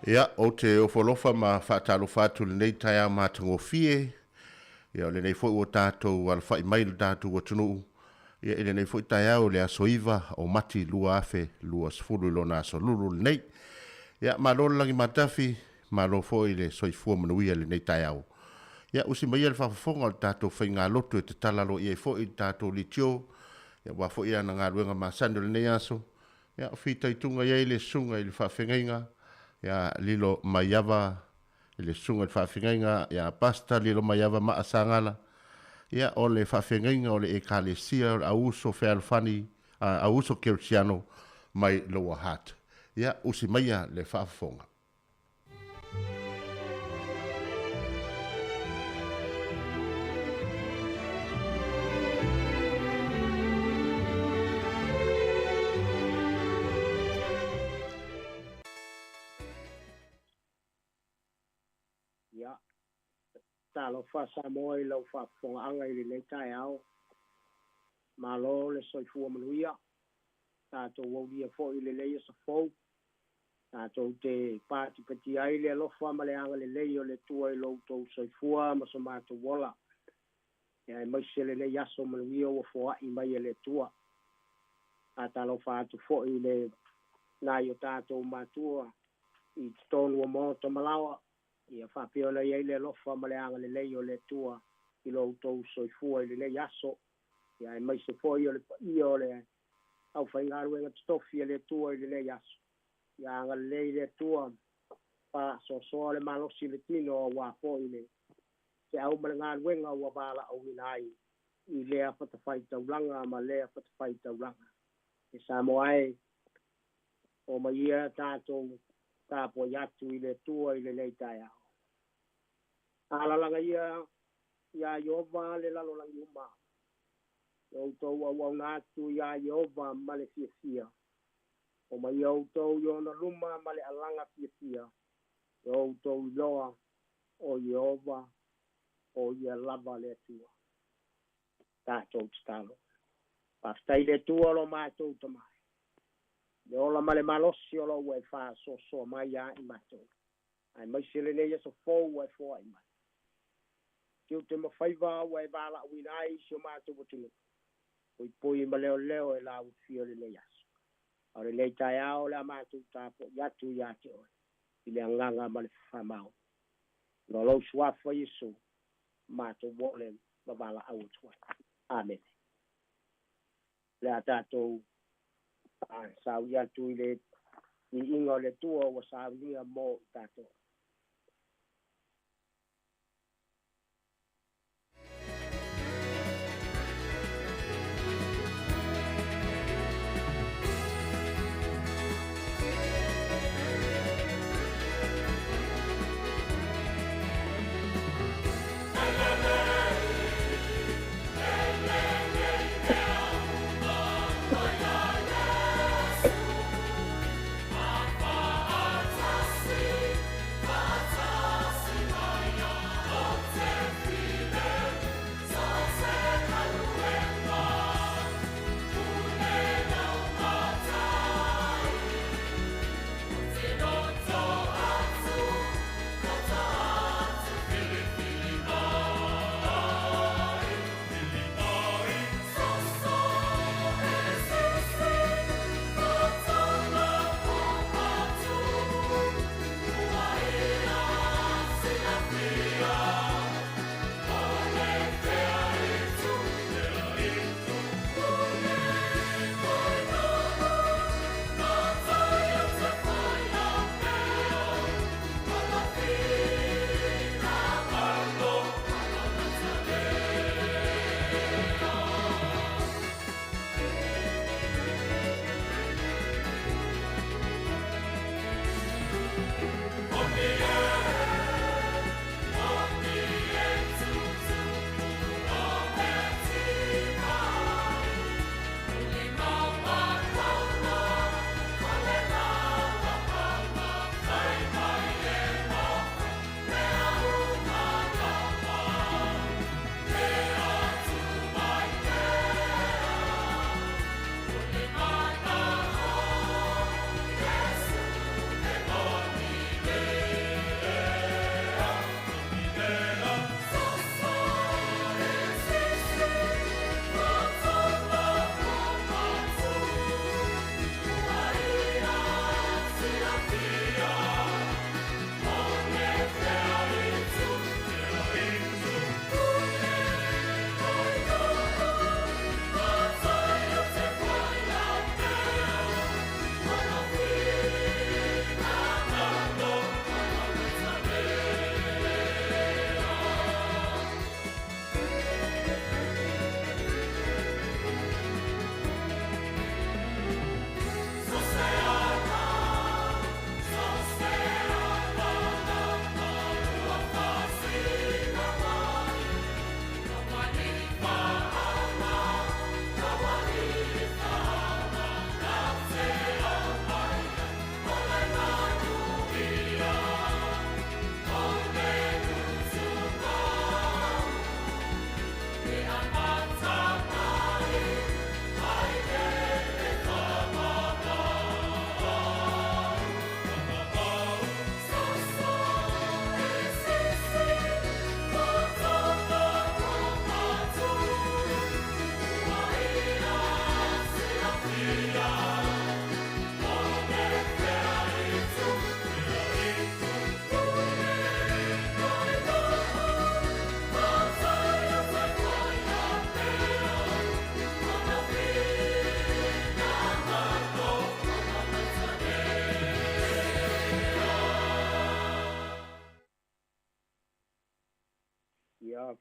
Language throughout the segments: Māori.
Ia, o te ofolofa ma whaatalofa atu le nei tai a mātango fie. Ia, le nei fwoi o tātou al whai mai le tātou o tunu. Ia, le nei fwoi tai au le asoiva o mati lua afe, lua sfuru ilo nā so lulu le nei. Ia, malo langi matafi, malo fwoi le soifua manuia le nei tai au. Ia, usi mai le whafafonga le tātou whai ngā lotu e te talalo i e fwoi tātou li tio. Ia, wa fwoi ana ngā ruenga ma sandu le nei aso. Ia, whita i tunga iei le sunga i le whawhengainga. Ya lilo mayava ile sunga whawhingainga ya pasta lilo mayava maasangala ya ole whawhingainga ole e kalesia auso whalfani auso kersiano mai loa hat ya usi maya le whafonga. Talo fa Samoa i lau fa fonga i le tai au. Malo le soifua manuia. Tato waudia fo i le leia sa fau. Tato te pati pati ai le alofa ma le anga le leia le tua i lau tau soifua ma so mato wola. Ia e maise le le yaso manuia o foa i mai le tua. Talo fa atu fo i le nai o tato matua i tonu o moto malawa. Ia whapio na iei le lofa ma le anga le leio le tua i lo tau soifua i le yaso. Ia e mai se fo i o le au whaingaru e ngatofi le tua i le yaso. Ia anga le le tua pa so le malosi le tino o wafo i le. Se au ma le ngā ruenga ua bala au inai i lea whatawhai tauranga ma lea whatawhai tauranga. E Samoa e o ma ia tātou tāpo yatu i le tua i le leitai au. Alalanga ia Iova le lalo langi uma. Outou au nātu ia Iova ma le fia. O mai outou iona luma ma le alanga fia. Outou iloa o Iova o ia lava le tua. Tātou talo. Pastai le tua lo mātou tamai. Le ola male malosi o lo ue wha so mai ia i matou. Ai mai se le neia so fou ue fo ai mai. Kiu te mawhaiva ue wala uinai si o matou watunu. Ui pui ma leo e la utfio le neia so. Aure nei tai ao le matou tapo yatu yate oi. I le anganga ma le whamau. No lau suafa Yesu matou wole ma wala au tuai. Amen. Le a tātou sau ia tu i inga le tua o sau ia mo tātou.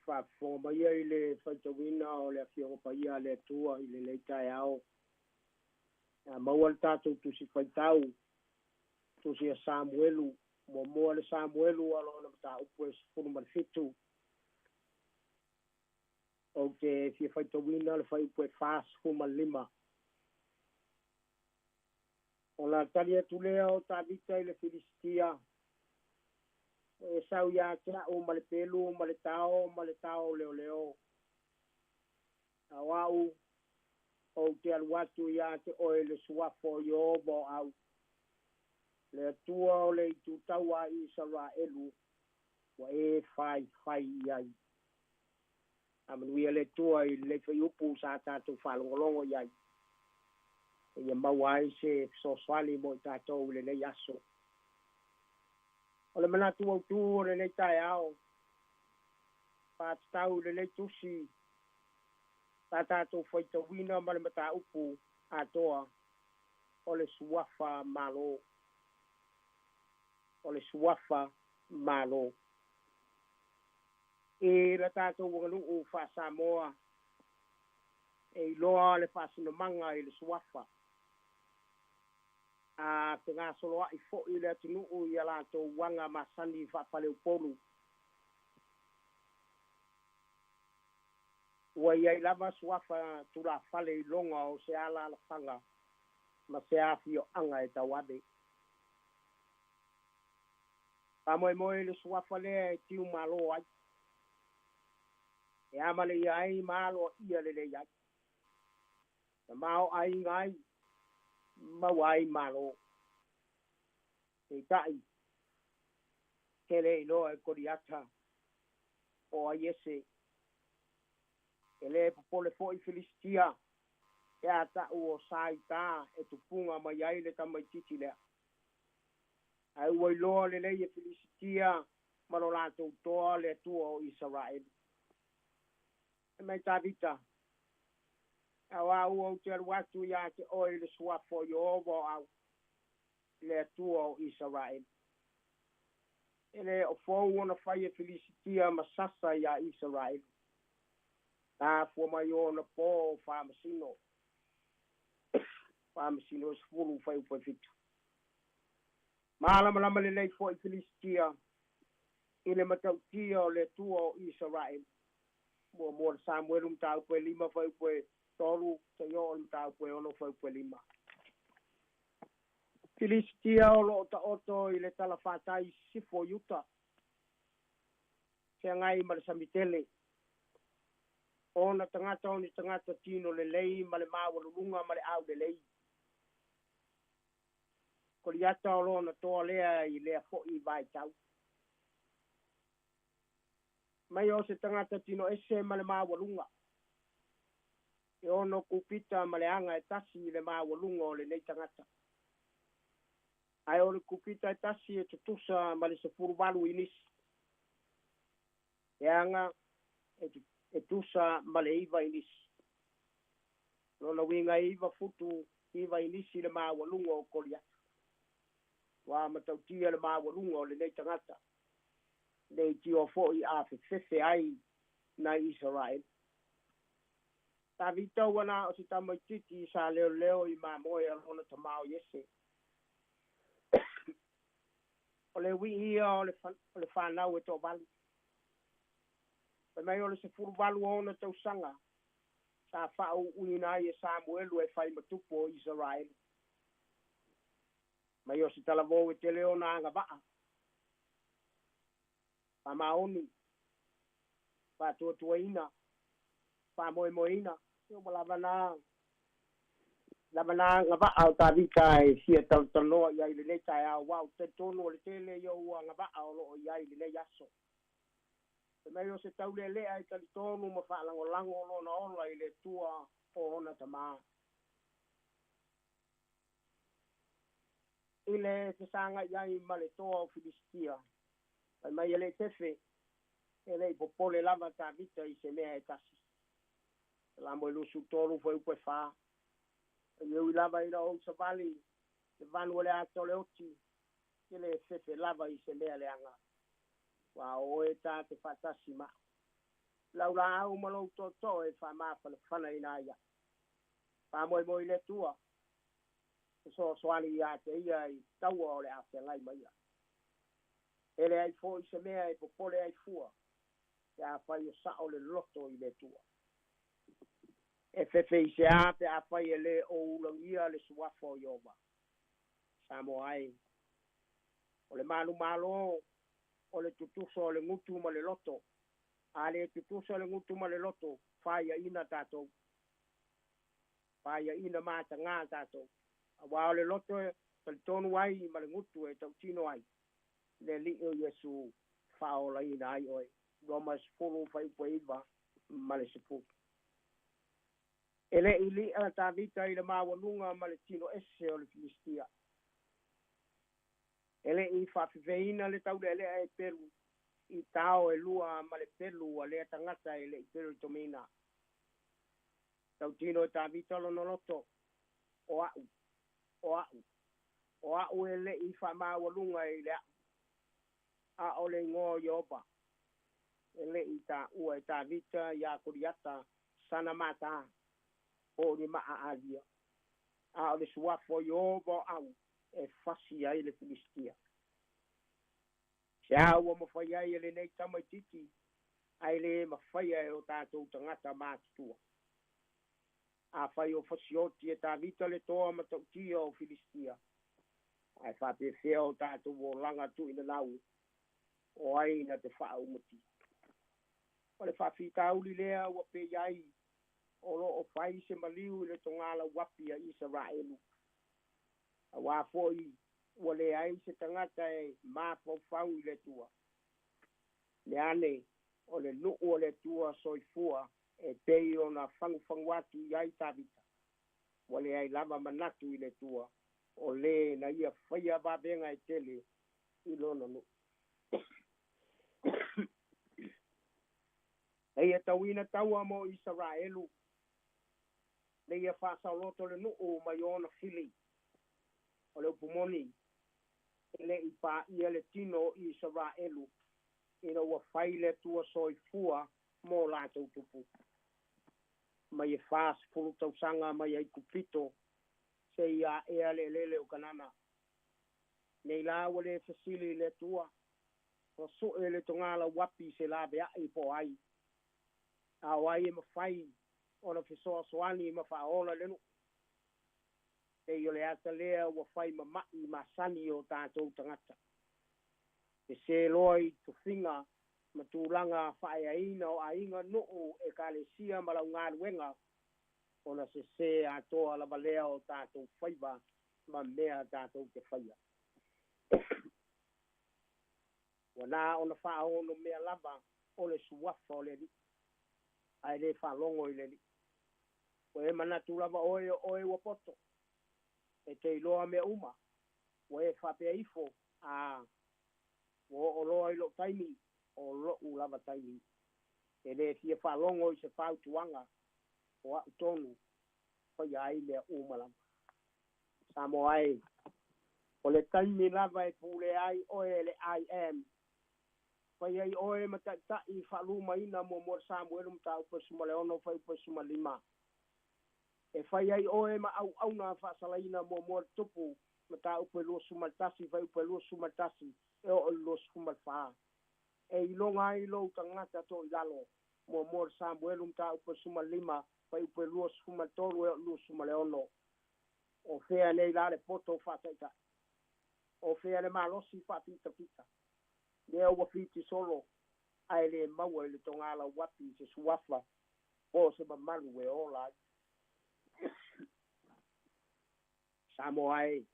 fa fo mai le fa to wina o le fio pa ia le tua i le tai ao ma wal tatu tu si fa tau tu si Samuelu mo le Samuelu alo na ta upes fu number 5 o ke si fa to wina le fa upes fast fu ma lima o la talia tu le o ta vita le Filistia e sau ya tra o male pelu male tao leo awau o te alwatu ya te o le suafo yo bo au le tua o le tu tawa Israelu wa e fai ai amanu le tua i le fai upu sa ta tu falongolongo ya e mawai se so swali mo ta to le yaso o le mana tu le tai ao pa tau le tusi tata to foi to wina ma le mata upu atoa o le suafa malo e la tato wonu u fa Samoa e loa le fa sino manga i le suafa a te ngā soloa i fo i le tunu u i ala to wanga masani fa pale upolu wa ia lava suafa tura fale i longa o se ala la fanga ma se afio anga e tawade pa moe le suafa le tiu malo ai e amale i ai malo ia le ai mao ai ngai mawai malo e tai kele no e koriata o aiese ele popole foi Filistia e ata o saita e tupunga mai ai le tamaititi le ai wai lo le e Filistia malolato to le tuo Israel e mai tavita awa o te watu ya te oil swafo yo bo au le tuo Israel ele o fo ona fai Filistia masasa ya Israel ta fo mai ona po famasino sfulu fai po fitu malama le fo Filistia ile matautia le tuo Israel mo Samuel ta po lima fai po tolu se yo ta po ono fai po lima Filistia o lo ta oto ile talafatai sifo yuta se ngai mal samitele ona tangata tino le lei male mawalunga male au le lei koliata o na to lea i lea fo i vai tau mai o se tangata tino ese male mawalunga e ono kupita male anga e tasi le mawalunga o le nei tangata ai o le kupita e tasi e tutusa male se furubalu inis e anga e tusa male iva inis lona winga iva futu iva inisi le mawalunga o koliata wa matautia le mawalunga o le nei tangata nei tio fo i a fefe ai na Israel ta vita wana o si tamaititi sa leo i mamoe alona tamao yese o le wihia o le whanau e tō vali pa mai o le se furuvalu o na tausanga sa whao uina i e Samuelu e whai matupo o Israel mai o si talavo e te leo na anga vaa pa maoni pa tuatuaina pa moemoina o lavana nga vaa o ta vita e sia taloa ia i le leta e au wau te tono le tele i o nga vaa o loo ia i le yaso e mai o se taule lea i talitonu ma whaalangolango o lona ola i le tua o ona tamaa i le te sanga iai ma le toa o Filistia ai mai e le tefe e le popole lava ta vita i se mea e tasi la mo lu su toru foi po fa eu lava ina o savali se vanu le ato le oti che le tefe lava i se mea le anga wa o e ta te fatasima lau la au malo to e fa ma fa ina ia pa mo le tua so ali ya te ia I tau o le a te lai mai ele ai fo I se mea e popole ai fua ya fai o sa o le loto I le tua e fe se a te a fai ele o ulangia le suafo Iova Samoa ai o le malo o le tutuso o le ngutu ma le loto a le tutuso o le ngutu ma le loto fai a ina tatou fai a ina mata ngā tatou a wa o le loto e tonu ai ma le ngutu e tau tino ai le li o Yesu fa o la ina ai oi Roma sefulu fai pueiva ma le sefulu ele ili a ta vita I le mawalunga ma le tino ese o le Filistia ele I fa feina le tau le e peru I tao e lua ma le pelu a le tangata ele I peru tomina tau tino ta vita lo noloto o au ele I fa mawalunga I le a ole ngo Ioba ele I ta ua ta vita ya kuriata sana mata o ni maa alia a ole suafo Ioba au e fasi ai le Filistia sia ua mawhai ai le nei tamaititi ai le mawhai ai o tātou tangata mātua a whai o fasioti e tā vita le toa matautia o Filistia ai whapewhea o tātou o langa tu ina nau o ai na te wha umati o le whawhita uli lea ua pe iai o lo o whai se maliu le tongala wapi a Israelu a wafoi ua le ai se tangata e mapau le tua le ane o le nuu o le tua soifua e pei o na fangu atu iai tavita ua le ai lava manatu I le tua o le na ia whaia babenga e tele I lona nuu Eia tauina taua mo Israelu le ia whasauloto le nuu mai ona fili o le upumoni ele I pa ia le tino Israelu ina ua whai le tua soifua mo lātou tupu mai e whas fulu tausanga mai ai kupito se ia ea le lele o kanana nei la ua le fasili le tua o so e le tongala wapi se la bea I po ai a wai e mawhai ona fisoa soani ma whaola lenu e yo le ata lea ua whai mamai ma sani o tātou tangata e se loi tu whinga ma tūlanga whae aina o ainga nuu e ka le sia ma lau ngā ruenga ona se atoa lava lea o tātou whaiva ma mea tātou te whaia wana ona whaono mea lava o le suafa o le li ai le whalongo I le li o e manatu lava oe wapoto e te iloa mea uma o e whapea ifo o loa I lo taimi o lo u lava taimi e le fia whalongo I se whautuanga o a utonu whai ai mea uma lava Samoa ai o le taimi lava e pule ai o e le I am whai ai oe matatai whaluma ina mo mor Samuelu mta upa sumaleono whai upa sumalima e whai ai oe ma au na whasalaina mo mor tupu mta upa lua sumaltasi whai upa lua sumaltasi e o lua sumalfaa e ilonga ai lo tangata to ilalo mo mor Samuelu mta upa sumalima whai upa lua sumaltolu e o lua sumaleono o whea nei la le poto whataita o whea le malosi whapita pita lea ua fiti solo ai le maua I le tongala wapi se suafa o se mamalu e ola Samoa ai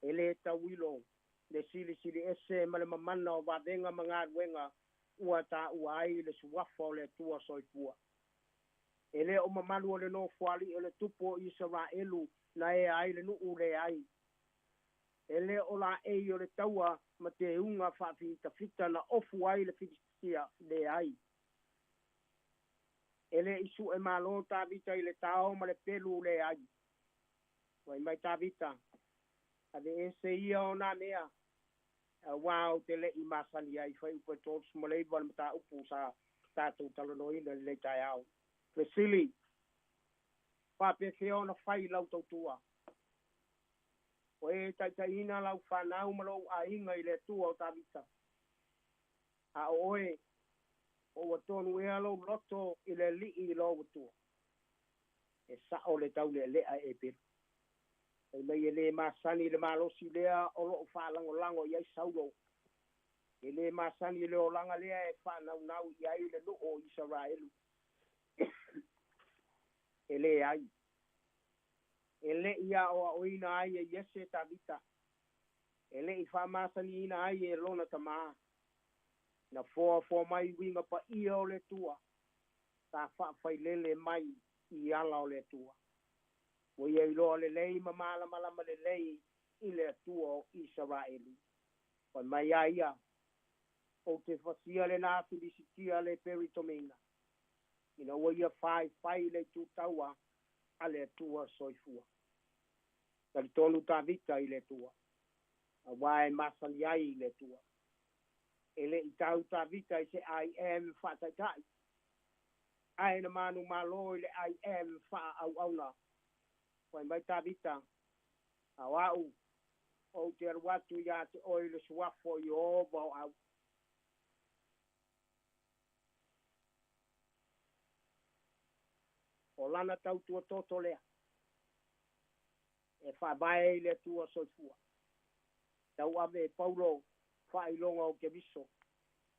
ele tauilo le sili ese ma le mamana o vavenga mga ruenga ua ta ua ai le suafa o le tua soifua ele o mamalu o le no fuali o le tupo Israelu na e ai le nuu le ai ele o la e o le taua ma te unga whawhita na ofu ai le Filistia le ai. Ele isu e malo tā vita I le tao ma le pelu le ai. Wai mai tā vita. Ade e se ia o nā mea. Wao te le I masani ai whai upe tōs ma le iwa ma tā upu sa tātou talanoina le tai au. Fesili, whapewhia ona whai lau tautua. O e taitaina lau whanau malo a inga i le tua o tawita. A oe, o watonu ea lau loto i le li i lo watua. E sa o le tau le lea e piru. E mai e le masani le malosi lea o lo whalango lango iai saulo. E le masani le o langa lea e whanau nau iai le loo Israelu. E le ai. E le ia o oina ai e yese tavita. E le i whamasani ina ai e lona tamaa. Na fua mai winga pa ia o le tua. Ta whawhai lele mai i ala o le tua. O ia i loa le lei mamala malama le lei i le tua o Israelu. O mai a ia. O te whasia le nā filisitia le peritomina. Ina o ia whai le tūtaua a le tua soifua. Tari tonu tā vita i le tua. A wae masali ai i le tua. Ele i tau tā vita i se I am whataitai. Ai na manu malo i le I am wha au auna. Wai mai tā vita. A wau. O te aruatu ia te oile suafo i o bau au. O lana tau tua toto lea. E whabae le tua soifua. Tau ave Paulo whailonga o ke viso.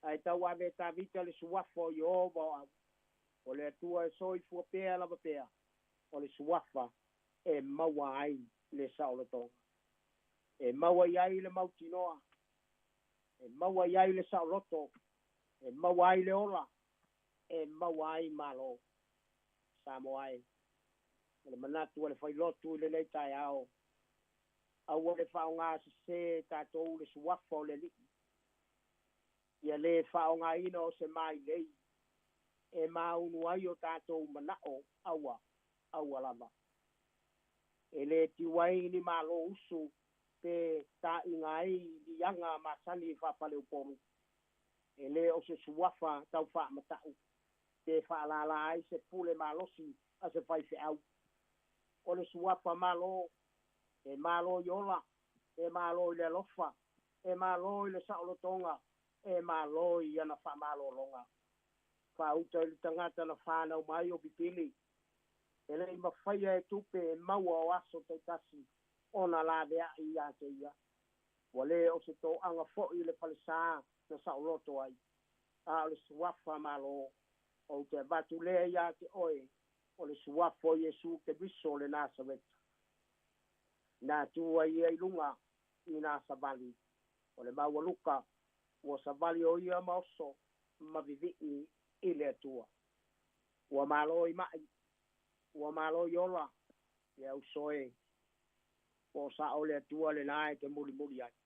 Ai tau ave tā vita le suafo i o bau au. O le tua e soifua pēa lava pēa. O le suafa e maua ai le saolotonga. E maua iai le mautinoa. E maua iai le saoloto. E maua ai le ola. E maua ai malo. Samoa ai. Le manatu le whailotu le nei tai ao. Au le whaonga se tātou le suafa o le li. Ia le whaonga ina o se mai lei. E maunu ai o tātou manao aua. Aua lava. E le tiwai ni malo usu pe ta ingai di anga masani whapale uporu. E le o se suafa tau wha matau. Te whaalala ai se pule malosi a se whaife au. O le suafa malo, e malo i ola, e malo i le lofa, e malo i le saolotonga, e malo i ana wha malo longa. Whauta i le tangata na whanau mai o pipili. E le ima whaia e tupe e maua o aso te tasi, ona la vea i a te ia. Wale o se tō anga fo i le palisa na saoloto ai. A le suafa malo, o te batu lea ia te oe, o le suafo Yesu te biso le Nasaret. Nā tua ia i lunga i nā savali. O le maua luka, o savali o ia maoso, mavivi i le tua. Ua malo i mai, ua malo i ola, le au soe, o sa o le tua le nae te muli muli ai.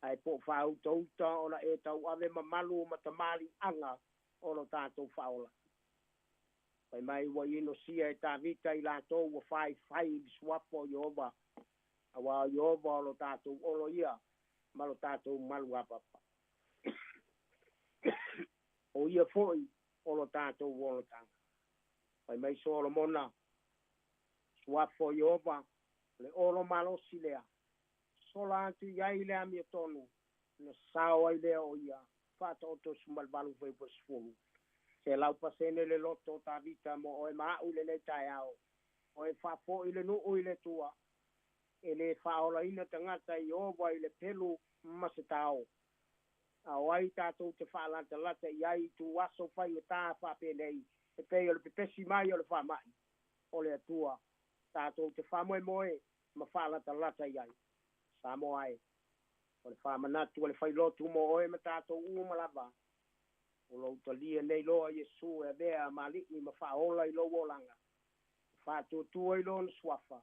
Ai po whau tauta o la e tau ave mamalu matamali anga, o lo tātou whaola. Pai mai ua ino sia e tā vita i lātou ua whai biswapo Iova. Awa Iova o lo tātou olo ia, ma lo tātou malu apapa. O ia foi o lo tātou olo tanga. Pai mai so lo mona, swapo Iova, le olo malo silea. Sola atu iai lea mi tonu, na sao ai lea o ia. Fata oto sumalbalu fai pasfulu. Se lau pasene le loto ta vita mo o e maau le nei tai au. O e fafo i le nuu i le tua. E le faola ina tangata i owa i le pelu masetao. A wai tātou te whaalanta lata i ai tu waso fai o tā whapenei. E pei o le pepesi mai o le whamai. O le atua. Tātou te whamoe moe ma whaalanta lata i ai. Samoa ai. O le whamanatu o le whailotu mo oe ma tātou umalava. O lo utalia nei loa Yesu e bea mali i ma whaola i lo wolanga. Whātua i lo na swafa.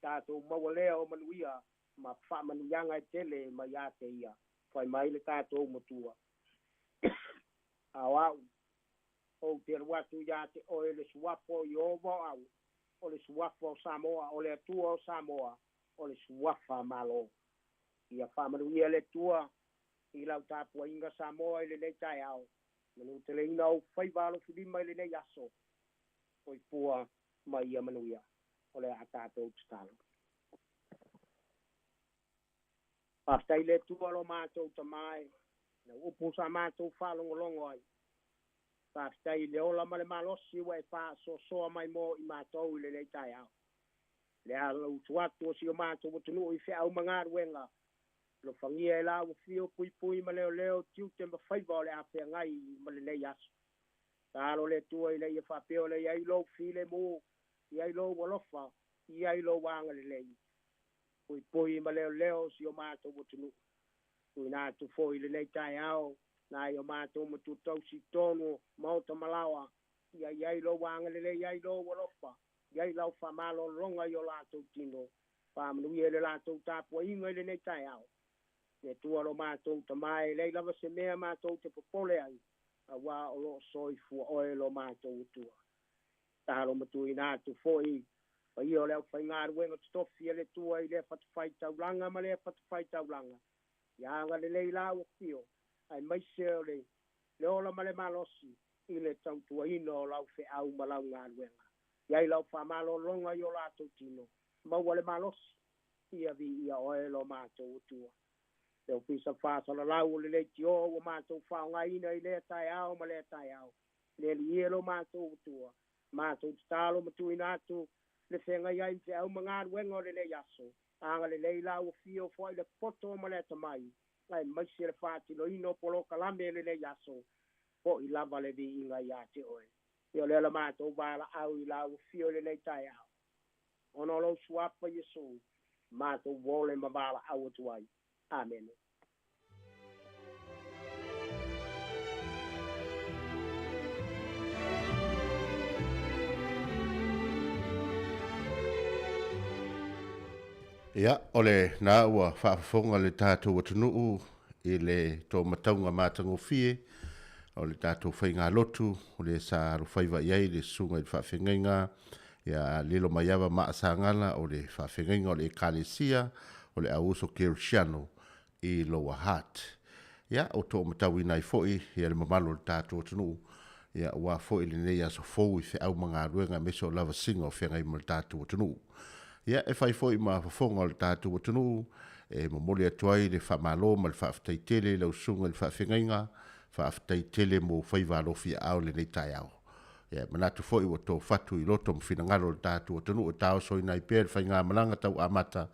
Tātou mawalea o manuia ma whamanianga e tele ma iate ia. Whai mai le tātou matua. Au. O te ruatu iate o le swafa i ovo au. O le swafa o Samoa. O le atua o Samoa. O le swafa malo. Ia whamanuia le tua. I lau tāpua inga Samoa i le nei tai au. Manu te leina o whai walo whiri mai le nei aso. Oi pua mai ia manuia. O le a tātou talo. Pastai le tua lo mātou tamai. Na upu sa mātou whalongolongo ai. Pastai le ola ma le malosi wai pā soa mai mo i mātou i le nei tai au. Le a lau tuatu o si o mātou o tunu i whea au mangaru wenga. Lo whangia e la o fio pui ma leo tiu te mawhaiva o le a whea ngai ma le nei aso. Tālo le tua i le i a whapeo le i lo file mo, i lo walofa, i lo wanga le lei. Pui ma leo si o mātou o tunu. Tui nā tu fo i le nei tai au, nā i o mātou ma tu tau si tonu, mauta malawa, i lo wanga le lei, i lo walofa, i lau whamalo ronga i o lātou tino. Whamanuia le lātou tāpua inga i le nei tai au. Ne tua lo mātou tamai, lei lava se mea mātou te popole ai, a wā o lo soi fua oe lo mātou tua. Tālo matu i nātu foi, pa i o leo whai ngāru wenga stofi le tua i le whatawhai taulanga, ma le whatawhai taulanga. Ianga le lei lau o fio, ai mai seo le ola ma le malosi, i le tautua ino o lau whe au ma lau ngāru wenga. Iai lau whamalo longa i o lātou tino, maua le malosi, ia vi ia oe lo mātou tua. Te o pisa whāsa la lau le leiti o mātou whaonga ina i le tai au ma le tai au. Le li ielo mātou tua. Mātou talo matu inatu le whenga iai te au mangāru wenga o le le yaso. Anga le lei lau o fio fwai le poto ma le tamai. Ai maisi le whāti lo ino polo kalame le yaso. Po i lava le vi inga ia te oe. Io le la mātou wala au i lau o fio le le tai au. Ono lo suapa yesu. Mātou wole ma wala au tuai. Amen. Ia, ole nā ua whaafonga le tātou atunuu i le tō mataunga mātango fie, o le tātou whainga lotu, o le sa rufaiva iai le sunga i whaafengainga, ia lilo maiawa maasangala o le whaafengainga o le ekalesia, o le auso Kirsiano i Lower Hutt. Ia, o tō matawina i foi, ia le mamalo le tātou atunuu, ia ua foi le nei aso fou i whiau mga ruenga meso lava singa o whengai mo le tātou atunuu. Ia, e whai foi ma whafonga o le tātou atunuu, e mamole atuai le whamalo ma le whaaftai tele lau sunga le whaafengainga, whaaftai tele mo whaivalofi au le nei tai au. Ia, manatu foi o tō whatu i loto mwhina ngaro le tātou atunuu, o tāo soi nai pēr whai ngā malanga tau amata,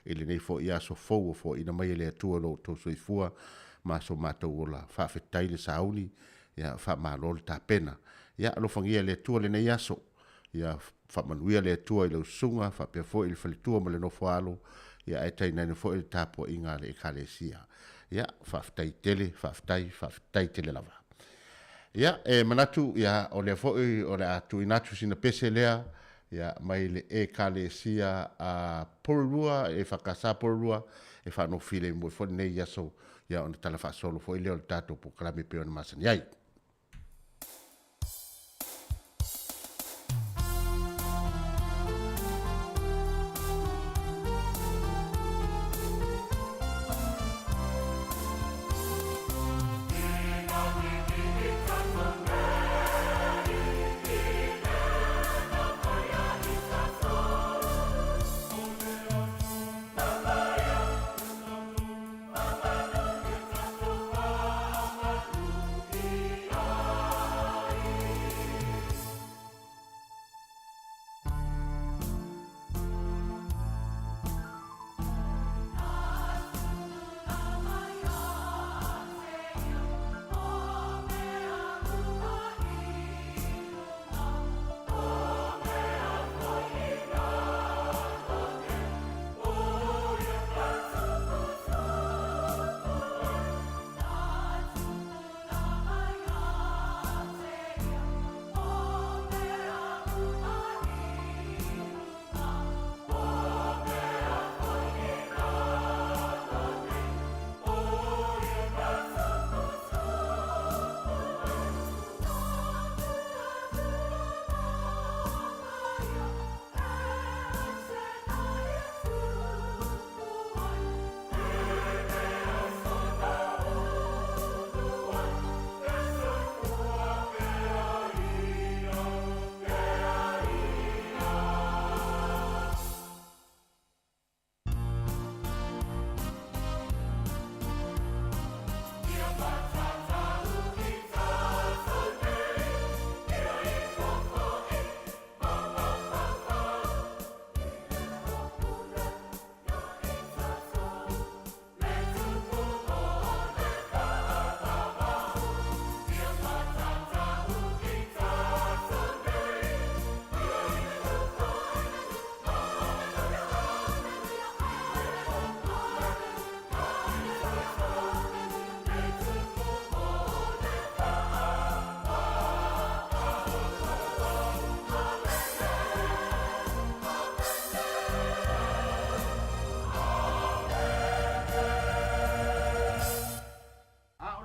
e le nei foi aso fou o foi ina mai le atua lo tō soifua, ma so mātou o la whaafetai le sauni, ia whamalo le tā pena. Ia, alofangia le atua le nei aso, ia whamanuia le atua i lau sunga, whapea foi le whalitua ma le nofo alo, ia e tai nai foi le tāpua inga le ekalesia. Ia, whaafetai tele lava. Ia, e manatu, ia, o le foi, o le atu inatu sina pese lea, ia, mai le ekalesia a porurua, e whakasa porurua, e whanofile mo foi nei aso, ia, o le tala whaasolo foi leo le tātou po kalame peo na masani ai.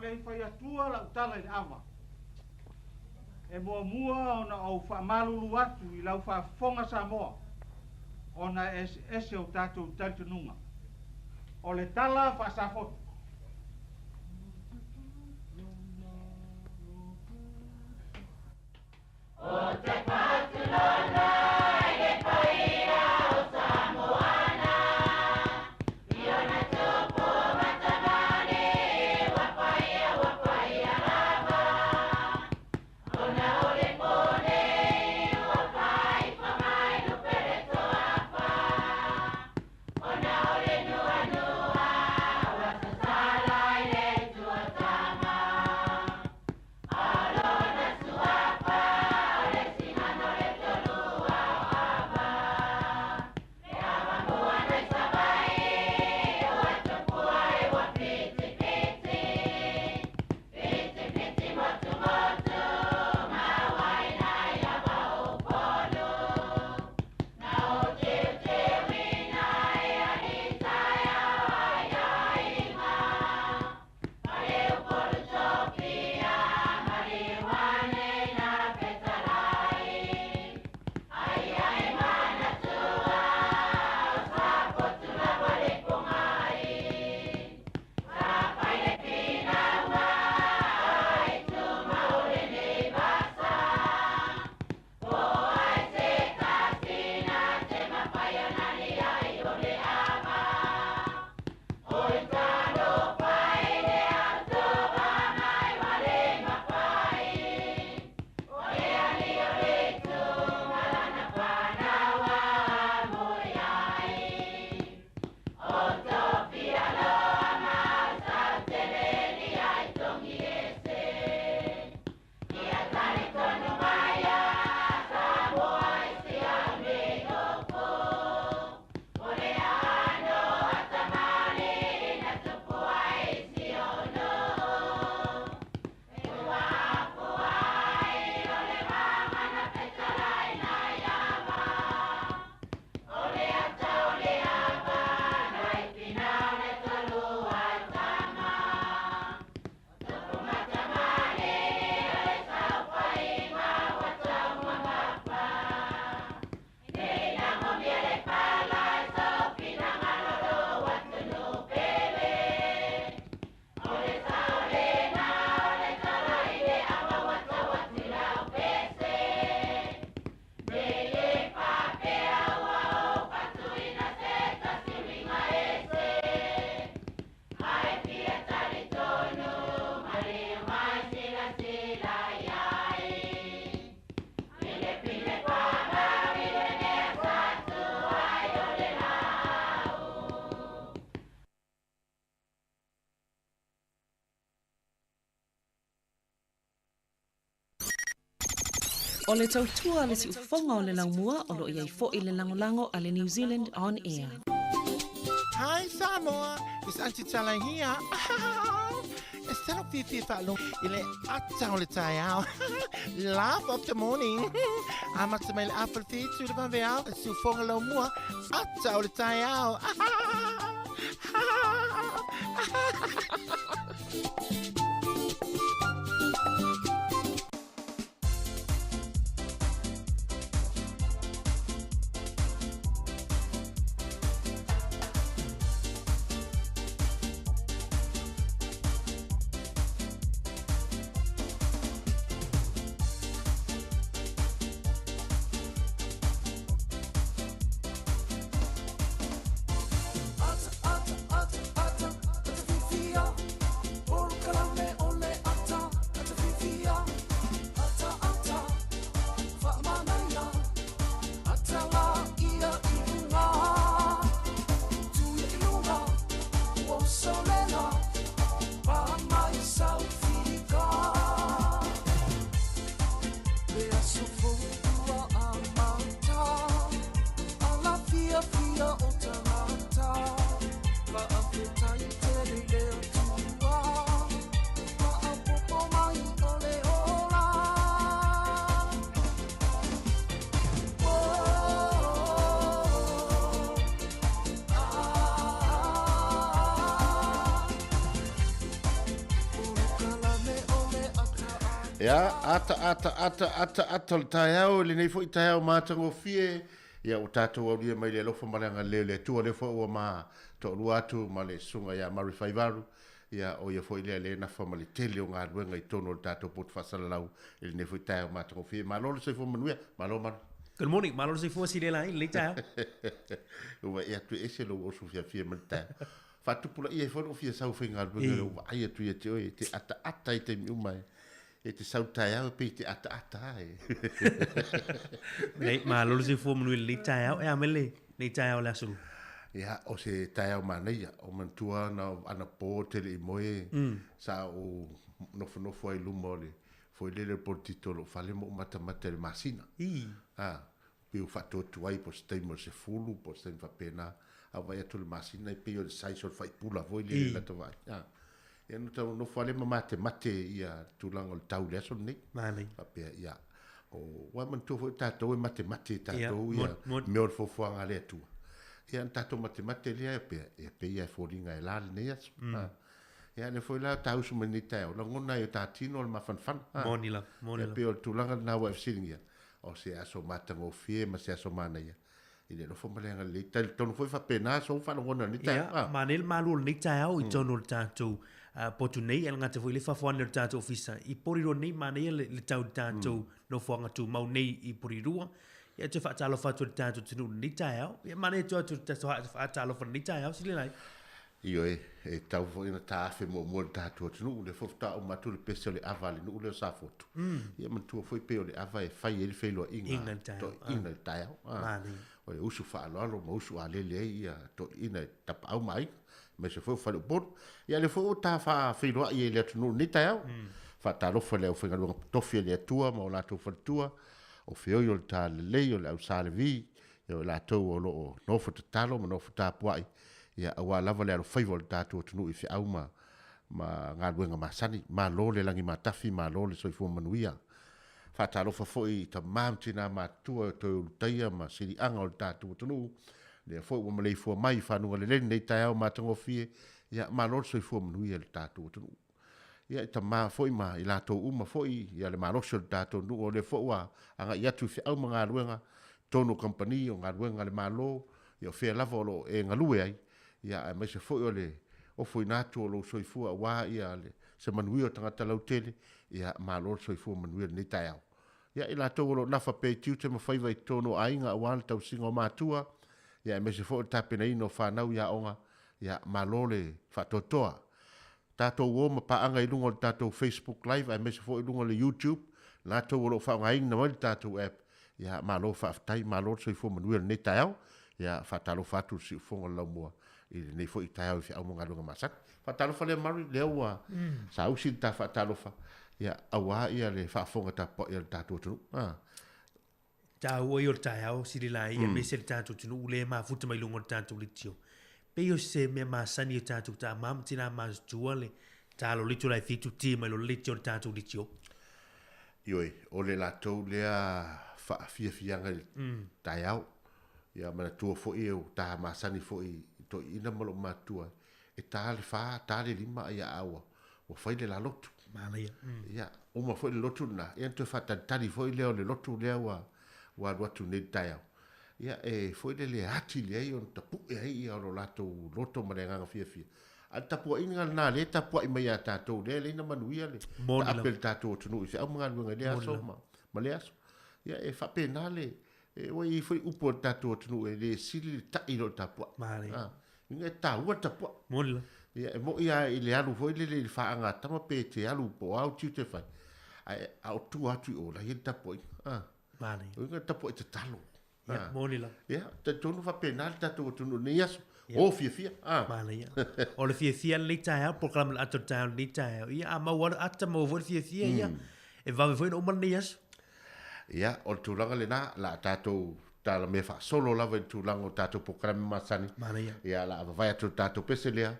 kei whai atua la utala i awa. E mua ona au whaamalulu atu I lau whaafonga Samoa. Ona ese o tātou talitununga. O le tala whaasafotu. O te patulona I le paia o Samoana Iona tupu matamane wa paia lava Ona ole pone wa pai whamai no pereto apa Ona ole nua wa sasala I le tuatama Alona suapa O le tautua le si ufonga o le laumua o lo iai fo I le langolango a le New Zealand On Air. Hi Samoa, it's Auntie Tala here. Instead of Fifi Falo, ile ata o le tai au. Laugh of the morning. I'm at my apple feet to the bavel, si ufonga laumua, ata o le tai au. Ia, ata le tai au, le nei fo i tai au mātango fie, ia o tātou au lia mai le lofa malanga le tua le fo ua mā to lua atu ma le sunga ia Mari Whaivaru, ia o ia fo i le nafa ma le tele o ngā ruenga i tono le tātou potu whasalau, le nei fo i tai au mātango fie, ma lolo se fo manuia, ma lo manu. Good morning, malo se fo si le lai, le tai au. Ua ia tu ese lo osu fia ma le tai. Fatupula ia fo no fia sau whainga ruenga, ua aia tu ia te oe, te ata i te miumai. E te sautai au pe te ata e. Nei, ma lolo se fo manu le tai au, e amele, le tai au la sulu. Ia, o se tai au manaia, o mantua na ana pō tele i moe, sa o nofo ai lumo le, foi lele por titolo, fale mo mata le masina. Piu fatotu ai po steimo se fulu, po steimo fa pena, au vai atu le masina i peo le saisol fai pula, voi lele la tawai. Ia no fale mate ia tulang o tau leso ni. Mani. Papea ia. O wa man tu fo tato e mate tato ia me or fo fuanga le tu. Ia tato mate le pe ia fo ringa e la ne ia. Ia ne fo la tau su mani tau. La ngona ia tatino ma fan. Monila. Pe o tulang na wa singia. O se aso mata ngo fie ma se aso mana ia. Ile no fo malenga le tal ton fo fa pena so fa ngona ni tau. Ia, manel malu ni tau i tono tato. Potu nei el ngata foi le fafuan le tato ofisa i poriro nei mane le tau tato no fuanga tu mau nei i porirua ia te fa talo fa tu tato tunu ni tau ia mane tu fa talo fa ni tau sile lai io e tau fo ina tafe mo tato tunu le fofta o matu le pese le avali no le sa foto ia man tu foi pe le ava e fai ele felo inga to ina tau mane o le usu fa lo mo usu ale le ia to ina tap au mai me se foi fa le bot ia le fo ta fa filo ia le tunu ni tau fa ta lo fa le fa ngalo tofi le tua ma la to fa tua o feo yo ta le yo la salvi yo la to o lo no fo talo ma no fo ta puai ia wa lava le fa vol ta to tunu i fi au ma ngalo nga masani ma lo le langi ma tafi ma lo le so fo manuia fa ta lo fa foi ta mamtina ma tua to taia ma siri anga o ta to tunu le fo o male fo mai fa no le nei tai au matango fie ia ma lo so fo manu ia le tatu tu ia ta ma foi ma i la to uma foi ia le ma lo so tatu no o le fo wa anga ia tu fi au manga ruenga tono company o nga ruenga le malo ia fe la volo e nga lue ai ia me se foi o le o foi na tu lo so fu wa ia le se manu ia tanga tala tele ia ma lo so fu manu nei tai au ia i la to lo na fa pe tu te ma fai vai tono ainga wal tau singo matua ia me se fo tapena ino fa nau ia onga ia malole fa totoa tato wo ma pa anga i lungo tato Facebook live ai me se fo i lungo le YouTube la to wo fa ngai na mo tato app ia malo fa tai malo so fo manuel ne tao ia fa talo fa tu si fo la mo i ne fo i tao fi au mo ngalo masak fa talo fa le mari le wa sa u si ta fa talo fa ia awa ia le fa fo ngata po ia tato tu ta o yo tau si le lai me se tato tunu le ma futa mai lungo tato litio pe yo se me ma sani tato ta mam tina ma juale ta lo litio lai fitu ti mai lo litio tato litio Ioi, o le latou lea faafiafiaga taiao ia mana tua foʻi o tamasani foʻi toʻiina ma loo matua e tale fā tale lima ia aua ua fai le lalotu malaia ia uma foʻi le lotu na ia toe faatalitali foʻi lea o le lotu lea ua alu atu nei taiao ia e foʻi le leati leai ona tapuʻe ai ia o lo latou loto ma le agaga fiafia a tapuaʻiga lanā lē tapuaʻi mai iā tatou lea leina manuia le taape le tatou atunuu i feʻau magaluega lea aso ma le aso ia e faapena le e ua i foi upu o le tatou atunuu e lē sili le taʻi lo le tapuaʻi iga e tāua tapuaʻi mola ia e moʻi a i le alu foi le faagatama pe te alu po au tiu te fai a o tu atu i olai le tapuaʻiga iga tapuaʻi tatalo mola ia tatonu faapena le tatou atunuu nei aso o fiafia malaia o le fiafia le tae program le ato tae le tae ia a mau ata mau vo fiafia ia e va foi no mani as ia o tulaga lena la tatou tala me fa solo lava i tulaga o tatou program masani malaia ia la vai atu tatou pese lea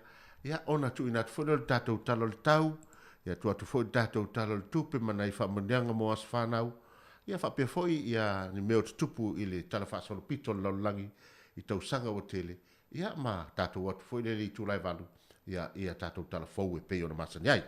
ia ona tu ina foi le tatou talo le tau ia tu atu foi tatou talo le tupe manai fa mandianga mo as fanau ia fa pe foi ia ni me tupu ile tala fa solo pito lo langi i tau sanga o tele ia ma tatou atu foi le tu lai valu ia tatou tala fou e pe ona masani ai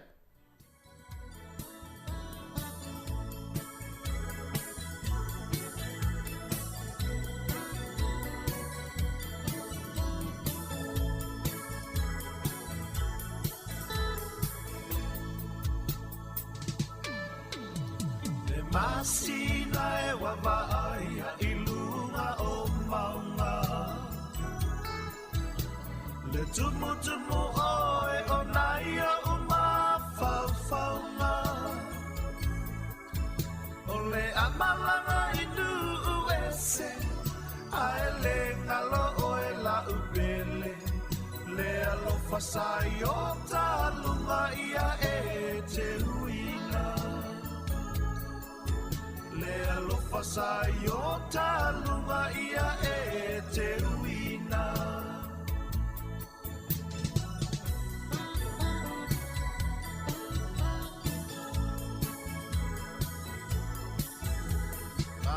Masina e wawaaia I lunga o maunga Le tumu oe o naia o mawhauwhaunga O le amalanga inu uese Ae le ngalo oe la ubele Le alofa sai o talunga ia e te uina Le alofa sai o talunga ia e te uina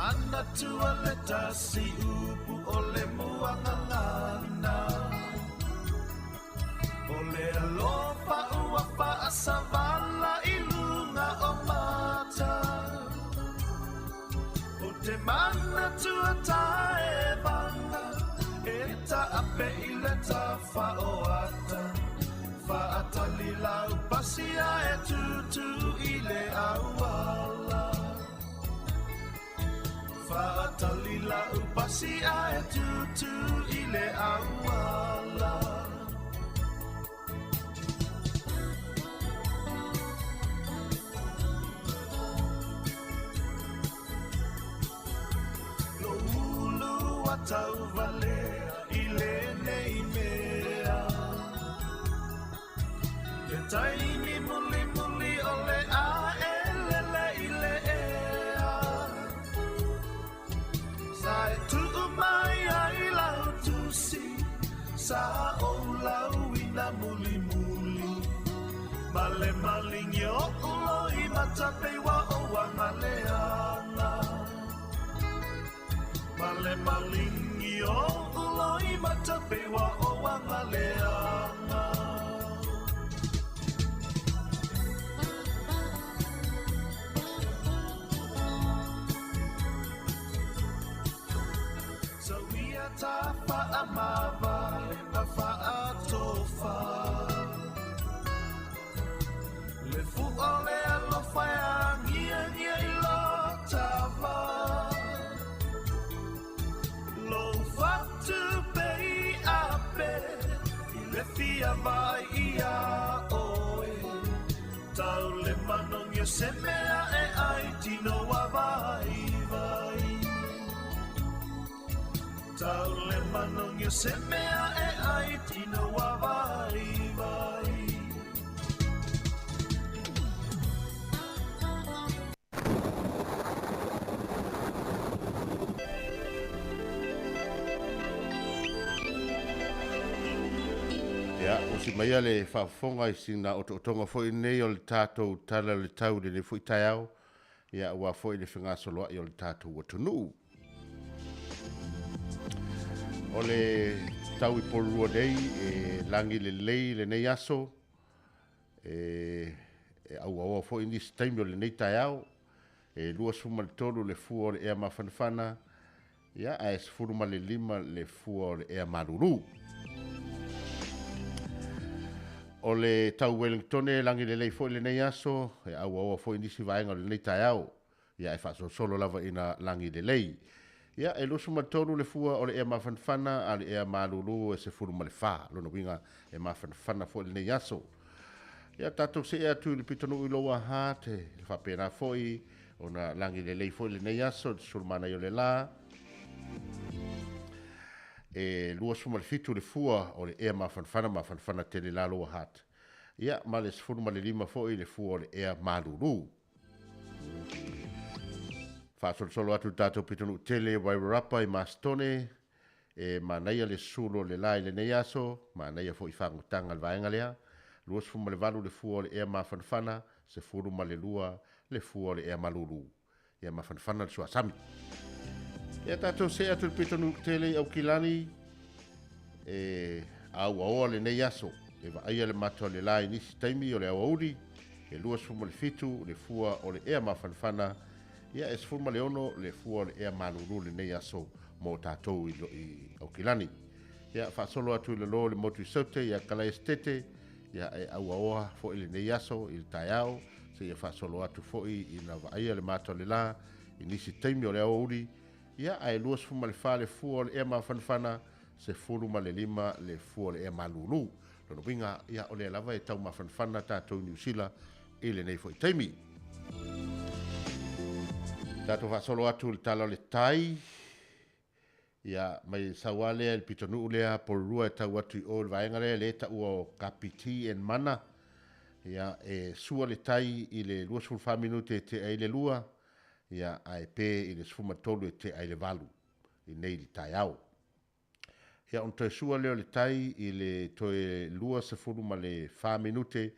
Ana tua le tasi upu o le muangangana O le alofa ua pa savala I lunga o mata O te mana tua tae vanga E ta ape I le ta fa o ata Fa ata li lau pasia e tutu I le awala Fa'atalila upasi ae tutu I le awala Lo ulu atau valea I le nei mea Le taini muli muli o le ae lele I le Sai tu mai ai lau tusi Sa o lau ina muli muli Male malingi o ulo I matape wa o wanga leanga Male malingi o ulo I matape wa o wanga leanga Ta fa'amava le fa'atofa Le fu'o le alofa ya ngia I lo tava Lo fatu pei ape I le fia vai ia oe Tau le manong ya se mea e ai tino wa vai vai Tau le manong yo se mea e ai tino wa vai vai Ya, o si mai ale whaafonga I sina o tonga fo I nei o le tātou tala le tau le fo I tai au. Ya, ua fo I le whinga soloa I o le tātou o tonu. O le tau I porua nei, langi le lei le nei aso, au aua fo I nisi taimi o le nei tai au, lua suma le tolu le fua o le ea mawhanawhana, ia a furuma le lima le fua o le ea maruru. O le tau Wellingtone langi le lei fo I le nei aso, au aua fo I nisi vaenga o le nei tai au, ia e whaso solo lava ina langi le lei. Ia, e losu matonu le fua o le ea mawhanawhana a le ea maruru e se furuma le wha. Lona winga e mawhanawhana fo le nei aso. Ia, tatou se ea tu le pitonu I loa ha te whapena fo I o na langi le lei fo le nei aso, te surumana I o le la. E lua suma le fitu le fua o le ea mawhanawhana te le la loa hat. Ia, ma le se furuma le lima fo I le fua o le ea maruru. Whaasol solo atu tātou pitonu tele wairarapa I Mastone, manaia le sulo le lai le nei aso, manaia fo I whangotanga le vaenga lea, luas fuma le valu le fua le ea mawhanawhana, se furuma le lua le fua le ea maluru, ea mawhanawhana le sua sami. Ea tātou se atu pitonu tele au kilani, au aoa le nei aso, e aia le matua le lai nisi taimi o le awauri, e luas fuma le fitu le fua o le ea mawhanawhana, ia e sfurma le ono le fua le ea maluru le nei aso mo tātou I au kilani. Ia whaasolo atu le lo le motu I saute, ia kala estete, ia e au aoa fo I le nei aso, I le tai au, se ia whaasolo atu fo'i i na vaia le mātou le la, i nisi teimi o le au uri, ia ai luas fuma le wha le fua o le ea mawhanwhana, se furu ma le lima le fua le ea malulu. Lono winga, ia o le lava e tau mawhanwhana tātou New Zealand, i le nei fo'i teimi. Tātou whaasolo atu le tala le tai, ia mai sawale el pitonu lea por rua e tau atu i o le vaenga le ta ua kapiti en mana, ia e sua le tai i le 25 minute te ai le lua, ia ai pe i le sfuma tolu te ai le valu, i nei li tai au. Ia on toi sua leo le tai i le toe lua se furu ma le 5 minute,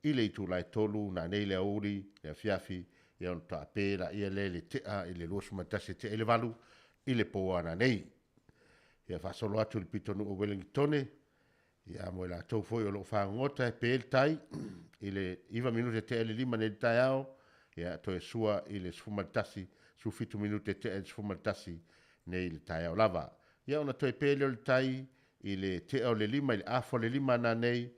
i le itu lai tolu na nei le auri, le afiafi, ia on toa pera ia le tea i le lua sfuma tasi te ai le valu, i le poa na nei. Ia whaasolo atu le pitonu o Wellingtone, ia mo la tau foi o lo whaangota e pēl tai, i le 1 minute te ele 5 nei tai au, ia to e sua i le sfumaltasi, su 7 minute te ele sfumaltasi nei le tai au lava. Ia ona to e pēl o le tai, i le te au le 5, i le afo le 5 na nei,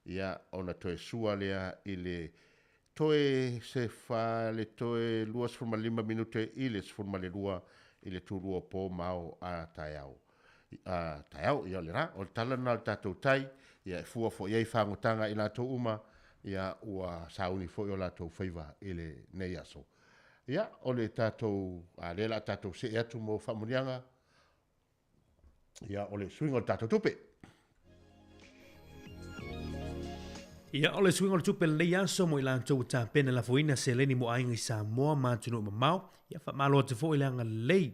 ia ona to e sua lea i le toe se fa le toe lua sfurma 5 minute i le sfurma le lua, i le tūrua pō mau a tai au. Tai au, ia le ra, o le tala na le tātou tai, ia e fua fo iei whangotanga i lātou uma, ia ua sauni fo i o lātou whaiva i le nei aso. Ia, o le tātou, le la tātou se e atu mo whamunianga, ia o le swing o le tātou tupe. Ia o le swing o le tupe le nei aso mo i lātou tā pena la fuina se leni mo ainga i Samoa mātunu mamau, ia whamalo te fo i leanga lei,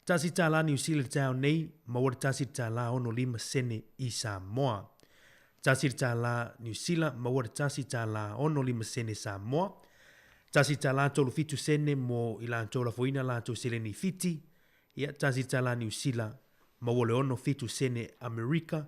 tasi tā la New Zealand tau nei, mawar tasi tā la ono 5 sene i Samoa. Tasi tā la New Zealand, mawar tasi tā la ono 5 sene Samoa. Tasi tā la tolu fitu sene mo i la tola foina la to seleni fiti. Ia tasi tā la New Zealand, mawale ono fitu sene Amerika.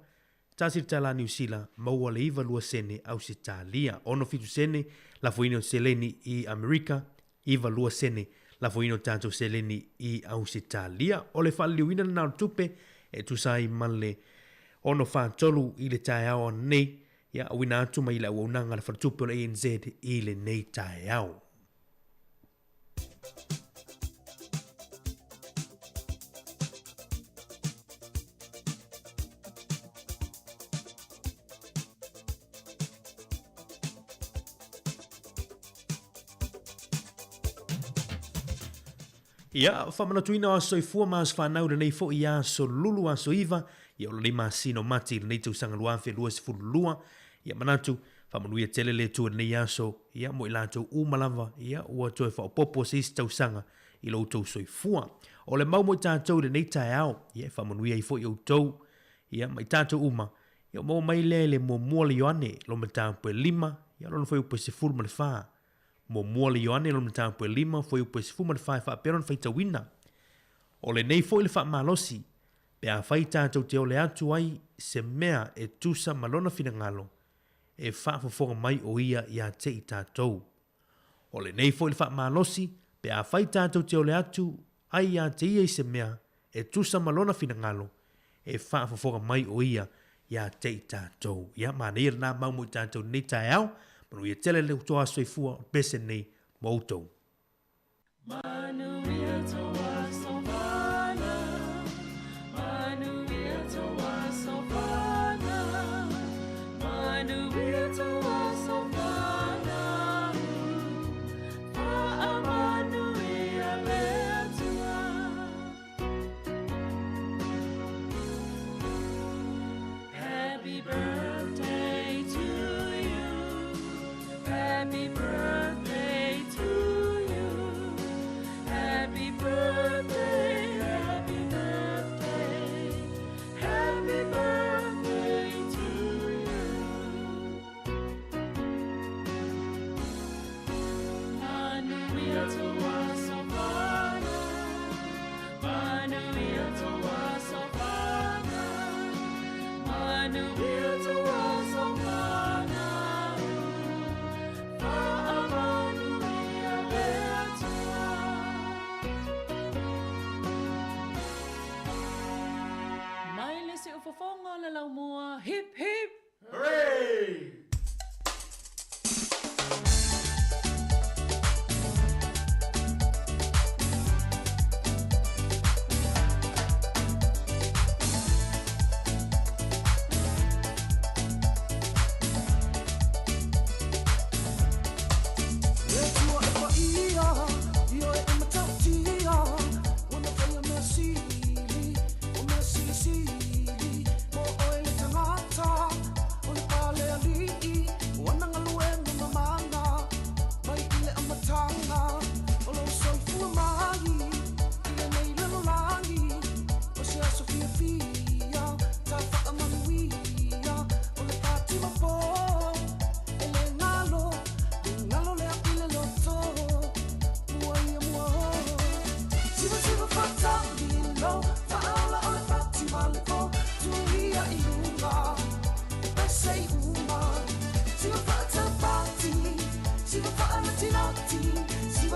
Tasi tā la New Zealand, mawale iwa lua sene Australia. Ono fitu sene la foina seleni i Amerika, iwa lua sene la foino tanto seleni i Australia. O le whaliuina na tupe e tusai male ono whātolu i le tae au nei, ia awina atu mai la uaunanga le whatupe o le ANZ i le nei tae au. Ia, whamanatuina o aso i fua maas whanau le nei fo i aso lulu aso iwa, ia o le masino mati le nei tausanga luafe lua si furu lua, ia manatu, whamanuia tele le tua nei aso, ia mo i lātou umalava, ia ua toe whaopopo se isi tausanga i lo tau so i fua. O le mau mo i tātou le nei tae au, ia whamanuia i fo i au tau, ia mai tātou uma, ia mo mai le mo mua le yoane, lo me tāpue 5, ia lo na whai upe se furu ma le whaa. Mo mua le yoane lo mta po 5 foi o pes fuma de fa peron fai tawina. O le nei foi le fa malosi. Pe a fai tātou te o le atu ai se mea e tusa malona fina ngalo. E fa fofonga mai o ia i a te i tātou. O le nei foi le fa malosi. Pe a fai tātou te o le atu ai a te ia i se mea e tusa malona fina ngalo. E fa fofonga mai o ia i a te i tātou. Ia maneir nā mau mo i tātou nei tae au. Manu ia tele le utoa soifua pese nei mautou. Manu ia toa sofana, Manu ia toa sofana, Manu ia toa sofana, Fa'a manu ia lea tua. Happy birthday to you. Happy birthday to you. Happy birthday, happy birthday, happy birthday to you. Manu ia toa sofana, Manu ia toa sofana, Manu ia toa sofana. Fofonga le lau mua, hip hip! Hooray!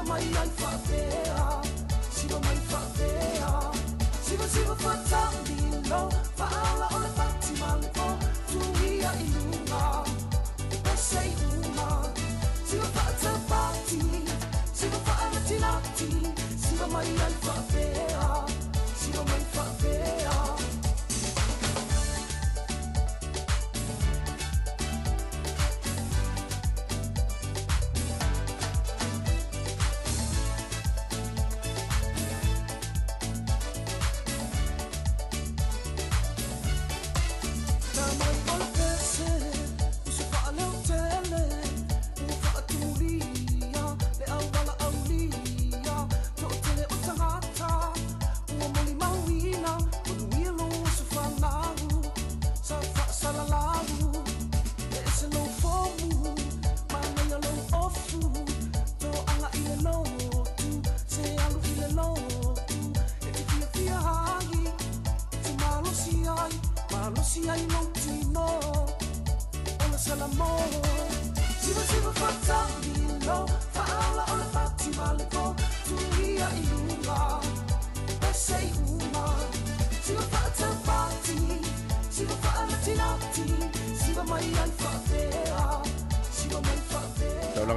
mai ai whapea, siwa mai whapea. Siwa whatamino, whaala o le pati malepo, tuia i lunga, pesei uma. Siwa whatabati, siwa whaalatinati, siwa mai ai whapea, siwa mai whapea.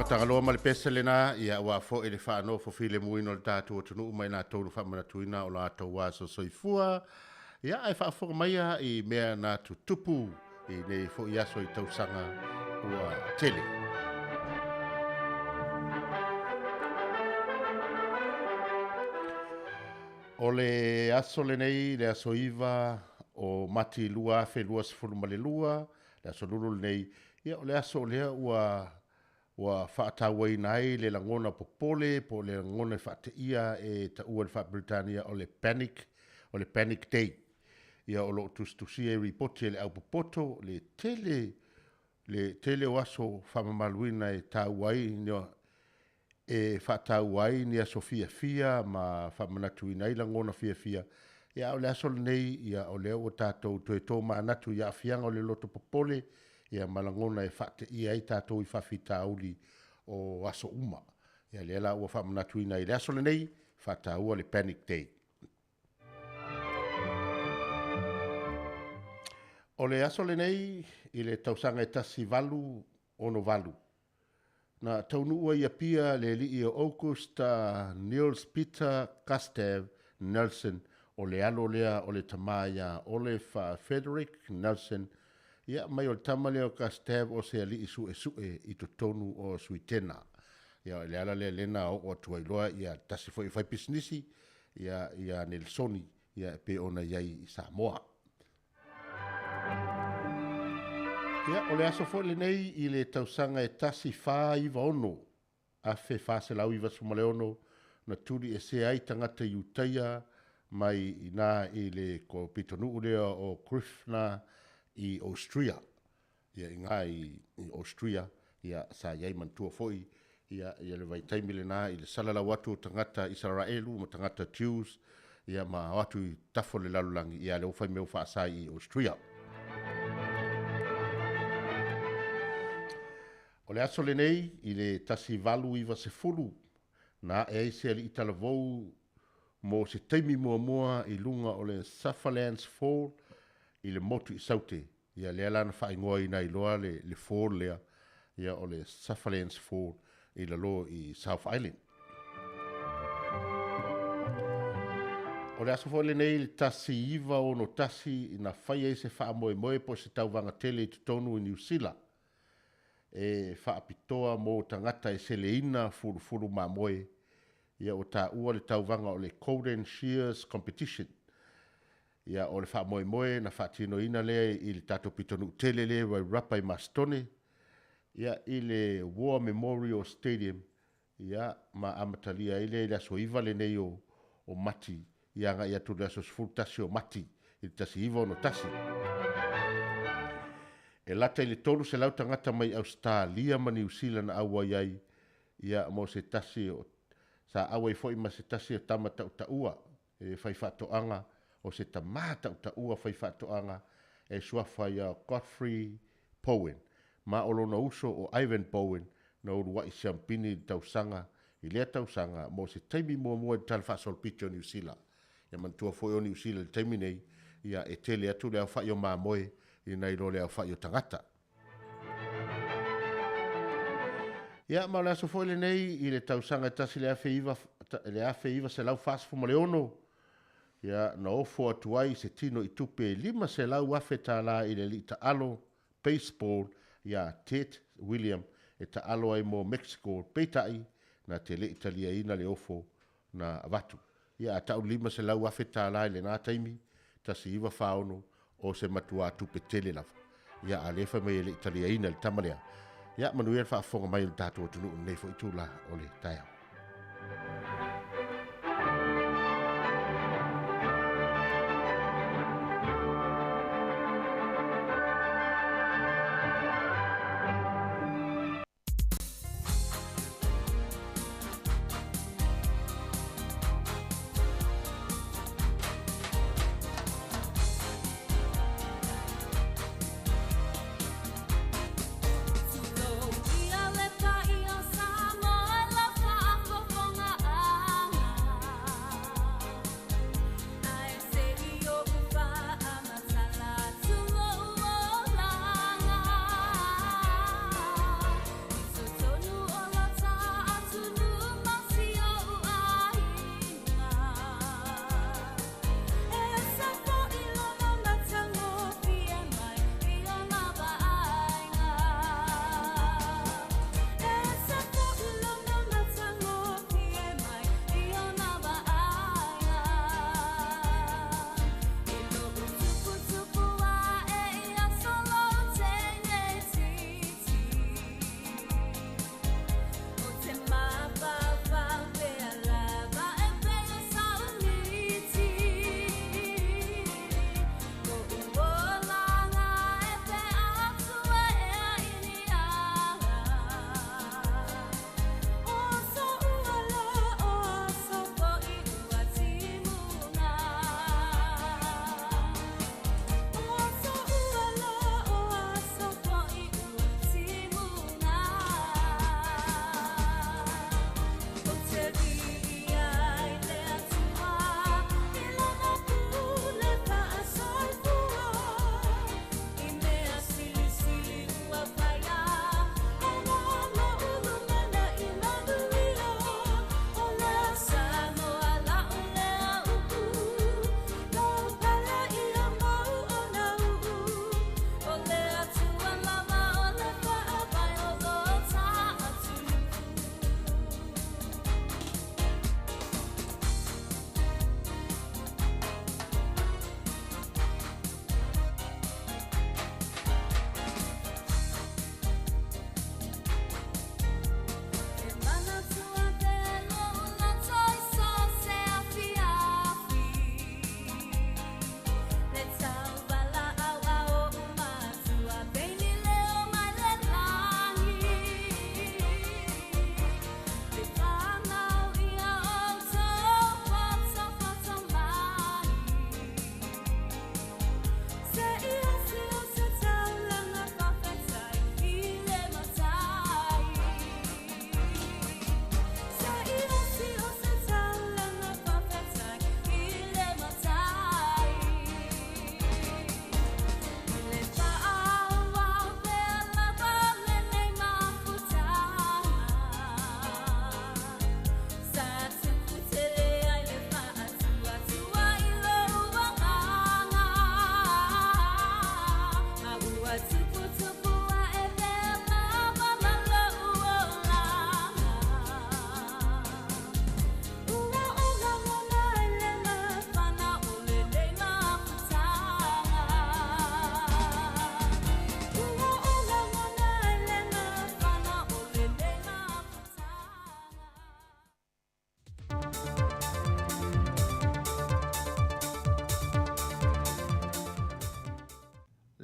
Tangaloa ma le pese lena ia ua fo ele whaano fo file muino le tātua tunu mai nā tōru whamanatuina o la tau wā so soifua. Ia ai whaafo maia i mea nā tu tupu i nei fo i aso i tausanga ua tele. O le aso le nei le aso iwa o mati lua fe lua sifuru ma le lua, le aso lulu le nei, ia o le aso lea ua whaatawai nai le langona popole, po le langona whaateia e ta ua le Wha-Britania o le Panic Day. Ia o lo tustusi e ripoti le au popoto, le tele o aso whamamaluina e tauai, e whaatauai ni a Sofia Fia, ma whamanatuina i langona Fia. Ia o le aso le nei, ia o leo o tātou tue tō maanatu ia afianga o le loto popole, ia malangona e whate ia i tātou i whawhita auli o aso uma. Ia le ala ua whamanatuina i le aso le nei, whataua le Panic Day. O le aso le nei, i le tausanga e tasi valu, ono valu. Na taunu ua ia pia le li i o Augusta Niels Peter Gustav Nelson, o le alo lea o le tamaya Olaf Frederick Nelson, ia mai o le tamale o Gustav o se ali i sue i to tonu o suitena. Ia le ala le lena o tuailoa ia tasi foi fai pisnisi, ia Nelsoni, ia pe ona iai i Samoa. Ia o le aso foi le nei i le tausanga e tasi wha iwa ono, a fe whase lau iwa sumale ono, na turi e se ai tangata i utaia, mai i nā i le ko pitonu ulea o Krishna i Austria. Ia i ngā i Austria, ia sa iai mantua foi, ia le vai taimile nā i le salala watu tangata Israelu, ma tangata Jews, ia ma watu i tafo le lalulangi, ia le ufai meu whaasai i Austria. O le aso le nei, i le tasi valu iwa se fulu, na e se ali itala vou mo se taimi mua i lunga o le Sutherland's Fall i le motu i saute. Ia le alana whaingoa i nei loa le fall lea, ia o le Sutherland's Fall i la loa i South Island. O le aso fo le nei le tasi iwa o no tasi na whai e se wha moe po se tauwanga tele i tutonu i New Zealand. E whaapitoa mo tangata e seleina furu ma moe, ia o tā ua le tauwanga o le Golden Shears Competition. Ia o le wha moe na whaatino ina lea i le tato pitonu tele le wai rapa i Mastone. Ia i le War Memorial Stadium. Ia ma amatalia i le aso iwa le nei o mati. Ia nga ia tu le aso sfurtasi o mati. I le tasi iwa o no tasi. E lata i le tolu se lau tangata mai Australia ma New Zealand awa iai. Ia mo se tasi o sa awa i foi ma se tasi o tamata uta ua. E fai whatoanga. O se tamata uta ua fai whatoanga. E suafa ia Godfrey Bowen. Ma o lona uso o Ivan Bowen. Na urua i siampini tausanga. I lea tausanga mo se taimi mua tala whaasol pito New Zealand. Ia mantua foi o New Zealand taimi nei, ia e tele atu lea whai o mamoe, i nei lo lea whai o tangata. Ia ma lea so foi le nei, i le tausanga tasi lea feiva se lau whaasfo mo le ono. Ia na ofo atuai se tino I tupe 5 se lau afe tala I le li ta alo baseball, ia Ted William, e ta alo ai mo Mexico peitai, na te le Italia ina le ofo na avatu. Ia tau 5 se lau afe tala I le nā taimi, ta si iwa whaono o se matua tupe tele lava. Ia alefa mai le Italia ina le tamalea. Ia manuia whaafonga mai le tātua tunu nei fo itula o le taiao.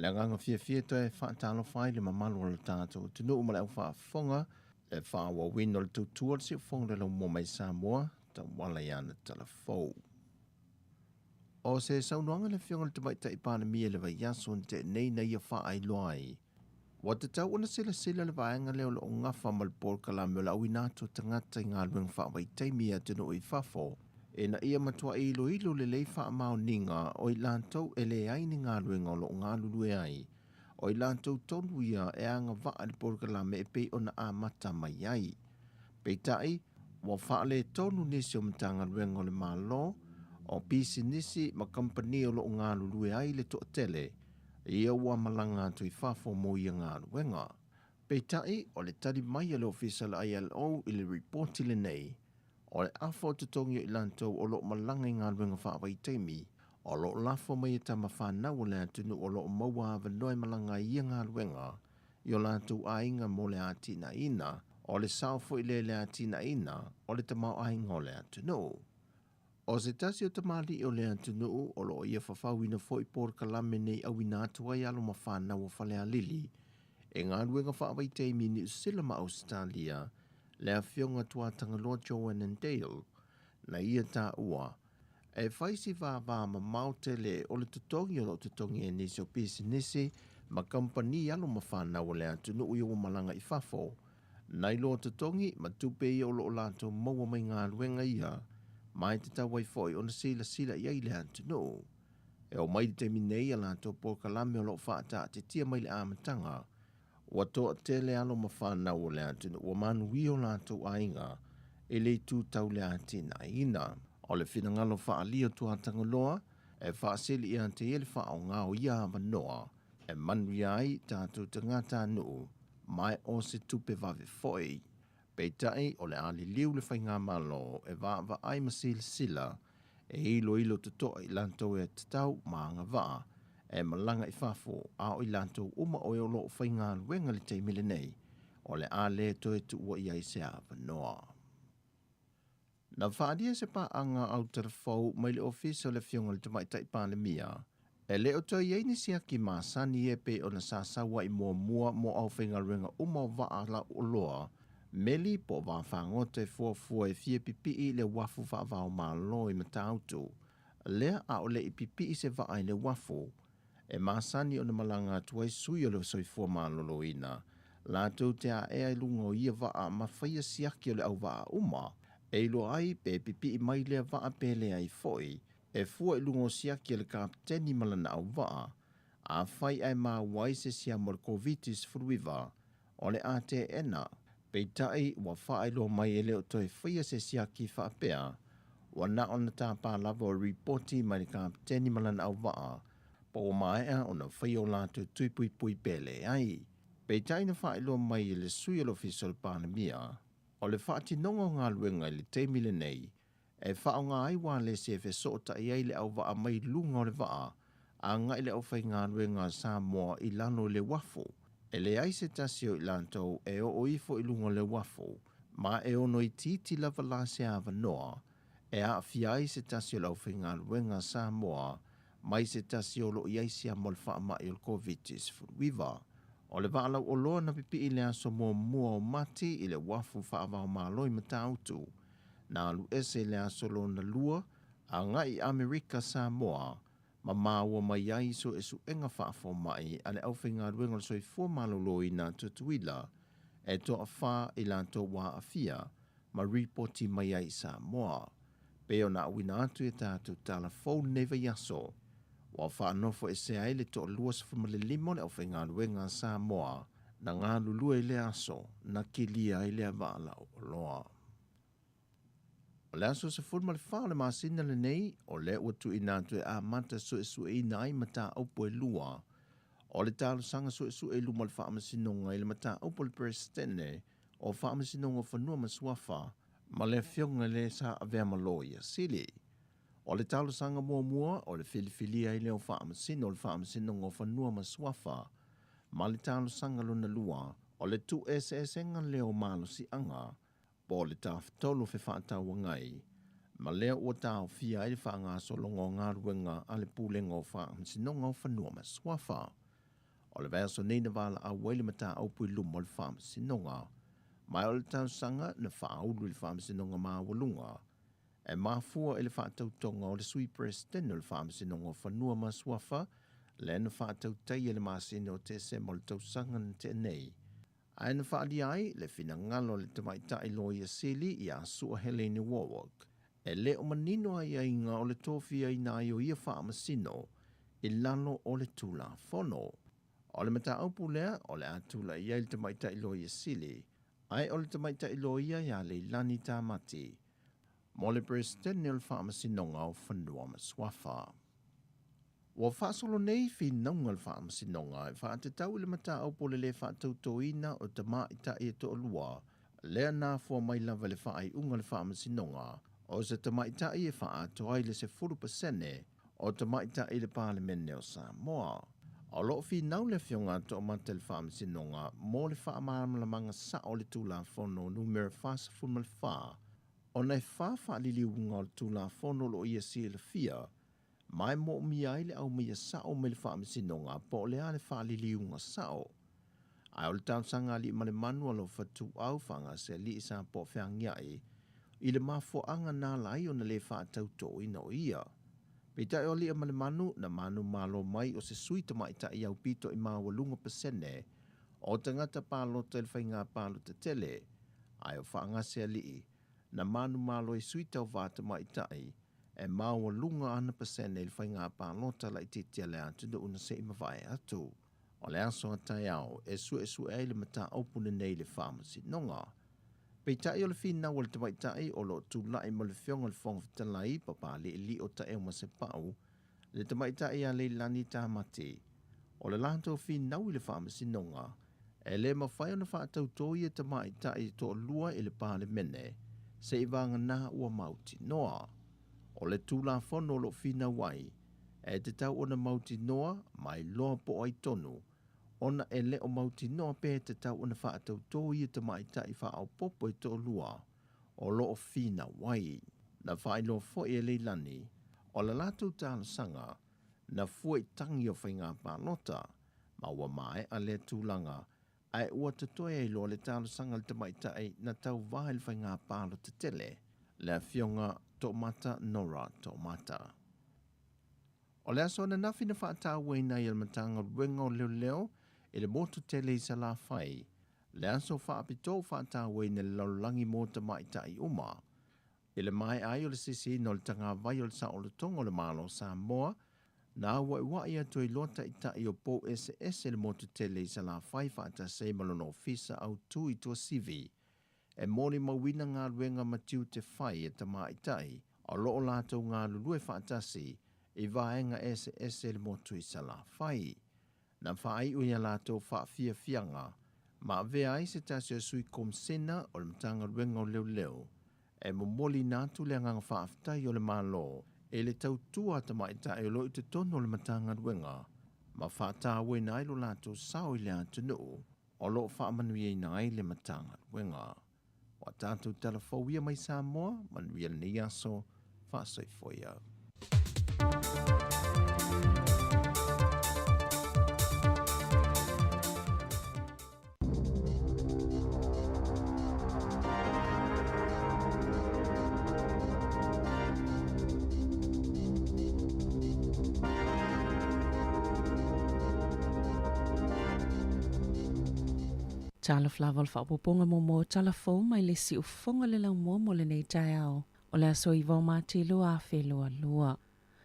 Le nganga fia toe whaatalo whai le mamalu o le tātou. Tunu umale au whaafonga le whaawa wino le tutua le si whonga le mo mai Samoa ta wala yana talafou. O se saunoanga le whionga le tamai tai pāna mia le vai yaso te nei na ia wha ai loai. Wa te tau ona sila le vaenga leo lo ngafa mal por kalame la winato tangata ngā luenga whaawai teimi a tino i whafo. E na ia matua ilo le lei wha mao ninga o i lantou e le aini ngā luenga lo ngā lulue ai. O i lantou tonu ia e anga vaa le por kalame e pei ona a mata mai ai. Pei tai, wa wha le tonu nisi o mtanga luenga le malo, o pisi nisi ma kampani o lo ngā lulue ai le to tele. Ia ua malanga tu i whafo mo ia ngā ruenga. Pei tai, o le tari mai le official ILO i le reporti le nei. O le afo te tongi i lantou o lo malanga i ngā ruenga whaawai teimi. O lo lafo mai e tama whanau le atunu o lo maua vanoi malanga i ngā ruenga. I o lantou ainga mo le atina ina. O le saofo i le atina ina. O le tamau ainga o le atunu. O se tasi o tamali o le atunu o lo ia whawhau ina fo i por kalame nei au ina atua i alo ma whanau o whalea lili. E ngā ruenga whaawai teimi ni usila ma Australia, le a whionga tuatanga Lord Joan and Dale, na ia tā ua. E whaisi wā ma maute le o le tutongi o lo tutongi e nisi o pisi nisi, ma kampani alo ma whanau o le atunu ui o malanga i whafo. Nai lo tutongi ma tupe i o lo lato maua mai ngā ruenga ia, mai te tawai foi o na sila iai le atunu. E o mai te minei a lato por kalame o lo whaata te tia mai le amatanga. Wa toa te le alo ma whanau o le atunu, wa manu i o lato ainga, e le tu tau le atina ina. O le whina ngalo whaalia tuatanga loa, e whaasili i ante ele wha o ngā o ia manoa, e manu iai tātou te ngata nuu, mai o se tupe vave foi. Pei tai o le ali liu le whainga malo e vaa ai masili sila e ilo te toa i lantou e te tau maanga vaa e malanga i whafo a o i lantou uma o e o lo whainga luenga le teimile nei o le a le toe tu ua i aise a vanoa. Na whaadia se pa anga au tarafau mai le ofisa o le fionga le tamai taipane mia e le o toi eini sia ki maasani e pe o na sasawa i mua mo au whainga luenga uma o vaa la o loa meli po wa whangote fua e fie pipi i le wafu wha wao malo i matautu. Lea a o le i pipi i se wa ai le wafu. E maasani o na malanga tuai sui o le soi fua malolo ina. La tau te a ea ilunga o ia wa a mawhaia siaki o le au wa a uma. E ilo ai pe pipi i mai le wa a pele ai foi. E fua ilunga o siaki o le kapteni malana au wa a fai ai maa waise sia morkovitis fruiva. O le a te ena. Pei tai wa whaelo mai ele o toi whaia se siaki whaapea, wa na o na tāpā lava o reporti mai ni kapteni malana au waa, po o maea o na whaio lātou tuipui pele ai. Pei tai na whaelo mai ele sui alo fisol pānamia, o le whaati nongo ngā luenga le teimile nei, e whao ngā aiwa le se so ta i ai le au waa mai lunga o le waa, a ngai le au whai ngā luenga Samoa i lano le wafu. E le aise tasio i lantou e o ifo i lunga le wafu, ma e ono i titi lava la se ava noa, e a fia aise tasio lau whinga luenga Samoa, mai se tasio lo i aise a molfa ma i olkovitis furuiva. O le vaalau o loa na pipi i le aso mua o mati i le wafu whaavao maloi matautu, na alu ese le aso lo na lua, a ngai Amerika Samoa, ma maua mai ai so e su enga whaafo mai ale au whinga ruenga le soi fua malolo i nā tutuila e to a wha i lanto wā a fia ma reporti mai ai Samoa. Peo na awina atu e tātou tala phone neva yaso. Wa wha anofo e se ai le to lua sa whamale limo le au whinga ruenga Samoa na ngā lulua i le aso na kilia i le avala o loa. O le aso se fulma le whao le maasina le nei, o le watu i nātu e a manta so e su e ina ai mata aupo e lua. O le talo sanga so e luma le wha amasinonga i le mata aupo le presidente o wha amasinonga whanua masuafa, ma le fionga le sa avea maloia sili. O le talo sanga mua o le filifilia i le o wha amasino o le wha amasinonga whanua masuafa, ma le talo sanga luna lua, o le tu enga leo malo si anga, po le tafutolo fe whaatau wangai, ma lea ua tau fia i le whaanga solongo ngā ruenga a le pūlenga o wha sinonga o whanua maswafa. O le vēso neina wala a waile mata aupu i luma o le wha sinonga, mai o le tau sanga na whaulu i le wha sinonga maa walunga, e mafua i le whaatau tonga o le sui presidente o le wha sinonga o whanua maswafa, le na whaatau tai e le masino te se mo le tausanga na te nei. Ai na whaali ai le fina ngalo le tamaitai lo ia sili i a sua Helene Warwick. E le o manino ai ai ngā o le tofi ai nā i o ia wha masino i lalo o le tula fono. O le mata aupu lea o le atula i ai le tamaitai lo ia sili. Ai o le tamaitai lo ia ia le lani tā mati. Mo le president ni o le wha masino ngā o whanua maswafa. Wa whaasolo nei fi naunga le wha masino ngā e wha te tau le mata aupu le le wha tautoina o te maita e to olua. Lea nā fua mai lava le wha ai unga le wha masino ngā. O se te maita i e wha ato ai le se 40% o te maita i le Parliament o Samoa. O loo fi nau le fionga to o mate le wha masinonga mo le wha amaramanga sa o le tūla fono numero whasa fulma le wha. O nei wha lili unga o le tūla fono lo ia si le fia. Mai mo mi ai le au mia sa o me le wha masinonga po le a le wha lili unga sa o. Ai o le tausanga li ma le manua lo fatu au whanga se li isa po whiangiai. I le mafoanga nā lai o na le wha tauto ina o ia. Pita o lia male manu na manu malo mai o se suita mai ta i au pito i mawalunga pasene o tangata palo te whainga palo te tele. Ai o whaanga se alii na manu malo i suita o vata mai tai e mawalunga ana pasene i whainga palo ta lai te tia le atu na una se ima vai atu. O le aso atai au e su e le mata opune nei le whamasi nonga. Peitai o le fina o le tamaitai o lo tu lai mo le fionga le fonga fitalai papa li o ta euma se pau le tamaitai a le lani ta mati. O le lanto fina i le whamasi nonga e le mawhai o na whaatau toi e tamaitai to lua i le pāle mene se i vanga na ua mauti noa. O le tūla fono lo fina wai e te tau o na mauti noa mai loa po ai tonu. Ona e le o mauti noa pe te tau ona whaatau tō i te maita i wha au popo i tō lua o lo o fina wai. Na whai lo fo e le lani o la lātou tāna sanga na fua i tangi o whainga pālota ma ua mai a le tūlanga ai ua te toe e lo le tāna sanga le te maita e na tau vai le whainga pālota tele le fionga tō mata nora tō mata. O le aso na nafi na whaatau weina i al matanga wenga o leo leo e le motu tele i sa la whai, le aso whaapito whaatau weina le laulangi mota maita i uma. E le mai ai o le sisi no le tanga vai o le sa o le tongo le malo Samoa, na awa i wai atu i lota i tai o po SS le motu tele i sa la whai whaata se malono ofisa au tu i tua sivi. E mori mawina ngā ruenga matiu te whai e ta maitai, o loo lātou ngā lulue whaatasi, i vaenga SS le motu i sa la whai. Na whai uia lātou whaafia fianga, ma vea ai se tasio sui kom sena o le mtanga ruenga o leo leo, e momoli nātu le nganga whaaftai o le malo, e le tautua ta maita e lo i te tono o le mtanga ruenga, ma whaatawe na ilo lātou sao i le atunu, o lo whaamanuia i nai le mtanga ruenga. Wa tātou telefowia mai Samoa, manuia ni aso, whaasoifoia. Tala flaval whaapoponga mo tala fau mai le si ufonga le lau mo le nei tai au. O le aso i vau mati lua a whelua lua.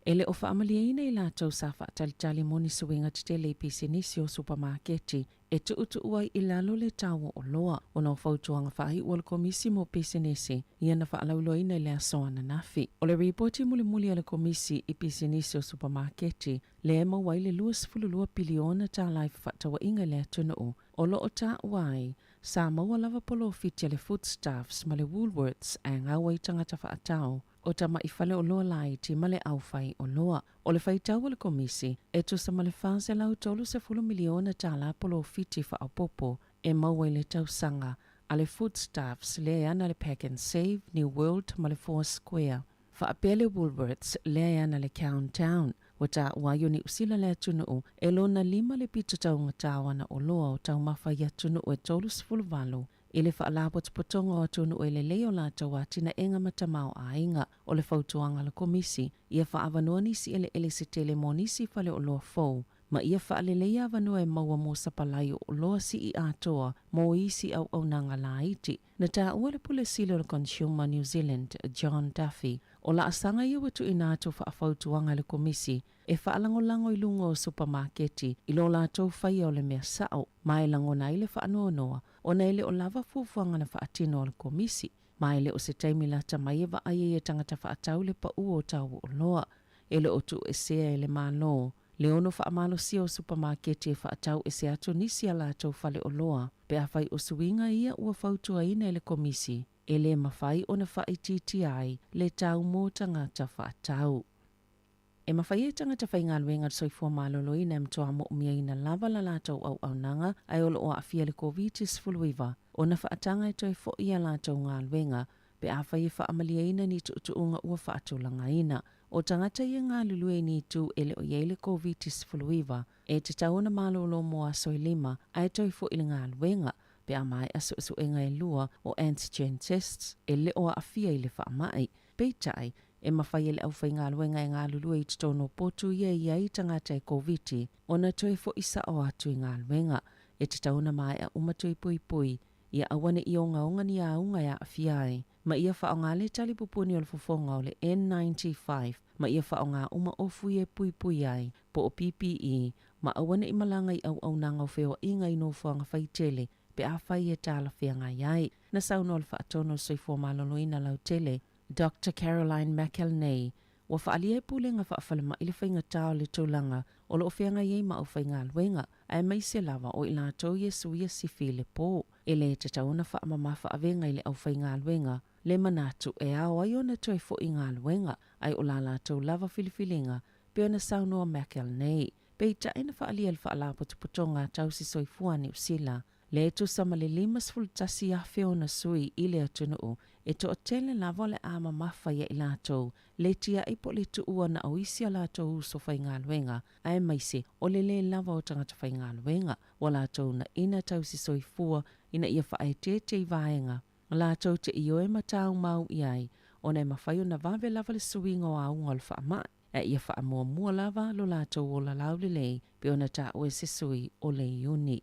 Ele o whaamalia ina i lātou sa whaatalitali moni suinga te le pisinisi o supermarketi e tu utu uai i lalo le tawa o loa o na whautuanga whahi o le komisi mo pisinisi i ana whaalaulo ina i le aso ana nafi. O le reporti muli muli a le komisi i pisinisi o supermarketi le ema wai le 2.2 piliona ta lai whaatawa inga le atuna o lo o ta wai Samoa lava polo fiti le foodstuffs ma le Woolworths a ngā wai tangata whaatau o tama i whale o loa lai ti male au whai o loa. O le whaitau o le komisi e tu sa male whanse lau tolu se 10 miliona ta la polo fiti whaapopo e mawai le tausanga a le foodstuffs le ana le Pack and Save, New World ma le Four Square. Whaapele Woolworths le ana le Countdown. Wata wayo ni usila le atunu e lona 5 le pita taunga tawana o loa o tau mawhai atunu e tolu sefuluvalo. Ile whaalapo te potonga o atunu e le leo la tawati na enga matamau a inga o le whautuanga le komisi. Ia whaavanua nisi ele se tele mo nisi whale o loa fau. Ma ia whaalelea vanua e maua mo sapalai o loa si I atoa mo isi au nanga laiti. Na tā ua le pule silo le Consumer New Zealand, John Duffy, o la asanga ia watu inato whaafautuanga le komisi e whaalangolango I lungo o supermarketi I lo la tau whaia o le mea sao, mai lango na ile whaanoanoa, o na ile o lava fufuanga na whaatino o le komisi, mai ile o se taimi la tamaieva aie e tangata whaatau le pa uo tau o loa, ele o tu e sea ele malo. Le ono whaamalo sia o supermarketi e whaatau e se ato nisi ala tau whale o loa, pe a whai o suinga ia ua whautua ina ele komisi, e le mawhai o na whai TTI le tau mō tangata whaatau. E mawhai e tangata whai ngā luenga soifua malolo ina mtoa mo umia ina lava la lātou au nanga, ai olo o awhia le COVID-19 fuluiva, o na whaatanga e toi fo ia lātou ngā luenga, pe a whai e whaamalia ina ni tuunga ua whaatulanga ina, o tangata ia ngā lulue ni tu ele o yeile COVID-19 fuluiva, e te tauna malolo mo aso I lima, ai toi fo ili ngā luenga, pe a mai aso enga e lua o antigen tests, ele o awhia I le whaamai, peitai, e mawhai ele au whai ngā luenga e ngā lulue I tono potu ia I tangata e COVID, o na toi fo isa o atu I ngā luenga, e te tauna mai a umatui pui, ia awane I o ngaonga ni a unga ia awhiai, ma ia wha o ngā le tali pupuni o le fufonga o le N95, ma ia wha o ngā uma ofu e pui ai, po o PPE, ma awane I malanga I au nanga o wheo inga I no whanga whaitele, pe a whai e tāla whianga iai, na sauno le whaatono soifua malolo ina lau tele, Dr. Caroline McElnay, wa whaalia e pulenga whaafalama I le whainga tāo le tūlanga, o lo whianga iei ma au whainga luenga, ai mai se lava o I lātou Yesu ia sifi le pō, e le te tauna whaamama whaavenga I le au whainga luenga, le manatu e ao ai ona toi fo I ngā luenga, ai o la lātou lava filifilinga, pe ona saunoa McElnay, pe ta ina whaalia le whaalapo tuputonga tau si soifua New Zealand, le tu sama le limas fultasi a whiona sui I le atunuu, e to o tele lava le ama mawhaia I lātou, le tia I po le tu ua na au isi a lātou uso whai ngā luenga, ai maise o le lava o tangata whai ngā luenga, wa lātou na ina tau si soifua ina ia whae te I vaenga, lātou te ioe matau mau iai, o nei mawhai o na vave lava le suinga o aunga o le whaamai, e ia wha mua lava lo lātou o la lau le lei, pe ona ta oe se sui o le iuni.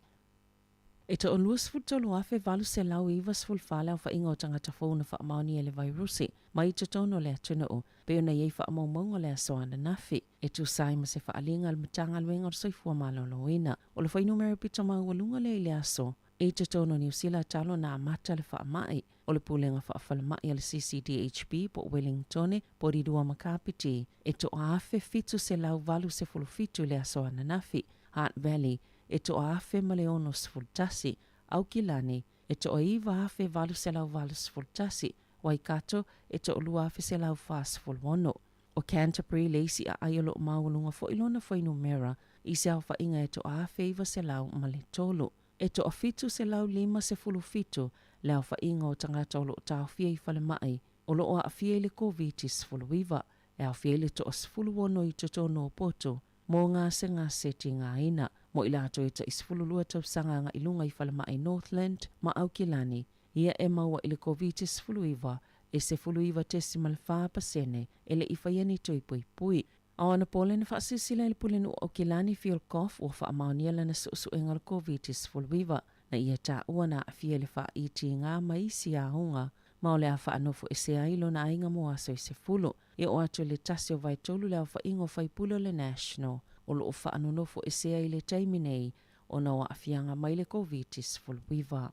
E to o luas futolo afe valu se lau iwas fulfale au whainga o tangata whauna whaamaoni e le vairusi, mai te tono le atunuu, pe ona iei whaamaunga le asoana nafi, e tu saima se whaalinga al matanga luenga o soifua malolo ina, o le whainumero pita maualunga le ile aso, e te tono New Zealand talo na amata le whaamai, o le pulenga whaafalamai al CCDHP po Wellington po ridua makapiti, e to afe fitu se lau valu se fulufitu le asoana nafi, Heart Valley, e to afe maleono sfultasi, au kilani, e to iwa afe valu se lau valu sfultasi, Waikato, e to lua afe se lau fast fulwono. O Canterbury leisi a aiolo maulunga fo ilona fo inumera, I se alfa inga e to afe iwa se lau maletolo. E to afitu se lau lima se fulufitu, le alfa inga o tangata o lo tau fia I fale mai, o lo o a fia le COVID-19 fuluiva, e a fia le to asfuluwono I to tono poto, mo ngā se ti ngā ina, mo ilato e ta isfululua tau sanga ngā ilunga I Whalamai Northland, ma au kilani, ia e maua I le COVID-19 fuluiva, e se fuluiva tesimal whāpasene, e le iwhaiani tui pui. Awana pole na whaasisila le pulenu o kilani fiol kof o whaamaunia lana suenga le COVID-19 fuluiva, na ia tā ua na awhia le wha iti ngā maisi a hunga, ma o le a whaanofo e se ailo na ainga moa so I se fulu, e o atu le tasi o vai tolu le au whaingo whaipulo le national, o lo o whaanonofo e se ai le taiminei, o na o awhianga mai le COVID-19 fuluiva.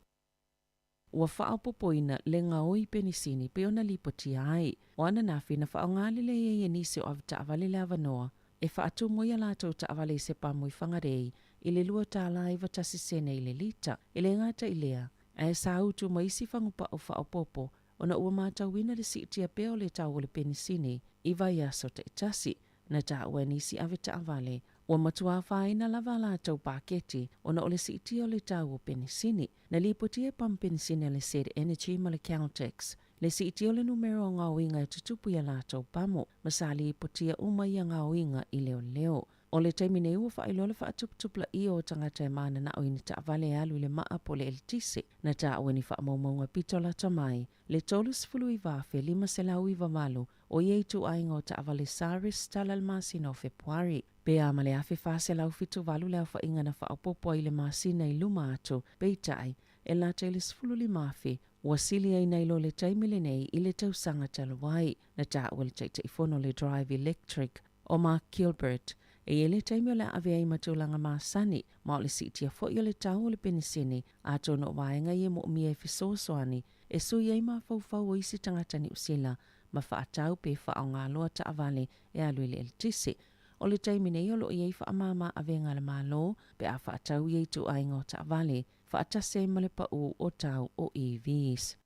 Ua whaapopoina le ngaoi penisini pe ona lipoti ai, o ana nafi na whaongali le e nisi o avita avale le avanoa, e whaatu moia lātou ta avale se pamui whangarei, I le lua tā laiva tasi sene I le lita, I le ngata I lea, e sa utu maisi whangupa o whaopopo, o na ua mātau wina le sitia peo le tau o le penisini, I vai aso te tasi, na tā ua nisi avita avale, ua matua whaina lava lātou paketi, o na o le sitia o le tau o penisini, na lipotia pam penisini le said energy ma le Caltex, le sitia o le numero o ngā winga e tutupu ia lātou pamo, masali lipotia uma ia ngā winga I leo. O le taimine ua whailole whaatuputupla I o tangata e mana na o ini ta avale alu le maa po le eltise, na ta o ini whaamaumaunga pito la tamai, le tolus fulu I vafe 5 se lau I vamalu, o iei tu ainga o ta avale saris talal masino Februari, Pea ma le afe fase lau fitu walu leo fa inga na whaapopo i le masina i luma atu, peitai, e la te le sfulu li mafi, wasili ai nei lo le taimile nei i le tausanga talawai, na ta wale te ifono le Drive Electric, o Mark Gilbert, e le taimio le ave ai matulanga masani, ma o le sitia fo i le tau o le penisini, a tono waenga i e mo mia e fisosoani, e sui ai ma fau isi tangata ni usila, ma whaatau pe whaonga ta avale e alui le tisi. O le taimine i o lo i ei whaamama a venga le malo, pe a whaatau i ei tu aingo ta avale, whaatase ma le pau o tau o EVs.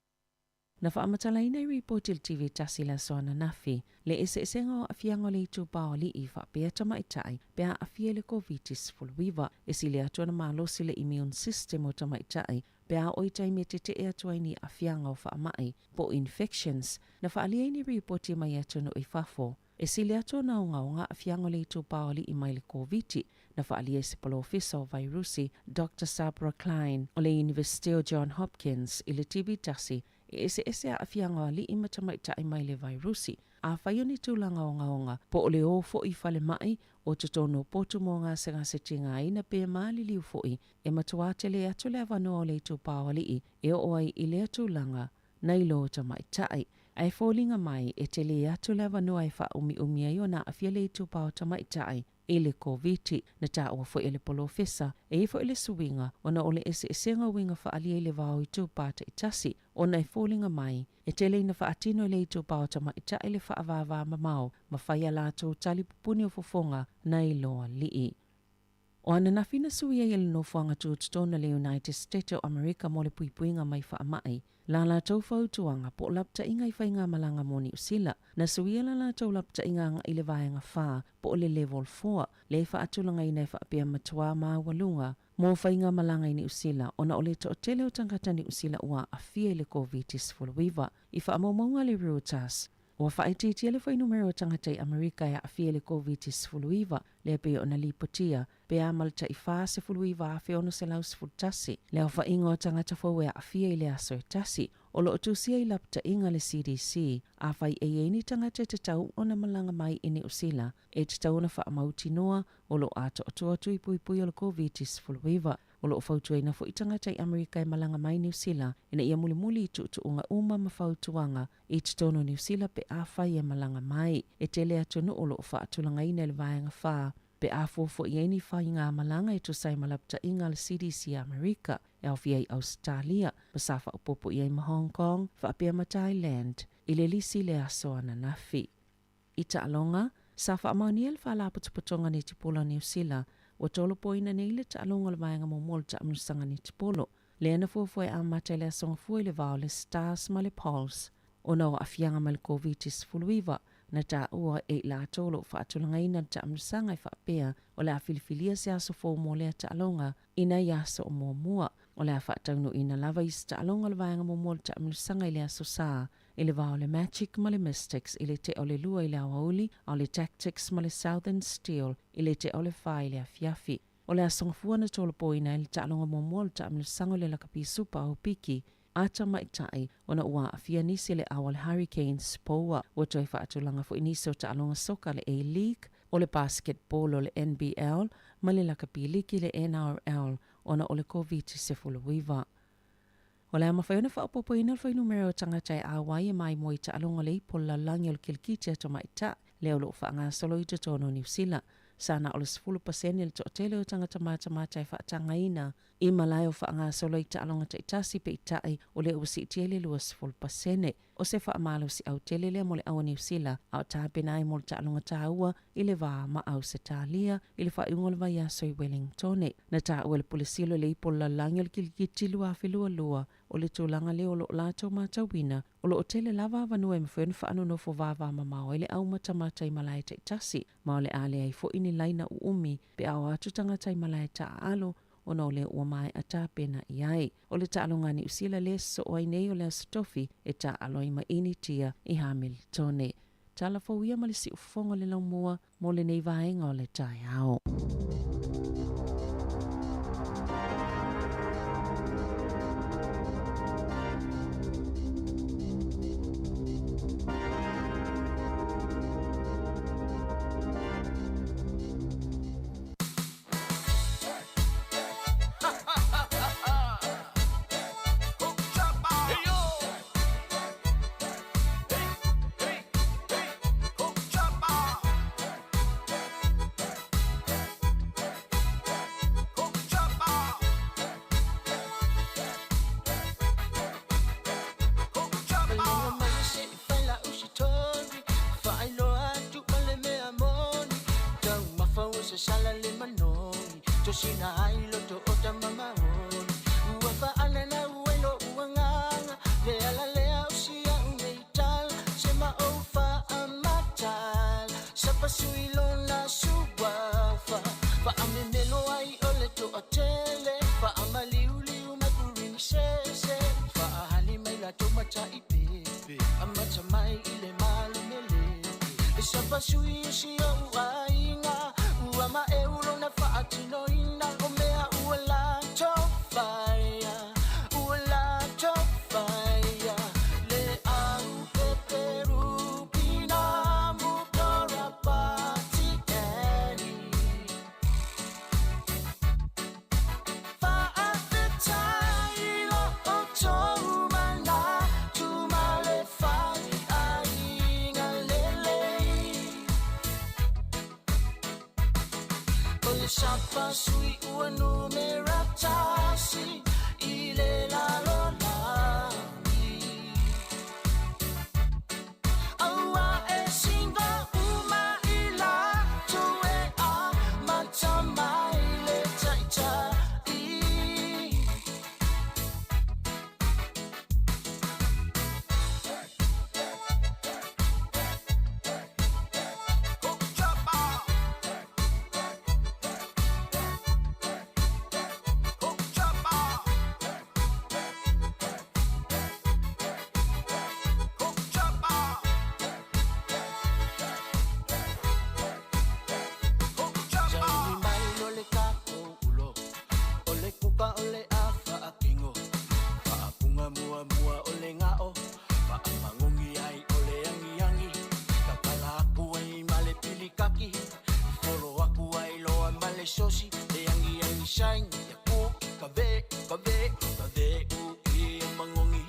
Na whaamatala ina i report il TV tasi la soana nafi, le ese ngā afiango le itu baoli i whapea tamaitai, pea afia le COVID-19 fulwiwa, esi le atua na malosi le immune system o tamaitai, pea oi taimi te e atua ni afiango o whaamai, po infections, na whaalia ini report i mai atua no i whafo. E sile ato na unga afiango le itu paoli i mai le COVID, na whaalia se polo ofisa o virusi, Dr. Sabra Klein, o le University o John Hopkins, i le tibi tasi, e ese a afiango li i matamaita i mai le virusi, a whaioni tūlanga onga, po o le o fo i whale mai, o te tono potu mo ngā se tinga ina pe maali liu fo i, e matuate le atu le avano o le itu paoli i, e o ai i le atulanga, nei lo tamaitai. Ai fōlinga mai e te le atu lewa noa e wha umi ai o na awhia le itu pao tamaitai e le COVID na ta ua fo ele polo fesa e fo ele suwinga o na ole ese nga winga wha alia le vau i tu pata i tasi o na e fōlinga mai e te le na wha atino le itu pao tamaitai le wha avava mamao ma whaia lato tali pupuni o fofonga na i loa lii. O ana na fina sui e ele no fuanga tu tona le United States o America mo le puipuinga mai wha amai. La la tau fautuanga po lapta inga i whainga malanga moni usila. Na suia la tau lapta inga nga ile vaenga wha po le level 4. Le wha atulanga ina i wha apia matua maa walunga. Mo whainga malanga ini usila. Ona ole to tele o tangata ni usila ua a fia le COVID-19 fulwiwa. I wha amaunga le Reuters. O whaititia le whai numero tangata i Amerika ya a fia le COVID-19 fulwiwa. Le pe ona lipotia. Pe amalta i wha se fulwiwa a fia ono se lau se fultasi. Le o whainga o tangata whawea a fia i le aso tasi. O lo tusia i lapta inga le CDC. A whai e ni tangata te tau ona malanga mai ini usila. E te tau na wha amauti noa. O lo ato atua tui pui o le COVID-19 fulwiwa. O lo whautua ina fo i tangata i Amerika i malanga mai New Zealand, ina ia muli i tu unga uma ma whautuanga i te tono New Zealand pe a whai e malanga mai. E tele atunu o lo whaatulanga ina le vaenga wha, pe a fofo i eni whai ngā malanga i tu sai malapta inga le CDC Amerika, e au fia i Australia, pa sa wha upopo i ma Hong Kong, wha apia ma Thailand, i le lisi le aso ana nafi. I ta alonga, sa wha amauniel wha la putuputonga ni te pola New Zealand, o tolo poina nei le ta alonga le vaenga mo mol ta amnusanga ni te polo. Le ana fuafua e amata le asonga fua le vao le Stars ma le Pulse. O na o afianga ma le COVID-19 fulwiwa. Na ta ua e la tolo whaatulanga ina ta amnusanga i whaapea o le a filifilia se aso fo mo le ta alonga ina i aso o mua. O le a whaatangno ina lava i ta alonga le vaenga mo mol ta amnusanga i le aso saa. I le vao le Magic ma le Mystics, i le te o le lua i le awauli, o le Tactics ma le Southern Steel, i le te o le whai le afiafi. O le asongfua na tolo poina i le taalonga momoa ta amle sango le lakapi supa o piki, ata maitai, o na ua afia nisi le awal Hurricanes poa, o toi whaatulanga fo inisi o taalonga soka le A-League, o le basketball o le NBL, ma le lakapi liki le NRL, o na o le COVID-19 wiva. O le amawhaiona whaapopo ina whai numero tangatai awai e mai moi ta alonga le ipola langi o le kilkiti ato maita, leo lo whaanga solo i te tono New Zealand. Sana o le 10% le to'atele o tangata mata e whaatanga ina, i malai o whaanga solo i ta alonga ta itasi pe itai o le usi tiele lua 10%. O se whaamalo si au tele le mo le awa New Zealand, au tāpena i mo le ta alonga ta ua, i le vā ma au se tālia, i le whaungo le vai aso i Wellington. Na ta ua le polisilo le ipola langi o le kilkiti lua afi lua, o le tūlanga leo lo lātou mātawina, o lo tele lava vanua e mwhen whaano no fo vāvā mamao, i le au matamata i malai ta itasi, ma o le ale ai fo ini laina u umi, pe au atu tangata i malai ta alo, o no le ua mai a tāpena i ai. O le taalonga ni usila le so o ai nei o le astofi e ta aloi ma ini tia i Hamilton. Tala fauia ma le si ufonga le laumua mo le nei vaenga o le tai ao. sina ai loto o ta mama o ua fa anana uelo uanganga le ala lea o sia uneital se ma o fa amatal sa pasui lona suwafa fa amemelo ai o le to atele fa amaliuliu makurini sese fa ahali mai la to macha ipepe amacha mai ile malu mele sa pasui si o uainga uama e ulo na fa atino ina o mea uala to fire uala to fire le au peperu pina mutora pati eni fa apetai lo o to mana tu male fai ainga lele Ole sapa sui ua numera tasi ile la lolani Aua e singa uma ila tue a matama ile taita Sosi e angi angi shine ya ku kave u e mangongi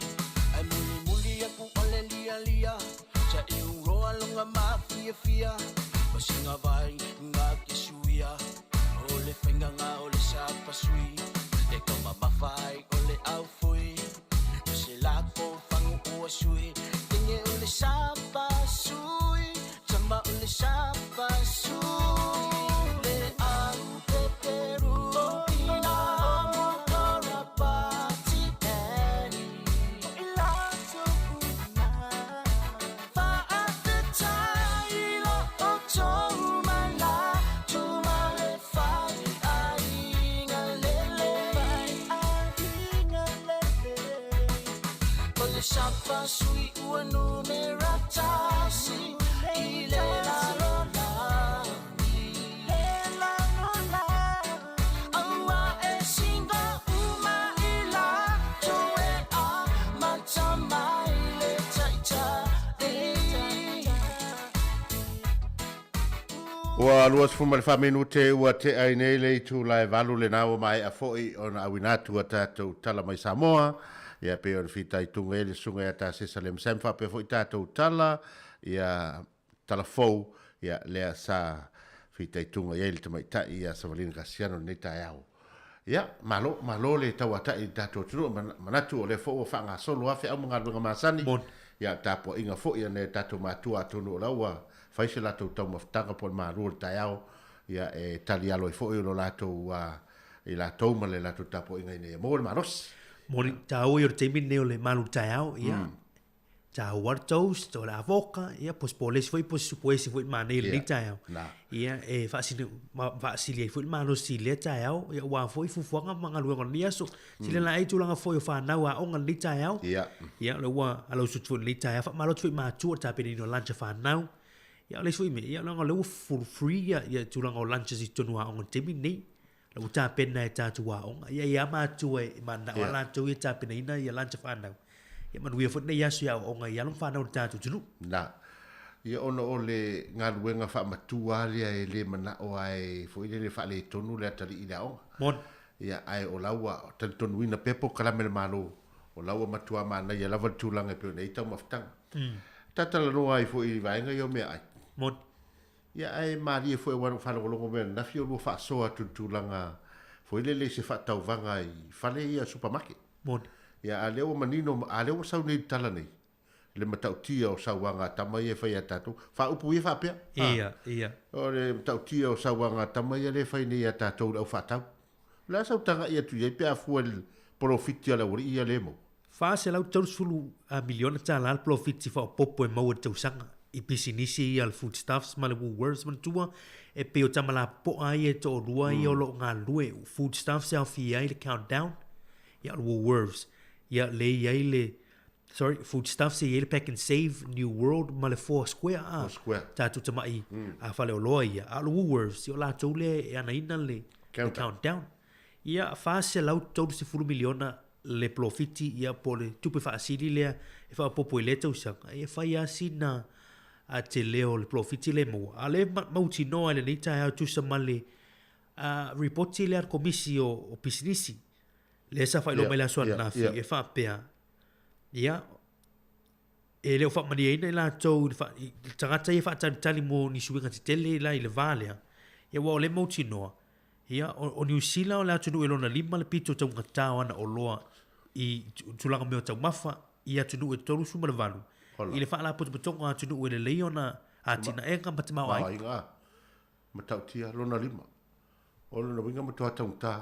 ai muli muli ya ku ole lia lia cha e roa longa mafia fia masinga vai nga kisuia ole fenga nga ole sapa sui e kama mafai ole au foi se la ko fangu o sui tinge ole sapa sui chamba ole sapa sui Sapa sui ua numera tasi ile la lola ile la lola aua e singa uma ila tue a matama ile taita Ua luas fuma le whaminute ua te ainei le tu lai valu le nao mai a foi o na awinatu a tātou tala mai Samoa. Ia pe o le fitai tunga ele sunga ia tā sesa le msemfa pe foi tātou tala ia tala fou ia lea sa fitai tunga ia le tamaitai ia savalina kasiano nei tai au. Ia malo le tau atai tātou tunu manatu o le fou o whanga solo afe au mga lunga masani. Ia tāpua inga fo ia ne tātou mātua tunu o laua faise latou tau maftanga po le maru le tai au ia e tali alo i fo i lo latou i latou ma le latou tāpua inga ine mo le marosi. Mori tau i o te mine o le malu tai au, ia. Tau wartos, tau la avoka, ia, pos poles foi, pos supoesi foi mane le tai au. Ia, e whaasili ai foi mano si le tai au, ia, ua foi fufuanga mga luenga ni aso. Sile la eitu langa foi o whanau a onga le tai au. Ia, le ua alau sutu le tai au, malo foi mātua tapeni no lancha whanau. Ia, le foi me, ia, langa leu for free, ia, tu langa o lancha si tonu a onga te mine. La uta pena e tātu waonga. Ia mātua e mana o lantou e tā pena ina ia lancha whanau. Ia manuia fwt nei asu ia onga ia long whanau tātu tunu. Na. Ia ono o le ngā ruenga whaamatua lia e le mana o ai fwile le whale tonu le atari ina onga. Mon. Ia ai o laua tali tonu ina pepo kalamele malo. O laua matua mana ia lava tūlanga peo nei tau maftanga. Tatala noa ai fwile vaenga i o mea ai. Mon. Ia ai maria foi wanu whanongolongo mea na fio lua whaasoa tutulanga foi lele se whaatau vanga i whale ia supermarket. Mon. Ia a leo manino, a leo sau nei tala nei. Le matau tia o sauanga tama ia whai a tātou. Wha upu ia whapea? Ia. O le matau tia o sauanga tama ia le whai nei a tātou au whaatau. La sa tanga ia tu ia pe afu el profit ia la uri ia lemo. Fa se lau tau sulu a miliona ta la profit si fa popo e mau tau sanga. I pisinisi i al foodstuffs ma le Woolworths man tua e pe o tamala po ai e to rua i o lo ngā lue foodstuffs e au fi ai le countdown i al Woolworths ia le i le foodstuffs e le pack and save New World ma le 4 Square tatu tamai a fale o loa ia al Woolworths i o la tau le e anaina le countdown ia fa se lau tau se furu miliona le profiti ia po le tupe fa asili le e fa popo i le tau sanga e fa ia sina a te leo le profiti le mo ale mauti noa le nei tae au tusa male reporti le ar komisi o pisinisi le sa fai lo mai la soa na fi e fa pea ia e leo fa mani eina la tau tangata e fa tali mo ni suinga te tele la i le vale ia wa le mauti noa ia o New Zealand o la tunu e lona lima le pito tau ngatao ana o loa i tulanga meo tau mafa ia tunu e toru suma le valu i le whaala potopotonga tunu ue le leiona a tina e nga matamau ai. Ai ngā, matau tia lona lima. O lona winga matua tau tā.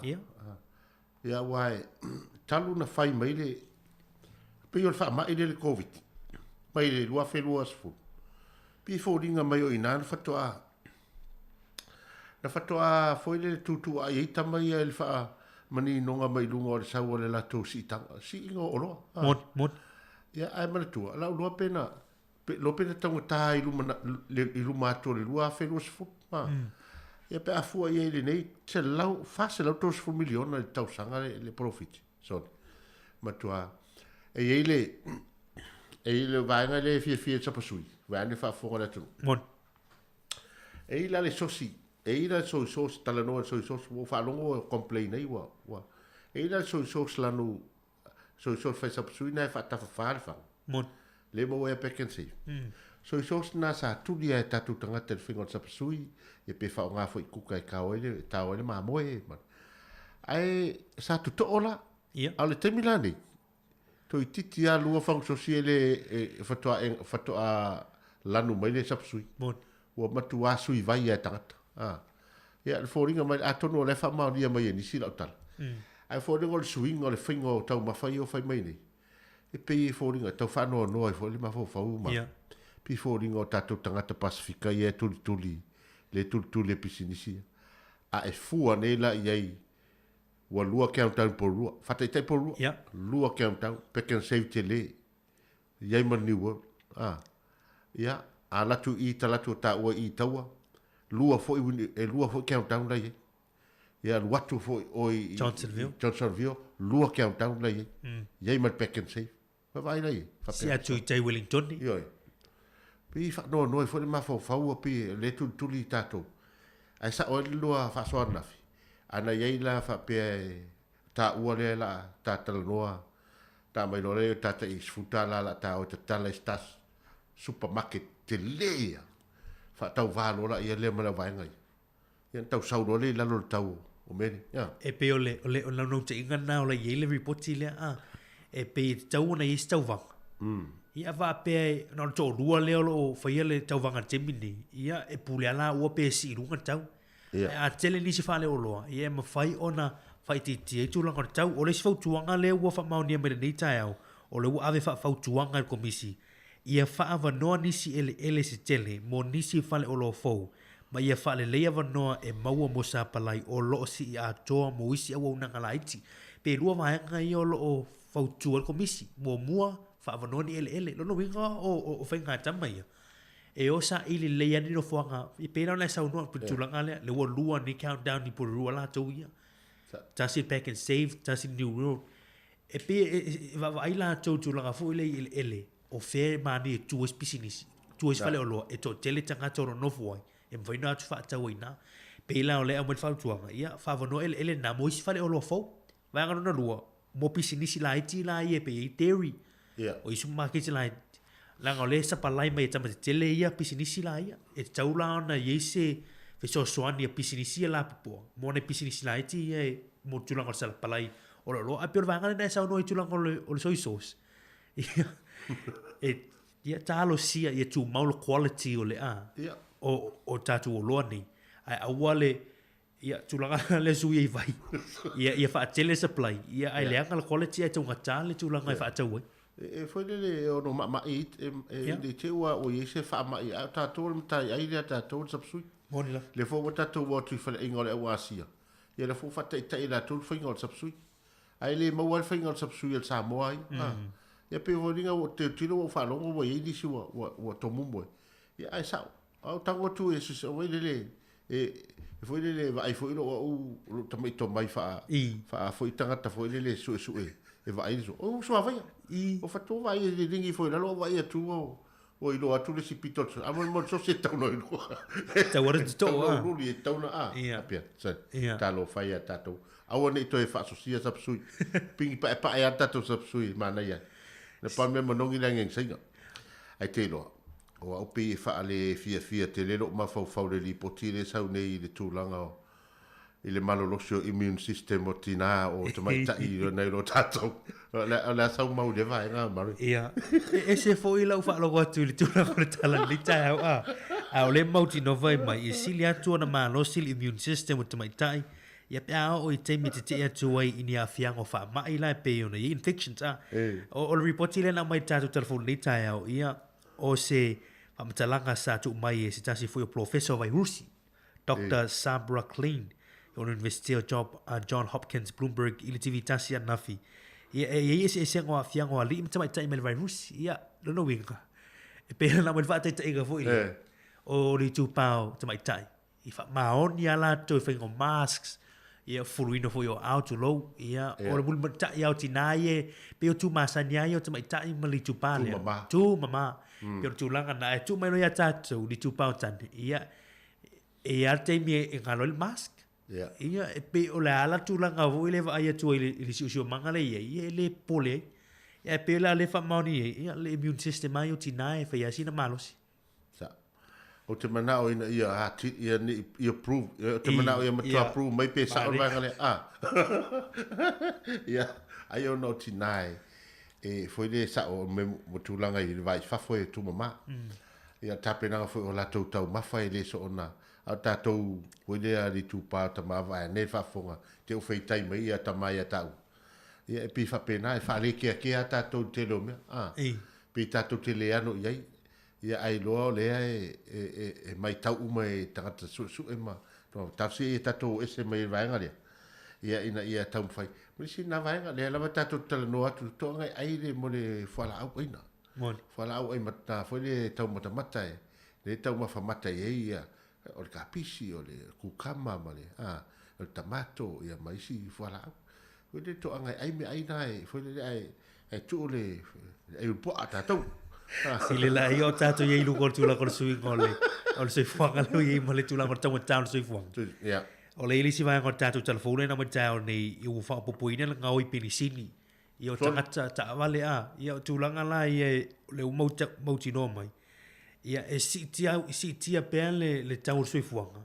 Ia wai, talu na whai mai le, pei o le wha mai le COVID. Mai le lua whelua asfu. Pi fōringa mai o ina na whatoa. Na whatoa fōi le tutu a eita mai e le wha mani nonga mai lunga o le sau o le lato si tanga. Si inga o loa. Mon. Ia ai mana tua, la lua pena, lo pena tanga tā i luma ato le lua whenua sifu. Ia pe afua ia le nei, se lau, whase lau tos fu miliona le tau sanga le profit. Sone, matua, e le vaenga le fia tapasui, vaenga whafonga le tunu. Mon. E la le sosi, e la soy sos, talanoa soy sos, wo whalongo complain ei wa. E la soy sos lanu, so fai sapsui na fa ta fa fa mon le mo e peken si so na sa tu dia ta tu tanga te fingo sapsui e pe fa nga foi kuka e kaole ta ole ma moe man ai sa tu to ola ale te milani to i titi a lua fang sosiale e fato a lanu mai le sapsui mon o matu a sui vai e tangata ia le foringa mai atono le fa ma dia mai ni si la tal ai fōringa o le suinga o le whainga o tau mawhai o whai mai nei. E pei fōringa tau whanau noa i fōringa mawhau ma. Pei fōringa o tātou tangata Pasifika i e tuli le pisinisi. A e fua nei la i ei ua lua countdown po rua. Whata i tai po rua. Lua countdown, pekan save te le. Iei man New World. Ia, a latu i talatu ta ua i taua. Lua fo countdown la iei. Ia watu foi oi Johnsonville lua countdown lai ia mal pecken sei vai lai si atu tai Wellington ni yo pi fa no foi ma fo pi le tuli tato ai sa o lua fa so na fi ana ia la fa pe ta ua le la ta noa ta mai lo le ta i sfuta la ta o ta la stas supermarket te lea fa tau va lo la ia le ma vai ngai ia tau sau lo le la lo tau o mene, e pe o la no te inga na o la yele reporti le e pe tau na is tau vang ia va pe na to rua le o fa le tau vanga temini ia e pule ala o pe si runga tau a tele ni se fa le o loa ia ma fai ona fai ti tu langa tau o le se fau tuanga le o fa mau ni me nei tau o le ave fa fau tuanga el komisi ia fa ava no ni si ele se tele mo ni si fa le o lo fo ma ia fa le leia vanoa e maua mo sa palai o lo si a toa mo isi a wau nanga laiti pe rua vaenga i o lo o fautua le komisi mo mua fa vanoa ni ele lo no winga o whainga tama ia e o sa ili leia ni no fuanga i pera na sa unua putulanga le ua lua ni countdown ni por rua la tau ia tasi pack and save tasi New World e pe va ila tau tulanga fu ele o fe mani tuas pisinisi tuas fale o lo e to tele tanga toro no fuai e vai na tu fa tau ina pe la o le o fa tuanga ia fa no ele na mo fale o lo fo va ngano na lua mo pisinisi la iti la ie pe theory o isu market la ngole sa palai mai tama tele ia pisinisi la ia e tau la na yese fe so soani pisinisi la po mo ne pisinisi la iti e mo tulanga sa palai o lo a per vanga na sa no tulanga o soy sauce e ia talo sia ia tu mau quality o le o tatu o lo ni ai awale ia tulanga le sui ai vai ia fa tele supply ia ai le anga quality ai tunga tale tulanga ai fa tau e foi le o no ma e de te o ye se fa ma ia ta to tai ai le ta to sapsui monila le fo ta to wa tu fa ingol e wasia ia le fo fa tai la to fa ingol sapsui ai le mo wa fa ingol sapsui el Samoa ia pe vo ringa o te tiro o fa lo o ye di si o to mumbo ia ai sa o tango tu e se o le foi le vai foi o tamai to mai fa foi tanga foi le su e vai so o so vai o fa to vai le ringi foi la lo vai tu o i lo atu le si pito a mo so se tau no i lo ta wara to a ru li tau na a pia sa ta lo fai a tato a o nei to e fa so sia sa sui pingi pa e tato sa sui mana ia le pa me mo ngi la ngeng singa ai te lo o au pe fa ale fia te le lo ma fa le li potile sa nei le tulanga o ile malo lo sio immune system o tina o te mai ta i nei lo tato la sa mau le vai nga mari ia e se foi la fa lo watu le tulanga o tala li ta a o le mau ti no vai mai e sili atu na malo sil immune system o te mai tai ia pia o i te miti te atu ai ini a fiango fa mai la pe ona i infections o report ile na mai tatu telefon li tai au ia o se pamatalanga sa tu mai e se tasi foi o professor vai Rusi Dr. Sabra Klein on University of John Hopkins Bloomberg ili TV tasi anafi ia se sengo a fiango ali mai tai mel vai Rusi ia no winga e pe na mo va tai tai ga foi o ri tu pau mai tai i fa maon ia la to fingo masks ia fuluino foi o out to low ia o le bul tai au tinaie pe o tu masania ia mai tai mali tu pale tu mama pe tu langa na tu mai no ia tatu di tu pau tan ia e arte mi e ngalo il mask ia e pe o la ala tu langa vo ile va ia tu ile si mangale ia le pole ia pe la le fa moni ia le immune system ai o tinaie fa ia sina malos o te manao ina ia hati ia ni ia prove te manao ia matua prove mai pe sa o ngale ia ai o no tinai e foi le sa o me motulanga i vai fa foi tu mama ia tape na foi o la tau mafa ile so ona a tatou foi le ali tu pa ta ma vai ne fa fonga te o fei tai mai ia ta mai tau ia e pi fa pena e fa le ke a tatou te lo me pe tatou te le ano ia ia ai lo le e mai tau mai tangata su e ma to tafsi tatou ese mai vai ngale ia ina ia tau fai misi na vai ngale la tatou tala no atu to ngai ai le mo le fala au ina fala au ai mata foi le tau mata le tau ma fa mata ia o le kapisi o le kukama ma le o tamato ia mai si fala au le to ngai ai me ai nai foi le ai tu le ai po tatou si le la io tato ye lu tu la sui ngole o se fuanga lu ye male tu la tau tau sui fuang ya o le ili si vai ngor tato telefone na mo tau ni u fa popoina la ngau i pinisini io tangata ta vale io tu la ngala ye le mo tino mai ia e si tia ben le tau sui fuanga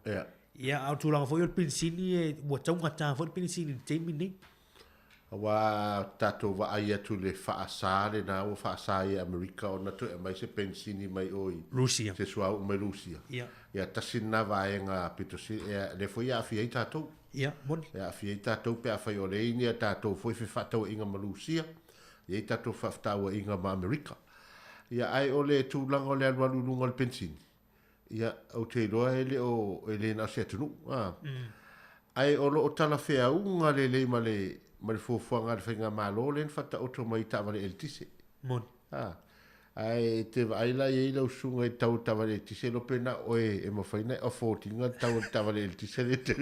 ia au tu la foi o pinisini e o tau ngata foi pinisini te mini wa tato wa ai tu le fa asale na o fa asai America o na tu mai se pensini mai oi Rusia se sua o mai Rusia ia tasina vai nga pitosi le foi a fia tato mon ia fia tato pe a fai o le ni tato foi fa tato inga ma Rusia ia tato fa tato inga ma America ia ai o le tu lango le alwa lunga le pensini ia o te loa ele o ele na se tunu ai o lo tala fea unga le ma le ma le fuafuanga le whainga malo len fata oto mai tawale el tise. Mon. Ai te vai la i lau sunga i tau tawale el tise lo pena oe e ma whaina o fōtinga tau tawale el tise le te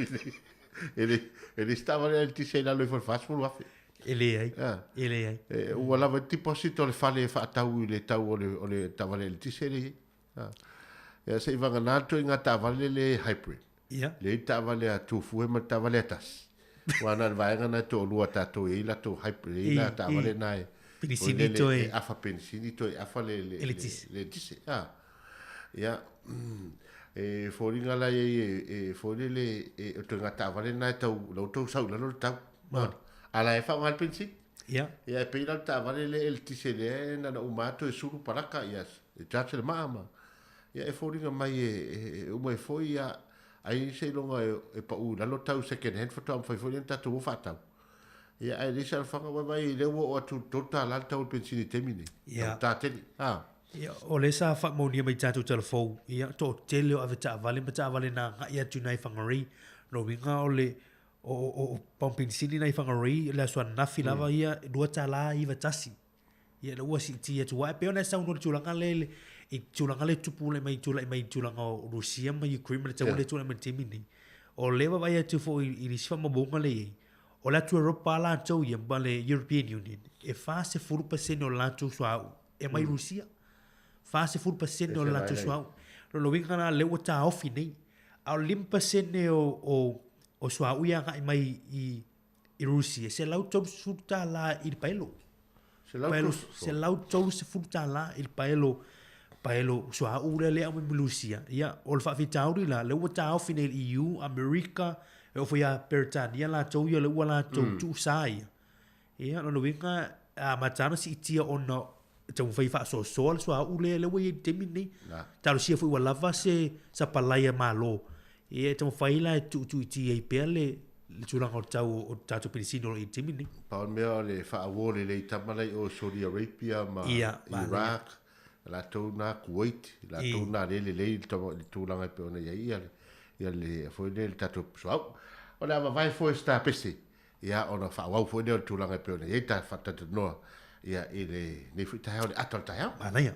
ele tawale el tise la loi falfasfulu afe. Ele ai. Ua lava tiposito le fale e whaatau i le tau o le tawale el tise le. Ia se i vanga nato i ngā tawale le hybrid. Le tawale a tufu e ma tawale atas. Wana vaenga na to lua tato e la to hyper e la ta vale nai pinisinito e afa pinisinito e afa le tise ya e foringa la e forile e to ngata vale nai tau lo to sau la lo tau ala e fa ngal pinsi ya pe la ta vale le el tise le na umato e suru paraka yes e tache le mama ya e foringa mai e o mai foi ya ai se longa e pa u lalo tau second hand fa tam fa fo ta tu fa tau ia ai lisa fanga vai le o tu total al tau pensini temini ta teni ia o le sa fa mo ni mai tatu telefon ia to tele o aveta vale na ia tu nai fangari no winga o le o pompin sini nai fangari le so na filava ia dua tala i vatasi ia le wasi tia tu wa pe ona sa no tulanga le i tulanga le tupule mai tulanga o Rusia mai Ukraine le tau le tulanga temini o leva vai tu fo i risfa mo bonga le o la tu Europa la tau ia bale European Union e fa se 4% o la tu so e mai Rusia fa se 4% o la tu so lo winga na le wata ofi nei au 5% o so ia mai i Rusia se la tu suta la il paelo se lau tau se futa la il paelo so a ule le am Rusia ia o fa fitauri la le wata ofi nei EU America e o ia Britania la tau ia le wala tu sai ia no winga a matana si tia ona tau fai fa so a ule le we temini tau si fu wala va se sa palaya malo ia tau fai la tu tia i pele le tula o tatu pinisino i temini pa mea le fa awole le tamalai o Saudi Arabia ma Iraq la tau na Kuwait la tau na le tulanga pe ona ia le foi le tatu so o la vai foi sta pesi ia ona fa wa foi le tulanga pe ona ia ta fa tatu no ia ile ne fu ta le atal ta ia ana ia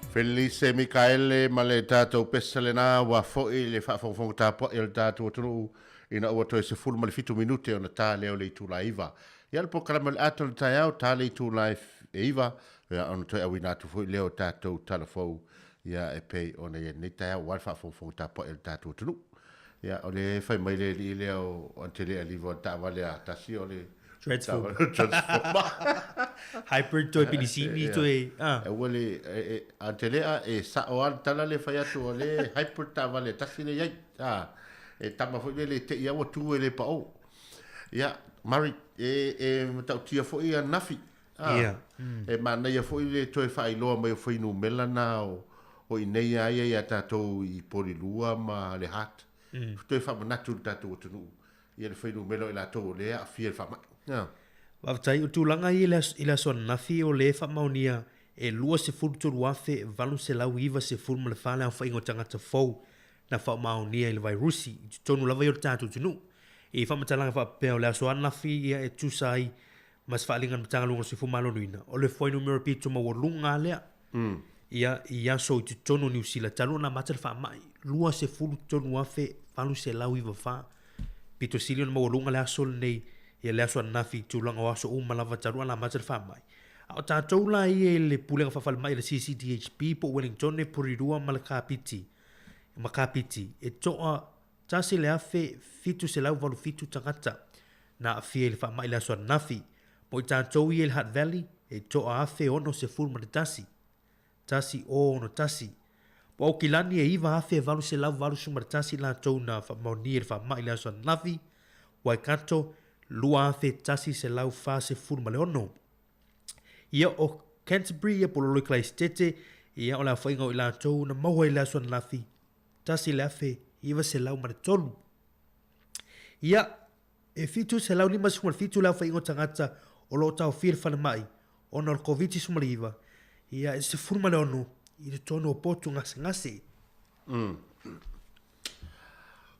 Felice Mikaele ma le tātou pesalena wa fo'i le whaafonga tāpua i le tātou atunu ina ua toi se fulu ma le fitu minute o na tā leo le itu la iwa. Ia le pokalama le ato le tai au tā le itu la iwa ia ona toi awi nātu fo'i leo tātou talafou ia e pei ona ia nei tai au wale whaafonga tāpua i le tātou atunu. Ia o le whai mai le li leo o te lea liwa tā wale a tasi o le Transformer. Hyper toi pinisini toi. E wale antelea e sa'oan tala le whai atu o le hyper tā wale tasi le iai. E tama fo le te ia o tu le pa o. Ia mari matau tia fo ia nafi. E mana ia fo le toi fai loa mai fo inu melana o i nei ai ia tātou i porilua ma le hat. Toi fa manatu tātou o tunu. Ia le fo inu melo i la tō le a fia le fa mai. Waftai o tūlanga i la son nafi o le fa maunia e lua se furu turu afe valu se lau iwa se furu ma le whale au whaingo tangata fau na fa maunia i le vai rusi i tonu lava i o tātu tunu. E fa matalanga fa peo le aso nafi ia e tūsai mas whaalinga matanga lunga se fu malo nuina. O le foi numero pito ma walunga lea. Ia i aso i tonu New Zealand talu na mata le fa mai. Lua se furu tonu afe valu se lau iwa fa. Pito silion ma walunga le aso nei ia le aso nafi tūlanga o aso umalava tarua la matar whamai. Ao tātou la i le pulenga whawhale mai le CCDHP po Wellington e purirua ma le kāpiti. Ma kāpiti e toa tasi le afe fitu se lau walu fitu tangata na afia le whamai le aso nafi. Po i tātou i le Hutt Valley e toa afe ono se furu ma le tasi. Tasi o ono tasi. Po au kilani e iwa afe walu se lau walu sumar tasi la tau na whamauni e le whamai le aso nafi. Waikato lua fe tasi se lau fa se furu ma le ono. Ia o Canterbury ia pololoi Christchurch ia o la whainga o i la tau na maua i la suan lafi. Tasi le afe iwa se lau ma le tolu. Ia e fitu se lau lima sumar fitu lau whainga o tangata o lo tau whir whana mai o na COVID sumar iwa. Ia e se furu ma le ono i le tono o potu ngase.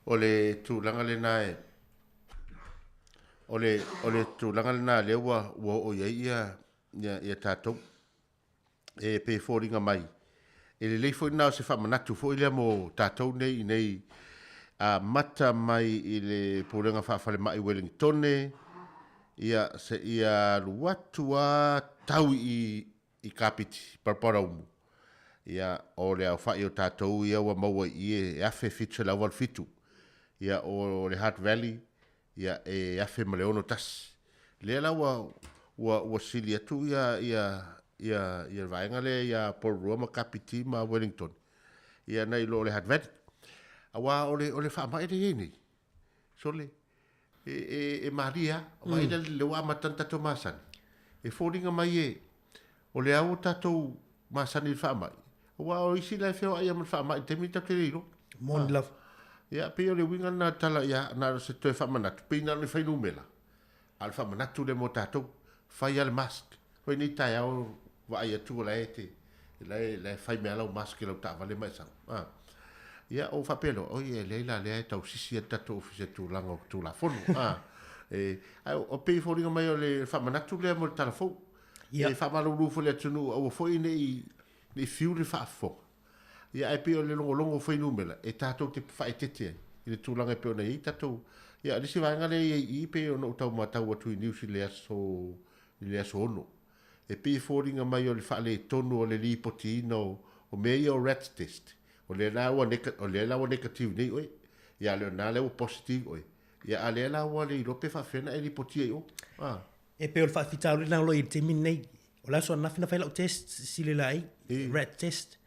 O le tūlanga le nae ole tūlanga na lewa o ia tātou e pe fōringa mai. E le lei fōi nao se whamanatu fōi lea mo tātou nei a mata mai i le pōrenga whawhale mai Wellington ia ruatua tau i kapiti parpara umu. Ia o le au whai o tātou ia wa maua i e afe fitu la wal fitu. Ia o le Hutt Valley ia e afe ma le ono tasi. Lea la wa sili atu ia vaenga le ia porua ma kapiti ma Wellington. Ia nei lo le Hutt Valley. Awa o le whaamai le iei. So e Maria, o ina le wa matanta to masani. E fōringa mai o le au tatou masani le whaamai. Awa o isi lai wheo ai amal whaamai te mita te riro. Morning love. Ia pe o le winga na tala ia na se toe whamanatu. Pina le whainu mela. Al whamanatu le mo tātou. Whai al mask. Hoi ni tai au wa ai atu o la ete. Le whai mea lau mask lau tā wale mai sang. Ia o whapelo. O ia leila lea e tau sisi a tatou ofise tū langa o tū la whonu. O pe whoringa mai o le whamanatu lea mo le talafou. E whamalu rufo le tunu au whoi nei fiu le whaafo. Ia e pe o le longo whainu mela. E tātou te whaetete. I le tūlanga pe o nei i tātou. Ia risi vanga le i pe o no tau matau atu i niusi le aso ono. E pe whoringa mai o le whaale tonu o le li potina o mei o rat test. O le lawa negative nei oi. Ia le na lewa positive oi. Ia a le lawa le irope whawhena e li potia i o. E pe o le whawhitau le nao lo i te min nei. O la so nafina whailau test sile lai. Rat test.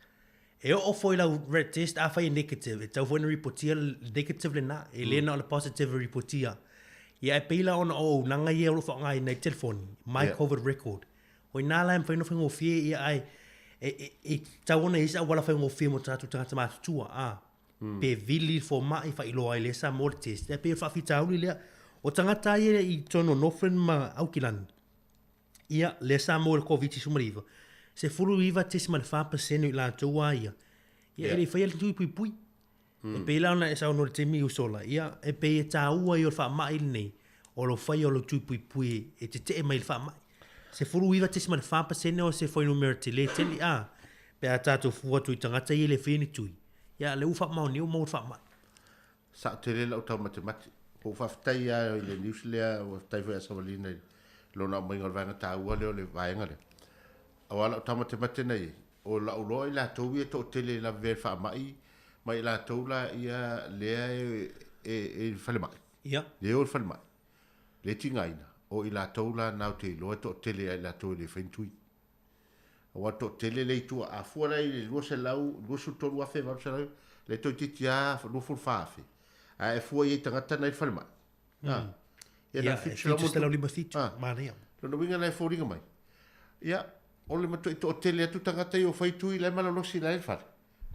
E o foi la red test a fai negative. E tau foi na reportia negative le na. E le na o le positive reportia. Ia e peila ona o nanga i e o lo whaonga i nei telefoni. My COVID record. O i nā lai mwhai no whai ngofie ia ai. E tau ona isa wala whai ngofie mo tātu tangata mātutua. Pe vili fo mai whai loa i le sa mo le test. E pe o whawhitau li lea. O tangata i tono Northern ma Auckland. Ia le sa mo le COVID sumariva. Se fulu iwa tesi ma le 5% i la tua ia. Ia e le whai ale tui pui. E pe ila ona e sa ono le temi usola. Ia e pe e tā ua i o le wha mai nei. O lo whai o lo tui pui e te mai le wha mai. Se fulu iwa tesi ma le 5% o se whai numero te le teli. pe a tātou fua tui tangata i le whini tui. Ia le ufa mau ni o mau wha mai. Sa te le lau tau matemati. Ko whaftai a i le news lea, o tai fwea sawalina i lona o mainga vanga tā ua leo le vaenga le. Awa lau tau matemati nei, o la uloa i la tau ia tō tele la vea wha mai, mai la tau la ia lea e whale mai. Ia. Leo e whale mai. Le tingaina, o i la tau la nau te loa tō tele ai la tau le whaintui. Awa tō tele le tua a fuara i le lua se lau, lua su tōru a whewau se lau, le tō titi a lua ful whaafi. A e fua i tangata nei whale mai. Ia, e fitu se lau lima fitu, mana ia. Lono winga nei fōringa mai. Ia, o le mato i tō tele atu tangata i o whaitui lai mana losi lai whare.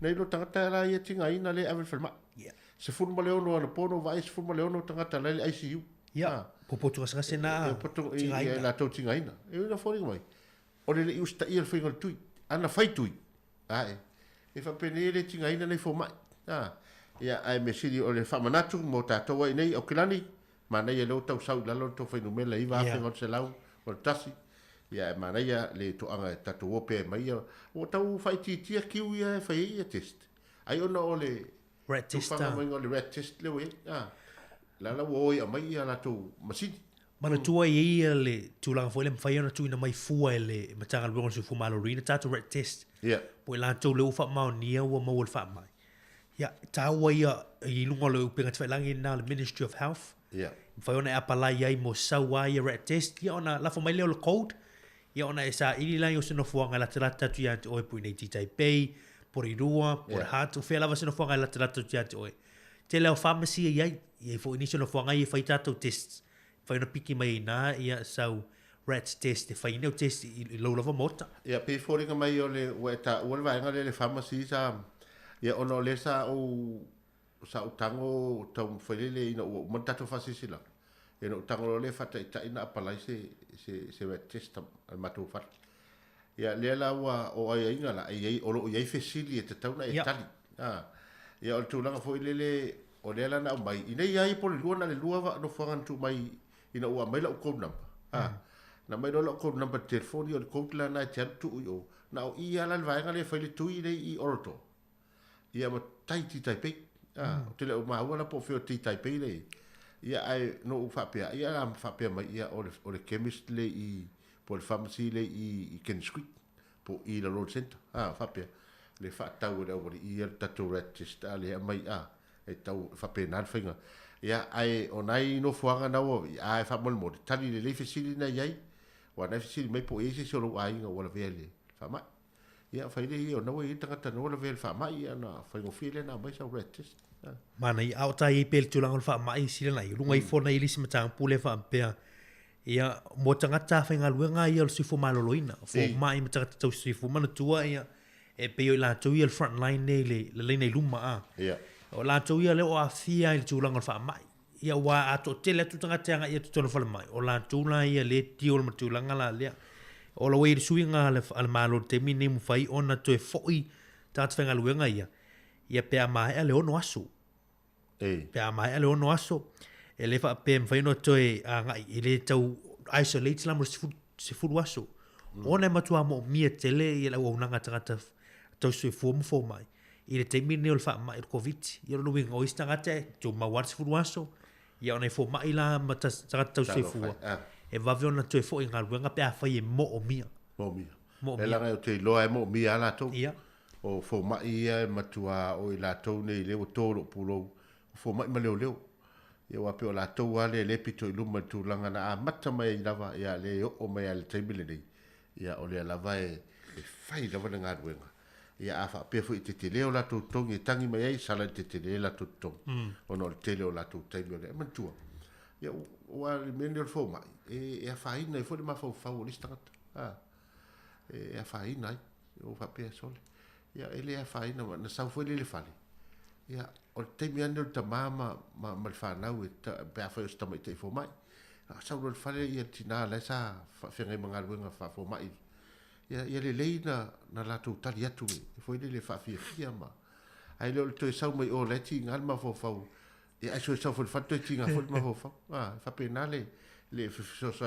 Nei lo tangata la ia tinga ina le awe whale mai. Ia. Se furu ma leono ana pono vai, se furu ma leono tangata lai le ICU. Ia, popoto asakase na tinga ina. La tau tinga ina. E ina fōringa mai. O le i usta i al whainga tui. Ana whaitui. Ae. E whapene le tinga ina nei fō mai. Ia, ai me siri o le whamanatu mo tātou ai nei o kilani. Ma nei e leo tau sau lalo tau whainu mela i wa whainga se lau. O le tasi. Ia, ma nei le toanga e tātou ope mai. O tau whaiti tia kiu ia e whai ia test. Ai ona o le... Rat test. Tupanga mai o le rat test leo e. Lala oi a mai ia lato masini. Mana tua i le tūlanga fo le mwhai ona tuina mai fua e le matanga luongo si fuma lorina tātou rat test. Ia. Po i lātou le ufa mao nia ua mau le wha mai. Ia, tāua ia i lunga le upenga tawailangi nā le Ministry of Health. Ia. Mwhai ona e apalai ai mo saua ia rat test. Ia ona lafo mai leo le code. Ia ona e sa ili lai o sino fuanga la tarata tu ia te oe pui nei ti Taipei, Porirua, Port Hart, o whea lava sino fuanga la tarata tu ia te oe. Te leo pharmacy iai, ia i fo inisio no fuanga ia whai tātou tests. Whai ona piki mai nā ia sau rat test, e whai neo test i lau lava mota. Ia, pe fōringa mai o le ue ta ua le vaenga le pharmacy sa... Ia ono le sa o tango tau whailele ina ua mantatu whasisila. Ia no tango le whata ita ina apalai se rat test al matu whata. Ia lea la ua o ai inga la, o iai whesili e te tauna e tali. Ia o le tūlanga whailele o lea lana o mai. Ina iai po le lua na le lua wa no whangantu mai ina ua mai la o code number. Na mai no la o code number telefoni o le code la na e te atu ui o. Na o ia la le vaenga le whaile tui nei i oroto. Ia ma tai ti Taipei. O te leo maua la po whio ti Taipei le. Ia ai no u whapea. Ia la whapea mai ia o le chemist le i po le pharmacy le i Ken Street. Po i la road center. Whapea. Le whaatau le awari i al tatou rat test. Le mai e tau whapea nān whainga. Ia ai o nai no fuanga na o. Ai whamol mo. Tani le leifesili na iai. Wa nai fesili mai po e se solo ainga wala vea le. Whamai. Ia whaile i o naua i tangata noa la vea le whamai ana whaingo while na mai sau rat test. Mana i au tai i pel tūlanga le whamai sila nai. Runga i whona i lisi matanga pule whampea. Ia mo tangata whainga luenga i al sifu maloloina. Fo mai matangata tau sifu mana tua ia. E peo i la tau i al front line nei le leina i luma a. Ia. O la tau i leo a fia i tūlanga le whamai. Ia wa ato tele atu tangata anga i atu tona whalamai. O la tau la ia le tio le matūlanga la lea. O la wei suinga al malo te mine mu fai ona to e foi tat fenga luenga ia pe mai ale ono aso pe mai ale ono aso ele fa pe fai no to e anga ile tau isolate la mo se fu aso ona matua mo mia tele ia la ona ngata to se fu mo fo mai ile te mine ol fa mai covid ia lo winga o istangate to ma wat fu aso ia ona fo mai la mata tau se fu e vavio na toe fo inga luenga pe a fai e mo o mia. Mo mia. E langa o te loa e mo mia la tau. Ia. O fo mai ia matua o i la tau nei leo tōro pūlo. Fo mai ma leo. Ia wape o la tau ale le pito i luma tu langa na a mata mai i lava ia le o mai ale taimile nei. Ia o le lava e fai lava na ngā luenga. Ia a wha pia fu i te leo la tau tongi e tangi mai ei sala te leo la tau tongi. O no te leo la tau taimile. E mantua. Ia o a mene o fo mai. E a whaina e fwere ma fau lista ngata. E a whaina ai. O whapea sole. Ia ele a whaina na sau fwere le whale. Ia o te teimi ane o ta mama ma le whanau e pe a whaio stama i te fo mai. Sau le whale ia tina le sa whengai mga luenga wha fo mai. Ia le leina na lato tali atu e. E fwere le whawhia ma. Ai leo le toi sau mai o leti ngal ma fo fau. ia ai so sa fo fa te tinga fo ma ho fa fa penale le so so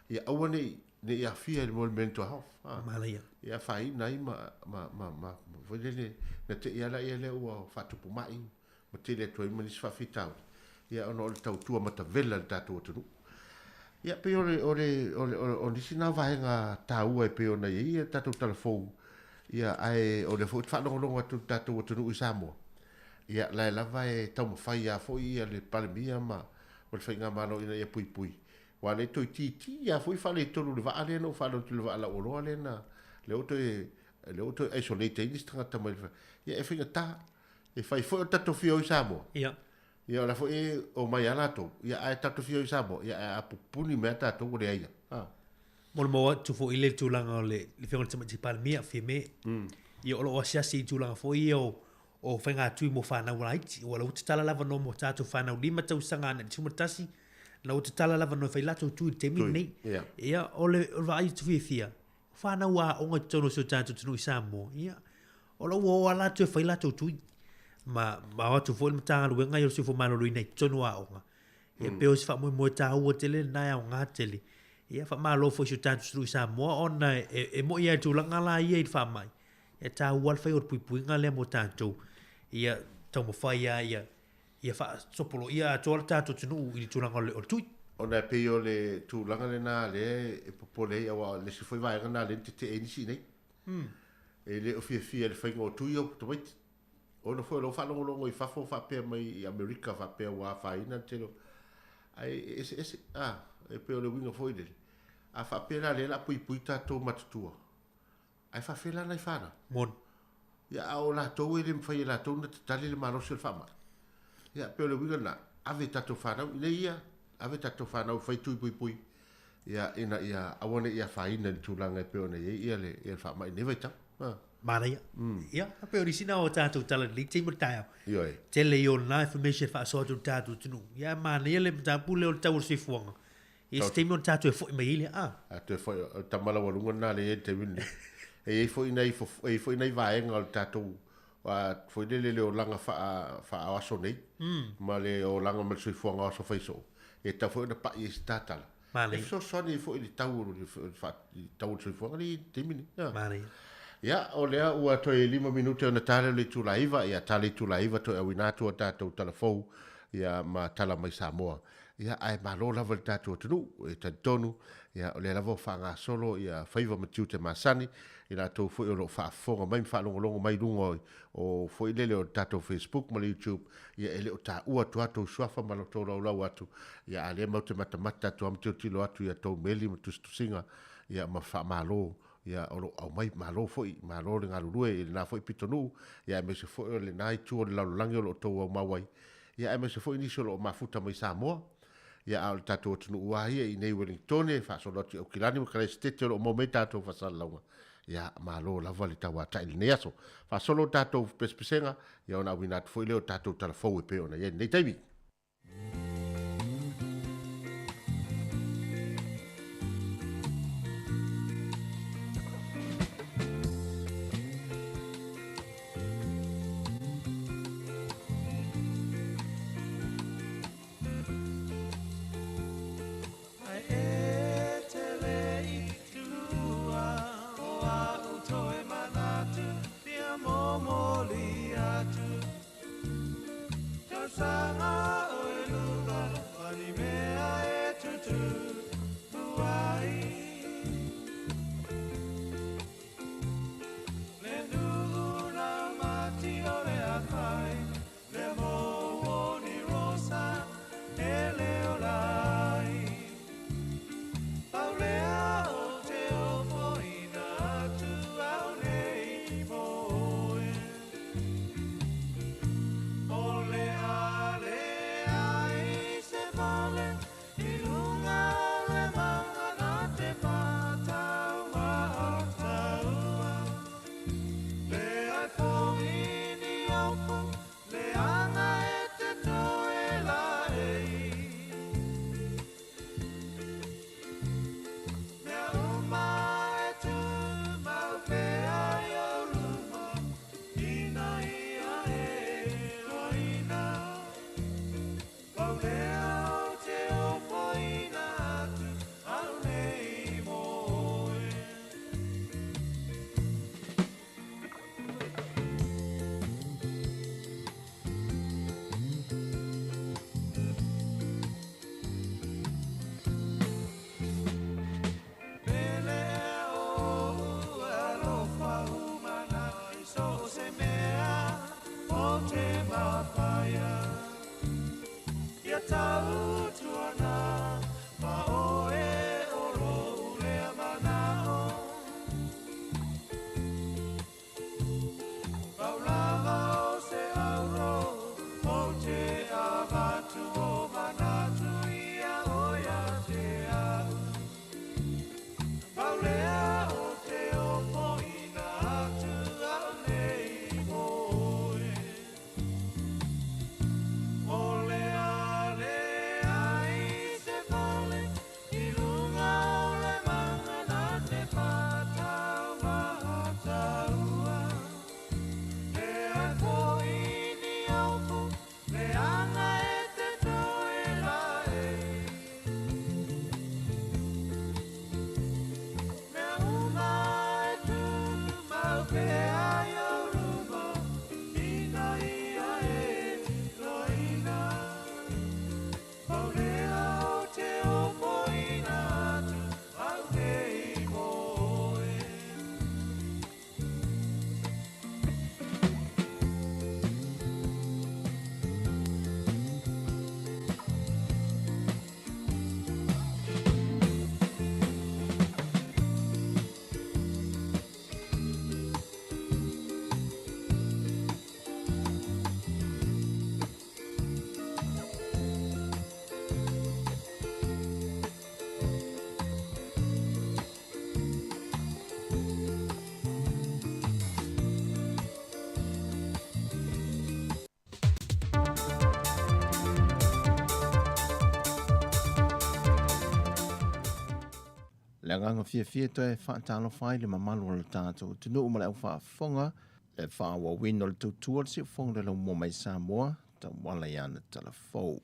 ia au ne ia fia le mental health Malaya. ia fai nai ma vo le na te ia la ia le o fa tu pu mai ma te le toi ma ni fa fitau ia ono le tau tua ma ta vela le tatu tu ia pe o ni sina vai nga tau e pe ona ia tatu telefon ia ai o le fo fa longo tu tatu tu Samoa ia la vai tau fai ia fo ia le palmia ma o le fainga malo ina ia pui wa le to ti ya foi fa le to le va ale no fa le va la o le na le auto isolated ni sta ta mal ya e finga ta e fai fo ta to fio Samoa ya la fo e o mai ala to ya ai ta to fio Samoa ya a puni meta to le ai mo tu fo ile tu langa le fio tama ti palmia fi me ia o lo sia si tu langa fo o fenga tu mo fa na right o lo tala lava no mo ta tu fa na lima tau sanga na tu matasi na o tala lava no fai lato tu te mi nei ia o le vai tu fia fa na wa o ngo tono so tanto tu Samoa ia o lo o ala tu fai lato tu ma o tu fo le tanga lu nga yo si fo malo lu nei tono a o ia pe o si fa mo ta o tele na o nga tele ia fa malo fo so tanto tu Samoa ona e mo ia tu langa la ia fa mai ia ta wal fai o pui nga le mo tanto ia tomo fai ia fa sopolo ia tola tato tunu i tulanga le ortui ona pe yo le tulanga le na le e popole ia wa le si foi vai na le te enisi nei e le ofia le fai ngo tu yo to wait ona foi lo fa longo i fa pe mai America fa pe wa fa ina telo ai e pe le winga foi dele a fa pe la le la pui tato matutua ai fa fela na fana mon ya o la to ile mfai la to na tali le maro sel fama ya pe le wiga na ave tato fana le ia ave tato fana fai tu pui ya ina ia awone ia fa ina tu langa pe ona ia le fama ne vai ta mana ia pe origina o tato tala li te mutaya yo tele yo na information fa so tu tato tunu ya mana ia le tapu le o tau se fuanga e ste mo tato e foi mai ile te foi tamala walunga na le te win e foi nei vai ngal tato wa foi le o langa fa aso nei ma le o langa mal sui fuanga so fai so e ta foi na pa i statal e so ni foi le tau fa tau sui fuanga ni timini ya o le o to e 5 minuti ona tale le tu laiva ya tale tu laiva to e winato tato telefon ya ma tala mai Samoa ya ai malo la volta tu e tonu ya o le lavo fanga solo ya faiva matiute masani ila to foi o fa fonga mai fa longo mai lungo o foi le o tato Facebook ma YouTube ya ele o ta ua tu ato swafa ma to la watu ya ale ma te mata to am tilo atu ya to meli tu singa ya ma fa malo ya o mai malo foi malo nga lue na foi pitonu ya me se foi le nai tu la langi o to ma wai ya me se foi ni solo ma futa mai Samoa ya al tato tunu wa ia i nei Wellington fa so loti o kilani mo kale stete o momenta to fa salonga ya malo la vale tawa ta il neaso fa solo tato pespesenga ya ona winat foi le tato telefon pe ona ye nei taimi Sanga Le nganga fia toe whaatalo whai le mamalu o le tātou. Tunu umale au whaafonga le whaawa wino le tautua le si whonga le mo mai Samoa ta wala yana telefou.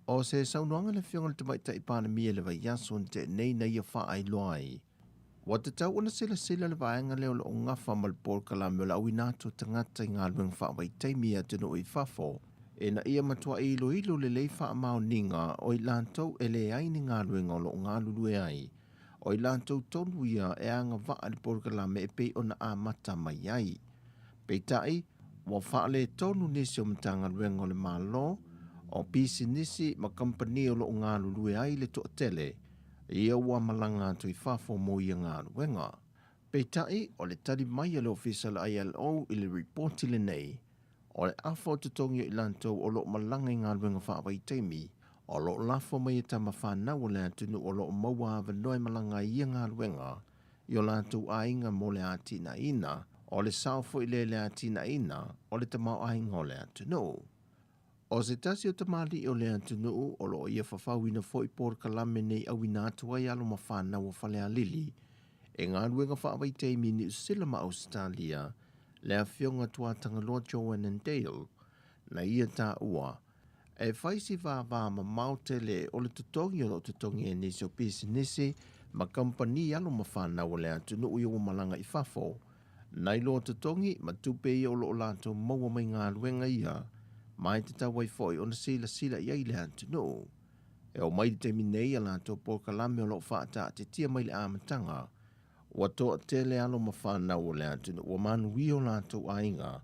O se saunoanga le whionga le tamaita i pāna mia le vai yaso te nei na ia wha ai loai. Wa te tau ona sila le vaenga leo le o ngafa malpor kalame la awinato tangata i ngā lueng wha wai teimia tunu i whafo. E na ia matua ilo le lei wha mao ninga o i lantou e le ai ni ngā lueng o lo ngā lulu e ai. O i lantou tonu ia e anga vaa le por kalame e pei ona a mata mai ai. Pei tai, wa wha le tonu nisi o mtanga lueng o le malo, o pisi nisi ma kampani o lo ngā lulu e ai le to tele. Ia ua malanga atu i whafo mo ia ngā luenga. Pei tai, o le tari mai le official ILO i le reporti le nei. O le afo te tongi i lantou o lo malanga i ngā luenga whaawai teimi, o lo lafo mai e tama whanau o le atunu o lo maua ava noe malanga i ngā luenga, i o lantou ainga mo le atina ina, o le saofo i le atina ina, o le tamau ainga o le atunu. O se tasi o tamali o le atunu o lo ia whawhauina fo i por kalame nei awina atua i alo ma whanau o whale a lili, e ngā luenga whaawai teimi ni usila ma Australia, le a whionga tuatanga Lord Joan and Dale, na ia tā ua, e whaisi wā ma maute le o le tutongi o lo tutongi e nisi o pisi nisi, ma kampani alo ma whanau o le atunu ui o malanga i whafo, nai lo tutongi ma tupe i o lo lato maua mai ngā luenga ia, mai te tawai foi o na sila i le atunu. E o mai te minei a lato po kalame o lo whaata te tia mai le amatanga, wa toa tele alo ma whanau o le atunu, wa manui o lato ainga,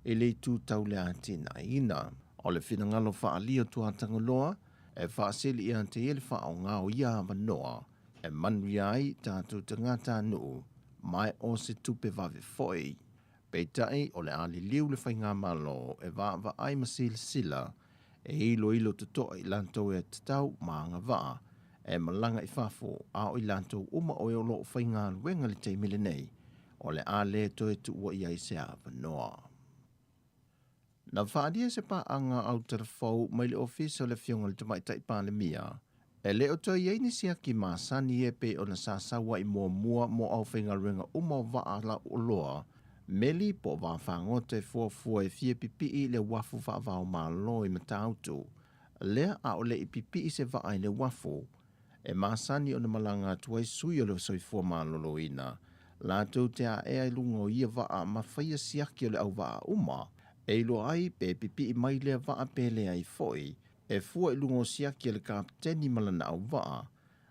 e le tū tau le atina ina. O le whinangalo whaalia tuatanga loa, e whaasili i ante ele whaao ngāo ia ava noa, e manui ai tātou tangata nuu, mai o se tupe vave foi. Peitai o le ali liu le whainga malo, e vava ai sila, e ilo te toa i lantou e te tau maanga vaa, e malanga i whafo a o i lantou uma o e o loo whainga luenga le teimile nei, o le a le toe tu ua i aise ava noa. Na whaadia se pa anga au telefou mai le ofisa o le whionga le tamaita i pandemia, e leo toi iei sia ki masani e pe o na sasawa i mua mo au whainga luenga uma o vaa la o loa, meli po wā whangote fuafua e fie pipi i le wafu whaavao malo i matautu, lea a o le i pipi i se vaa i le wafu, e masani o na malanga tuai sui o le soifua malolo ina, la tau te a ea ilungo ia vaa ma whaia siaki o le au vaa uma, e ilo ai pe pipi i mai lea vaa pe lea i foi, e fua ilungo siaki o le kapteni malana au vaa,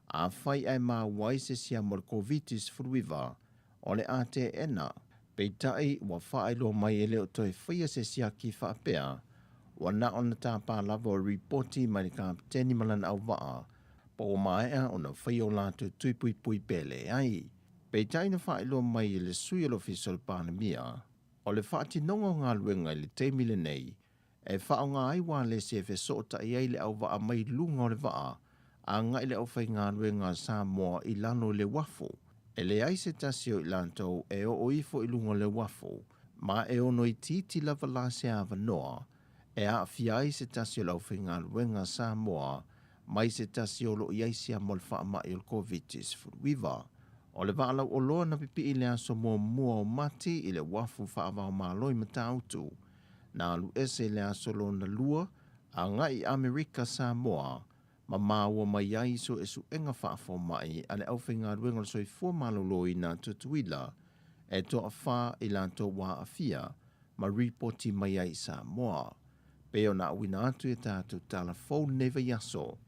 a whai ai maa waise sia mor covitis fruiva, o le a te ena, peitai wa whaelo mai e leo toi whaia se siaki whaapea, wa na ona tā pā lava o reporti mai le kapteni malana au vaa, po maea o na whaio lātou tuipui pele ai. Peitai na whaelo mai e le sui o l'official pandemia, o le whaati nongo ngā luenga i le teimile nei, e whao ngā aiwa le se fe sota i ai le au vaa mai lunga o le vaa, a ngā i le au whai ngā luenga Samoa i lano le wafu, e le ai se tasio i lantou e o ifo i lunga le wafu, ma e ono i titi lava la se ava noa, e a fiai se tasio lau whai ngā luenga Samoa, mai se tasio lo i aisia mo le wha mai o covitis furuiva. O le wa'alau o loa na pipi i le aso mua o mati i le wafu whaavao maloi matautu, na alu ese le aso lo na lua, a ngai Amerika Samoa, ma maua mai ai so e su enga whaafo mai ale au whinga ruenga le soifua malolo i nā tutuila, e toa wha i lanto wā awhia, ma ripoti mai ai Samoa. Peo na awina atu e tātou telefone neva yaso,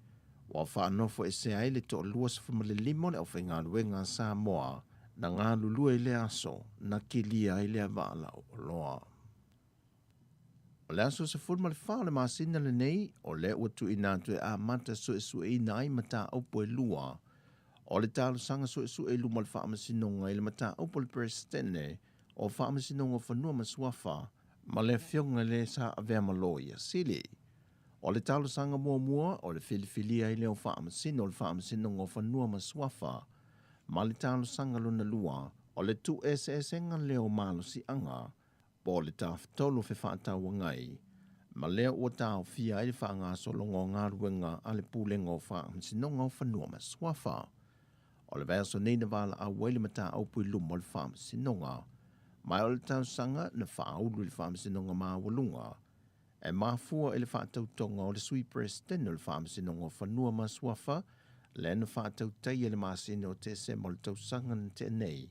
wa whaanofo e se ai le toa luas whamale limo le au whinga ruenga Samoa, na ngā lulua i le aso, na kilia i le avala o loa. O le aso se fulma le whao le masina le nei, o le uatu i nātu e a mata so e su e nai mata aupo e lua. O le talo sanga so e su e luma le wha amasinonga i le mata aupo le presidente, o wha amasinonga whanua masuafa, ma le whionga le sa avea maloia sili. O le talo sanga mua, o le filifilia i leo wha amasino, o le wha amasinonga whanua masuafa, ma le talo sanga luna lua, o le tu SSNga leo malo si anga, po le tafutolo fe whaatau ngai, ma leo ua tau fia i wha ngā solongo ngā ruenga a le pūlenga o wha amsinonga o whanua masuafa. O le verso nei na wala a wele mata au pui lumo le whaamasinonga. Mai o le tausanga na whaulu le whaamasinonga maa walunga. E mafua ele whaatautonga o le sui president o le whaamasinonga o whanua maswafa, le na whaatautai ele maasino te se mo le tausanga na te nei.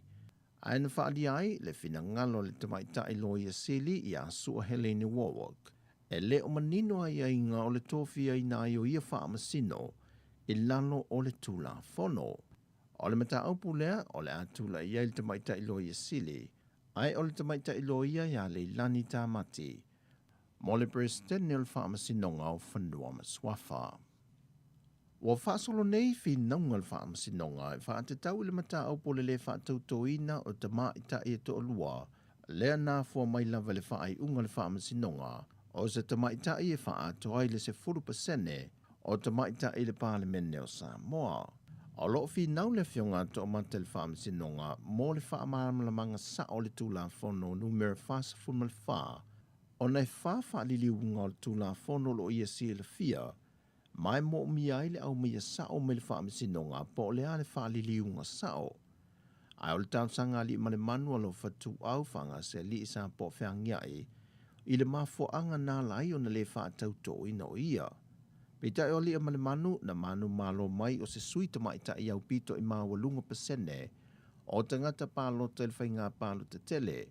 Ai na whaali ai le fina ngalo le tamaitai loia sili i a sua Helene Warwick. E le o manino ai ai ngā o le tofi ai na i o ia whaamasino i lalo o le tula fono. O le mata aupu lea o le atula i le tamaitai loia sili. Ai o le tamaitai loia ia le lani tā mati. Mo le president ni o le whaamasinonga o whanua maswafa. Wa whaasolo nei fi naunga le whaamasinonga e whaatatau le mata aupu le whaatautoina o tamaita i to lua. Lea nā fua mai lava le whaai unga le whaamasinonga. O se tamaita i e whaatoai le se 40% o tamaita i le parlemene o Samoa. O loo fi nau le fionga to o mate le whaamasinonga mo le whaamaramanga sa o le tūla fono numero whaasa funmal whaa. O nei wha lili unga o le tūla fono lo ia si le fia. Mai mo mi ai le au mia sao me le whaamasinonga po le ale wha lili unga sao. Ai o le tausanga li male manua lo fatu au whanga se li isa po whiangiai. I le mafoanga nā lai o na le whaatauto ina o ia. Pita o li male manu na manu malo mai o se suita maita i au pito i mawalunga pasene o tangata palo te le whainga palo te tele.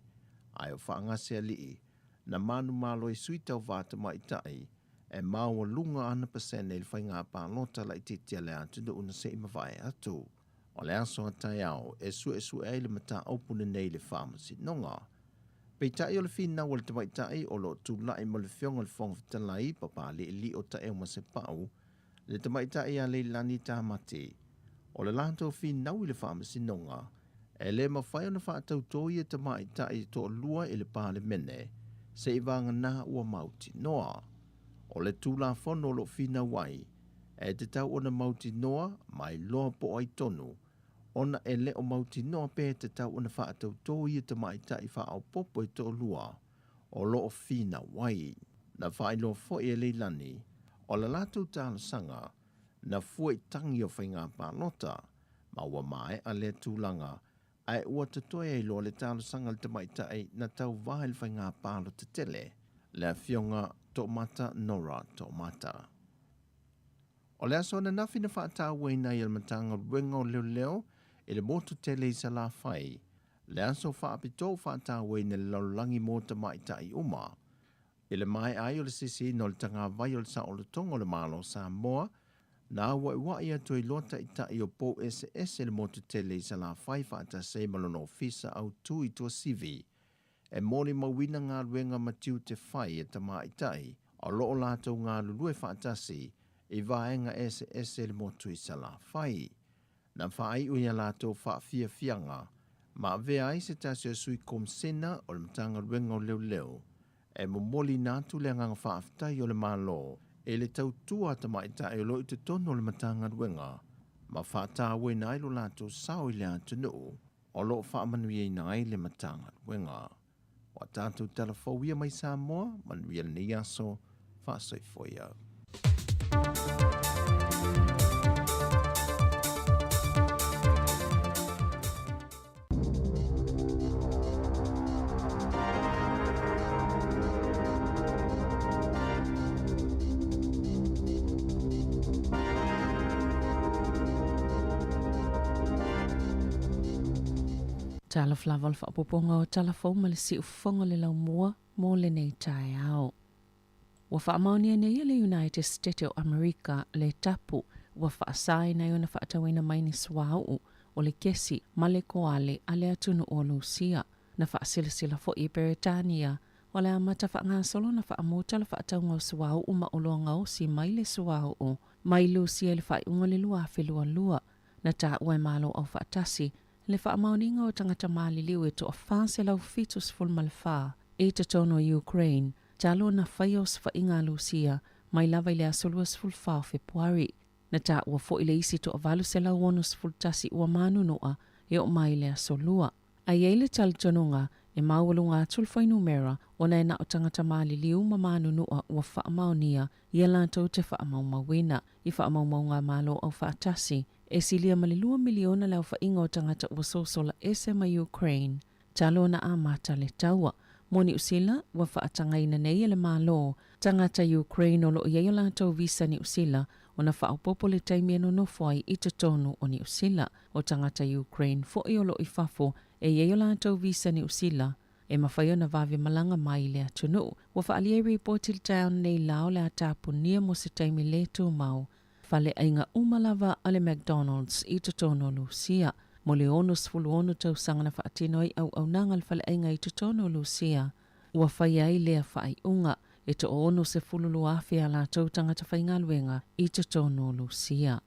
Ai o whaanga se li na manu malo i suita o vata maita i e mawalunga ana pasene le whainga palo ta lai te te le atu do una se ima vai atu. O le aso atai au e su e le mata opune nei le whaamasinonga. Peitai o le fina o le tamaitai o lo tūlai mo le whionga le whonga fitalai papa li o ta eo ma se pau, le tamaitai a le lani tā mati. O le lanto fina i le whaamasinonga, e le mawhai o na whaatautoi e tamaitai to lua i le pāle mene, se i vanga nā ua mauti noa. O le tūla whono lo fina wai, e te tau o na mauti noa mai loa po ai tonu, ona e le o mauti noa pe te tau ona whaatautoi e tamaita i wha au popo i tō lua, o lo o fina wai. Na whai lo fo e leilani, o la lātou tāla sanga, na fua i tangi o whainga pālota, ma ua mai a le tūlanga, ai ua tatoe e lo le tāla sanga le tamaita e na tau vai le whainga pālota tele, le fionga tō mata nora tō mata. O le aso na nafi na whaatawe na i almatanga wenga o leo, e le motu tele i sa la whai, le aso whaapito whaatawe na le laulangi mota maita i uma. E le mai ai o le sisi no le tanga vai o le sa o le tongo le malo Samoa, na wai atu i lota i tai o po SS le motu tele i sa la whai whaata se malono ofisa au tu i tua CV. E moni mawina ngā ruenga matiu te whai e tamaitai, o loo lātou ngā lulue whaatasi, i vaenga SS le motu i sa la whai. Na whai uia lātou whaafia fianga, ma vea ai se tasio sui kom sena o le matanga ruenga o leo. E momoli nātu le nganga whaaftai o le malo, e le tautua tamaita e lo i te tono le matanga ruenga, ma whaatawe na ilo lātou sao i le atunu, o lo whaamanuia i na ai le matanga ruenga. Wa tātou telefowia mai Samoa, manuia ni aso, whaasoifoia. Tala flaval fa poponga o tala foma le si ufonga le lau mua mo le nei tae au. Wa fa amaunia nei le United States of America le tapu wa fa asai na yona fa atawina maini swau o le kesi ma le koale ale atunu o Lucia na fa sila fo i Britania wale amata fa ngā solo na fa amuta le fa ataunga o swau o ma oloanga o si mai le swau o mai Lucia le fa unga le lua lua na ta ue malo au fa atasi le wha amauninga o tangata maali liwe to a whanse lau fitus ful malwha e te tono Ukraine, talo na whaios wha inga Lucia, mai lava ile asoluas ful whao Februari. Na ta ua fo ile isi to a valu se lau onus ful tasi ua manu noa e o mai le asolua. A yeile tal tonunga E maulunga tulfai numera ona na o tangata maliliu mamanunua ua whaamaonia ia lantou te whaamaumawina I whaamaumaunga malo au whaatasi e silia malilua miliona lau whainga o tangata ua sosola ma Ukraine talo na amata le taua moni usila ua whaatangaina nei le malo tangata Ukraine o lo iaio lantou visa ni usila ona whaapopo le taimi no nofoi I te tonu o ni usila o tangata Ukraine fo I o lo I fafo e iaio lantou visa ni usila e mawhaio na vave malanga mai le atunu ua whaalia reported town nei lao le atapunia mo se taimi le tu mau fale ainga umalava ale McDonald's I te tono Lucia mo le ono sfulu ono tau sangana whaatinoi au nangal fale ainga I te tono Lucia ua whaiai lea whai unga e to ono se fululu afe ala tau tangata whaingaluenga I te tono Lucia.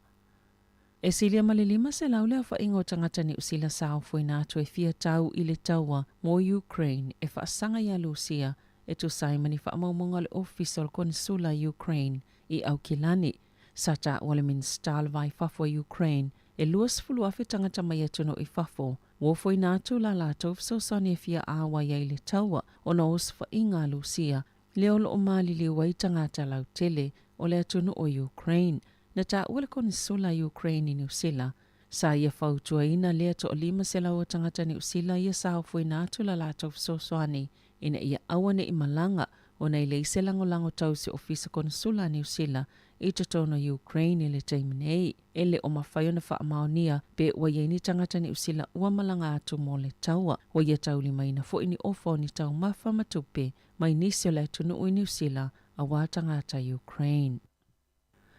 E silia malilima se laulea whaingo tangata ni usila sao fuina atu e fia tau I le taua mo Ukraine e whaasanga ia Lucia e tu saimani whaamaumonga le official konsula Ukraine I au kilani sata wale min stal vai fafo Ukraine e luas fulu afe tangata mai atuno I fafo wo fuina atu la lato fsosani e fia awa ia I le taua ona os whainga Lucia leo lo mali liwa I tangata lau tele o le atunu o Ukraine na ta ua le konsula Ukraine I New Zealand sa ia fautua ina lea to o lima se lau o tangata New Zealand ia sao fuina atu la lato fsosani ina ia awane I malanga o na ile ise lango tau se ofisa konsula New Zealand I te tono Ukraine I le taiminei ele o mawhaio na whaamaonia pe ua iaini tangata New Zealand ua malanga atu mo le taua ua ia tauli mai na fo ini ofo ni tau mafa matupe mai nisi o le tunu o New Zealand a wā tangata Ukraine.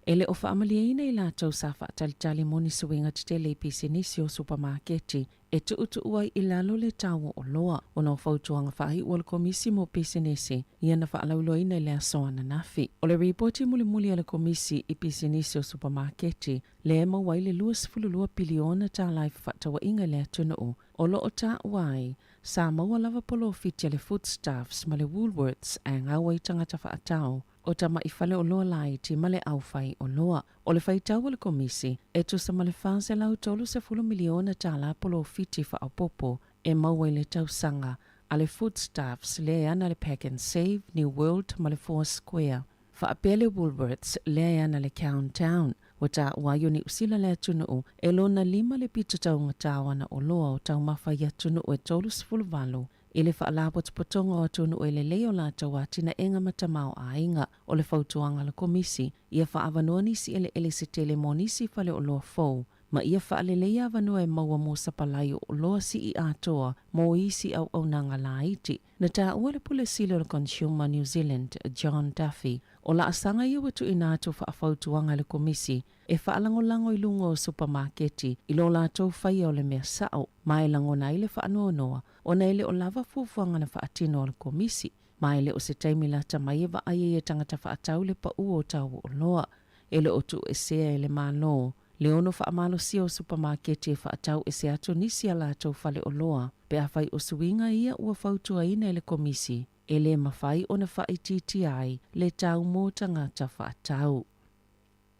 Ele o whaamaliaina I lātou sa whaatalitali moni suinga te tele pisi nisi o supermarketi e tu uai I lalo le tawa o loa o na whautuanga whahi ua le komisi mo pisi nisi ia na whaalauloina I le asoana nafi. O le reporti muli ale komisi I pisi nisi o supermarketi le ema wai le $2 biliona ta lai whaatawa inga le atunu o lo o ta uai Samoa lava polo fiti le foodstuffs ma le Woolworths a ngawai tangata whaatau o tama I fale o loa lai ti male au fai o loa. O le fai tau le komisi e tu sa male whanse lau tolu se $10 miliona ta la polo fiti wha popo e mawai le tau sanga a le foodstuffs le ana le Pack and Save New World ma le Four Square. Wha apele Woolworths le ana le Countdown o ta waio ni usila le atunu e lona 5 le pita tau ngatawana o loa o tau mawhai atunu e tolu sefulu valo. Ele whaalapo te potonga o atunu e le leo la tawa tina enga matamau a inga o le whautuanga le komisi. Ia whaavanua nisi ele se tele mo nisi whale o loa fau. Ma ia whaalelea avanua e maua mo sapalai o loa si I atoa mo isi au nanga la iti. Na ta ua le pule silo le Consumer New Zealand, John Duffy, o la asanga ia watu inato whaafautuanga le komisi e whaalangolango I lungo o supermarketi I lo la tau whaia o le mea sao, mai lango na ile whaanoanoa, o na ile o lava fufuanga na whaatino o le komisi, mai ile o se taimi la tamaieva aia ia tangata whaatau le pa ua o tau o loa, ele o tu e sea ele malo, le ono whaamalo sia o supermarketi e whaatau e se ato nisi a la tau whale o loa, pe a whai o suinga ia ua whautua ina ele komisi, ele mawhai o na whai TTI le tau mō tangata whaatau.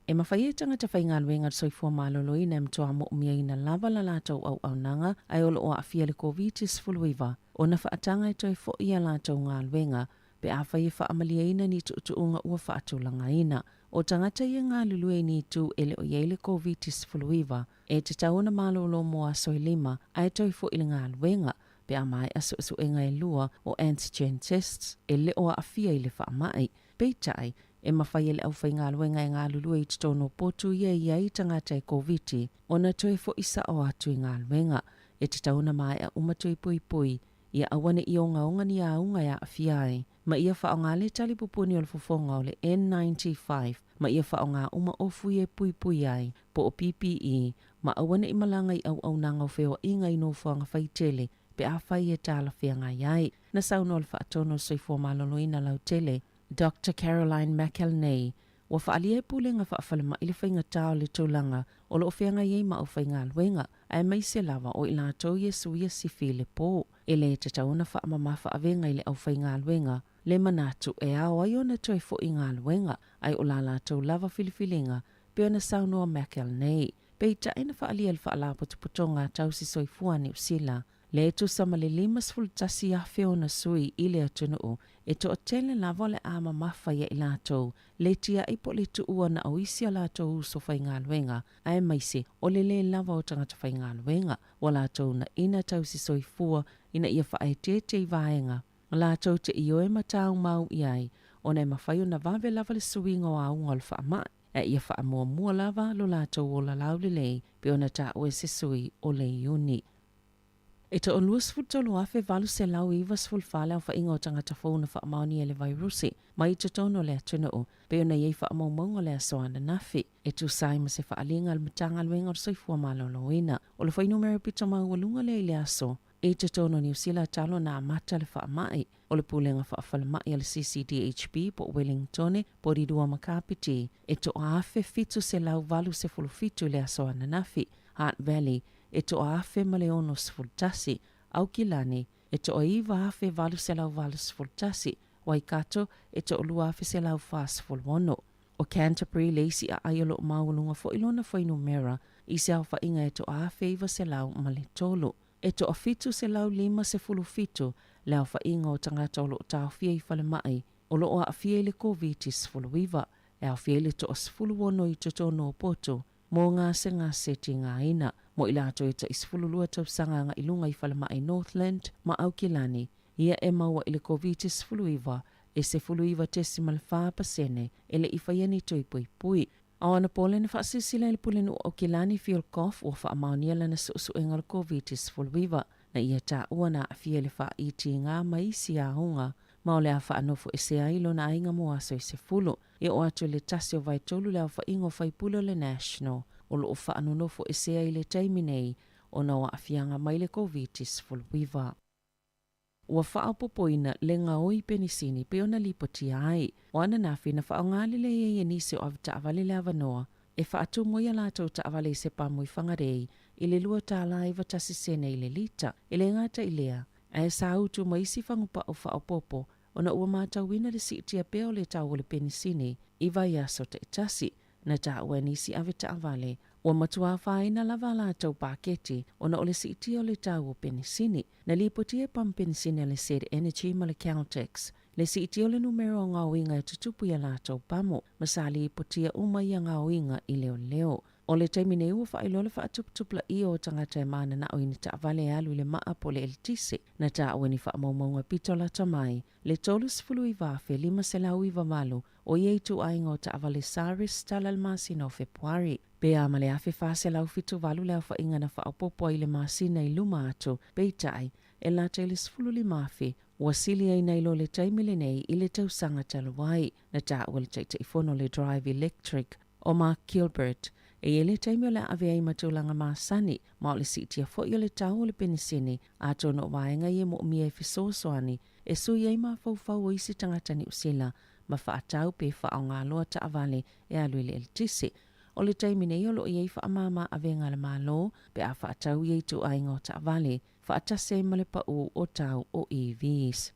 E mawhai e tangata whaingaluenga soifua malolo ina e mtoa mo umia ina lava la lātou au nanga ai olo o awhia le COVID-19 o na whaatanga e toi fo ia lātou ngaluenga pe a whai e whaamalia ina ni tuunga ua whaatulanga ina o tangata ia ngā lulue ni tu ele o yeile COVID-19 e te tauna malolo moa soilima ai toi fo ili ngaluenga pe a mai asu enga e lua o antigen tests ele o awhia ili whaamai peitai e mawhai ele au whai ngā luenga e ngā lulua I tono potu ia I tangata e COVID o na toi fo isa o atu I ngā luenga e te tauna mai a umatui pui ia awane I o ngaunga ni a unga ia awhiai ma ia wha o ngā le tali pupuni o le fufonga o le N95 ma ia wha o ngā uma ofu e pui ai po o PPE ma awane I malanga I au nanga o wheo inga I no whanga whai tele pe a whai e tala whianga iai na sauno le wha atono soifua maloloina lau tele Dr. Caroline McElnay, wa whaalia e pulenga whaafalama ili whainga tau le tūlanga o lo whianga iei ma o whainga luenga ai mai se lava o ila tau Yesu ia sifi le pō. Ele te tauna whaamama whaavenga ili au whainga luenga le manatu e ao ai ona toi fo I ngā luenga ai o la tau lava filifilinga pe ona saunoa McElnay. Peita ina whaalia le whaalapo tu putonga tau si soifua New Zealand Le tu sama le 5 afe ona sui i le atunuu, e to atele lava le ama mafa ia i lātou, le tia ipo le tu ua na auisi a lātou uso whaingaluenga, ai maise o le lava o tangata whaingaluenga, wa lātou na ina tau si soifua ina ia whae te i vaenga. Lātou te ioe matau mau iai, o nei mawhai o na vave lava le suinga o aunga le whaamai, e ia wha mua lava lo lātou o la laule lei, pe ona ta oe se sui o le iuni. E to o luas futolo afe valu se lau iwa sful fale au whainga o tangata whauna wha maoni e le vairusi, mai te tono le atuna o, pe ona iei wha maunga le asoana nafi, e tu saima se wha alinga al matanga luenga o soifua maloloina, o le whainumera pita maualunga le aso, e te tono New Zealand talo na amata le wha mai, o le pulenga wha whalamai al CCDHP po Wellingtone po ridua makapiti, e to afe fitu se lau valu se fulufitu le asoana nafi, Heart Valley, e to afe maleono sfultasi, au kilani, e to iwa afe valu se lau valu sfultasi, Waikato, e to lua afe se lau fa sfulwono. O Canterbury leisi a aiolo maulunga fo ilona whainumera, i se au whainga e to afe iwa se lau maletolo. E to afitu se lau 5 se fulufitu, le au whainga o tangata o lo tau fia i whale mai, o lo o a fia le COVID sfuluiva, e au fia le to asfuluwono i to tono o poto, mō ngā se ti ngā ina, mo i lato e ta isfululua tau sanga ngā ilunga i whale mai Northland, ma au kilani, ia e maua i le COVID sfuluiva, e se fuluiva tesimal 5%, e le i whaiani tui pui. Awana pole na whaasisila i le pulenu o kilani fiol kof o wha amaunia lana susu e ngal COVID sfuluiva, na ia ta ua na afia le wha iti ngā maisi a hunga, ma o le a wha anofo e se ailo na ainga mo aso i se fulu, e o atu le tasi o vai tolu le a wha ingo whaipulo le national, o lo o wha anonofo e se ai le taiminei, o na wa afianga mai le COVID sfuluiva. Ua whaapopoina le ngaoi penisini pe ona lipoti ai, o ana nafi na whaongali le e nise o avita avale le avanoa, e whaatu moia lātou ta avale se pamui whangarei, i le lua tā laiva tasi sene i le lita, i le ngata i lea, e sa utu maisi whangupa o whaopopo, ona ua mātau wina le sitia peo le tau o le penisini, i vai aso te tasi, na ta ua nisi avita avale, ua matua whaina lava lātou paketi, ona o le sitia o le tau o penisini, na lipoti e pam penisini le said energy ma le Caltex, le sitia o le numero o ngā winga e tutupu ia lātou pamo, masali ipotia uma ia ngā winga i leo. O le taimine ua whailo le whaatuputupla i o tangata e mana na o ini ta avale alu le maa po le eltise, na ta o ni whaamaumaunga pito la tamai, le tolus fulu i vafe 5 se lau i vamalu, o iei tu ainga o ta avale saris talal masina o Februari. Pe ama le afe fase lau fitu valu leo whainga na whaapopo i le masina i luma atu, peitai, e la teilis fulu li mafi, wasili ai nei lo le taimile nei i le tausanga taluai, na ta o le taitaifono le drive electric, o Mark Gilbert, e ele taimio le ave ai matulanga masani, ma o le sitia fo i le tau o le penisini, a tono waenga i e mo mia e fisosoani, e sui ai ma fau o isi tangata ni usila, ma whaatau pe whaonga loa ta avale e alu le eltisi. O le taimine i olo i ei whaamama ave ngale malo, pe a whaatau i ei tu ainga o ta avale, whaatase male pa o tau o EVs.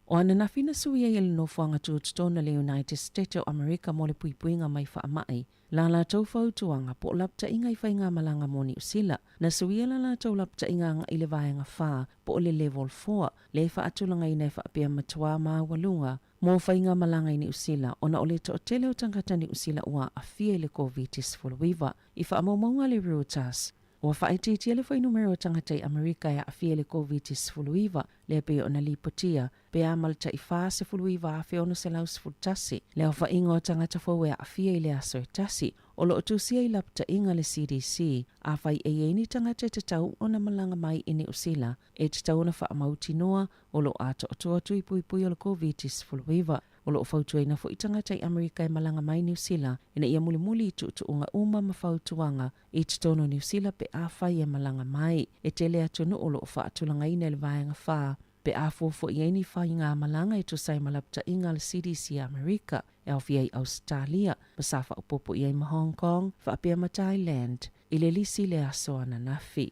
O ana na fina sui e no whanga tūtutona le United States of America mo le puipuinga mai whaamai, la la tau whautuanga po lapta inga i whainga malanga moni usila, na sui e la tau lapta inga nga i le vaenga wha po le level 4, le whaatulanga i nei whaapia matua maa walunga, mo whainga malanga i ni usila, ona o le to tele o tangata ni usila ua a fia le COVID-19 fuluiva, i whaamaumaunga le Reuters. O whaititia le whainumero tangata i Amerika e a fia le COVID-19 fuluiva, le pe o na lipotia, pe a malta i whaase fuluiva a fia ono se lau sfultasi, le o whainga o tangata fawea a fia i le aso e tasi, o lo tusia i lapta inga le CDC, a whai e eini tangata te tau o na malanga mai i ni usila, e te tau na whaamauti noa, o lo ato atua tui pui o le COVID-19 fuluiva, o lo whautua ina fo i tangata i Amerika e malanga mai New Zealand, ina ia muli tu unga uma mawhautuanga i te tono New Zealand pe a whai e malanga mai, e tele atunu o lo whaatulanga ina le vaenga wha, pe a fofo i eini whai ngā malanga i tu sai malapta inga le CDC Amerika, e au fia i Australia, masafa upopo i eima Hong Kong, whaapia ma Thailand, i le lisi le aso ana nafi.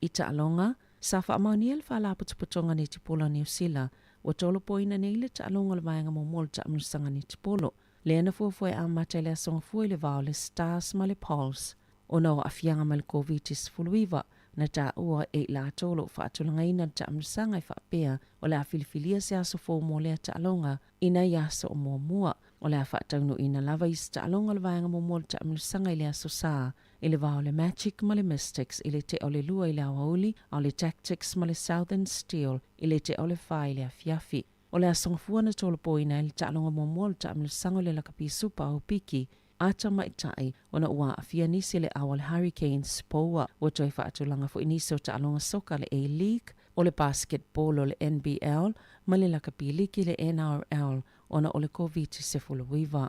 I ta alonga, sa whaamaunia le whaalaputuputonga ni tipola New Zealand, wa tolo poina nei le ta alonga le vaenga mo mol ta amnusanga ni tipolo. Le ana fuafua e amata le asonga fua le vao le stars ma le pulse. O na o afianga ma le COVID-19 fuluiva, na ta ua e la tolo whaatulangaina ta amsanga i whapea o le a filifilia se aso fō mō lea ta alonga ina i aso o mua. O le a whaataunu ina lava i ta alonga le vaenga mō le ta amsanga i le aso sā. I le vao le Magic ma le Mystics, i le te o le lua i le awauli, o le Tactics ma le Southern Steel, i le te o le whai le a fiafi. O le asongfua na tolo poina i le ta alonga mō le ta amsanga le lakapi supa o piki, ata maitai ona ua afia nisi le awal Hurricanes poa ua toi whaatulanga fo iniso ta alonga soka le A-League o le basketball o le NBL ma le lakapiliki le NRL ona o le COVID-19.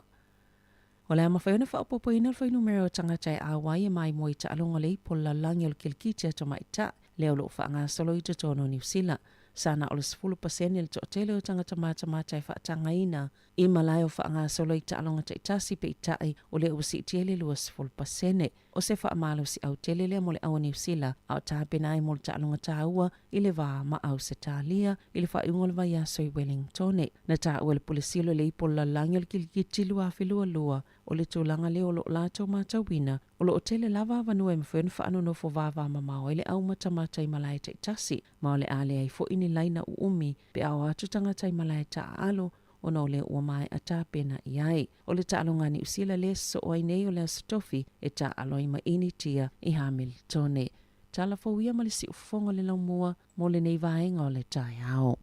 O le ama whaiona whaopopo ina le whainumero tangatai awai e mai moi ta alonga le ipola langi o le kilkiti ata maita leo lo whaanga solo i tono New Zealand. Sana o le 10% le to'atele o tangata mata e whaatanga ina i malai o whaanga solo i ta alonga ta itasi pe itai o le usi tiele lua 10%. O se whaamalo si au tele lea mo le au New Zealand au tāpena i mo le ta alonga ta ua i le vā ma au se tālia i le whaiunga le vai aso i Wellington. Na ta ua le polisilo le ipola langi o le kilikiti lua awhilua lua o le tūlanga leo lo lātou mātou wina o lo otele lava vanua e mawhenu whaano no fo vāvā mamao i le au matamata i malai ta itasi ma o le ale ai fo ini laina u umi pe au atu tangata i malai ta alo o no le ua mai a tāpena i ai. O le ta alonga ni usila le so o ainei o le astofi e ta aloi ma ini tia i Hamilton. Tala fo ia ma le si ufonga le laumua mo le nei vaenga o le tai ao.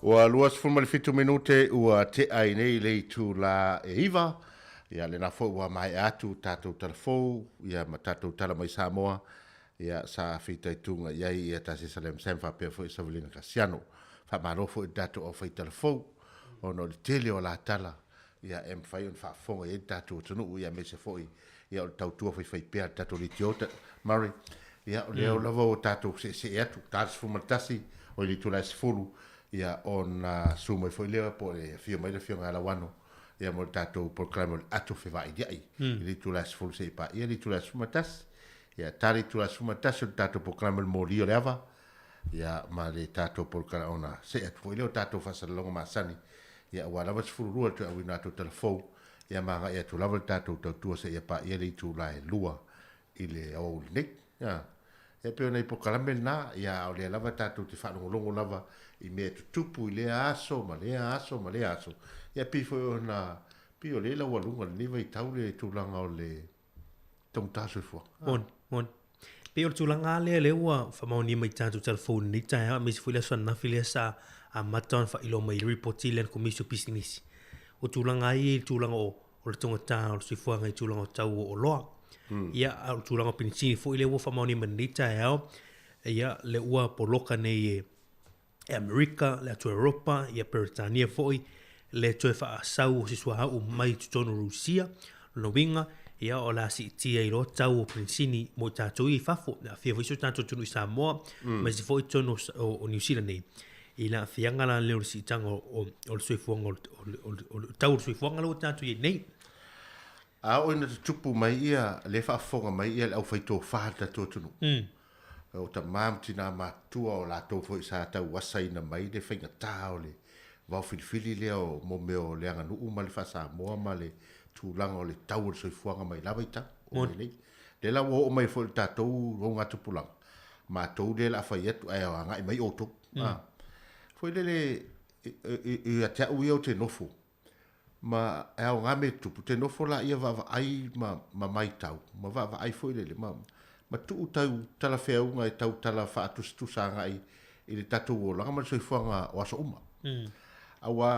Ua luas fulma le fitu minute ua te ai nei le tu la e iwa. Ia le na fo ua mai atu tātou telefou. Ia ma tātou tala mai Samoa. Ia sa fita i tunga iai ia tasi salem semfa pia fo i sawalinga kasiano. Fa marofo i tātou o fai telefou. Ono le tele o la tala. Ia em fai on fa fonga i tātou tunu. Ia me se fo i. Ia o tau tua fai pia tātou li tiota. Mari. Ia o leo lava o tātou se atu. Tātou fumatasi o li tula se fulu. Ia on suma foi leva po e fio mai le fio ngala wano ia mo tatou proclamo atu fe vai dia i tu las full se pa ia tu las fumatas ia tari tu las fumatas tatou proclamo mo rio leva ia ma le tatou proclamo ona se atu foi leva tatou fa salonga masani ia wala vas full rua tu awina tu telefon ia ma ia tu lava tatou tu se ia pa ia tu la lua i le o nik ia e pe ona proclamo na ia o le lava tatou te fa longo lava i me tupu i le aso, ma le aso, ma le aso. Ia pifo o na, pi o le la walunga, le niwa i tau le tūlanga o le tong taso i fua. Mon. Pe o tūlanga le ua, whamau ni mai tātou telefone ni tai ha, mesi fuila swan na filia sa a matawan fa ilo mai reporti len komisio pisinisi. O tūlanga i tūlanga o le tonga tā, o le sifuanga i tūlanga o tau o loa. Ia o tūlanga o pinisini, fo ile ua whamau ni mai ni tai ha, ia le ua poloka nei Amerika, le atua Europa, ia Britania foi, le toe wha asau o sisua hau mai tutono Rusia, no winga, ia o la si tia i lo tau o prinsini mo tātou i fafo, na fia viso tātou tunu i Samoa, mai si foi tono o New Zealand nei. I la fianga la leo si tanga o le suifuanga, o tau le suifuanga lo tātou i nei. A o ina tupu mai ia, le whaafonga mai ia, au whaito whahata tō tunu. O ta mamti na matua o la tau foi sa tau wasai na mai le whainga tā o le wau filifili lea o mo meo leanga nuu ma le whasa moa ma le tūlanga o le tau o le soifuanga mai lawa ita o nei. Le la o mai foi ta tau o ngā tupulanga. Ma tau le la whai etu ai o ngai mai o tuk. Foi le i a te ui au te nofo. Ma e o ngā me tupu te nofo la ia vava ai ma mai tau. Ma vava ai foi le ma ma tu tau tala feaunga e tau tala whaatustusa ngai i le tatu o langa ma soifuanga o aso uma. Awa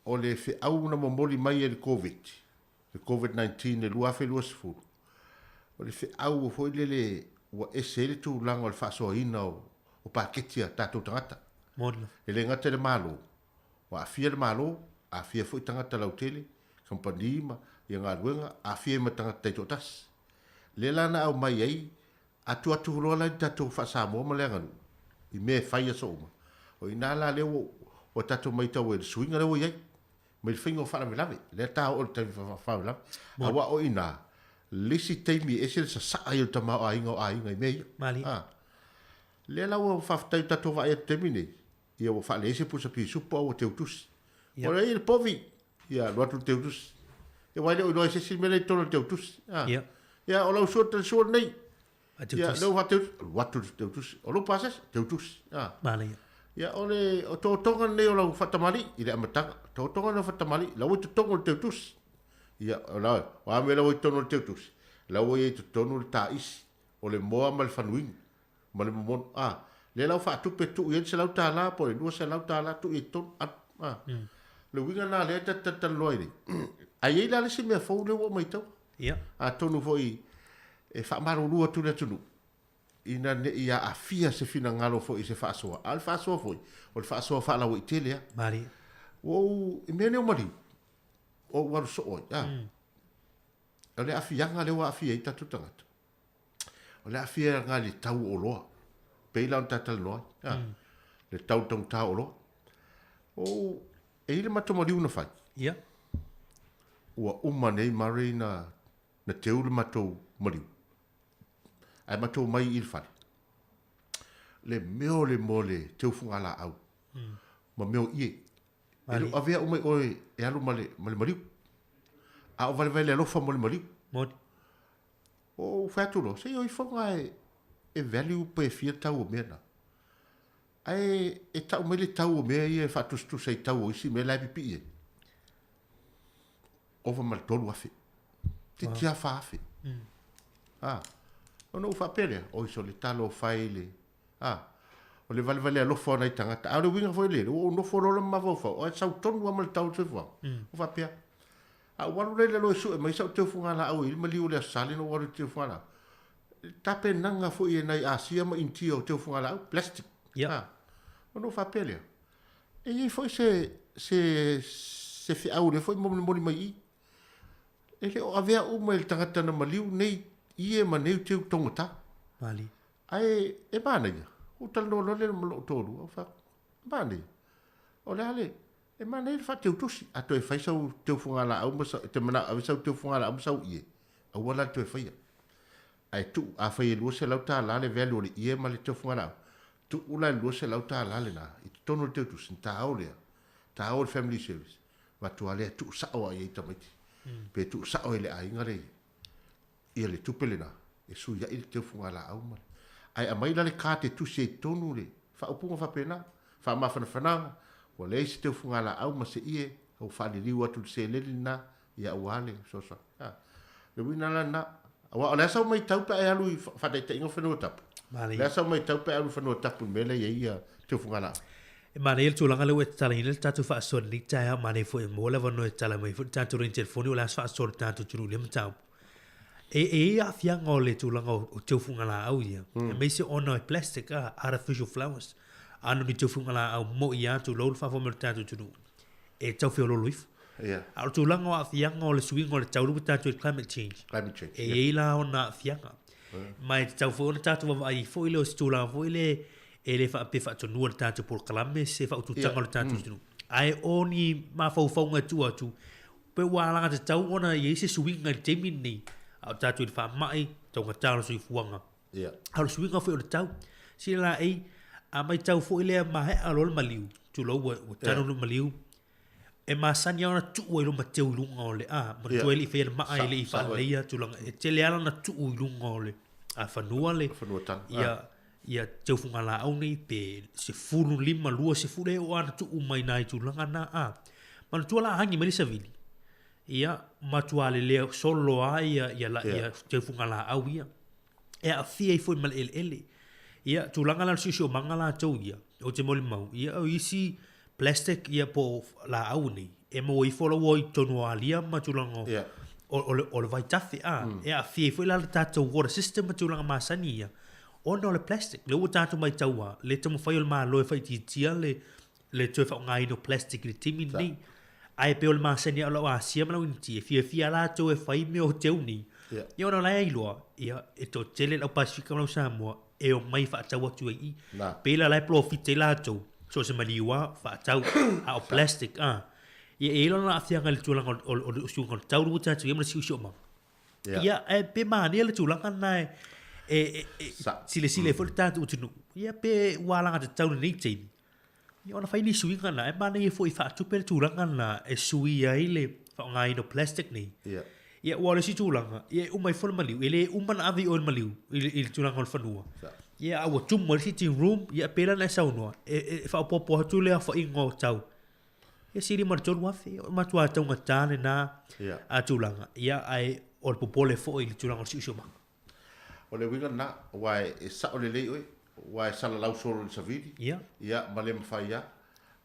o le au na momoli mai e le COVID. Le COVID-19 le lua fe lua sifuru. O le au o foi le ua ese le tu langa o le whaasoa ina o paketia tatu tangata. E le ngata le malo. Wa afia le malo, afia foi tangata lautele, kampani ma, ia ngā ruenga, afia ma tangata teitotas. Le lana au mai ai atu roa la tatou whaasamoa ma leanga nu. I me whai aso uma. O ina la leo o tatou mai tau e suinga leo iai. Mai whinga o whana me lave. Le tā o le taimi whana me lave. Awa o ina. Lisi teimi e se sa saa i o tamau a inga i mei. Mali. Le lau o whaftai tatou wa e teimi nei. Ia o whale ese pusa pi supa o te utusi. O le i le povi. Ia luatu te utusi. E waile o inoa se si mele tono te utusi. Ia. Ia o lau suota nei. Ia lau watu te utus. O lau pasas te utus. Mali. Ia o le o tō tonga nei o lau whatamali. I le amatanga. Tō tonga nei whatamali. Lau i te tonga te utus. Ia o lau. O ame lau i tono te utus. Lau i te tono le tā isi. O le moa ma le whanuing. Ma le momon. Le lau whaatupe tu i se lau tā la. Po le nua se lau tā la. Tu i ton. Le winga nā lea tatan loa i ai ei la le se mea fau le ua mai tau. Ia. A tonu foi e whaamaro lua tu le tunu. Ina ne ia a fia se fina ngalo foi se whaasoa. Al whaasoa foi. O le whaasoa whaalawa i telea. Mari. O i mea neo mari. O waru so oi. O le afianga le wa afia i tatu tangata. O le afia ngā le tau o loa. Peila on tatal noa. Le tau tong tau o loa. O e ile matomari una whai. Ia. Ua uma nei mare na teu le matou mariu. Ai matou mai i le whare. Le meo le mo le teu fungala au. Ma meo ie. E lo avea umai oe e alu ma le mariu. A o vale le alofa mo le mariu. Modi. O whaaturo, se oi whanga e value pe fia tau o mea na. Ai e tau mai le tau o mea i e whaatustu sei tau o isi me lai pipi e. Ova mal tolu afe. Te tia whaafe. Ono u whapere, o iso le talo whaile. o le vale alofa ona i tagata a le uiga foi lele o nofo lo le mafofau o e sautonu ama le tausefuaga o faapea a walu le lo su e mai sa teufuga la au i ma liu le asali no walu teufuga la tapenaga foi e nai asia ma intia o teufuga la au plastic o no faapea lea e i foi se fiau le foi moli mai i e le o avea uma i le tagata na maliu nei ie ma nei teu tongata Mali. ai e mana ia o talo no le malo tolu o fa mana o le ale e mana il fa teu tusi a to e fai sau teu funga la au ma te mana a sau teu funga la au sau ie a wala to e fai ai tu a fai lu se lauta la le velo le ie ma le teu funga la tu ula lu se lauta la le na i tono teu tusi ta ole ta ole family service ma tu ale tu sa o ai tamati pe tu sa o le ai ngare ia le tupelena e su ia il teu funga la au ma ai a mai la le kate tu se tonu le fa upunga fa pena fa ma fa o le se teu funga la au ma se ie o fa le liu atu se le na ia wale so le wina la na wa le sa mai tau pa e alu fa de te ingo no tap le sa mai tau pa alu fa no tap mele ia teu funga la e mana il tulanga le wet tala ile tatu fa son ni taia mana fo e mola va no tala mai fo tatu rin telefoni o la fa son tatu tru le mtau e a fianga o le tulanga o teu funga la au ia e me se ono e plastic artificial flowers anu ni teu funga la au mo ia tu lo fa fo mer tatu tru e tau fi lo luif au tulanga o a fianga o le swing o le tau lu tatu climate change e la ona fianga mai tau fo na tatu va ai fo ile o stula fo ile e le fa pe fa to nuor tatu por kalame se fa tu tanga le tatu tru ai oni ma fo fo nga tu atu pe wala nga tau ona ye se swing ngai temin ni au tatu il fa mai tonga tau sui fuanga au swing fo le tau si la ai a mai tau fo ile ma he alol maliu tu lo o tanu no maliu e ma sanya ona tu o lo mateu lunga ole ma tu ele fe ma ai le fa le ia tu longa e te le ala na tu o lunga ole a fa no le ia teu funga la au nei pe se fulu lima lua se fule o ana tu mai nai tu langa na ma tu la hangi meli sa vili ia ma tu ale le solo ai ia la ia teu funga la au ia e a fia foi mal ele ia tu langa la sio manga la tau ia o te moli mau ia o isi plastic ia po la au nei e mo i folo o i tonu alia ma tu langa o le vai tafi e a fia foi la tato water system ma tu langa masani ia ono le plastic le o tato mai taua le tomo fai o ma lo e fai titia le toe fa ngai no plastic le timi ni ai pe o ma seni ala wa sia ma ni ti fia la to e fai me o teu ni ia ona lai lo ia e to tele o Pacifica no Samoa e o mai fa taua tu i pe la lai profit la to so se maliwa fa tau a plastic ia e lo na afia ngal tu la o su ngal tau ru tato ia ma si ma ia e pe ma ni le tu la kana sile fo tatu utinu ia pe wala nga tau ni tei ia ona fai ni sui kana e mana ia fo i fa tu per tu langa na e sui ai le fa ngai no plastic ni ia wala si tu langa ia o mai fo maliu ele man avi on maliu il tu langa fa nua ia a tu mo sitting room ia pela na sauna e fa popo tu le fa ingo tau ia siri mar ton wafe ma tu ata nga tane na a tu langa ia ai o popole fo il tu langa si ma o le winga na wai e sa o le lei oi wai sala lau solo le savili ia ma le mawhai ia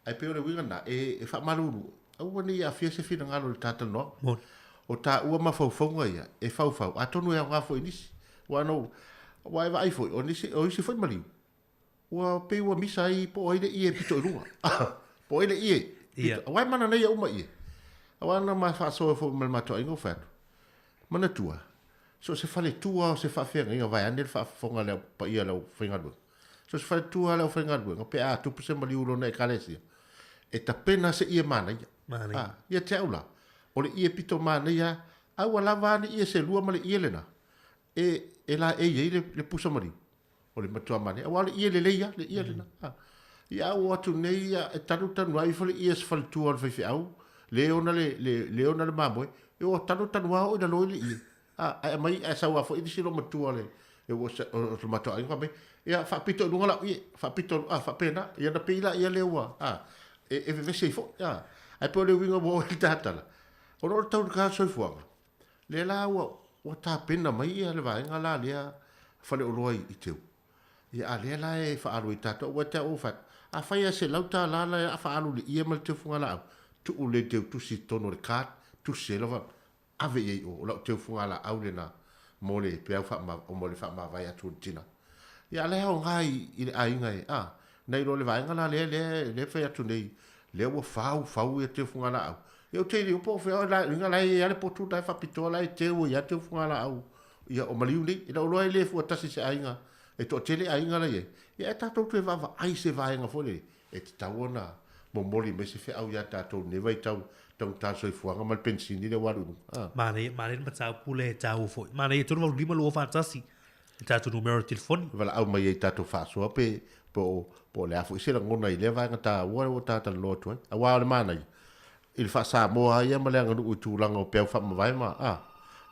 ai pe o le winga na e wha maruru au wani ia fia se fina ngalo le tata no o ta ua mawhauwhaunga ia e whauwhau a tonu ea ngā fo inisi wano wai wa ai fo o isi fo maliu ua pe ua misa ai po oile ie pito i runga po oile ie wai mana nei a uma ie wana ma wha soa fo malmato ingo whanu mana tua so se fale tua o se fa fenga inga vai ane fa fonga le pa ia le fenga du so se fale tua le fenga du nga pe a tu puse mali ulo na kalesi e ta pena se ia mana ia te aula o le ia pito mana ia a wala vani ia se lua mali ia lena e la e ia le pusa mali o le matua mana a wala ia le ia lena ia o atu nei ia e tanu ai fale ia se fale tua le fe au leona le mamoi e o tanu au da lo le ia ai mai a sa wa fo i silo matua le e o matua ai ngame ia fa pito lunga la fa pito fa pena ia na pila ia le wa e ve se fo ai po le winga bo il tata la o no tau ka so fo le la wa ta pena mai ia le va ngala le fa le o loi i teu Ia ale la e whaalu i tātou wa te ofat. A whaia se lauta la la a whaalu li ia mal te funga la au. Tu u le teu tusi tono le kat, tu se lava. Ave ei o lau teu funga la au le na mole pe au wha o mole wha ma vai atu tina. Ia le hao ngai i le ainga e. Nei lo le vainga la le whai atu nei. Le ua whau i te funga la au. Ia o te li upo whai la inga la e ale potu dai whapitoa la e teu i a te funga la au. Ia o maliu nei, ina uloa i le fua tasi se ainga. E to tele ainga la ye. Ia e tātou te vava ai se vaenga fole. E te tauona mo moli me se fe au ia tātou newa i tau tātou i fuanga mal pensini le waru. Mane matau pule e tau foi. Mane e tonu walu lima lua whātasi. E tātou numero telefoni. Wala au mai e tātou whāsua pe po le afu. Ise la ngona i le vaenga tā ua o tātou loa tuai. A wā le mana i. I le wha Samoa ia ma le anga nuu i tūlanga o pēu wha ma vai ma.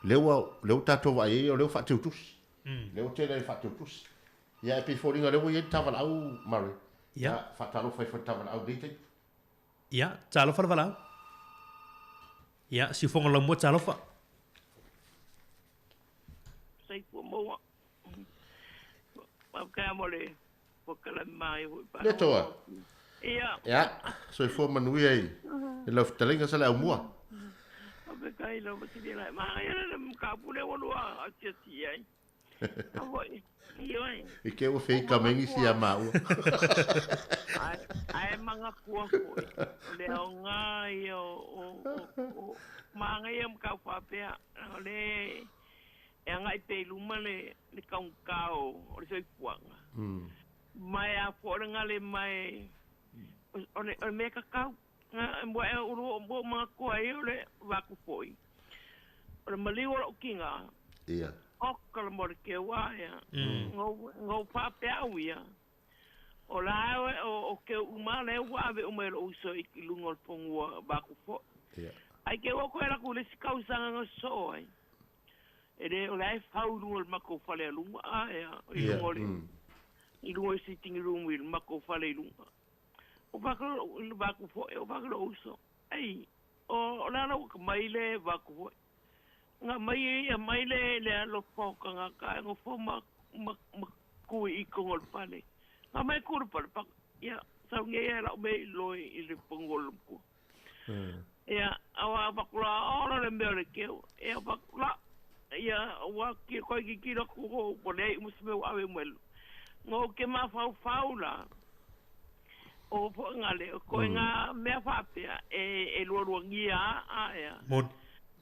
Leu tātou wa e o leu wha teu tusi. Leu tēnei wha teu tusi. Ia e pe fōringa leu i e tawan au mare. Ia. Whatalo whai tawan au deitei. Ia, talo wha walau. Ia, si whonga lau mua talo wha. Sei pua moa. Kaya mo le pokalan mai hui pa. Le toa. Ia. Ia, so i fō manui ei. E lau fitalinga sa le au mua. Ape kai lau matiri lai. Maa ia le mkapule wanua a tia tia ai. Awai. I ke o fei ka mengi si a maua. Ai manga kua koi. Le au ngai o manga ia mkau whapea. Le e ngai pe luma le kaung kao o le soi puanga. Mai a fōrenga le mai o le mea kakau. Mwa e uru o mbo mga kua e o le waku foi. O le maliwa o kinga. Ia. Okala mo ke waia ngau pape au ia o la o ke uma le wa ve o me o so i lungo pongua ba ku fo ai ke o ko era ku le sikau sanga ngo so ai ere o lai fau lu ma ko fale lu ia i lungo i lungo sitting room will ma ko fale lu o ba ku fo o ba ko so ai o la no ko mai le ba ku fo nga mai le lo foka nga ka ngo fo ma ku i kongol pale nga mai ku pale pa ya sa nge era me lo i le pongol ku ya awa bakula ora le me le ke ya bakula ya wa ki ko ki ko pole musme ave mel ngo ke ma fau la o po ngale ko nga me fa pe e lo ngia ya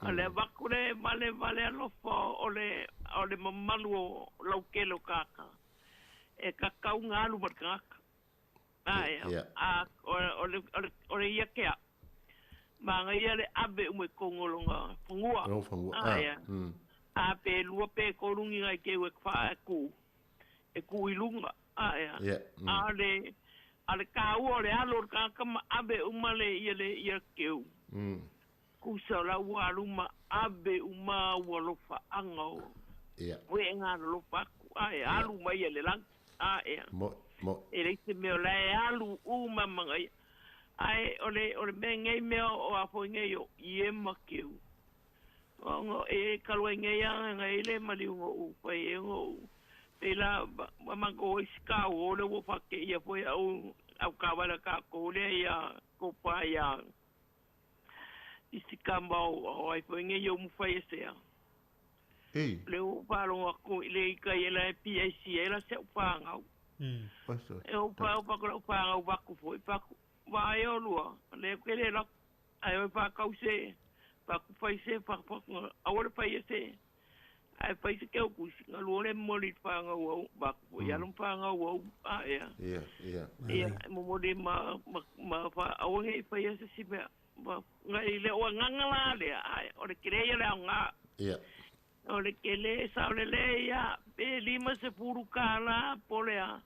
ale bakure vale lo fo ole mamalu lo kelo kaka e kakau ngalu barkaka ole ia ke manga ia le abe ume kongolonga fungua a pe lua pe kolungi ngai ke we fa ku e ku ilunga ale ka ole alo kaka abe umale ia keu kusa la waluma abe uma walofa angao we nga lofa ai alu mai le lang mo ele se me la alu uma mangai ai ole mengai me o afo ngeyo ye makeu ngo e kalwa ngeya ngai le mali ngo u pai ngo pela mango iska o le wo fa ke ye foi au kabala ka ko le ya ko pa ya isikamba o ai foi nge yo mu fai sea le o palo ko le kai la PIC ela se pa nga o pa ko pa nga ba ku foi pa va yo lua le ke le la ai pa ka se pa ku fai se pa awol fai se ai fai se ke ku nga lo le moli pa nga o ba ku ya lo pa nga o ya mo de ma fa o nge fai se si ngai le o ngangala le ai o le kire le nga o le kele sa le ya pe lima se puru kala polea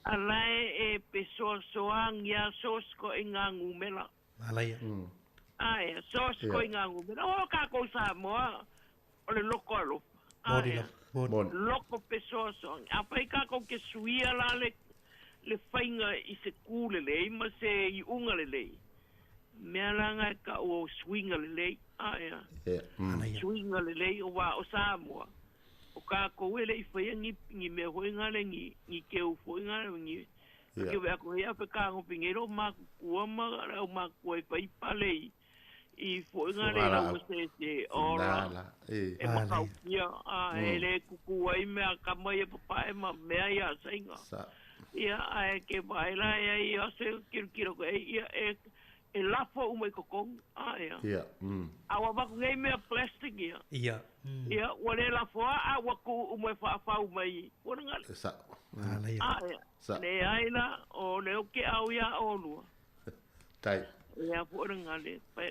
alai e peso soang ya sosko ingangu mela alai ai sosko ingangu mela o ka ko sa mo o le lokolo loko peso soang apai ka ko ke suia la le fainga i se kule le ima se i unga le mea langa ka o swinga le swinga le o wa o Samoa o ka ko ele I fai ngi me hoi ngale ngi ke u foi ngale ngi ke wa ko ia pe ka ngo pingero ma ku ma o ma ko fai pale I foi ngale la o se ora e ma ka ia ele ku ai me ka mai pa e ma me ia singa ia ai ke baila ia se kiro ko ia e lafo o mai kokong ia awa ba ko ngai me plastic ia wale lafo awa ko o mai fa o mai o ngal sa le aina o le o ke au ia o lu tai ia po ngale pa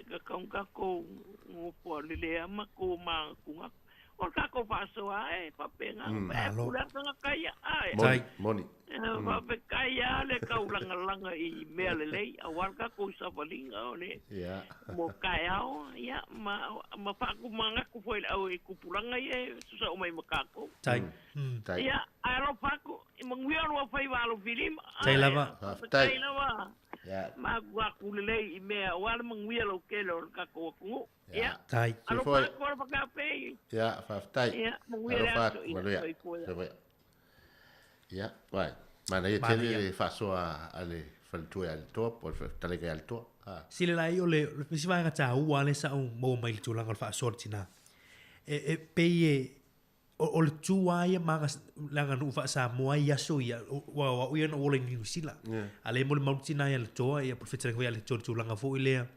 ka ko ngo po le ama ko ma ku o ka ko fa so pa penga pa pula tanga kaya moni pa pe kaya le ka ulanga I mele awal ka ko sa palinga ole mo kaya ya ma fa ku manga ku foi au ku pulanga ye sa o mai makako tai ya alo fa ku mangwia lo fa ivalo filim tai lava ma gua ku le me awal mangwia lo ke lo ka ko ku ya tai alo fa ko pa ka pe ya fa tai ya mangwia ya vai mana ia tele fa so ale faltu al top o tele ke al top sile lai ole pisi vai ngata u ale sa un mo mai tu langa fa sortina pe o le tu ai manga langa nu fa Samoa ia so ia wa ia no ole New Zealand ale mo le mautina ia le toa ia profeta ko ia le tu langa fo ile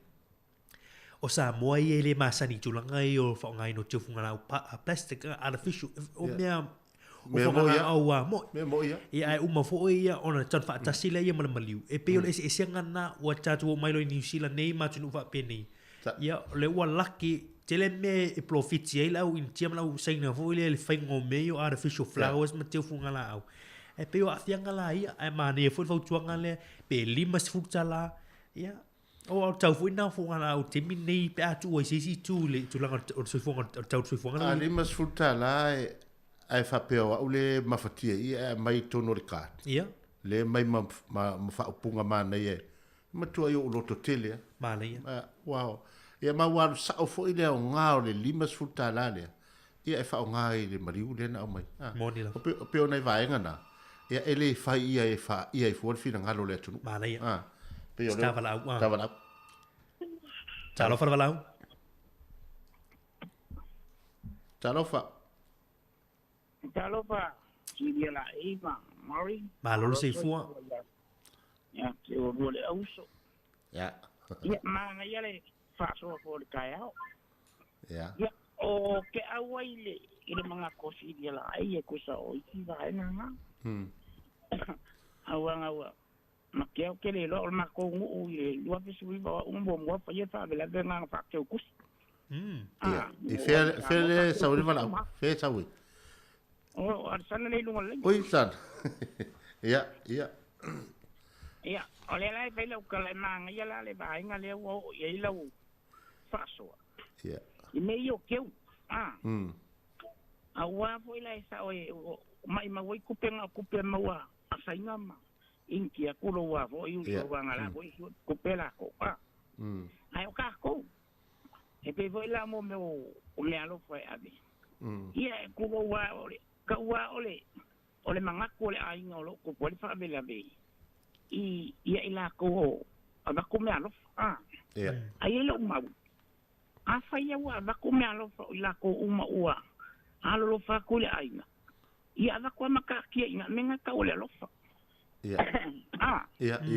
o Samoa ia le masani tu langa ia fa ngai no tu funga plastic artificial o mea mo ia uma fo ia ona tan fa tasila ia maliu e pe ole e senga na wa tatu mai lo New Zealand nei ma tu fa pe nei ia le wa lucky tele me e profiti ai lau in tiam lau saina fo ile le faingo me o artificial flowers ma te funga la au e pe o afianga la ia e ma ne fo tuanga le pe limas futala ia o tau fo na funga la au te mi nei pe atu o sisi tu le tu langa o so funga tau so funga limas futala ai fa peo o le mafatia ia mai tono le ka ia le mai ma fa punga ma nei ma tu ai o loto tele ma nei wow ia ma wa sa o fo ile o nga o le limas futala le ia fa o nga le mariu le na mai moni la o pe o nei vai ngana ia ele fa ia fo fina ngalo le tu ma nei pe o stava la talo fa la Talofa, Siria la Eva, Mari. Malo se fua. Ya, te o vole auso. Ya. Ya, mana ya le faso for kaya. Ya. Ya, o ke awaile ile mga kosi dia la ai ko sa o ti va na. Awa. Makiao ke le lo ma ko ngu ye, lo fa sui ba un bom wa fa ye fa bela de nga fa ke kus. Ya. E fe sa uri vala. Fe sa uri. Oh, arsana le lunga le. Oi san. Ya. Ya, ole lai pe lo ka le manga ya la le ba nga le wo ye lo faso. Ya. I me yo ke. Awa foi lai sa o mai ma wai kupenga wa asainga ma. Inki akulo wa vo yu so wa ngala ko kupela ko. Ai o ka ko. E pe voi la mo me o me alo foi abi. Ia kulo wa ole. Ka ua ole mangako le ainga lo ko pole fa bela be ia ila ko aba ko me alo ai lo ma a fa ia wa aba ko me alo ila ko uma ua alo lo fa ko le ainga ia aba ko makaki ina menga ka ole lo fa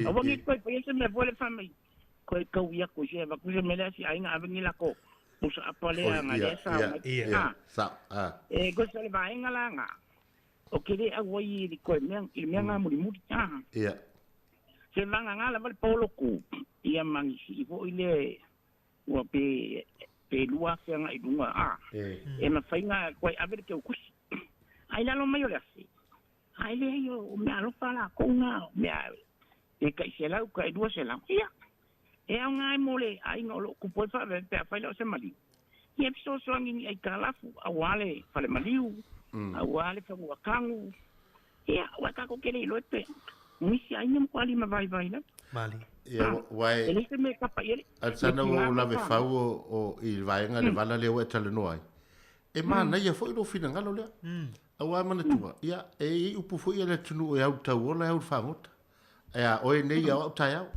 o bongi ko se me vole fa mai ko ka ia ko je aba ko se me la si ainga aba ni la ko musa apale nga ia go se le vai nga o kere a wai di ko men nga muri ia se vanga nga la polo ku ia mangi si vo ile wa pe lua se nga idunga e ma fainga ko ave ke ku ai la lo mai ole asi ai le yo me alo pala ko nga me e kai se la ko idua se la ia e nga mole ai ngolo ku po fa ve pe fa lo se mali ia so ngi ai kalafu awale fa le maliu awale fa wa kangu ia wa ka ko kele lo pe misi ai nem kwali ma vai na mali ia wai ele se me kapa ele al sana o la ve fa o il vai nga le vala le wa tale no ai E mana ia foi no fina ngalo le. Awa mana tua. Ia e upu foi ele tunu e au tau ola au whangot. Ia oe nei au tai au.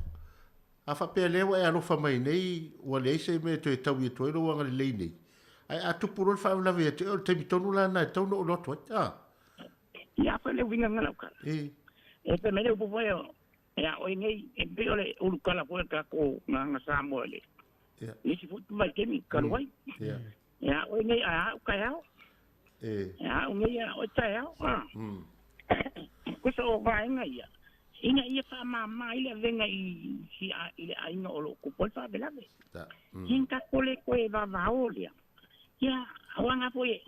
A fa pe lewa e alofa mai nei ua le se me to e tau i to e lo wanga le nei. Ai a tupu ro fa la ve te o te mitonu la na tau no lo to. Ah. Ia fa le winga ngalo ka. E pe me le upu foi ia oe nei e pe ole ulukala foi ka ko nga Samoa le. Ia. Isi fu tu vai kemi kalwai. Ia. Ia oe nei a ka ia. Ia o nei o tai au. Ko so vai nga ia. Ina ia fa mama ile venga I si a ile ai no lo ko por fa belave. Hinka kole ko e va vaolia. Ya, awanga foi.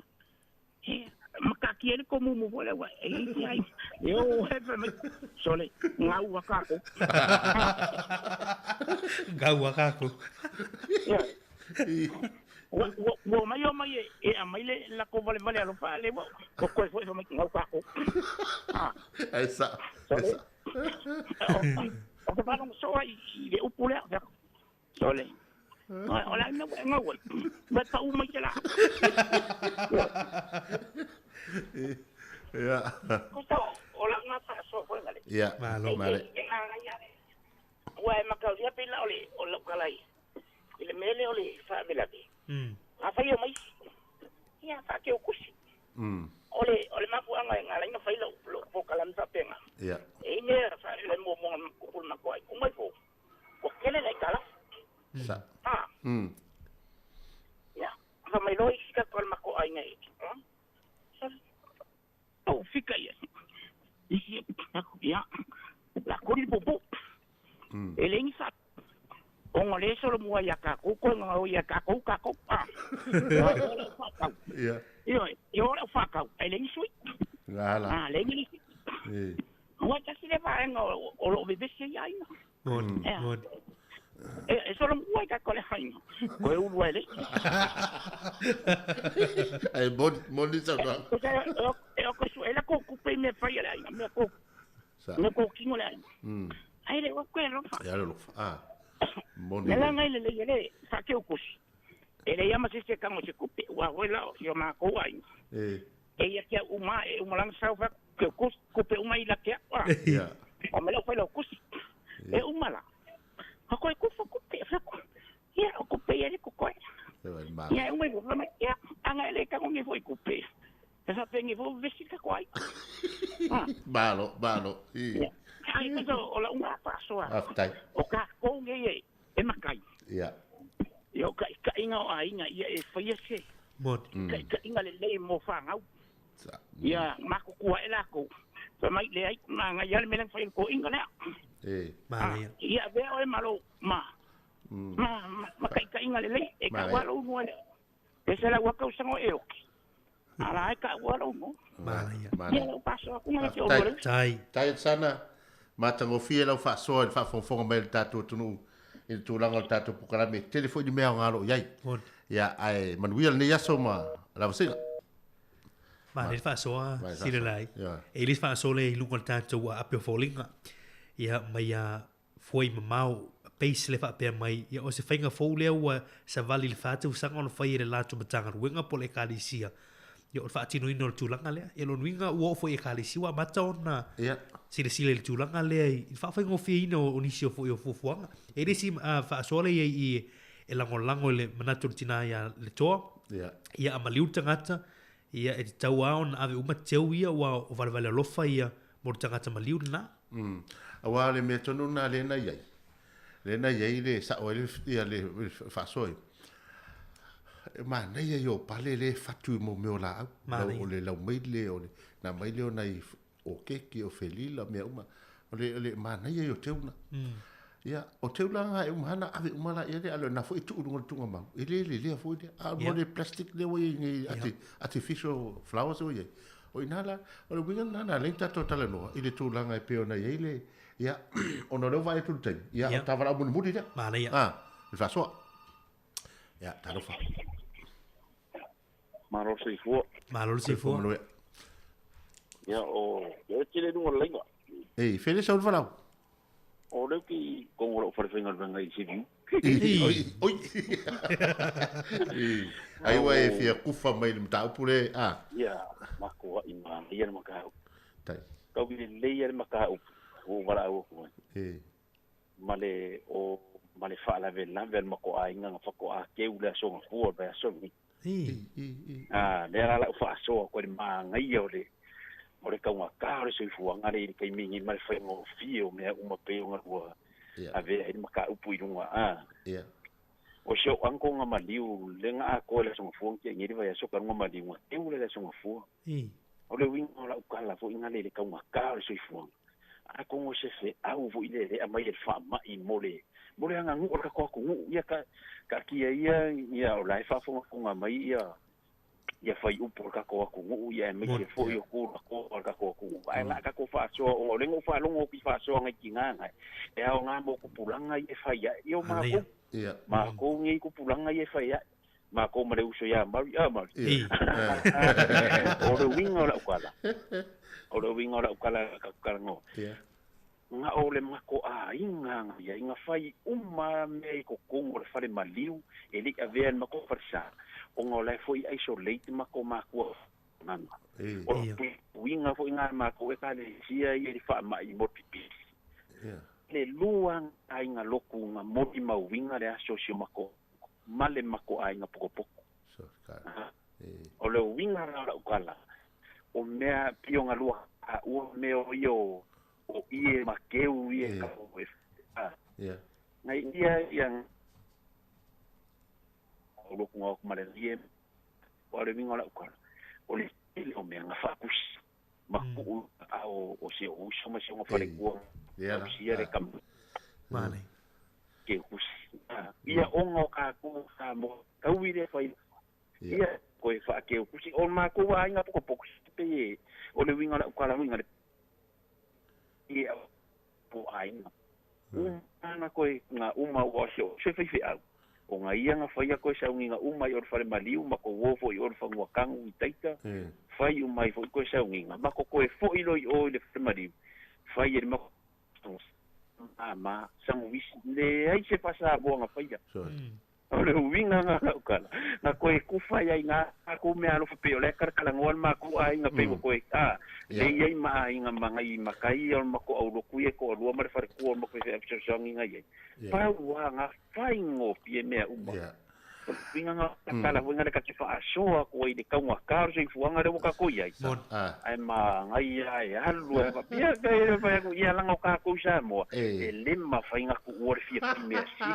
Makakiele como mu vola wa. Ai. Eu hefa me sole ngau wakako. Ngau wakako. Ya. Wo mai e a mai la ko vale alo fa le wo. Ko foi me ngau wakako. Esa. O que falam só aí de upule ya. Sole. Ola no ngau. Ba ta uma que lá. Ya. Ola nga pa so foi ngale. Ya, malo male. Wa makau dia pila ole ola kalai. Ile mele ole fa belaki. Apa yo mai? Ya fa ke okusi. Ole mapu anga ngala ina faila lo kalam sa penga. Ya. Ine fa ile mo kupul na koi. Kumai po. Ko kele lai kala. Sa. Ya. Fa mai loi sika kol mako ai ngai. Oh, fica aí. Isi aku ya. La kori popo. Ele insa. Ongo le solo mua ya ka ko ngo ya ka ko ka ko. Ya. Yo ora faka. Ele insui. Ngala. Le ngi. Wa ta sile va ngo o lo bebe se ya ina. Mod. Solo mua ka ko le haino. Ko e u wele. Ai bon di sa no. Ko su ela ko pe me fa ya ina me ko. Me ko kingo la. Ai le wa ko lo fa. Ya lo fa. Nela ngai le fa ke ukusi. Ele llama se kamo se kupe wa wela yo ma ko ai. Ya ke uma lang sa fa ke kupe uma ila ke. Ya. O me lo fa lo kusi. Uma la. Ko ku fa kupe fa ko. Ya ko pe ya ko ko. Ya un mo fa ya anga le ka ngi foi kupe. Esa pengi vo vesika ko ai. Malo. Ai ko ola uma paso. Aftai. O ka ko ngi e makai. Ya. Yo ka inga ai nga ia e faia se. Mod. Ka inga le mo fanga. Ya mako ku ela ko. Fa mai le ai nga ya le melang fa ko inga na. Maria. Ia ve o malo ma. Ma ka inga le e ka walo mo le. Esa la waka usango e ok. Ala ka walo mo. Maria. Ya lo paso ku nga te o. Tai sana. Matango fie lau fa so fa fonfonga mai tatu tunu. I tu langa tatu pukala me telefoni me ngalo yai. Ya ai manuel ne yaso ma la vsega. Ma le fa so sile lai. E le fa so le lungo tatu a pe folinga. Ya mai ya foi mamau peis le fa pe mai ya o se fainga fo le wa sa vali le fa tu sanga on fa ile la tu matanga winga pole kalisia. Ya o fa tino ino tu langa le. Ya lo winga wo fo e kalisia wa matona. Ya. Sile le tu langa le i fa fainga fi ino onisio fo yo fo fuanga. E le si fa so le i e lango le manatur tina ya le to. Ya. Ya amaliu tangata. Ya e tau aon ave uma teu ia wa o valvale lofa ia mo tangata maliu na. Awa le me tonu na le na yai. Le na yai le sa o le ia le fa soi. Ma na ia yo pale le fatu mo me ola. O le lau mai le o le na mai le ona i o keki o felila me uma. O le ma na ia yo teuna. Ia o teula nga e umana ave umala ia le alo na fo itu urunga tunga mau. Ile le fo ile a mo le plastic le wo i artificial flowers o ye. O inala o le winga na le tato tala no ile tu langa e pe ona ia ile ia ono le vai tu tem ia o tava la mudi dia. Mana ia. Il fa so. Ia talo fa. Malo se fo. Ya o yo tele no lenga. Feliz ao falar. O le ki con o farfenga venga i sibi. Oi. Ai wai fia kufa mai mta pule Ia, mako i ma ia maka. Tai. Kau ni le ia maka o wala o ko. Male fa la vel mako ai nga fako a ke ula so ngfu ba so ni. Le ala fa so ko ma ngai ole. Ore ka nga ka so fu nga le kai mingi mal fa ngo fio me uma pe nga ko. Ave ai maka upu i runga o sio anko nga maliu le nga ko le so fu ke ngi va so ka nga maliu e ule le so fu o le wing o la ukala fo inga le ka nga ka so fu a ko ngo se fe a u vo ile le a mai fa ma i mole nga ngu ka ko ngu ia ka ki ia o la fa fo nga mai ia fai upo ka ko ngu ia me ke fo yo ko ka ko ai la ka ko fa so o le ngo fa longo ki fa so nga kinga e a nga mo ko pulanga ia fa ia yo ma ko ngi ko pulanga ia fa ia ma ko ma le uso ya ma o le winga la ukala ka ngo nga ole ma ko inga fai uma me ko kongo le fale maliu e li a ven ma ko farsa o ngole foi isolate ma ko nana o winga foi nga ma ko e kale sia i fa ma i mo pipi le luang ai nga loku nga moti ma winga le asosio ma ko male ma ko ai nga poko o le winga la ukala o mea pio nga lua o meo yo o ie makeu ie ka o ngai ia yang o lo ko ma le ie o le vinga la ko o le o me nga fa kus ma ku o se o so ma se ngo fa le ko si ia le kam mane ke kus ia ongo ka ku sa mo ka wi le fa ia ko fa ke kus o ma ku ai nga poko pe o le vinga la ko la vinga ia po ainga ana koe nga uma washo se fai au o nga ia nga fai koe sa nga uma i or fare maliu ma ko wofo i or fangua kangu i taita fai umai fo koe sa nga ma ko koe fo i loi o le fare maliu fai e ma ma sang wis le ai se pasa bo nga fai o le winga nga ukala na koe kufa ia nga ko me alo pe o le kala ngol ma ko ai nga pe koe le ia ma inga mangai makai o ma ko au ku e ko lo ma fare ko ma ko se absorption nga ia pa wa nga fai ngo pie me uma winga nga kala winga ka fa so ko i de ka wa ka se fu nga de ka ko ia ai ma ngai ai halu pa pia ka fa ia langa ka ko sa mo e lemma fai nga ko or fie me si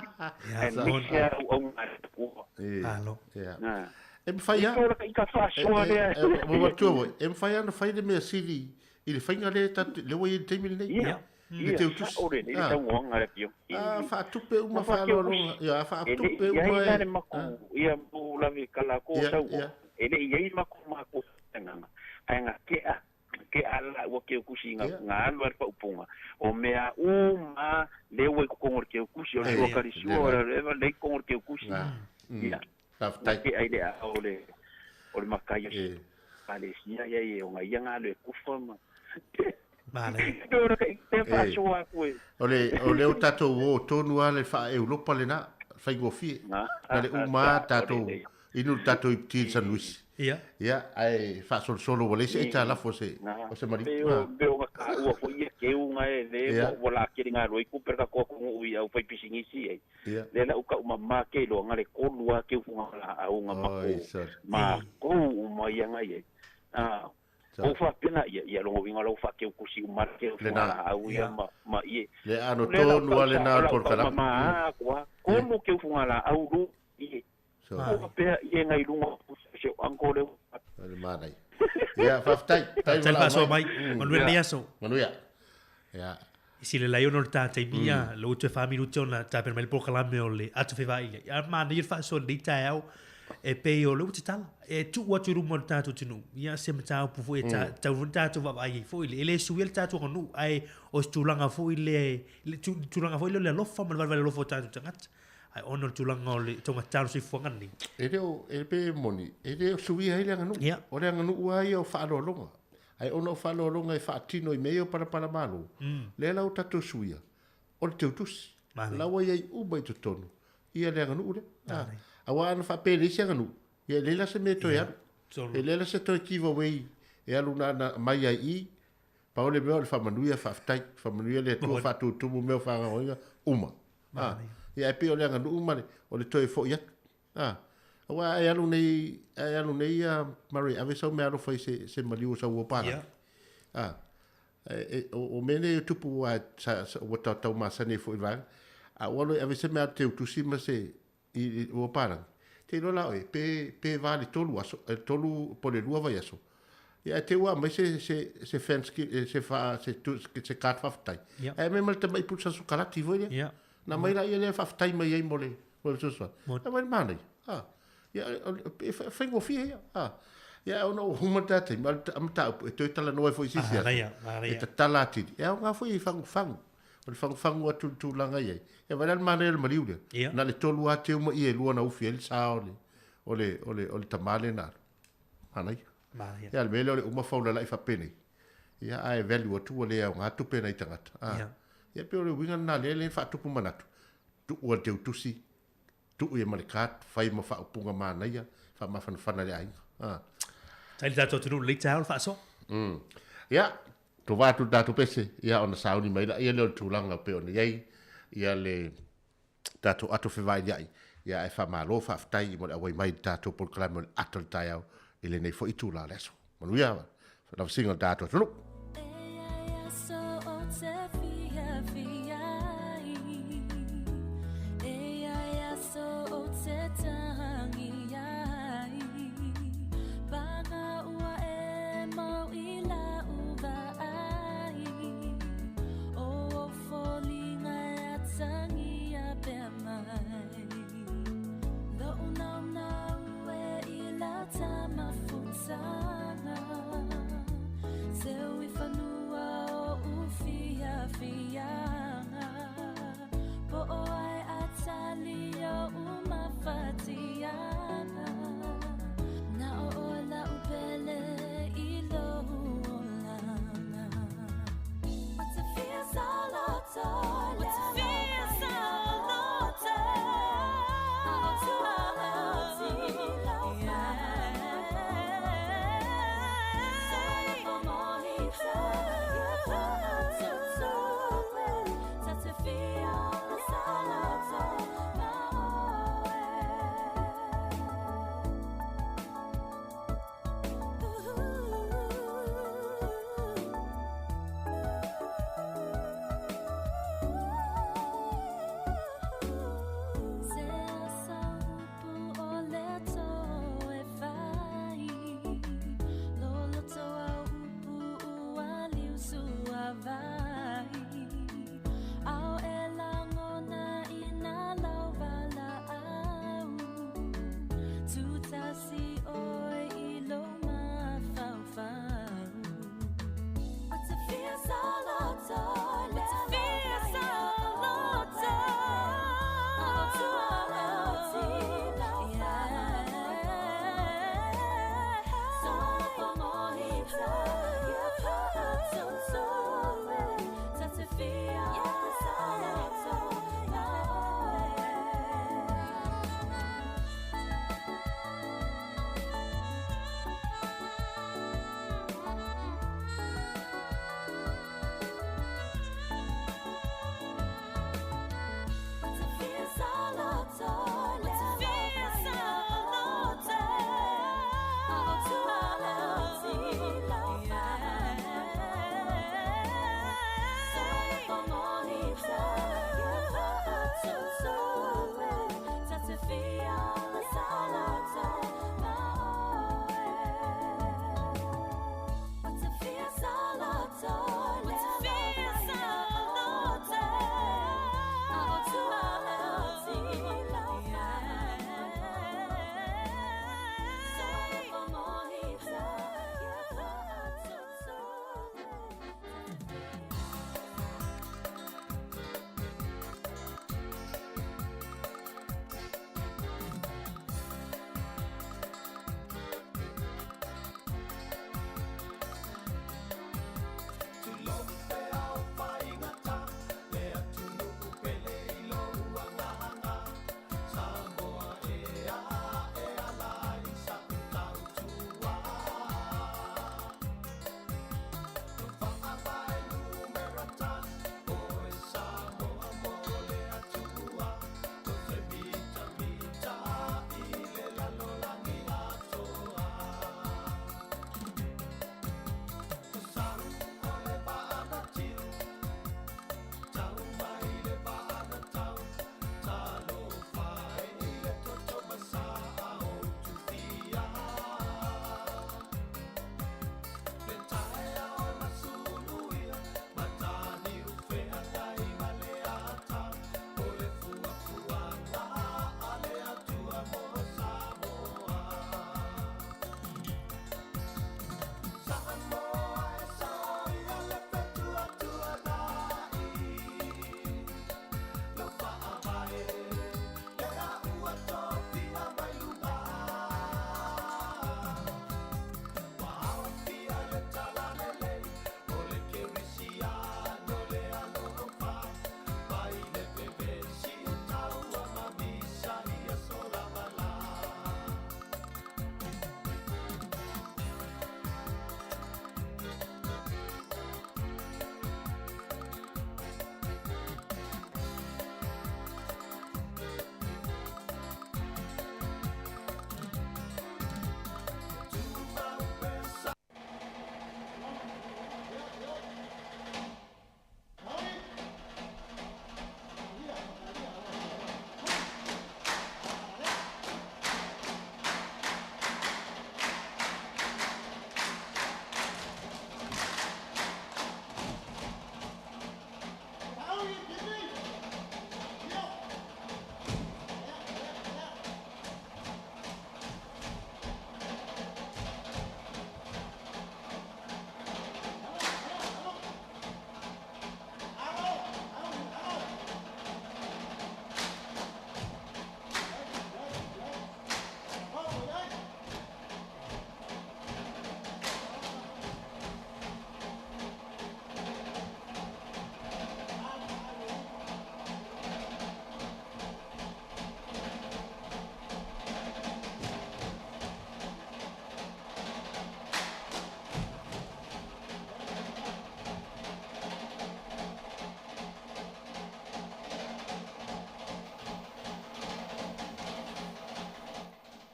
ai mi sia o alo em fai ya mo tu em fai ya no fai de me sili il fai nga le le wo i te mi le le te utus ore le ta wonga le pio fa tupe uma fa lo ya fa tupe uma ia ma ko ia mo la vi kala ko sa ele ia ma ko tanga ai nga ke ala wo ke kusi nga lo pa upunga o mea uma le wo ko ngor ke kusi o lo ka risio le ko ngor ke kusi ia ke ai le ole makaia ale sia ia o nga ia nga le kufama mane ole o tato o tonu ale fa Europa le na fa gofi ale uma tato inu tato ipti sanuis ia ai fa solo wole se ta la fose o se mari beo ka o fo ia ke unga le wala ke nga roi ku per ka ko u ia u fa pisingi si ai le la u ka ma ke lo nga le ko lua ke u nga au nga ma ko uma ia nga ia o fa pena ia lo vinga lo fa ke ku si u mar ke u nga au ia ma ie le ano tonu ale na por kala ma ko mo ke u nga au lu ie o pe ia nga ilunga se ancora manai ya faftai tai paso mai manuel niaso manuia ya si le lai ono ta tai mia lo te fa minuto na ta per mel pokala me ole atu fe vai ya man ir fa so di tau e pe o lo te tal e tu wa tu rumo ta tu tunu ya se mta pu fu eta ta vunta tu va vai fu ile su el ta tu no ai o stulanga fu ile tulanga fu ile lo fa mal va lo fo ta tu ngat ai ono tulanga ole tonga talo si fonga ni e pe moni suwi ai langa no o langa no ai o fa lo longa ai ono fa lo longa e fa tino i meio para malu le la o tatu suia o te utus la wa ai u bai tonu ia le nganu le awa na fa pele sia nganu ia le la se me to ya e le la se to kiva wei e alu na mai ai paole me o le fa manuia fa tai fa manuia le to fa tu tu me fa nga uma ia pe o le nganu uma le o le to e fo ia awa e alu nei mari ave so me alu fa se maliu sa wo pa o mene tupu a o tau masane fo i vang a walo ave se me te utusi ma se i o parang te no la oi pe vale tolu aso tolu pole lua vai aso ia te ua mai se fence se fa se kat fa tai e me mal te mai putsa su kalati vo ia na mai la ia fa tai mai ai mole so so na mai mane ia fa ngo fie ia ono huma tata mal am ta to tala no foi si sia e tala ti ia nga foi fang o fang o tu langa ia e vai al manel mariule na le tolu ate uma ia lua na ufiel sa ole tamale na anai ia le mele ole uma faula lai fa pene ia ai value tu ole nga tu pena itangata ia pe ole winga na le fa tu pumanatu tu o te utusi tu ia malikat fai ma fa punga mana ia fa ma fana le ai tai dato tu le tau fa so ia to va tu dato pese ia ona sauni mai ia le tulanga pe ona ia le dato ato fe vai ia e fa malo fa tai mo ai mai dato por clamo ato tai au ele nei fo itu la leso manuia fa singa dato tu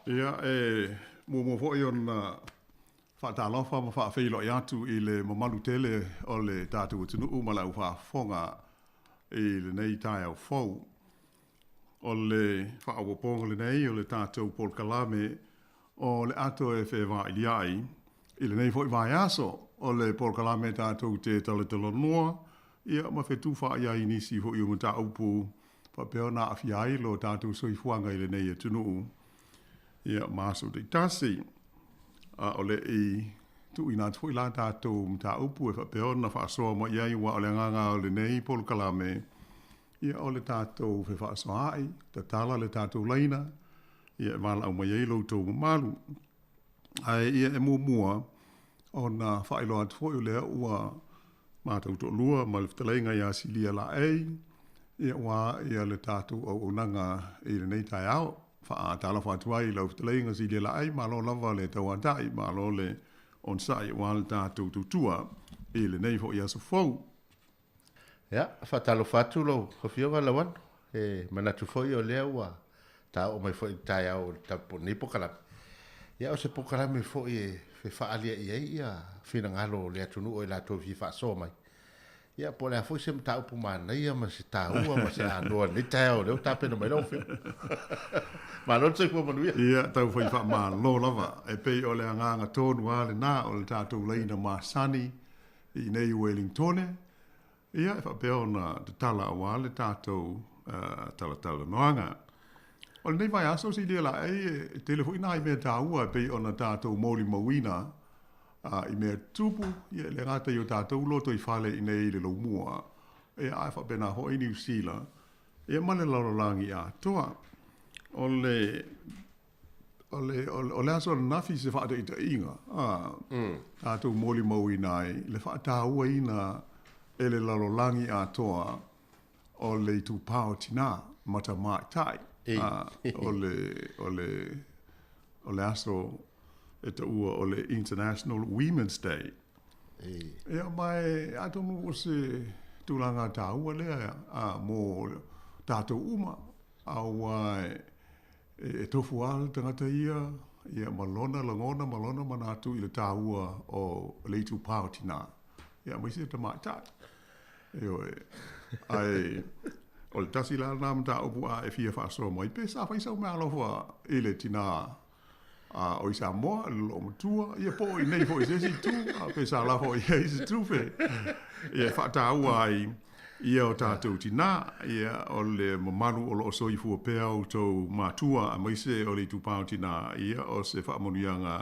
Ia, mua fo i on whaatalofa ma whaafeilo i atu i le mamalu tele o le tātou tunu ma lau whaafonga i le nei tai au fau. O le whaawaponga le nei o le tātou Paul Kalame o le ato e whewha i liai i le nei fo i vai aso o le Paul Kalame tātou te tale tala noa ia ma whetu wha ia i nisi ho i o mta upu pa peo na awhiai lo tātou soifuanga i le nei e tunu ia maso te tasi o le i tu ina tu ila tātou mta upu e wha peo na wha soa ma iai wa o le nganga o le nei Paul Kalame ia o le tātou wha soa ai ta tala le tātou leina ia wala au mai ei loutou malu. Ai ia e mua o na whaelo atu fo lea ua mātou to lua ma le whatalenga ia silia la ei ia wā ia le tātou au unanga i le nei tai au wha tala whatuai lau whatalenga silia la ei malo lava le tau atai malo le onsai wā le tātou tutua i le nei fo ia so fau. Ia, whatalo whatu lau hawhiawa lawan manatu fo i o lea ua ta o mai fo i tai au ta po ni pokala ia o se pokala me fo i fe faalia ia fina ngalo le atunu o la to fi fa so mai ia po la fo se mta upu mana ia ma se ta ua ma se ano ni tai o le ta pe no mai lo fe ma lo se ko manu ia ta fo i fa ma lo lava e pe o le nganga tonu ale na o le ta to leina ma sani i nei Wellington ia fa pe ona tala wa le ta to tala noanga. O nei vai aso si lia la e telefona i mea tāua pe ona tātou moli mawina i mea tupu i le ngata i o tātou loto i whale i nei le laumua e ai whapena ho i New Zealand e mane lalolangi a toa o le aso nafi se whaata i ta inga tātou moli mawina i le whaataua ina e le lalolangi a toa o le tupao tina mata mai tai o le aso e ta ua o le International Women's Day. Ea mai atomu o se tūlanga tā ua lea mō tātou uma au e tofu ala tangata ia malona langona malona manatu i le tā ua o le itu pāo tina. Ea mai se ta mai tai. Ai o le tasi la nam ta opu a e fia faso mai pe sa fa isa me alofa ele tina o isa mo lo mutua ia po i nei fo i si tu a pe sa la fo i si tu fe ia fa ta uai ia o ta tu tina ia o le mamalu o lo so i fu pe au to matua a mai se o le tu pa tina ia o se fa monianga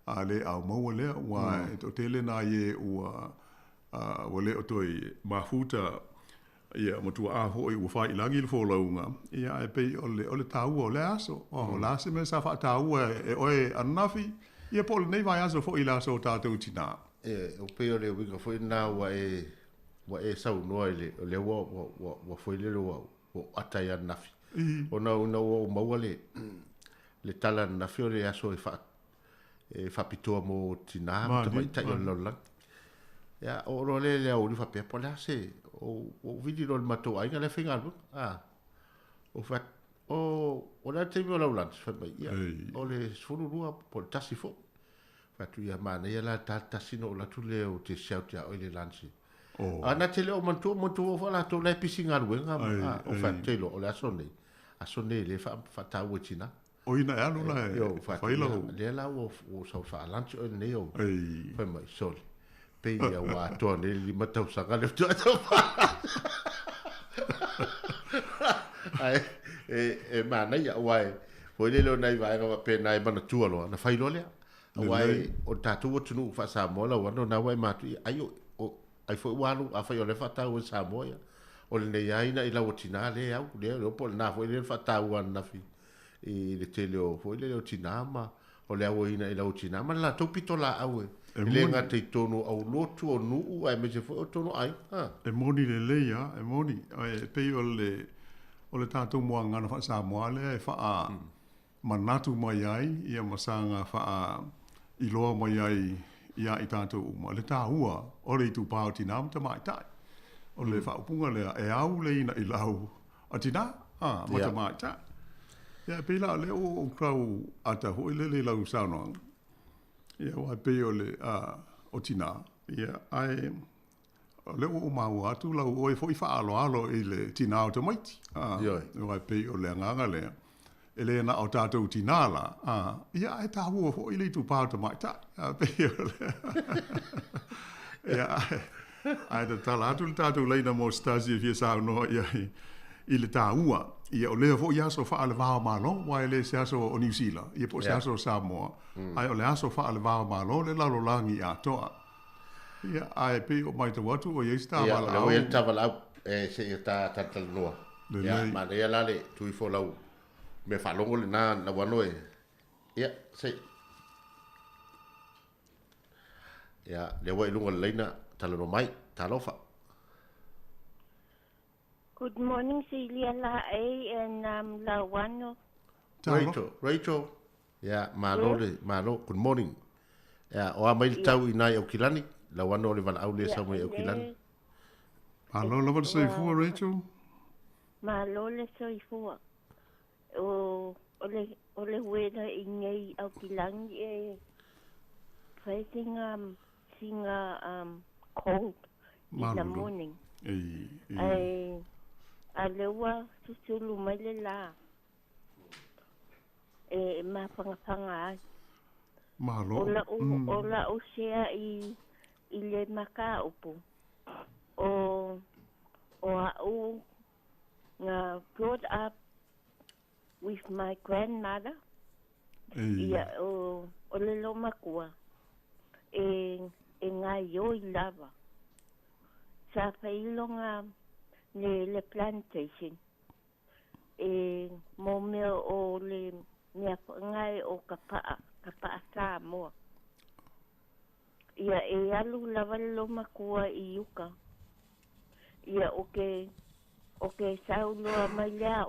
a le au mo le wa to tele na ye o le o toi mafuta ia matua a hoi ua whai ilangi le wholaunga. Ia e pei o le tāua o le aso. O la se me sa wha tāua e oe anafi. Ia po le nei vai aso fo i la so tātou tina. O pei o le winga fo i nā wa e sau noa i le wa fo i le o atai anafi. O na o maua le tala anafi o le aso e whapitoa mo tina. Tamai tai o laulang. Ia o ro le au ni whapea po le ase. O vidi lo mato ai ngale finga lu o fa o la te mo la ulan fa mai ia o le sfuru rua po tasi fo fa tu ia mana ia la tasi no la tu le o te shout ya o le lansi ana te le o mantu fa la to le pisinga lu nga o fa te lo o la sonne le fa ta wutina o ina ya lu la yo fa le la o so fa lansi o ne o fa mai sol pe ia wa to ne li matau sanga le to ai mana ia wai foi le lo nai vai no pe nai mana tu lo na fai lo le wai o tatu o tunu fa sa mo la no na wai matu ai ai foi walu a fai o le fa ta o sa mo ia o le nei ai na i la o tina le au le po na foi le fa ta o na fi e le tele o foi le o tina ma o le au ina i la o tina ma la to pitola au le nga te tono au lotu o nuu ai me se fo o tono ai e moni le leia e moni e pe o le tātou mua ngana wha sa mua le e wha manatu mai ai ia masanga wha i loa mai ai ia i tātou uma le tā hua o le i tu pāo tina mta mai tai o le wha upunga lea e au le ina i lau a tina mata mai tai Ya pila le o krau ata ho le lau sauna. Ya wa pe o le o tina. Ya ai le o mau atu lau o foi fa alo i le tina o te maiti. Wa pe o le nganga le. Ele na o tatou tina la. Ia ai ta ho i le tu pa o te maita. Pe o le. Ja, ai da tala atu le tatou leina mo stasi fia sauno ia i le tāua. Ia o lea fo i aso wha ale wāo mālo, wa ele se aso o New Zealand. Ia po se aso o Samoa. Ai o le aso wha ale wāo mālo, le lalo langi a toa. Ia ai pe o mai te watu o iei sta wala au. Ia, o iei sta wala au, se ia tā tatal noa. Ia, ma rea lale tui fo lau. Me whalongo le nā wanoe. Ia, se. Ia, le wai lunga leina talano mai, talofa. Good morning, Celia La A and La Wano. Rachel. Yeah, malo, good morning. Yeah, o mai tau I nai o kilani, La Wano le val au le sa mai o kilani. Malo le val soifua, Rachel? Malo le soifua. O le weda I ngai au kilani e facing cold in the morning. Alewa susulu mai le la. Ma panga ai. Malo. Ola o sea I le maka upu. O au brought up with my grandmother. Ia o le lo makua. E ngai yo I lava. Sa pailonga le plantation. Mo mea o le mea ngai o kapa Samoa. Ia alu lava lo makua I uka. Ia oke sau loa mai lea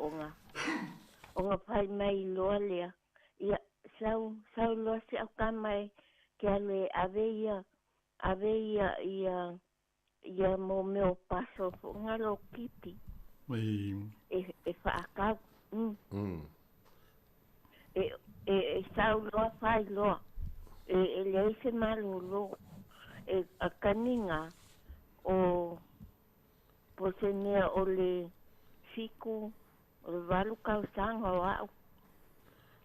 onga pai mai loa lea. Ia sau loa se au kamai ke ale aveia ia mo meo paso ngalo kipi. Whaakau. Sau loa whai loa. Lei se malu loa. A kaninga o posenea o le fiku o le walu kausanga o au.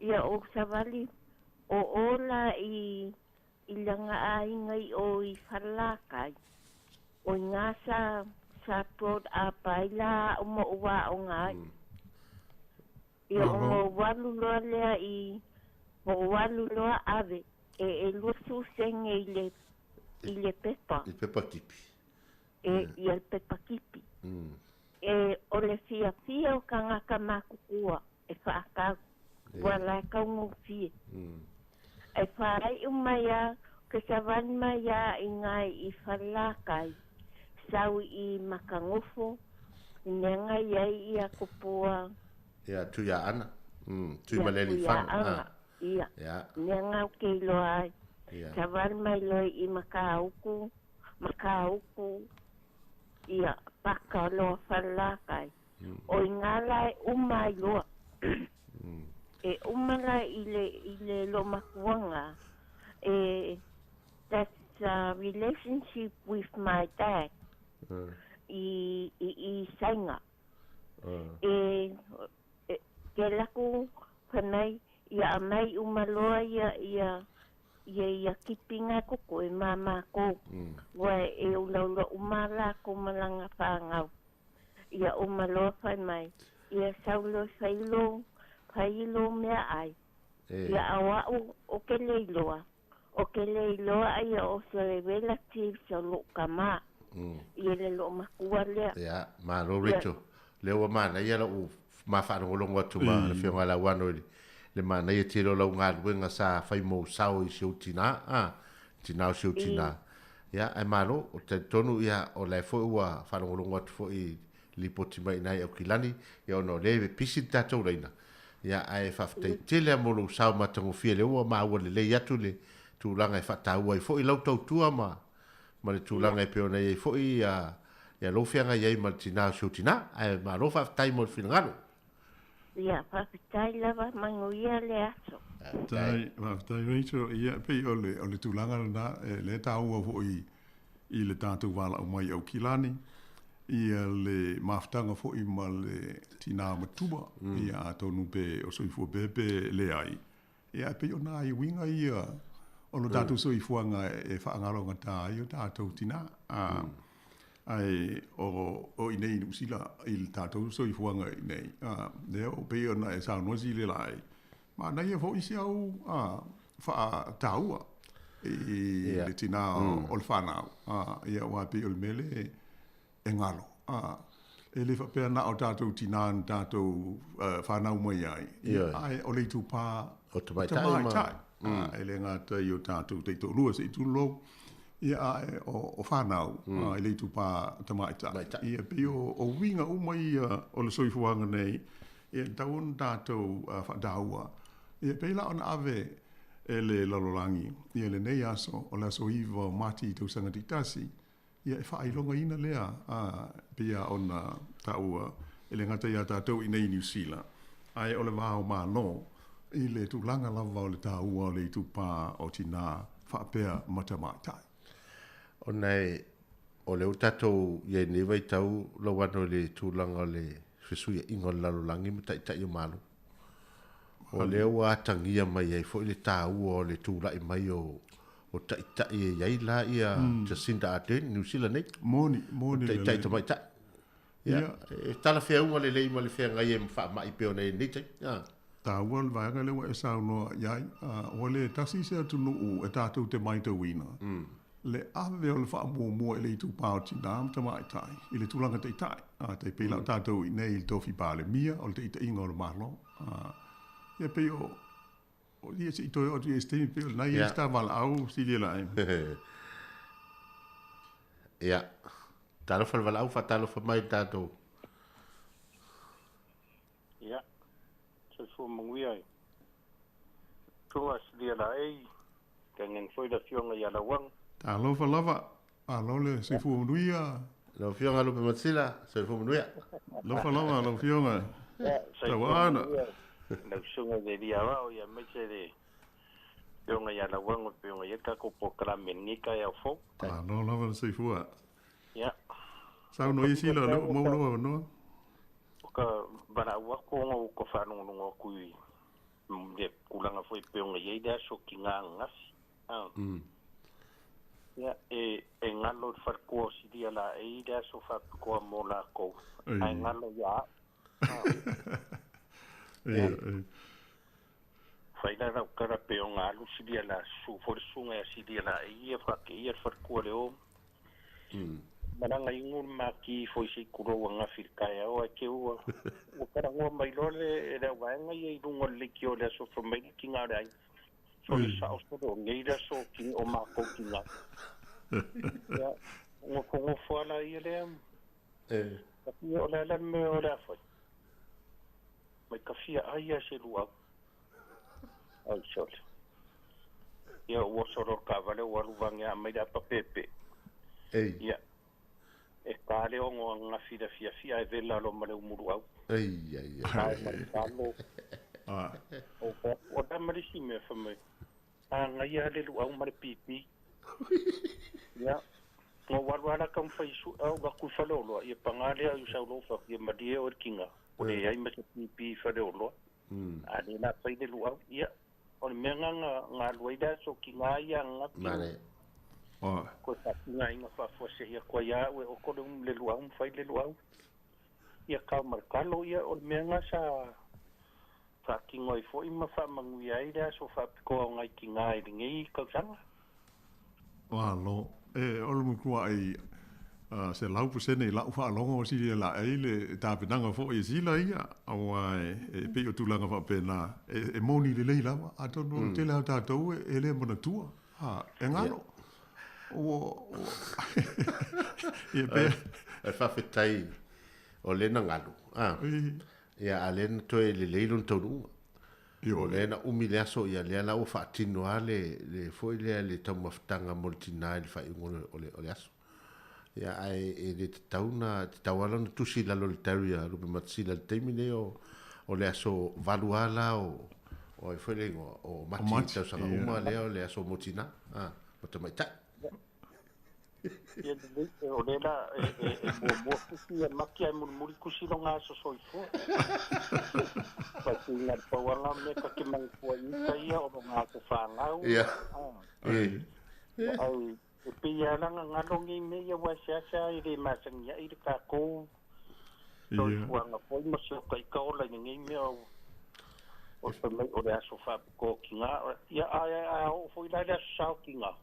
Ia o savali o ola I langa ai ngai o I whalakai. O ngā sa brought up ai la o mo ua o ngai. Ia o mo walu loa lea mo walu loa ave. Lusu senge I le pepa. I pepa kipi. I le pepa kipi. O le fia o kangaka makukua. Whaakau. Wala kaungu fie. Whaai umaya. Ke savan maya I ngai I whalakai. Sau I makangofo. Nenga iai I a kupua. Ia, tuia ana. Tui maleli whana. Ia. Nenga o keilo ai. Savan mai loi I makauku. Ia, paka loa whalakai. O ingalai umai loa. Umala I le lo makuanga. That's a relationship with my dad. I sanga. Ke laku panai ia mai umaloa ia kipinga ko koe mama ko. Wai ulaulo umala ko malanga whangau. Ia umaloa whai mai. Ia saulo whailo mea ai. Ia awa o ke leiloa. O ke leiloa ia o se relatives o lo kama. Ia le lo makua lea. Ia, ma lo Rachel. Leo mana ia lo ma whanongolongo atu ma le whionga la wano le mana ia tiro lau ngā ruenga sa whai mō sao I siu tina. Tina o siu tina. Ia, ai malo, o te tonu ia o le fo ua whanongolongo atu fo I lipoti mai nai au kilani. Ia ono lewe pisi tatou reina. Ia, ai whaftai tele mo lo sao matango fia le ua maa ua le lei atu le tūlanga I whataua I fo I lau tau tua ma le tūlanga I peona I fo I lo whianga iei ma le tina o siu tina. Ai ma lo whaftai mo le whingano. Ia, whapitai lava manguia le aso. Tai Rachel, ia pe o le tūlanga na le tāua fo i le tātou wala o mai au kilani. Ia le maftanga fo i ma le tina matua. Ia a tonu pe o soifua bebe le ai. Ia pe o nā i winga ia o lo tātou soifuanga e whaangaronga tā i o tātou tina. Ai o i nei usila i le tātou soifuanga i nei. Leo pe o na e sao nosi le lai. Ma na ia fo isi au wha taua i le tina o le whanau. Ia wa pe o le mele e ngalo. E le whapea na o tātou tina an tātou whanau mai ai. Ai o le tu pā o te maitai. E le ngata i o tātou te to lua se i tu lo. Ia o whanau. E le tu pā te maitai. Ia pe o winga umai o le soifuanga nei. Ia tauon tātou whadaua. Ia peila ona ave e le lalolangi. Ia le nei aso o le aso iwa mati tau sangati tasi. Ia e whailonga ina lea pia ona taua e le ngata ia tātou i nei New Zealand. Ai o le wāo mā no i le tūlanga lava o le tāua o le tūpā o tina whapea matamaitai. O nei o le utatou ia newa i tau lo wano le tūlanga le whesuia ingo lalolangi mutai tai o malu. O leo a tangia mai ai fo i le tāua o le tūlai mai o tai e iai la ia Jacinda Ardern, New Zealand nei. Moni tai ta mai tai. Ia, tala whea unga le leima le whea ngai e mwha mai peo nei nei tai. Tāua le vaianga lewa e sao noa iai, o le tasi se atu nuu e tātou te mai tau ina. Le ave o le wha mua e le i tūpāo tinām ta mai tai, i le tūlanga te tai. Te pēlau tātou i nei i tofi pāle mia, o le te ita inga o le mahlo. Ia pe o ia se ito o ia stemi pe na ia sta val au si le lai. Ia. Talo fal val au fatalo fa mai tato. Ia. Se fu manguia. Tua si le lai. Kangen foi da fionga ia la wang. Talo fa lava. Alo le se fu manguia. Lo fionga lo pe matsila, se fu manguia. Lo fa lava lo fionga. Tawana. Na sunga de dia wa ya me se de pionga ya la wango pionga ya ka ko pokra menika ya fo no lava se fua ya sa no isi la mo no ka bana wa ko ko fa no no ku de kulanga foi pionga ya ida so kinga ngasi ya ngalo far ko si dia la ida so fa ko mo la ko ai ngalo ya Faina na kara peonga alu sidia la su forsunga ya sidia la ia fake ia farkua leo. Maranga ingun maki foi se kuro wanga firkaya o ake ua. O kara ngua mailole e reo waenga ia i rungo lekio lea so from mai kinga rai. So le sa osto ngeira so king o mako kinga. Ya, ngua kongo fuala ia lea. Tapi o lea la me o lea foi. Mai kafia aia se lua. Ai sol. Ia ua soro kavale ua luvangia mai da papepe. Ia. E kare ongo nga fida fia e vela lo male umuru au. Ai. O da marisi me fame. Nga ia le lua mare pipi. Ia. Ngo warwara kam faisu au ga kufalolo. Ia pangale au saulofa. Ia madie o kinga. O le ai ma pipi fare o loa. Ani na pai de lua. Ia. O le menga nga luaida so ki nga ia nga pi. Mane. Ko sa nga inga fa fose ia ko ia o ko le lua fai le lua. Ia ka markalo ia o le menga sa fa ki ngoi fo ima fa mangu ia ida so fa ko nga ki nga i ngi ka sanga. Lo o le mukua ai se lau pusene lau wha longo si la eile tāpenanga fo i sila ia au e pe o tūlanga wha pēnā e moni le leila wa a tono te leo tātou e le mona tua e ngaro e pe e whawhetai o lena ngalo ia a lena toe le leilon taurunga o lena umi lea so ia lea lau whaatino a le fo i lea le taumawhtanga mo le tina le whaiungo o le aso ia ai e le tauna te tawala na tusi la lol taria rupe matsila le teimi ne o o le aso valuala o e whele o mati tau sanga uma lea o le aso motina. O te mai tai. Ia o le la mua kusi e maki ai muri kusi no ngā so soifo. Pati ngā pawanga me ka ke mangkua ika ia o ngā ko whāngau. Ia. Ai e pia langa ngalongi me ia wasiasa i re masangia i re kākou. Soifuanga poi masio kai kaola ngi me o te mai o le aso whapuko ki ngā. Ia ai o fo i lai aso sao ki ngā.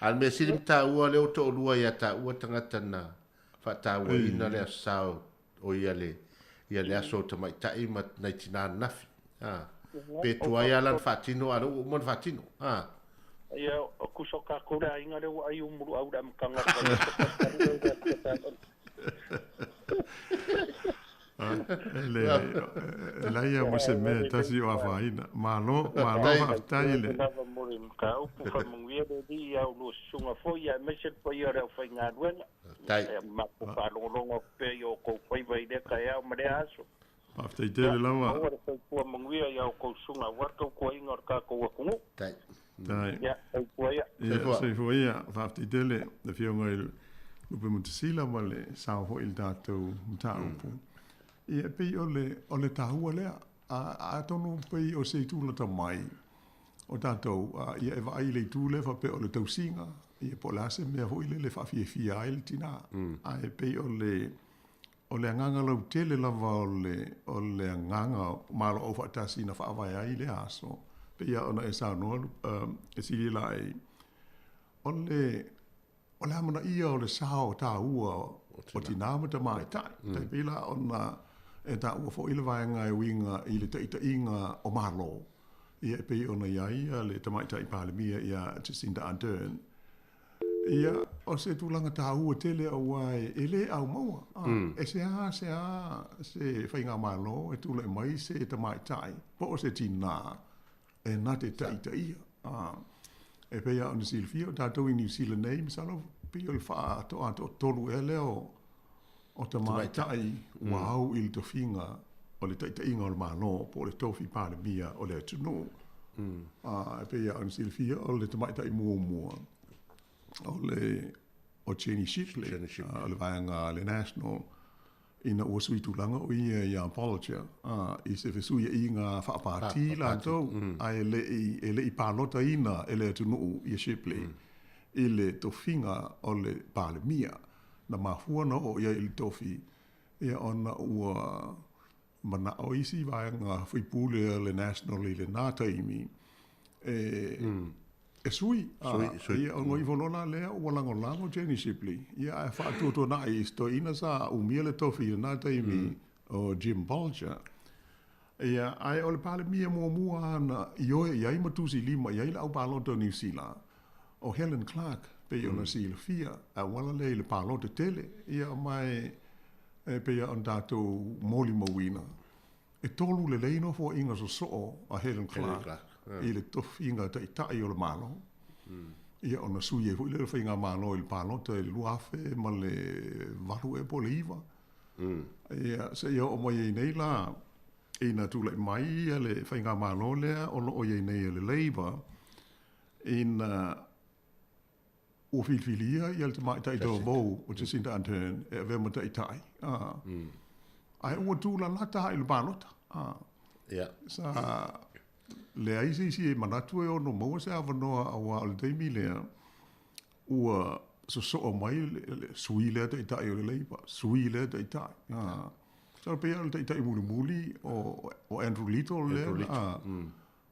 Al me sirim ta ua leo to lua ia ta ua tangata na whata ua ina le asao o ia le aso ta mai tai ma nei tina nafi. Pe tua ia lan whatino ala ua mon whatino. Ia o kuso ka kura inga leo ai umuru au da mkanga. La ia mo se me tasi o afaina malo haftai le ka upu fa mungia de di au lo sunga fo ia me se po ia re fa nga duenga tai ma ko pa longo pe yo ko fai vai de ka ia ma de aso haftai de la wa o re ko mungia ia ko sunga wa ko inga ka ko ku tai ya ko ia se fo ia haftai de le de fionga il lupe mutsila male sa ho il dato mta upu ia pei o le tahua lea a tonu pei o se tūla ta mai o tātou ia e vai le tūle fa pe o le tausinga ia po lase mea hoi le fa fia ai le tina a e pei o le anganga lau tele lava o le anganga malo o fatasi na fa vai ai le aso pei a ona e sa no e sili lai o le amana ia o le sao ta ua o tina mata mai tai pei la ona e ta ua fo ile vaenga e winga i le taita inga o malo. Ia e pei ona iai le tamaita i palemia ia Jacinda Ardern. Ia o se tūlanga tā ua tele au ai e le au maua. E se whainga malo e tūla e mai se tamaitai. Po o se tina e na te taita ia. E pei a ona silfia o tātou i New Zealand nei misalo pei o le wha to tolu e leo o te maitai wau il to finga o le taita inga o le malo po le tofi pāle mia o le atunu. E pia an silfia o le te maitai mua o Jenny Shipley o le vaenga le National ina ua suitulanga o ia apologia i se fesuia inga whaapati lantou a e le i pālota ina e le atunu i Shipley i le tofinga o le pāle mia na mafua no o ia il tofi ia ona ua mana o isi vaenga whipule le National i le nātaimi e sui ia o ngoi volona lea o walango Jenny Shipley ia e whaatuto na i sto ina sa umia le tofi le nātaimi o Jim Bolger ia ai o le pale mia mua ana ioe iai matusi lima iai la au palota New Zealand o Helen Clark pe ona sil fia a wala le palota tele ia mai pe on dato moli mowina e tolu le leino fo inga so a Helen Clark i le tofinga tai tai o le malo ia ona suie fo le finga malo il palota il luafe ma le valu e poliva ia se io o mai nei la ina tu le mai le finga malo le o ye nei le leiva in o filfilia i te mai tai do bo o te sinta Ardern e ve mo tai tai ai o tu la lata il balota sa le ai si manatu e ono mo se avano a al de milea o so mai suile tai tai o le leiva suile tai tai so pe al tai tai muli o Andrew Little le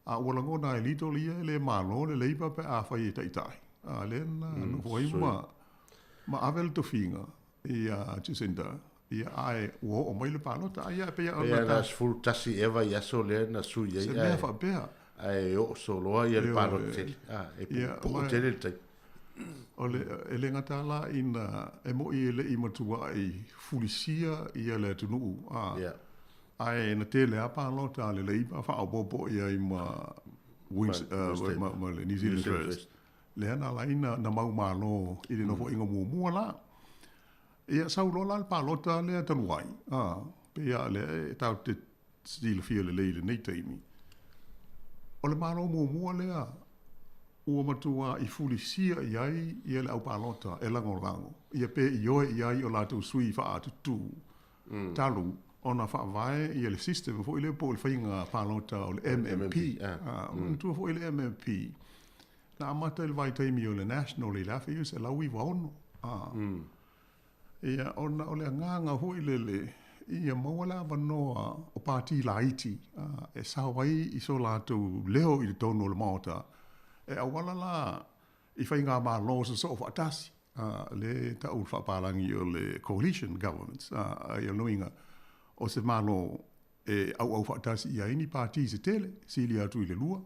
a wala ngona Little ia le malo le leiva pe a fai tai tai Alena no foi ma avel to finga ia Jacinda ia ai o mai le palota ia pe ia las full tasi eva ia so le na su ia se me fa pe ai o solo ia le palota e po tele te ole ele ngata la in e mo i le i matua i fulisia ia le tunu ai na tele a palota le leiba fa o bobo ia i ma wings ma le New Zealand first le ana la ina na mau malo i le no fo inga mua la Ia saulola le palota le taluai. Pea le tau te stile fia le leile nei taimi. O le malo mua lea, ua matua I fulisia iai ia le au palota e lango. Ia pe ioe iai o lātou sui wha atutu. Talu, ona wha vai ia le system, fo ile po le whainga palota o le MMP. Tua fo ile MMP. Na amata le vai taimi o le national i lafi ius e lau I waono. Ia ona o le nganga hui lele, ia mawala wanoa o pāti la iti, e sawai I so lātou leo I le tono le maota, e awala la I whai ngā mā losa so o whaatasi, le tau whaapalangi o le coalition governments, ia noinga, o se malo e au whaatasi ia ini pāti se tele, sili atu I le lua,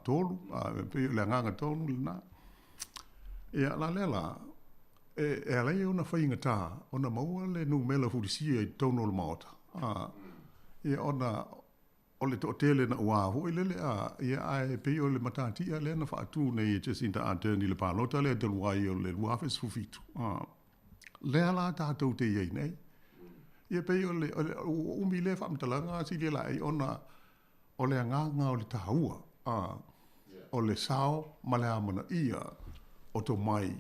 tolu, le nganga tonu le nā. Ia la lela, e alai ona whainga tā, ona maua le numela furisia I tono le maota. Ia ona, o le tele na ua hoi lele ia ai pei o le matatia le na whaatu nei Jacinta Ardern I le palota le deluai o le luafes fufitu. Le ala tātou te iei nei. Ia pei o le umi le whamtalanga si le lai ona o le nganga o le tahaua. O le sao ma le amana ia o to mai.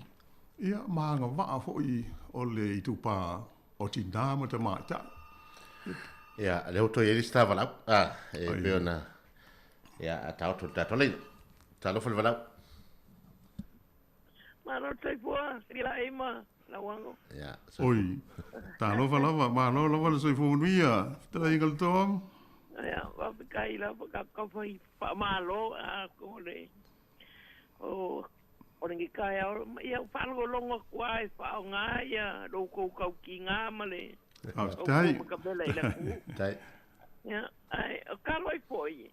Ia maanga waa foi o le itupa o tinama te maita. Ia, le auto ia lista valau. E beona. Ia, a tau tu tato leina. Talo fal valau. Mano tai poa, sila ema, la wango. Ia. Oi, talo valau, malo lava le soifu muia. Tala ingal tom. Ia, wapikai la, wakakawhai malo, kore. O ringi kai au, ia whango longa kua e whao ngā, ia roko kau ki ngā male. Tai. Tai. Ia, ai, o kaloi poi.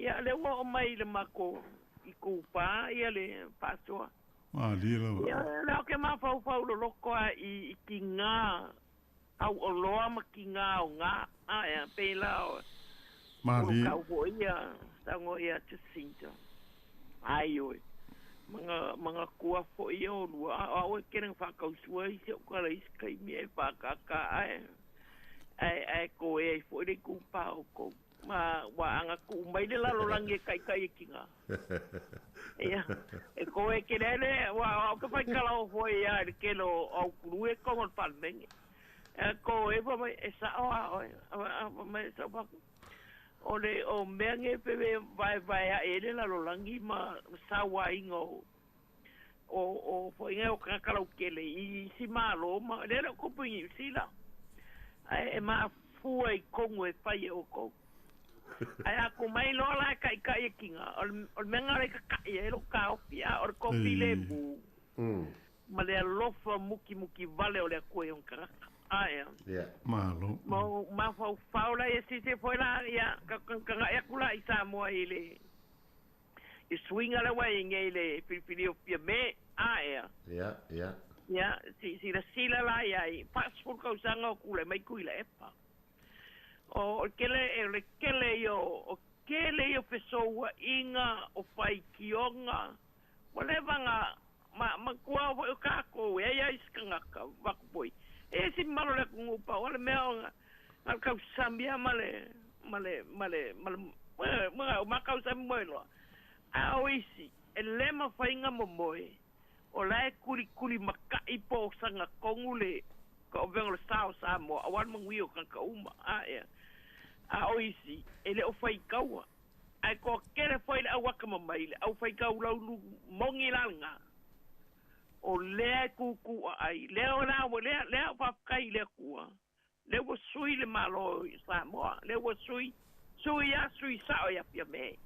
Ia, le ua o mai le mako I kūpā, ia le pātoa. Lira. Ia, le o ke mā whau lo loko I ki ngā, au o loa ma ki ngā o ngā, ia, pēla o. Lira. Kau ho ia, tango ia Jacinta. Ai oi. Mga kua fo I o lua. Awe kereng whakausua I se o kara iskai mi e whakaka ai ko e fo I kupa o ko. Ma wa anga ku mai le lalo langi kai e kinga. Ia. E ko e kerele wa o ka pai kala o fo ia e kelo o kuru e kongon palmengi. E ko e fa mai e sa o mai sa pa. Ole o mengi pepe vai a ele lalo langi ma sawa ingo o fo inga o kakala o kele I si malo ma le ko pungi sila ai ma fu ai kongo e pai o ko ai a ko mai lo la kai kinga o menga le kai e lo ka o pia o ko pile bu ma le lofa muki vale o le ko e un kaka Yeah. Malo. Ma fau la e si se foi la ia ka e kula I Samoa ile. I swinga la wa ngele pilipili o pia me Yeah. Ya, si la sila la ia I passport ka usanga kula mai kuila epa. O kele yo pessoa inga o fai kionga. Whatever nga ma kua o kako e ia iskanga ka vakupoi. E si malo le kungupa, wale mea nga kau sambia male, ma kau sambi moe loa. A oisi, e lema whainga mo moe, o lae kuri makai po sanga kongule, ka o vengo le sao Samoa, awan mangui o kanka uma, a oisi, e le o whaikaua. Ai ko kere whaile au waka mamaile, au whaikau lau mongi langa. O lea kuku ai leo na o lea pakai le kua le wo sui le malo Samoa le wo sui sao ya pia me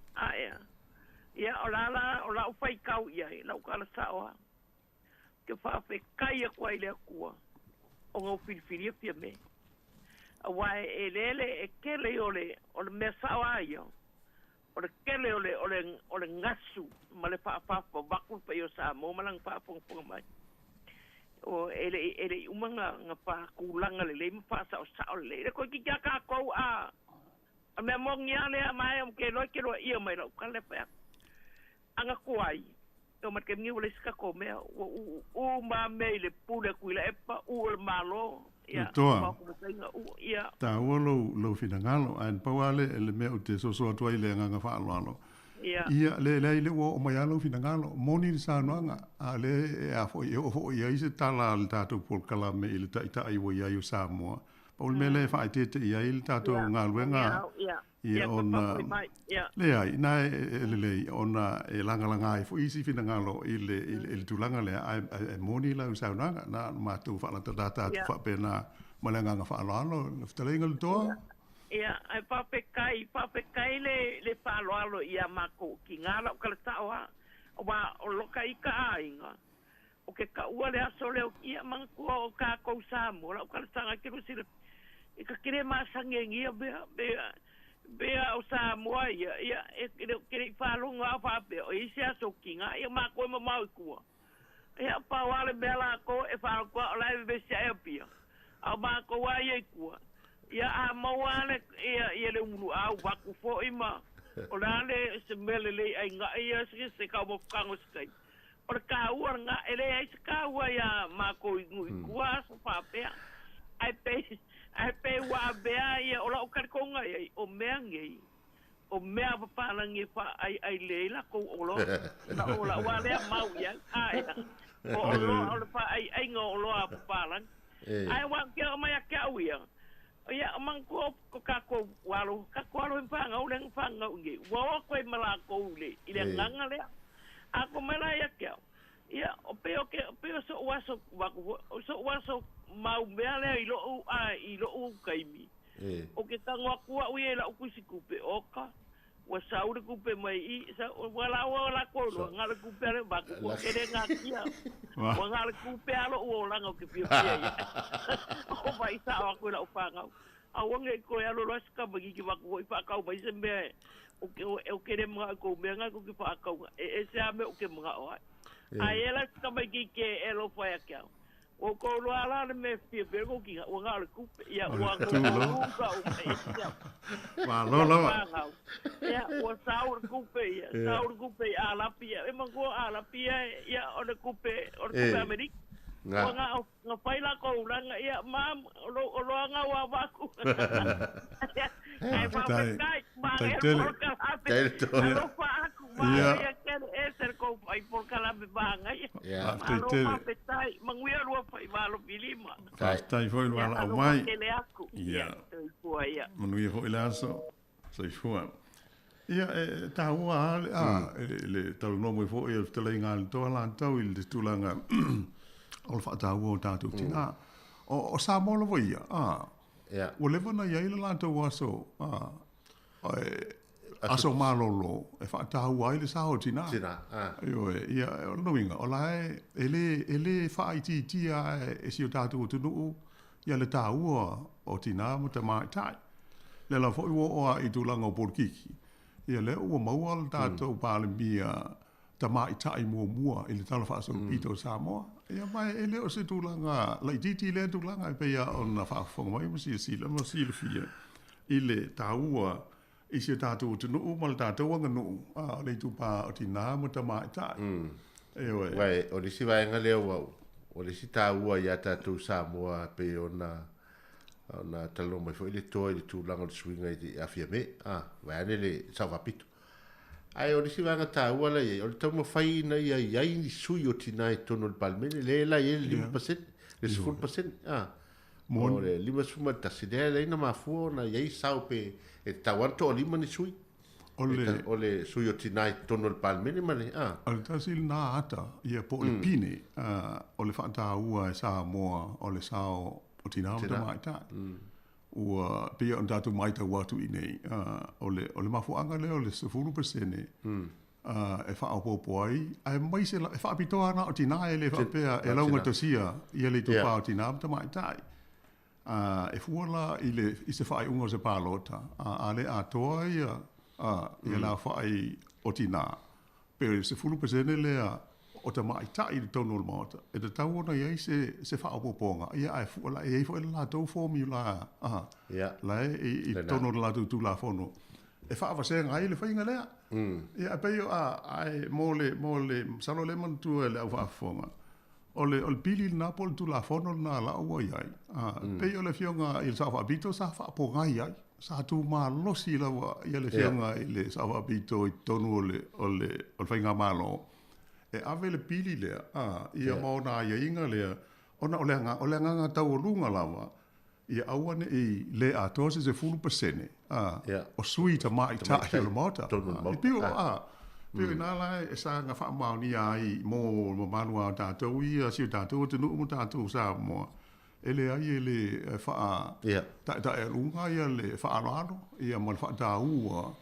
ia o la fai kau ia la kala sao ke fa fe kai ko le kua o ngo filfili pia me a ele e kele ole o le me sao ia o le kele o le ngasu ma le pa baku pe yo Samoa malang pa pong mai o ele umanga nga pa kulanga le pa sa le ko ki ka ko a me mongia le mai am ke lo ia mai lo ka le pa anga kuai o ma ke mi o le ska ko me o ma me le pule ku le pa o le malo ia ma ko tenga o ia ta o lo finangalo an pawale le me o te so to ile nga fa lo ia le o mai alo finangalo moni sa noanga a le a fo ia ise tala al tato por kala me ile ta ai wo ia yo Samoa Paul mele fa te ia il tato ngalwenga ia ona le ai na le ona e langa ai fo isi finangalo ile tulanga le ai moni la sa noanga na ma tu fa la data fa pena malanga fa alo ftalengal to ia ai papekai le faloalo ia mako ki ngala o kala tawa wa o loka ika ainga o ke ka ua le aso leo ia manku o ka kou Samoa la o kala tanga kiru sila ika kire masangengia bea o Samoa ia kire falunga pape o isi aso ki nga ia mako e mamau ikua ia pawale bela ko e falukua o lai besia e pia au mako wa ia ikua ia a mawale ia le ulu au waku fo ima o le se mele le ai nga ia se ka mo kango skai o ka ua nga ele ai se ka ua ia mako ikua so pape ai pe wa bea ia o la o karkonga ia o mea ngei o mea papalangi fa ai le la ko o lo na o la wa le mau ia ai o lo fa ai ngo lo papalang ai wa ke mai ka ua ia mangko ka ko walo fanga o leng fanga ngi wo ko mala ko le ile nganga le ako mala ya ke ia o peo so waso mau mele ilo u kaimi o ke tangwa kuwa u ia la ku sikupe oka wa saure kupe mai I sa wala ko lo ngala kupe le ba ko kere ngakia wa ngala kupe alo o langa ke pia o vai sa wa ko la fanga awange ko ya lo ska bagi ki ba ko pa ka ba sembe o kere mga ko menga ko ki pa ka e se ame o ke mga o ai ela ska bagi ke elo fa ya ka o ko lo ala me fi bergo ki o ngala kupe ya wa ko ka o wa lo ya o saur kupe ala pia e mango ala pia ya o kupe amerika nga faila ko langa ia mam lo nga wa baku ai pa kai ma lo fa aku ma ia ken eser ko ai por kala be banga ia ma petai manguia lo fa valo bilima tai foi lo ala mai ia manguia ho ilaso sai fua ia ta wa le tal no mo fo ia telenga to la to il tulanga o fa ta wo ta tu tina o Samoa lo ia o le vona ia ile la to waso aso malolo e fa ta wa ile sa o tina yo ia no winga o la ele fa iti tia e si o ta tu no ia le ta o tina mo ta mai tai le la fo o i tu langa o porkiki ia le o mau al ta to pa le mia ta mai tai mua ile ta fa so pito Samoa ia mai ele o se tulanga la titi le tulanga pe ia ona fa fo mai mo si le fia ile taua i se tatu no mal tatu nga no le tu pa o tina mo ta mai ta e wai o le si vai nga le o le si taua ia tatu Samoa pe ona talo mai fo ile to ile tulanga o swinga i afia me vai le sa va pito ai o si vanga taua la o le tamo fai na ia ni sui o tina e tono le palmene le la ia 5% le 0% mo le 5% ta se le na mafu na ia sau pe e tawanto o lima ni sui o le sui o tina e tono le palmene ma le o ta sil na ata ia po le pine o le fanta ua e Samoa o le sao o tina o ta mai ta ua pia on tatu mai tau atu i nei o le mafuanga leo le 0% e wha apopo ai ai mai se e wha apitoa na o tina e le wha pea e launga tosia i le tupa o tina ta mai tai e fuala i se wha unga se palota a le atoa ia i la wha o tina pero se 0% lea o ta mai tai i tono le mota e te tau ona iai se wha apoponga ia ai fuala e fo la tau formula la i tono la tu la fono e wha se ngai le whainga lea. Ia pe yo ai mole salo le man tu le au whaafonga. Ole pili na pol tu la fono na la ua iai. Pe yo le fionga il sa whaabito sa whaaponga iai. Sa tu ma losi la wa ia le fionga i le sa whaabito i tonu ole whainga malo. E ave le pili lea. Ia maona ia inga lea. Ona ole nganga tau o lunga lava. Ia awane i le a tose se 10%. O sui ta mai ta i le mota. I pio pio ina lai e sa nga wha mauni ai mo manua tātou ia siu tātou te nuu mo tātou sa moa. Ele ai e le wha ta e lunga ia le wha arano. Ia mo le wha tā ua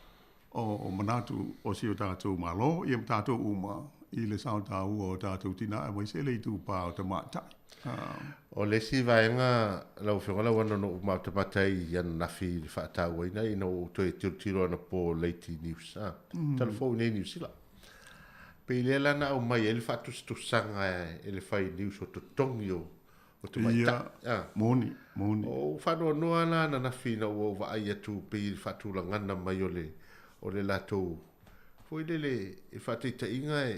o manatu o siu tātou malo. Ia mo tātou uma i le sao tā ua o tātou tina e mai se le i tū pā o ta mātai. O le si vaenga lau whingala wana no umau te patai ian nafi whaatau ina i no toi tiro ana po Leiti News. Telefone e News sila. Pe le lana au mai ele whaatusanga ele whai news o totongi o te maita. Moni. O whanua noa na nafi na ua vai atu pe i whaatulangana mai o le latou. Foi le e whaatita inga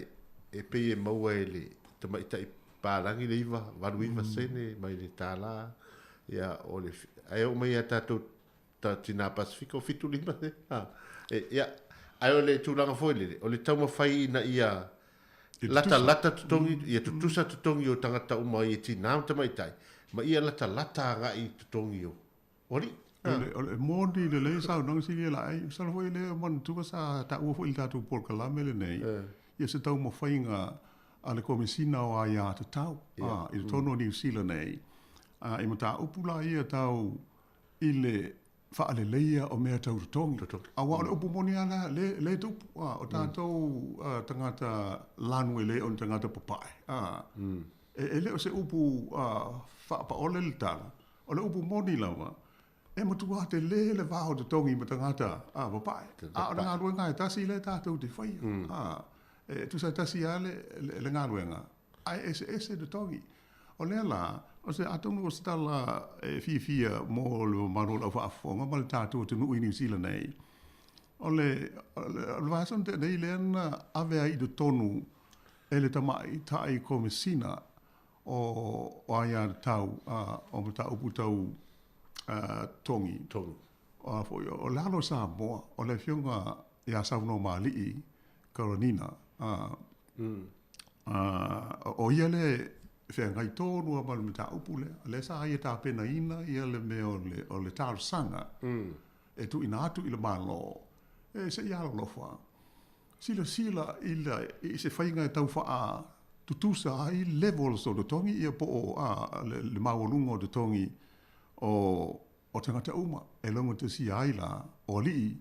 e pe e maua ele te maita i palangi le iwa, waru iwa sene, mai le tāla, ia o le, ai o mai a tātou ta tina Pasifika o fitu lima, ia, ai o le tūlanga foi o le tauma whai na ia, lata tutongi, ia tutusa tutongi o tangata uma i tina tamaitai, ma ia lata nga i tutongi o, ori? O le mōni le lei sao nang singi la ai, sala foi le man tuka sa ta ua foi il tātou porkalame le nei, ia se tauma whai nga, a le komisina o ai a te tau. I le tono New Zealand nei. I mata upula ia tau i le whaale leia o mea tau tongi. A wa le upu moni ana le tupu. O tātou tangata lanu e le o tangata papai. E le o se upu whaapa ole le tala. O le upu moni lawa. E matua te le vaho te tongi ma tangata papai. A o le ngā ruenga e tasi le tātou te whaia. Tu sa tasi ale le ngā ruenga. Ai ese de tongi. O le la, o se atonu o stala fia mo le marola o whaafonga ma le tātou te nui New Zealand nei. O le vason te nei le ana avea i de tonu e le tamai tai komisina o aia tau o me tau putau tongi. O lalo Samoa, o le fionga ia sauno mali Karonina. O ia le whengai tōrua malu me tā upule, le sa ia tā pena ina ia le me o le tāru sanga, e tu ina atu i le malo, e se ia lofa. Sila i se whainga e tau wha tutusa ai level so de tongi ia po o le mawalunga o de tongi o tangata uma, e longa te si aila o li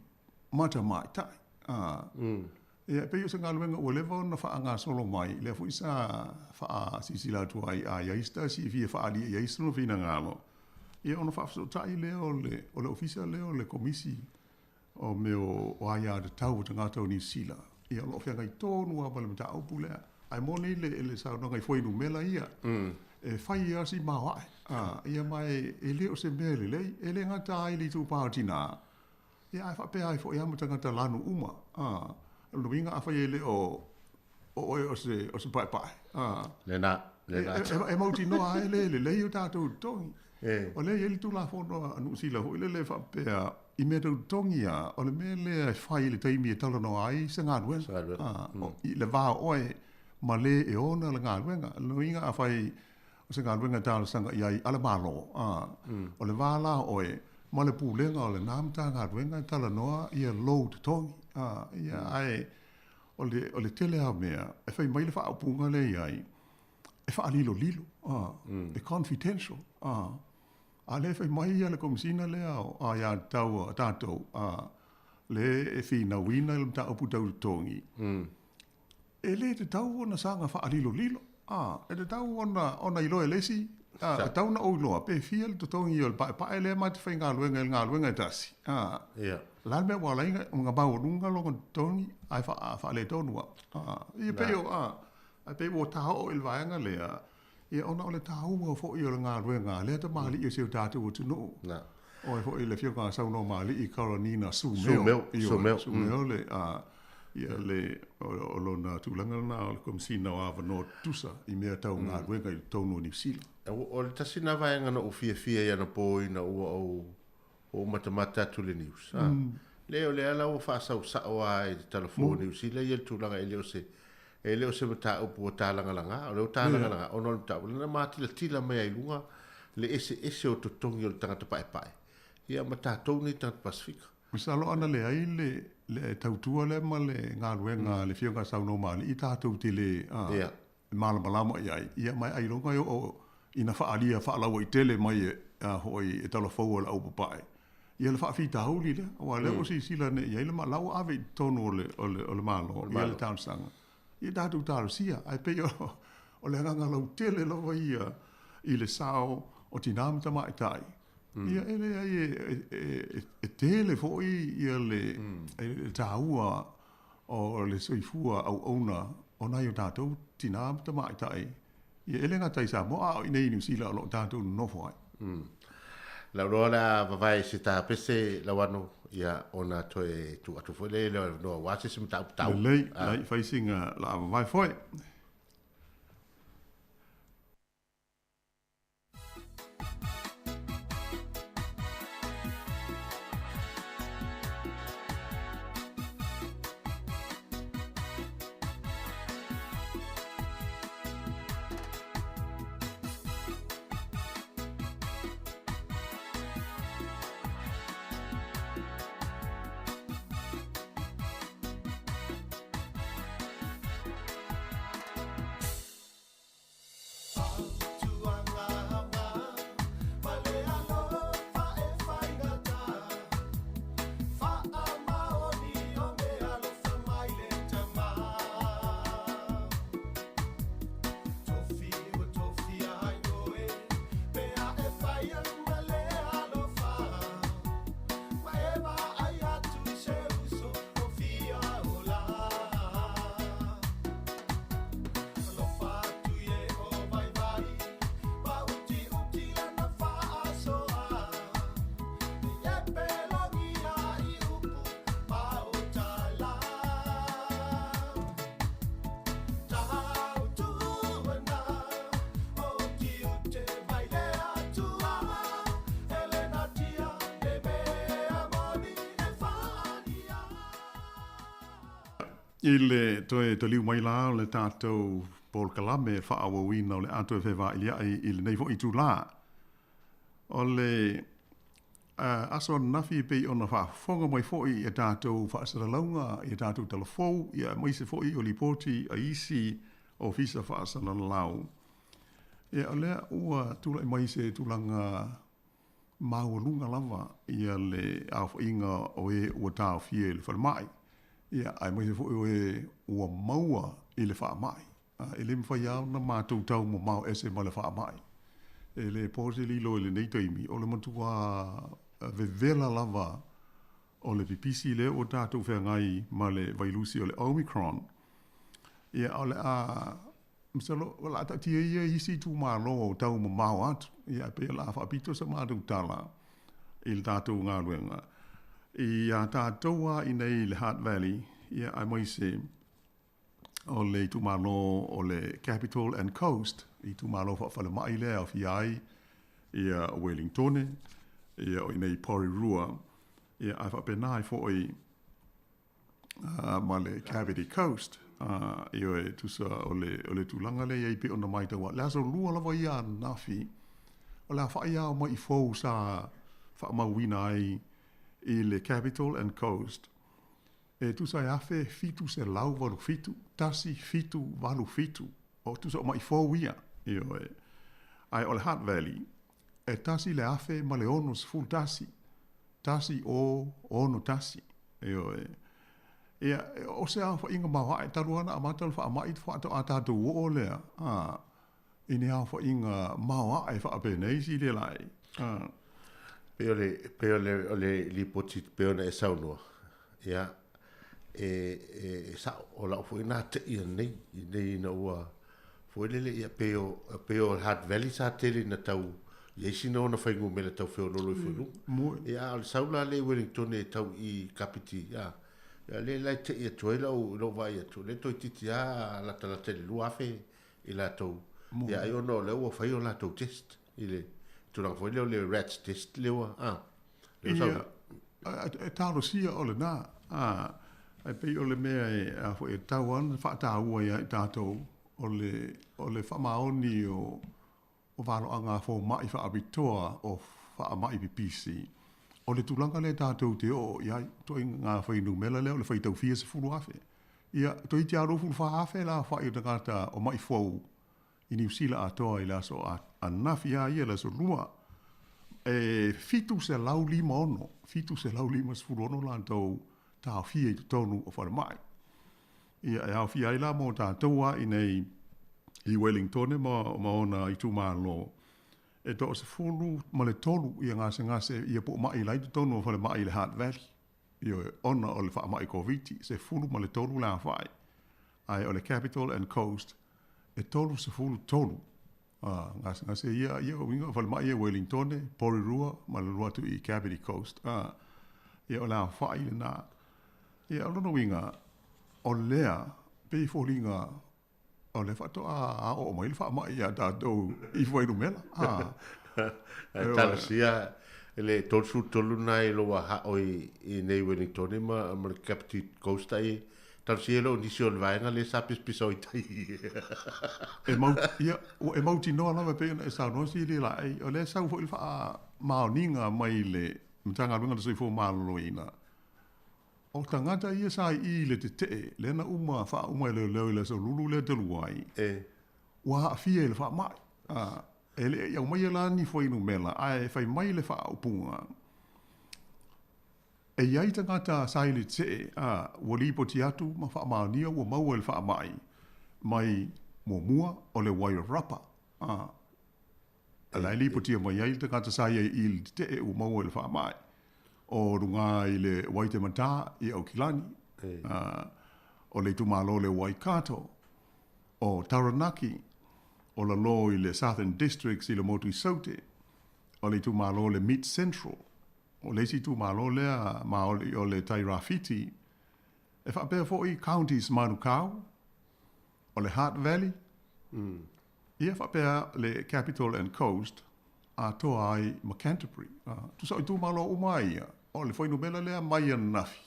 mata mai tai. Ia pe yo se ngaluenga o lewa na whaanga solo mai, le fu isa wha sisila tu ai a iaista si fia wha ali iaista no fina ngalo. Ia ono wha tai leo le ofisa leo le komisi o meo o aia de tau te ngata o New Zealand. Ia lo whianga i tōnu a wale mta aupu lea. Ai mone le sao nonga i whainu mela ia. E whai ia si mawai. Ia mai e leo se mea lei, e le ngata ai li tu pātina. Ia ai whapea ai fo ia mta ngata lanu uma. Luinga a whai ele o se pai. Le E mauti noa e le lei o tātou tongi. O le ele tu la fono anu sila ho ele le whapea i mea tau tongi a, o le mea le whai le taimi e tala no ai se ngā ruenga. I le wā oe ma le e ona le ngā ruenga. Luinga a whai o se ngā ruenga tāla sanga i ai ala malo. O le wā la oe ma le pūlenga o le nāmta ngā ruenga tala noa i a lou te tongi. Ia ai o le tele a mea e whai mai le wha aupunga le iai e wha lilo e confidential a le whai mai ia le komisina le au a ia tau a tātou le e whina wina le mta upu tau tongi e le te tau ona sanga wha lilo e te tau ona ilo e lesi tau na ou loa pe fia le tongi o le pae le mai te whai ngā luenga e tasi lan mea wala inga mga bau runga longa tongi ai wha le tonua. Ia peo ai peo taho o ilvaenga lea ia ona o le tahu o fo i o le ngā ruenga lea ta mahali i o seo tātou o tunu. O fo ile fio ka sau no mali I Carolina Sumeo. Le ia le o lona tūlanga na o le komisina o awa no tusa I mea tau ngā ruenga I tauno New Zealand. O le tasina vaenga na o fia ia poi na ua o matamata tu le news. Leo le ala o whaasau sao a e telefone New Zealand ia le tūlanga e leo se mata upu o tālanga langa, o leo tālanga langa, o nol mta, na mātila tila mea I lunga, le ese o totongi o le tangata pae. Ia mata tau ni tangata Pasifika. Misalo ana le ai le tautua le ma le ngā ruenga le fionga sau no mali I tātou te le malamalama ia mai ai longa o ina whaalia whaalawa I tele mai hoi e talafou o la au papai. Ia le whaafita hauli le, o le o si sila ne ia le ma lau ave tono o le malo, ia le tānsanga. Ia tātou tāro sia, ai pe o le nganga lau tele lawa ia I le sao o tinamita mai tai. Ia ele ai e tele foi ia le tāua o le soifua au ona o nai o tātou tinamita mai tai. Ia ele ngā tai Samoa o inei New Zealand o tātou nofo ai. La rola vai se ta pese la wano ia ona toe tu atu foi le no wase se mta tau. Lei facing la vai foi. I le toe te liu mai la le tātou Paul Kalame whaawawina o le ato e whewa I le nei fo I tū la. O le aso nafi pei ona whaafonga mai foi e tātou whaasaralaunga, I tātou telefou, I mai se foi o lipoti a isi o fisa whaasaralau. E o lea ua tula I mai se tūlanga maulunga lava I le awhainga o e ua tāo fie le whalamai. Ia, ai mai se fo ua maua I le wha mai. E le mwhai au na mātou tau mo mau ese ma le wha mai. E le pōse li lo le nei taimi, o le matua vevela lava o le pipisi le o tātou whea ngai ma le vailusi o le Omicron. Ia, o le msalo, wala ata tia ia hisi tu mālo o tau mo mau atu. Ia, pe la whapito sa mātou tala I le tātou ngā luenga. I tātoa I nei le Heart Valley, ia ai mai se o le tumalo o le Capital and Coast, I tumalo whawhala mai le au fiai, ia Wellington, ia o nei Porirua, ia ai whapenai fōi ma le Cavity Coast, ia e tusa o le tulanga le ia I pe ona mai tawa. Le aso lua lawa ia nafi, o le whaia o mai I fōu sa whaamawina ai I le Capital and Coast. E tu sa afe fitu se lau walu fitu, tasi fitu walu fitu. O tu sa o mai fōwia. Ai o le Heart Valley. E tasi le afe ma le ono se full tasi. Tasi o ono tasi. O se a wha inga mawa e taruana a matal wha amai wha ato a tātou o lea. Ini a wha inga mawa e wha apenei le lai. Pe ole li poti pe ona e saunua. Ia sa o la fo ina te nei na ua fo le ia pe o Heart Valley sa tele na tau Ia sino na whaingu mele tau whio lolo i whunu. Ia al saula le Wellington e tau i kapiti. Ia le lai te ia tuela o lo vai atu. Le toi titi a la te lua fe i la tau. Ia ai ono le ua whai o la tau test. I le turang whai leo le rats test lewa. Ia e talo sia o le nā. Ai pei o le mea e a fo e tau an whaata ua ia i tātou o le whamaoni o whalo anga fo mai whaabitoa o wha mai PPC. O le tulanga le tātou te o ia toi ngā whainu mela leo le whaitau fia se furu afe. Ia toi te aro furu wha afe la whai o tangata o mai fwau i New Zealand atoa i la so a nafi a ia la so lua. Fitu se lau lima ono. Fitu se lau lima se furu ono la tau tā fia i tonu o whare mai. Ia e au fia i la mo tātoa i nei i Wellington ma ona i tūmālo. E to se fulu ma le tolu i ngase i po mai lai i tonu o whare mai le Heart Valley. I o ona o le wha mai Koviti. Se fulu ma le tolu la whai. Ai o le Capital and Coast. E tolu se fulu tolu. Ngase ia o winga whare mai i Wellington, Porirua, ma le rua tu i Capital Coast. Ia o la whai le nā. Ia o lono winga o lea pei fōlinga o le whatoa o mai le wha mai a tātou i whairu mela. Tala sia le tolsu tolu nai loa haoi i nei Wellington ma le Capital Coast ai tala sia lo nisi o le vaenga le sapis piso i tai. E mauti noa lama pei e sao nosi le lai o le sau fo il wha maoninga mai le mtanga lunga le soi fo malolo ina. O tangata ia sai I le te le na uma wha uma le leo le so lulu le te luai. Wa fia le wha mai. Ele iau mai la ni whainu mela. Ai whai mai le wha upunga. E iai tangata sai le te wali poti atu ma wha maania ua maua le wha mai. Mai mua o le wairapa. Alai li poti mai iai tangata sai I le te ua maua le wha mai. O runga I le Waitemata I Aukilani, o le tumalo le Waikato, o Taranaki, o la lo I le Southern Districts I le Motu Saute, o le tumalo le Mid Central, o le si tumalo lea ma o le Tairafiti, e whapea fo I counties Manukau, o le Heart Valley, ia whapea le Capital and Coast, a toa ai ma Canterbury. Tu sa I tumalo umai ia. O le whainu mela lea mai an nafi.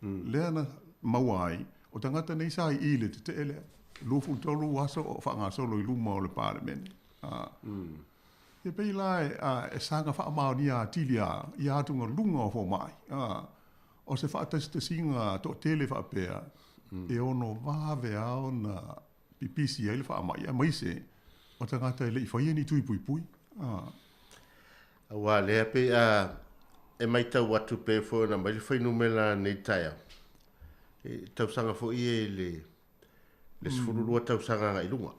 Lea na mawai. O tangata nei sa I le te ele. Lufu tolu waso o whanga solo I luma o le parliament. E pei lai e sanga wha mao ni a tilia I atunga lunga o mai. O se wha testa singa to tele wha pea. E ono wawe ao na pipisi ele wha mai. E mai se. O tangata ele I whaia ni tui pui pui. Wa lea pe e mai tau watu pe fo na mai whainu mela nei taia. Tau sanga fo I le sfururua tau sanga ngai lunga.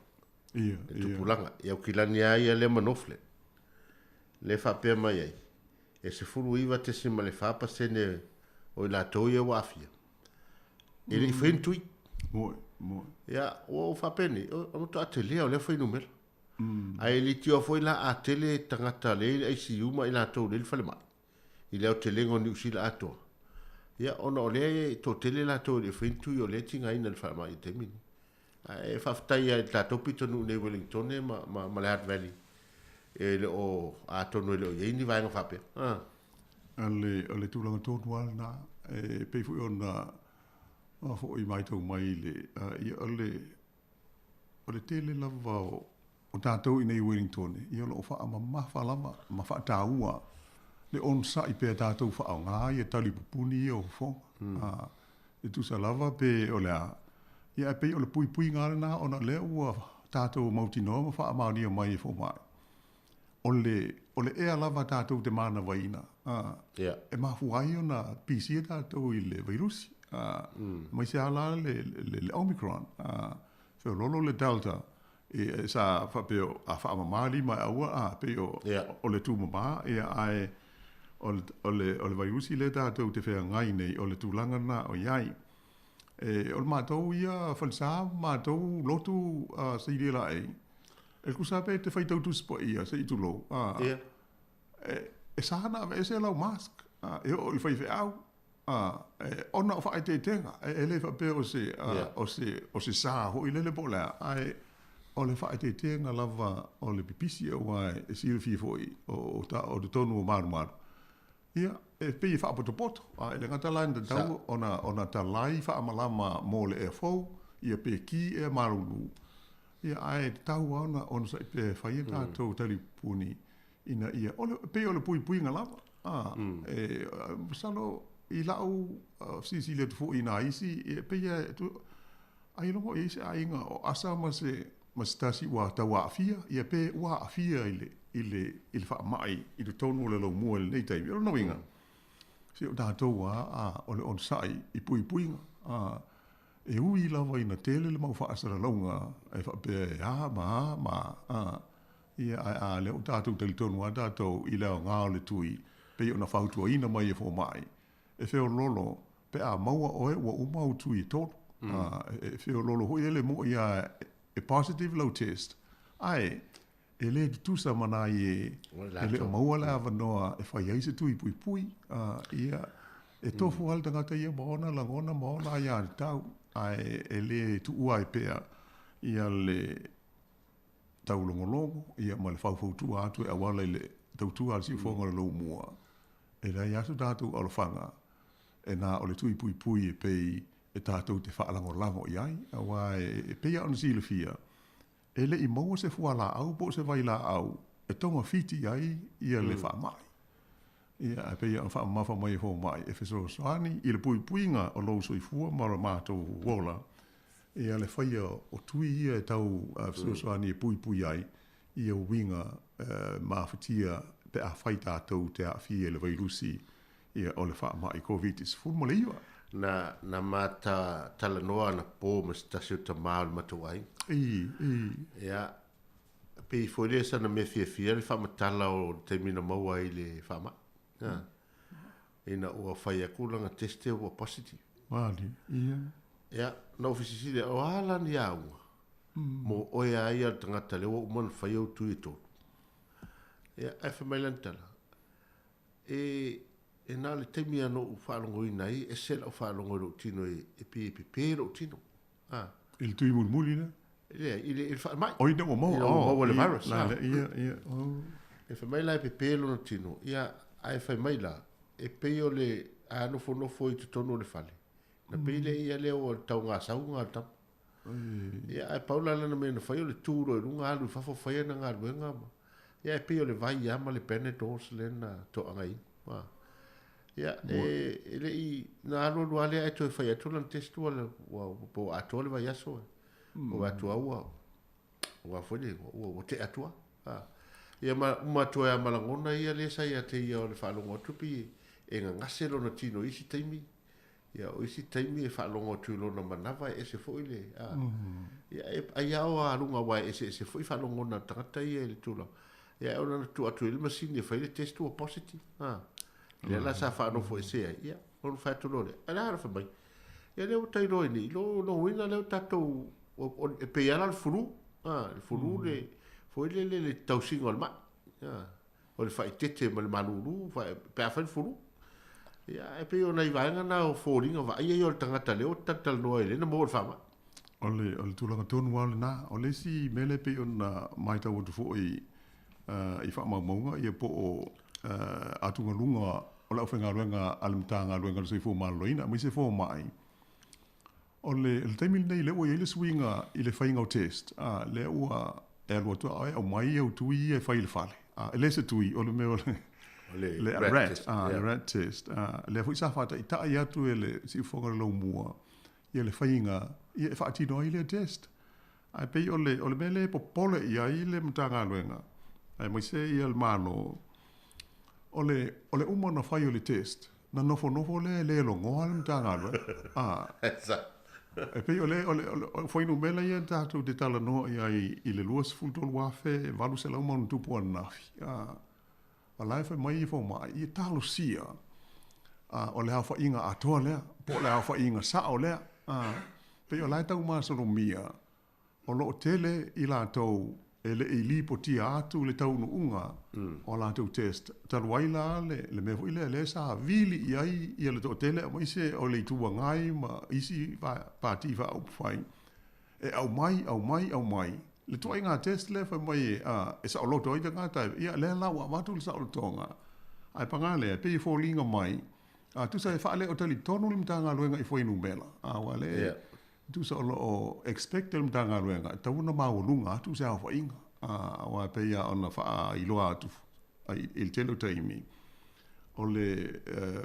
Ia. E tupulanga. Iau kilani ai le manofle. Le whapea mai ai. E se furu iwa te sima le whapa sene o I la tau ia wafia. E le I whaintui. Moi. Ia, o whapene. O to atelea o le whainu mela. Ai li tio foi la a tele tangata le ai si uma I la tau le whale mai. I leo te lengo ni usila atoa. Ia, ona o le to tele la tau le whaintu I o le tinga ina le whale mai I te mini. E whaftai ai la tau pitonu ne Wellington ma le Heart Valley. E le o atonu le o yeini vaenga whapea. O le tūlanga tōnu ala nā. E peifu I ona fo I mai tau mai le. Ia o le tele lava o tātou I nei Wellington. Ia o wha ama mawha lama, ma wha tāua. Le on sa I pēr tātou wha au ngā, ia tali pupuni I o whonga. E tu sa lava pe o lea. Ia pe o le pui pui ngā nā, ona lea ua tātou mauti noa, ma wha amau ni o mai I who mai. O le ea lava tātou te mana waina. E mafu ai o na pisia tātou I le virusi. Mai se ala le Omicron. Feo lolo le Delta. E sa whapeo a whaamamari mai aua a peo o le tūmama. E ai o le virusi le tātou te whea ngai nei o le tūlanga na o iai. O le mātou ia whalsa, mātou lotu seirela e. E kusa pe te whaitau tuspo ia, se itulo. e sana me se lau mask e o le fai au ona o fai te tenga e le fa pe o se sa ho ile le bola ai o le fai te tenga lava o le pipisi o ai e si le fi foi o ta o de tonu mar ia e pe fa poto poto ai le ngata la nda tau ona ta lai fa malama mo le e fo ia pe ki e marulu ia ai tau ona sa pe fai ta to tali puni ina ia o pe o le pui ngalava salo i lau si le tu ina isi e pe ia tu ai no isi ai nga o asa ma stasi wa ta wa fia ia pe wa fia ile fa mai i le tonu le lo mo le nei tai no winga si o da to wa o le on sai i pui e ui lava ina tele le mau fa asara longa e fa pe ma ia a le o tātou tali tonu a tātou i leo ngā le tui pe o na whautua ina mai e fo mai e wheo lolo pe a maua oe wa umau tui tonu e wheo lolo hui ele mo ia e positive low test ai e le tusa mana i e le o maua le avanoa e whai aise tui pui ia e tofu al tangata ia maona langona maona ia tau ai e le tu ua e pea ia le tau longolongo, ia ma le whauwhautu atu e awala i le tautua al si ufonga le lau mua. E rei atu tātou alofanga, e nā o le tui pui e pei e tātou te whaalango lango i ai, awa e pei au na sile fia. E le i maua se fua la au, po se vai la au, e tonga fiti ai, ia le wha mai. Ia e pei au wha mafa mai e fo mai, e feso soani, i le pui nga o lau soi fua, mara mātou wola, ia le whaia o tui ia e tau soani e pui ai ia winga mawhatia pe a whai tātou te a fie le vairusi ia o le wha mai COVID-19 fulma le iwa. Na mata tala noa na pō mas tasio ta maal matuai. Ia, pe i fwere sana me fia le wha matala o te mina maua i le wha mai. Ina ua whai a kulanga teste ua positive. Wali, ia. Ia, na ofisi le o ala ni au. Mo oe ai al tangata le o umana whai au tui tō. Ia, ai whamai lantala. E nā le teimi anō u whaalongo i nei, e sela o whaalongo ro tino e pe ro tino. Il tui muli ne? Ia, il whaamai. O ina o mau. Ina o mau le virus. Ia. E whamai la e pe lo tino. Ia, ai whamai la. E pe o le anofo i te tono le whale. Na pele ia leo o tau ngā sau ngā tam. Ia ai paula lana me na whai o le tūro e runga alu whafo whai na ngā ruenga ma. Ia e peo le vai ama le pene tōs le na to angai. Ia e le i na alu alu ale ai to e whai atu lan testu ala po atua le vai aso. O atua ua. Ua whene, o te atua. Ia ma toa e malangona ia le sa ia te ia o le whalongo atupi e ngā ngase lona tino isi teimi. Ia o isi taimi e whaalongo tūlo na manawa e se fo ile. Ia ai au a runga wai e se fo i whaalongo na tangata ia e le tūla. Ia e ona tu atu ele masini e whaile testu o positive. Ia la sa whaano fo e se ai. Ia, onu whaetu lore. Ala hara whamai. Ia leo tai roi ni. Lo wina leo tatou e pe ala le furu. Le furu le fo ile le tausingo al ma. O le whae tete ma le maluru. Pe a whae furu. Ia, e pe o nei vaenga na o fōringa wa ia i o le tangata leo tatal noa ele na mō le whama. O le tūlanga tōnu wale nā, o le si mele pe o na maita o tu fō i wha maunga i po o atunga lunga o la uwhenga ruenga alimtanga ruenga le soi fō māloina, mai se fō mai. O le taimili nei leo i le swinga i le whainga o test, le ua e alua tua ai au mai au tui e whai le whale. E le se tui, o le meo le rat test. Le fui sa fata i tae atu e le si ufonga lau mua. Ia le whainga, ia e whaatino ai le test. Ai pei o le mele po pole ia i le mtanga luenga. Ai mai se ia le mano. O le umana whai o le test. Na nofo le longo al mtanga luenga. E pei o le whainu mele ia tātou te tala noa ia i le luas fultol wafe, valu se lau manu tupu anafi. A lai whai mai i fo mai, i talo sia. O le hau whainga atoa lea, po le hau whainga sao lea. Pei o lai tau māsaro mia, o lo tele i la tau le i lipo tia atu le tau unga o la tau test. Taruaila le me fo ile le sa vili iai i le totele o ise o le tua ngai ma isi pati fa au fai. E au mai. Le tua inga test le fa mai e sa o loto i tanga tai ia le la wa watu le sa o tonga. Ai pangale pe fo linga mai. Tu sa fa le o tali tonu lim tanga luenga i fo inu mela. Wale tu sa o expect lim tanga luenga. Tau na ma o lunga tu sa fa inga. Wa pe ia ona fa i loa tu il telo taimi. O le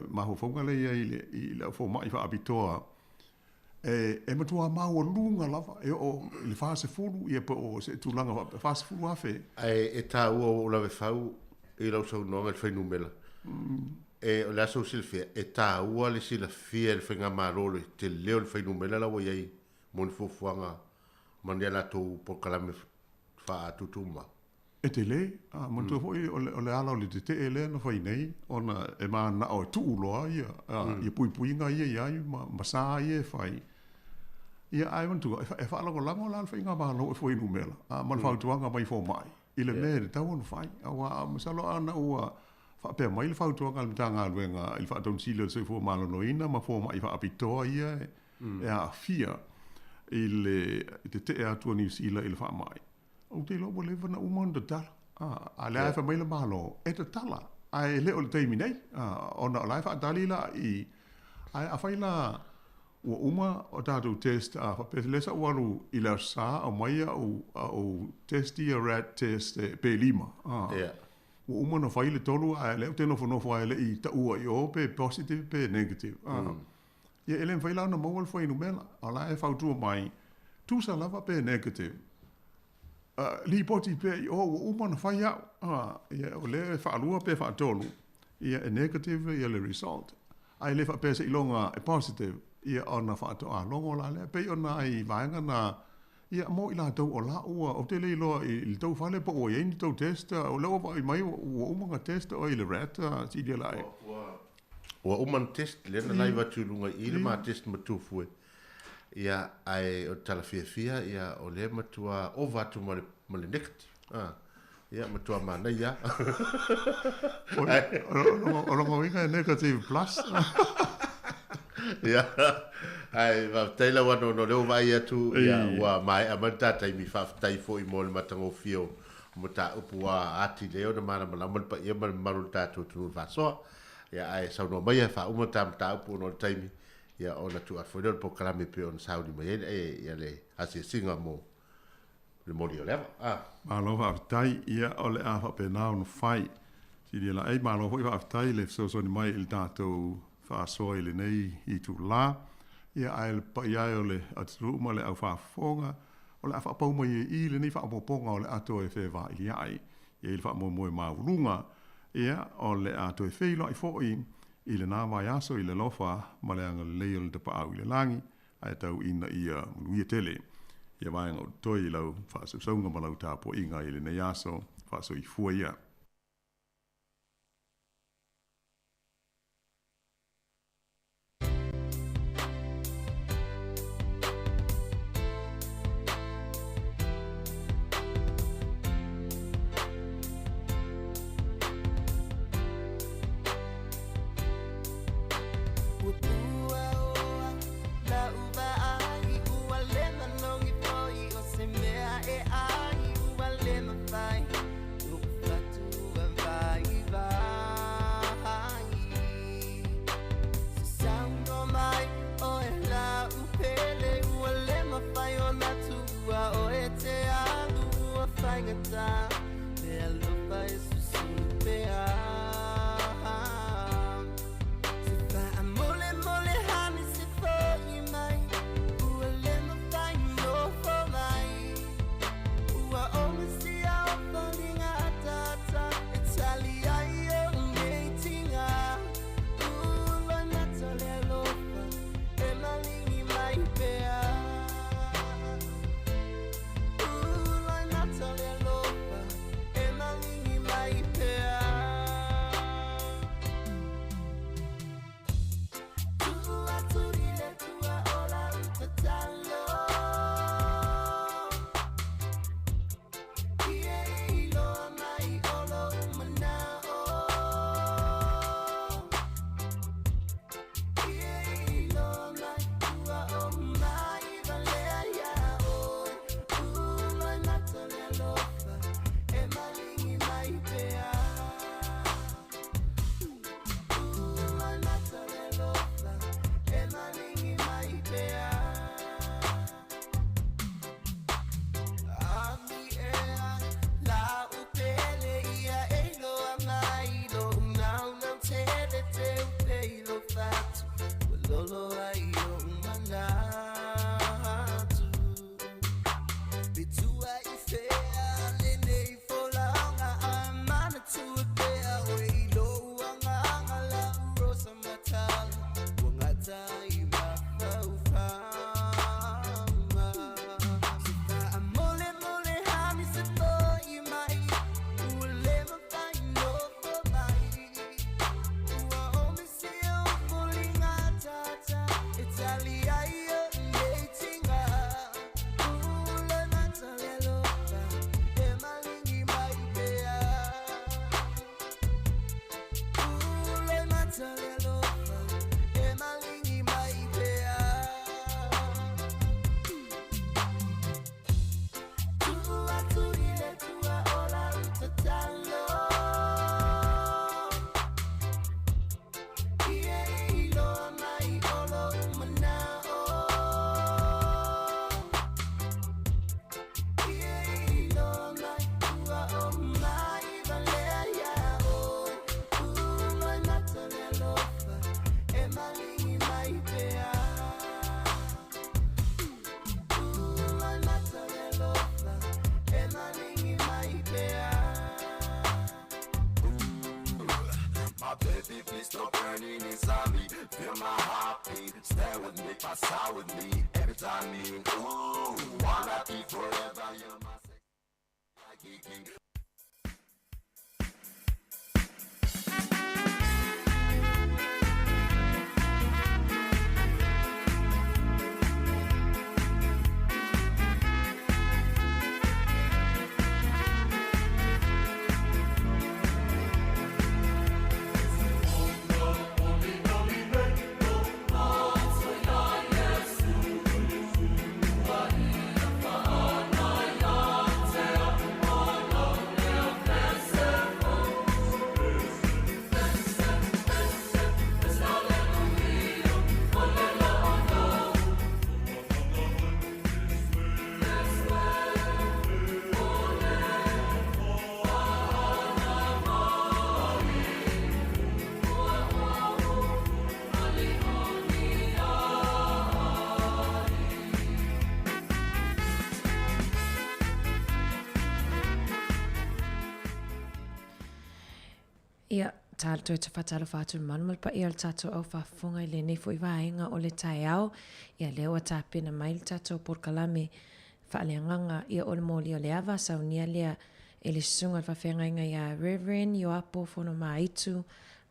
maho fonga le ia i le fo mai fa abitoa. E matua mau o lunga lava e o le fase fulu ia po o se tulanga fase fulu afe. E tā ua o lawe whau i lau sau noanga le whainu mela. E o le aso silfia, e tā ua le sila fia le whainga marolo te leo le whainu mela lawa iai moni fufuanga mani ala tō po kalame wha tutuma. E te le, mantua hoi o le ala o le te e le na whai nei, ona e maa na o tu uloa ia, ia pui puinga ia iai, ma saa ia e whai. Ia ai mantua, e whaalako lango la alwha inga mahalo e whai numela, man whautuanga mai fo mai. I le mere tau anu whai, awa masalo ana ua whapea mai le whautuanga le tanga aluenga, il whaatau silo se fo malo noina, ma fo mai whaapitoa ia, e a fia, i le te e atua New Zealand i le wha mai. O te lopo le wana umon da tala. A le aifa mai le malo, e te tala. A e leo le teimi nei. Ona o laifa dalila i a whaila ua uma o tātou test a whapete lesa uaru i leo sā o maia o testi a rat test pe lima. Ua uma no whaile tolu a leo te nofo nofo a le i ta ua i o pe positive pe negative. Ia ele mwhaila na mawal whainu mela. A lai whautua mai, tūsa lava pe negative. Li poti pe o umana whai au. O le whaalua pe whaatolu. Ia e negative, ia le result. Ai le whapese ilonga e positive. Ia ona whaatoa longo la le. Pe ona ai vaenga na ia mo ila tau o la ua. O te le iloa i tau whale po o iei ni tau testa. O leo wa i mai ua umanga testa o i le rat. Sidia lai. Ua umana test lena lai watu lunga i le maa test matufue. Ia ai o tala fia ia o le matua o vatu ma le negative. Ia matua mana ia. O longo inga negative plus. Ia. Ai va taila wano no leo vai atu ia wa mai amanta tai mi fa tai fo i mol matango fio mo ta upua ati leo na mana malamal pa ia maru tatu tu fa so. Ia ai sa no mai fa uma tam ta upu no taimi. Ia ona tu a foi po kalame pe on saudi mai ia le asi singa mo le moli o leva malo va tai ia ole a fa pe na un fai si dia la ai malo foi va tai le so ni mai il dato fa so ile nei I tu la ia ai pa ia ole atru ma le au fa fonga ole a fa po mo I le nei fa po ponga ole ato e fe va ia ai ia il fa mo ma lunga ia ole ato e fe lo I fo I le nā mai aso I le lofa ma le anga leo le tapa au I le langi ai tau ina ia munuia tele ia mai ngau toi I lau whaasu saunga ma lau tāpo inga I le nei aso whaasu I fua ia. Mai baby, please stop burning inside me. Feel my heartbeat, stay with me, pass out with me. Every time me, ooh, wanna be forever. You're my sex, king. Ia, tātou te whatalo whātu manumal pa ia le tātou au whafunga I le nei fo I waenga o le tai au. Ia leo a tāpena mai le tātou porkalame whaaleanganga ia o le mōli o le awa saunia lea e le sunga le whawhenga inga ia Reverend Yoapo Fono Maitu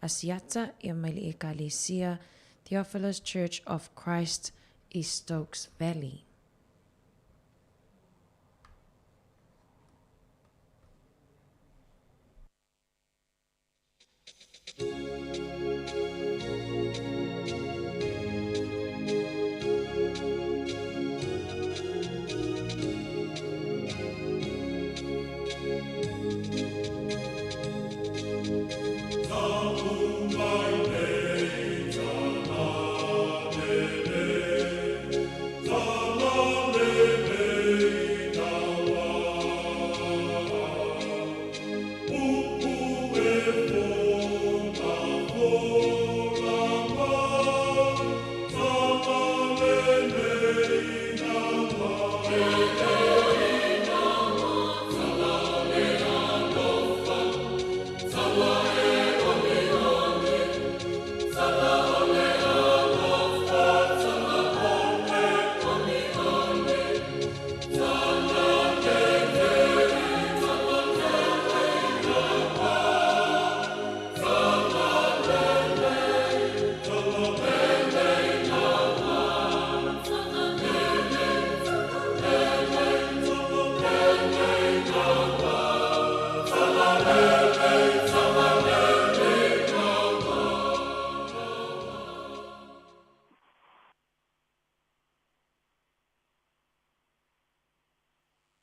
Asiata ia mai le Ekalesia Theophilus Church of Christ East Stokes Valley.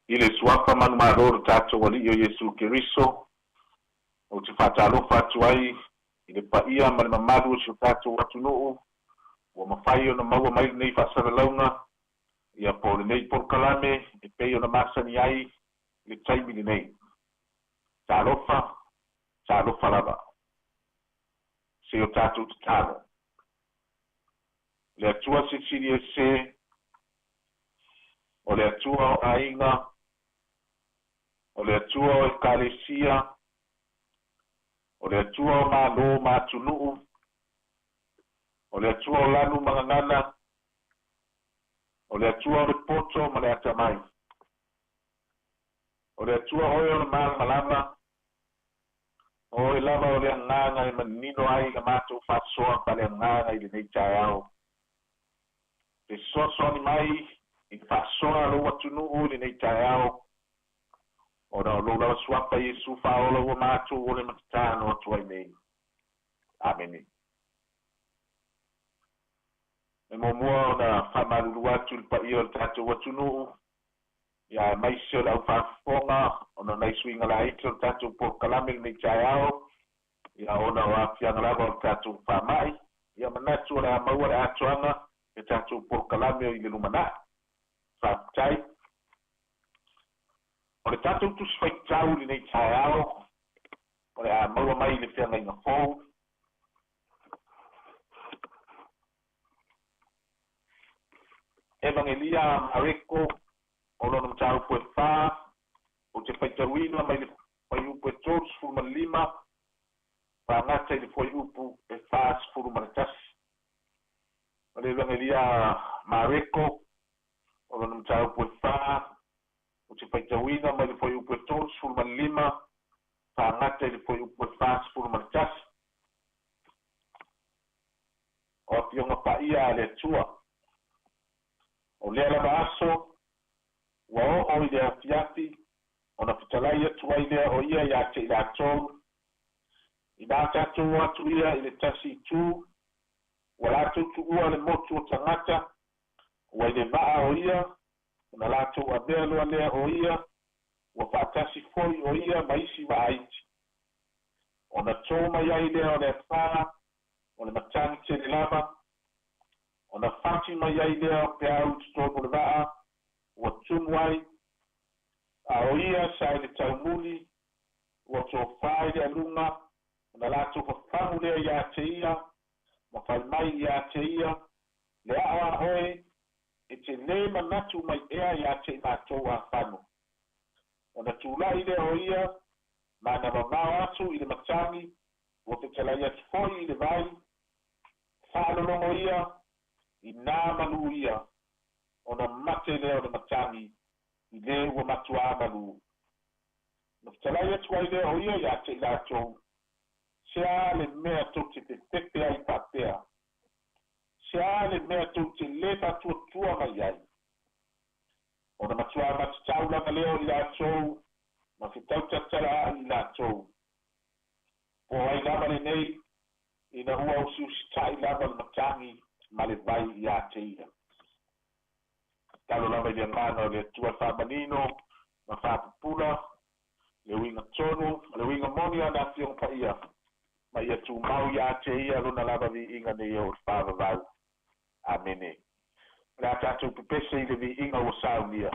Ile suapa manu maror tato wali yo Yesu Keriso o te whatalo whatu ai ile paia mani mamaru o tato watu nuu o mawhai o na maua mai nei whasara launa ia pōre nei porkalame e pei o na masani ai le taimini nei tālofa lava se o tato te talo le atua se siri e se o le atua o ainga o le atua o Ekalesia, o le atua o malo matunuu, o le atua o lanu mangangana, o le atua o le poto ma le atamai, o le atua o le malama, o le lava o le anganga e manino ai ka matou whasoa pa le anganga I le nei tae au. Te soso ni mai I whasoa lo watunuu le nei tae au, ora lo la suapa Yesu faola o matou o le matano atu ai nei. Amen. E mo mua na whamaruru atu il pa ia o tatou watunu, ia mai se o lau whafonga, ona nei suinga la ite o tatou porkalame nei tae au, ia ona o afianga lava o tatou whamai, ia manatu o le amaua le atuanga, e tatou porkalame o I le lumana. Whaptai. O le tatou tu swaitau li nei tae ao, o le maua mai le whianga inga fōu. Evangelia Mareko, o lono mtau pue whā, o te whaitawina mai le whaiu pue tōru sfuma lima, Pangata i le foi upu e fas furu maratasi. O le langelia mareko, o le mtau upu e fa, o te whaitawina mai le foi upu e tolu, furu manlima, pangata i le foi upu e fas furu maratasi. O pionga pa ia le tua. O lea la maaso, wa o i le afiati, o na pitalai atu ai lea o ia ia te ila tolu, i nā tātou atu ia i le tasi tū, wa lātou tu ua le motu o tangata, wa i le maa o ia, o na lātou a mea loa lea o ia, wa whaatasi foi o ia maisi wa aiti. O na tō mai ai lea o le whaa, o le matangi te le lama, o na whati mai ai lea o pe au tuto o le maa, wa tunu ai, a o ia sa i le taumuli, wa tō whai le alunga, na lātou whawhamu lea ia te ia, ma whai mai ia te ia, le awa oe, e te le manatu mai ea ia te mātou a whanu. O na tūlai lea o ia, ma na mamau atu i le matangi, o te talai atu foi i le vai, whaalolongo ia, i nā manu ia, o na mate lea o le matangi, i le ua matua manu. Na talai atu ai lea o ia ia te lātou, sea le mea tau te tepe ai papea. Sea le mea tau te leva tua mai ai. O na matua matitau langa leo i la tau, ma ki tau tatara i la tau. O ai lama le nei, i na ua usi tai lama le matangi, ma le vai i a te ia. Talo lama i le ngana le tua whamanino, ma whapupula, le winga tonu, le winga monia na fiong pa ia. Ma ia tu mau ia te ia luna lava vi inga ne ia o whaava vau. Amene. Rā tātou pipese i le vi inga o sao nia.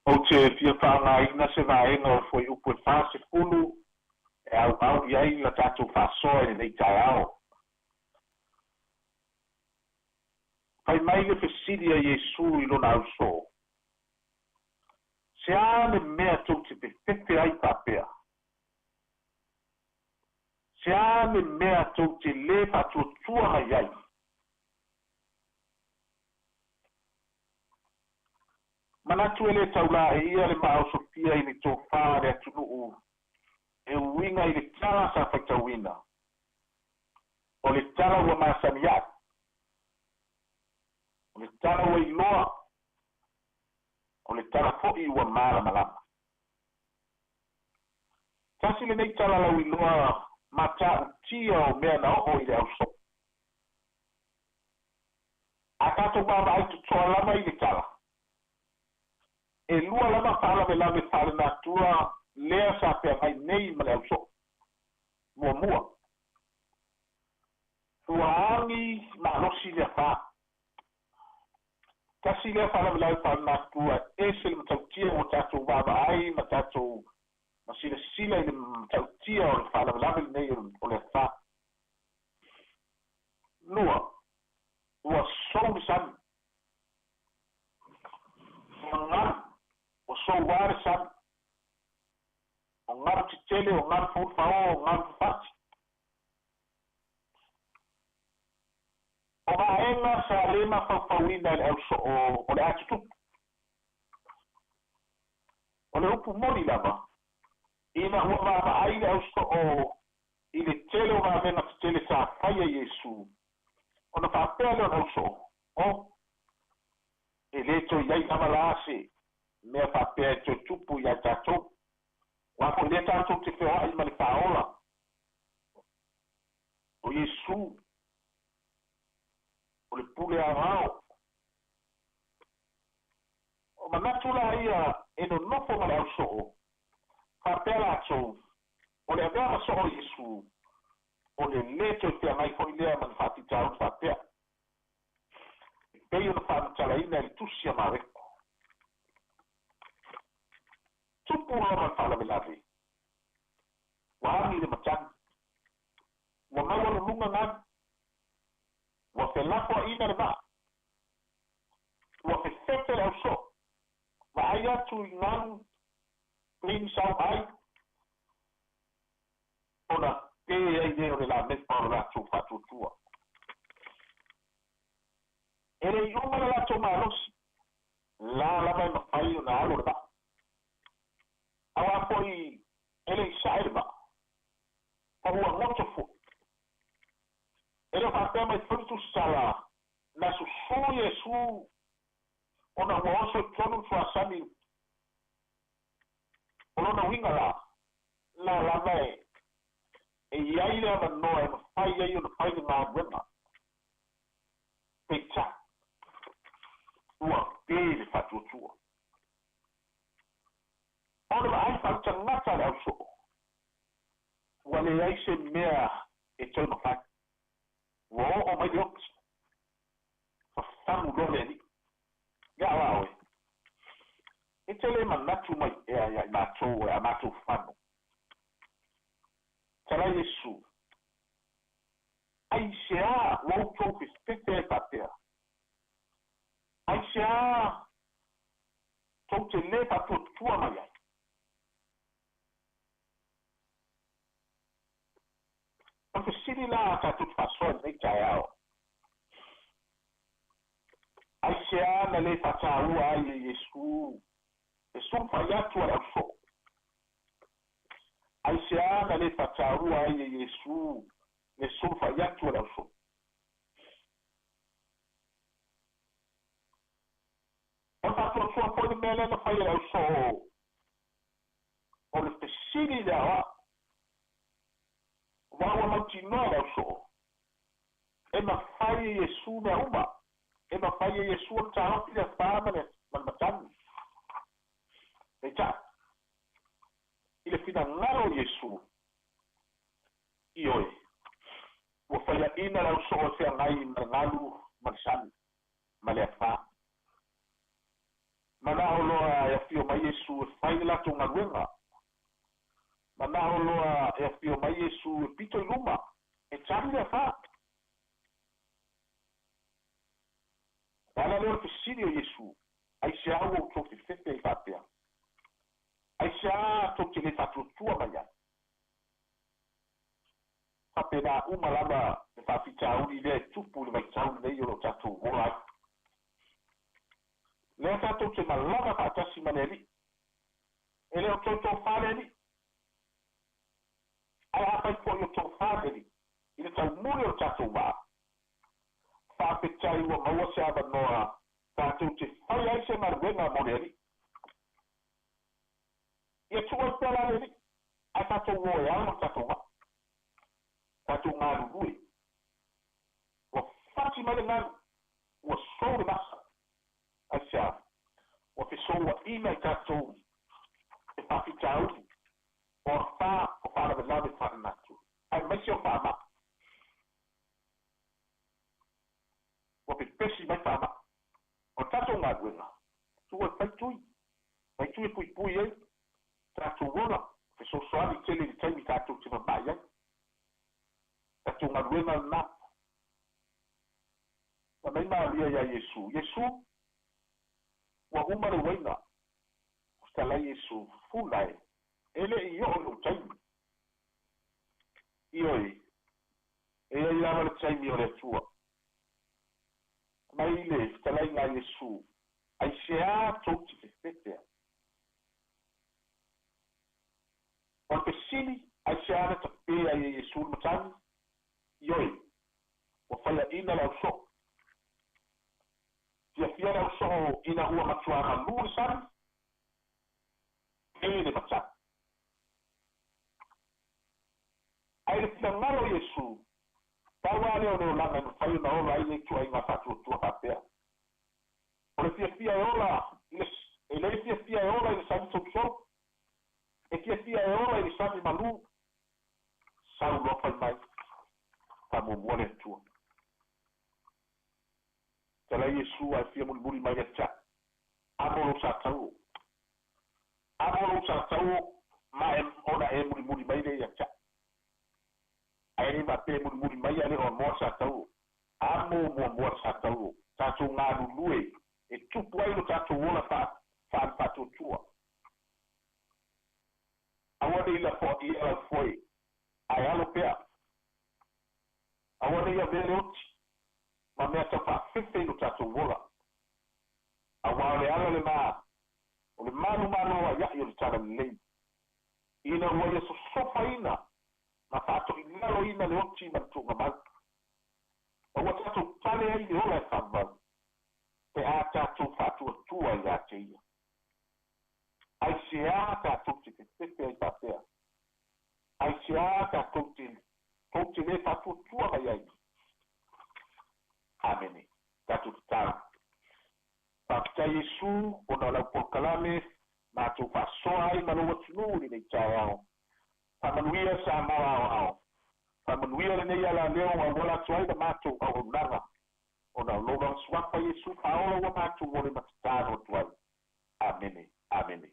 o te fia whaangaina se vaenga o foi upo e whase fulu e au iai la tātou whasoa e nei tai ao. Pai mai le whesiria Iesu I lona au so. Se ane mea tau te pewhewhe ai papea. Se ane mea tau te le whatuatua mai ai. Manatu ele taula e ia le mao sofia I le tō whare atu nuu e uinga I le tala sa whaitawina. O le tala ua masani at. O le tala ua iloa. O le tala fo'i ua mara malama. Tasi le nei tala lau iloa mata utia o mea na o I le au so. A kato mama ai tutoa lama I le tala. E lua lama whala me lame whale nā tua lea sa pia mai nei ma le au so. Mua mua. Ua angi ma losi lea wha. Kasi lea whala me lame whale nā tua e se le matautia o tātou wama ai ma tātou ma sila I le matautia o le whala me lame nei o le wha. Lua. Ua sou ni sami. Ua ngam. O so ware san o ngam titele o ngam fufao o ngam fati o maenga sa lema fafawina le auso o le atutu o le upu moni lava ina hua mama ai le auso o I le tele o maenga titele sa faya Yesu o na whapea le auso o e leto iai amalase mea whapea e tupu ia tātou. Wako lea tātou te whea I mani whaola. O Yesu. O le pule a rao. O manatula ia e no nofo mani au soo. Whapea lātou. O le agama soo Yesu. O le leto e whea mai fo ilea mani whati tāu whapea. Pei o na whamatala ina li tusia mareko. Tupu orang fala melave. Wami le macam. Wa mawa lunga ngan. Wa felapo ina le ba. Wa fefete le so. Wa aya tu ngan clean sao ai. Ona te ai de o la mes pa la tu fa tu tua. Ele yoma la to malos. La mai ma fai na alo ba. Awa foi ele sairba. Awa moto fu. Ele fa tema fruto sala. Na su Yesu. Ona woso tonu fuasani. Ona winga la. La mai. E yaile ma no e fai yaile no fai na wema. Pecha. Ua pele fatutua. Ona ai fa tangata le auso. Wale ai se mea e tono fa. Wo o mai diox. Fa famu dole ni. Ya wawe. E tele manatu mai e na to e amatu fanu. Tala Yesu. Ai se a wo to piste patea. Ai se a to te le pa tua mai. Porque se lá está tudo passando, nem caiu. Aí se há na lei passar o ai Yesu, Yesu falhar tu era só. Aí se há na lei passar o ai Yesu, Yesu falhar tu era só. Essa pessoa pode me ler no falhar só. Olha precisa da Wawa matinoa au so. E ma fai Yesu na uma. E ma fai Yesu o tau pila whamane man matani. E ta. Ile fina ngaro Yesu. Ioi. Wa fai a ina au so o sea ngai mangalu mansani. Malea wha. Mana oloa ya fio mai latou galuega mana o loa e afio mai iesu e pito i luma e tali le afā ala leo le fesili o iesu ai se au ou tou fefefe ai faapea ai se a tou te le fatuatua mai ai faapena uma lava e faafitauli lea e tupu le maitau lenei o lo tatou ola ai lea tatou te malava faatasi ma le alii e leo tou fale alii ai apai fo'i o tou fale alii i le taumuli o tatou vā fa'apetai ua maua se avanoa tatou te fai ai se maluega mo le alii ia tu'ai pea la le alii ai tatou oe ala tatou vā tatou galulue ua fati mai le galu ua sou le masa ai se a ua fesouaʻina i tatou e fa'afitauli o afā o fa'alavelave fa'anatu ai maise o fa'amaʻi ua pepesi mai fa'amaʻi o tatou galuega tua faitui e puipui ai tatou ola fesoasoali tele i le taimi tatou te mamaʻi ai tatou galuega lanā na mai malia ia iesu ua uma le uaina o se talai iesu fula e leʻi o'o lou taimi ioi e ai lava le taimi o le atua mai le fetalaiga iesu ai seā tou te fefetea o le pesili ai seā le tapea ia iesu le matagi ioi ua faiaʻina le auso'o fiafia le auso'o ina ua matuagalu le sali e le matagi ai le finagalo iesu taua leo leolaga ina fai ona ola ai le tuaiga fa'atuatua fa'apea o le fiafia e ola e lei fiafia e ola i le sali sousou e fiafia e ola i le sali malū saulofa i mai fa'amuamua le atua talai iesu ae fia mulimuli mai le ata'i amo lou satau ma ona e mulimuli mai le ata'i ae lei mape mulimuli mai a le o moa satau amo muamua satau tatou galulue e tupu ai lo tatou ola fa'atuatua aua nei la fo'ia lau foi ae alo pea aua nei avea le oti ma mea tau fa'afefe i lo tatou ola auā o le ala le mā o le malumalo aia'i o le tala lelei ina ua ia sosofaina ma fa'ato'ilaloina le oti ma le tu'ugamau aua tatou tale ai le ola e fa'amau pe a tatou fa'atuatua i a te ia ai seā tatou te fefefe ai fa'apea ai seā tatou te lē fa'atuatua mai ai amene tatou tatala fa'apitai iesu ona o lau polokalame matou fa'asoa ai ma lou atunū lenei taeao fa'amanuia Samoa ao'ao fa'amanuia lenei ala leo auola atu ai la matou auaunaga ona o lou lagasuafa iesu fa'aola ua matou o le matatalo atu ai amene amene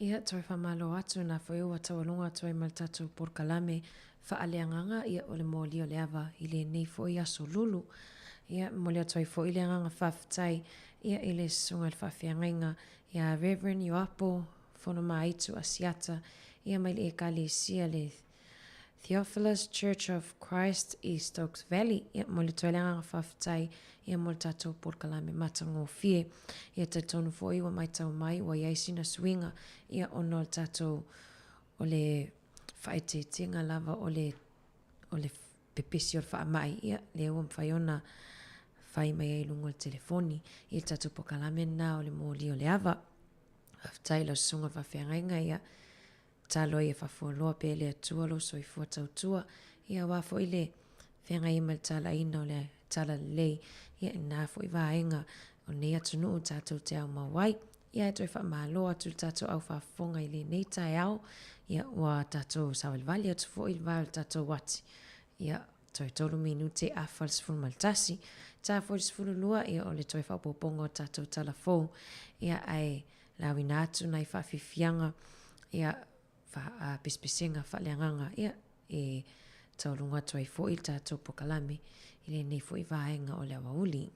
Ia toi whamalo atu na whaiua tawalunga toi maltatu porkalame whaaleanganga ia ole mōli o le awa i le nei fo i aso lulu. Ia mōli toi fo i le anganga whawhitai ia i le sunga le whawhiangainga ia Reverend Ioapo whono maitu asiata ia mai le ekali sia le Theophilus Church of Christ East Oaks Valley. Ia mōli toi le anganga whawhitai ia mōli tatou porkalame matango fie. Ia te tonu fo iwa mai tau mai wa iaisi na swinga ia ono le tatou o le whaetetinga lava o le pepesi o le whaamai. Ia le ua mwhaiona whai mai ai lungo le telefoni. Ia tatou porkalame na o le mōli o le awa. Whawhitai lo sunga whawhiangainga ia talo ia whafualoa pe le atua lo soifua tautua. Ia wafo i le whengai ima le tala ina o le tala lei. Ia ina fo i vaenga o nei atunu o tatou te au mawai. Ia e toi whamaloa atu tatou au whafonga i le nei tai au. Ia ua tatou sawalvali atu fo i le tatou wati. Ia toi tolu minute a falsifunu maltasi. Ta falsifunu lua ia o le toi whapoponga o tatou talafou. Ia ai lawina atu nai whafifianga. Ia pispisenga whaleanganga. Ia e taulunga toi fo i tatou pokalame. I le nei fo i vaenga o le awauli. Amen.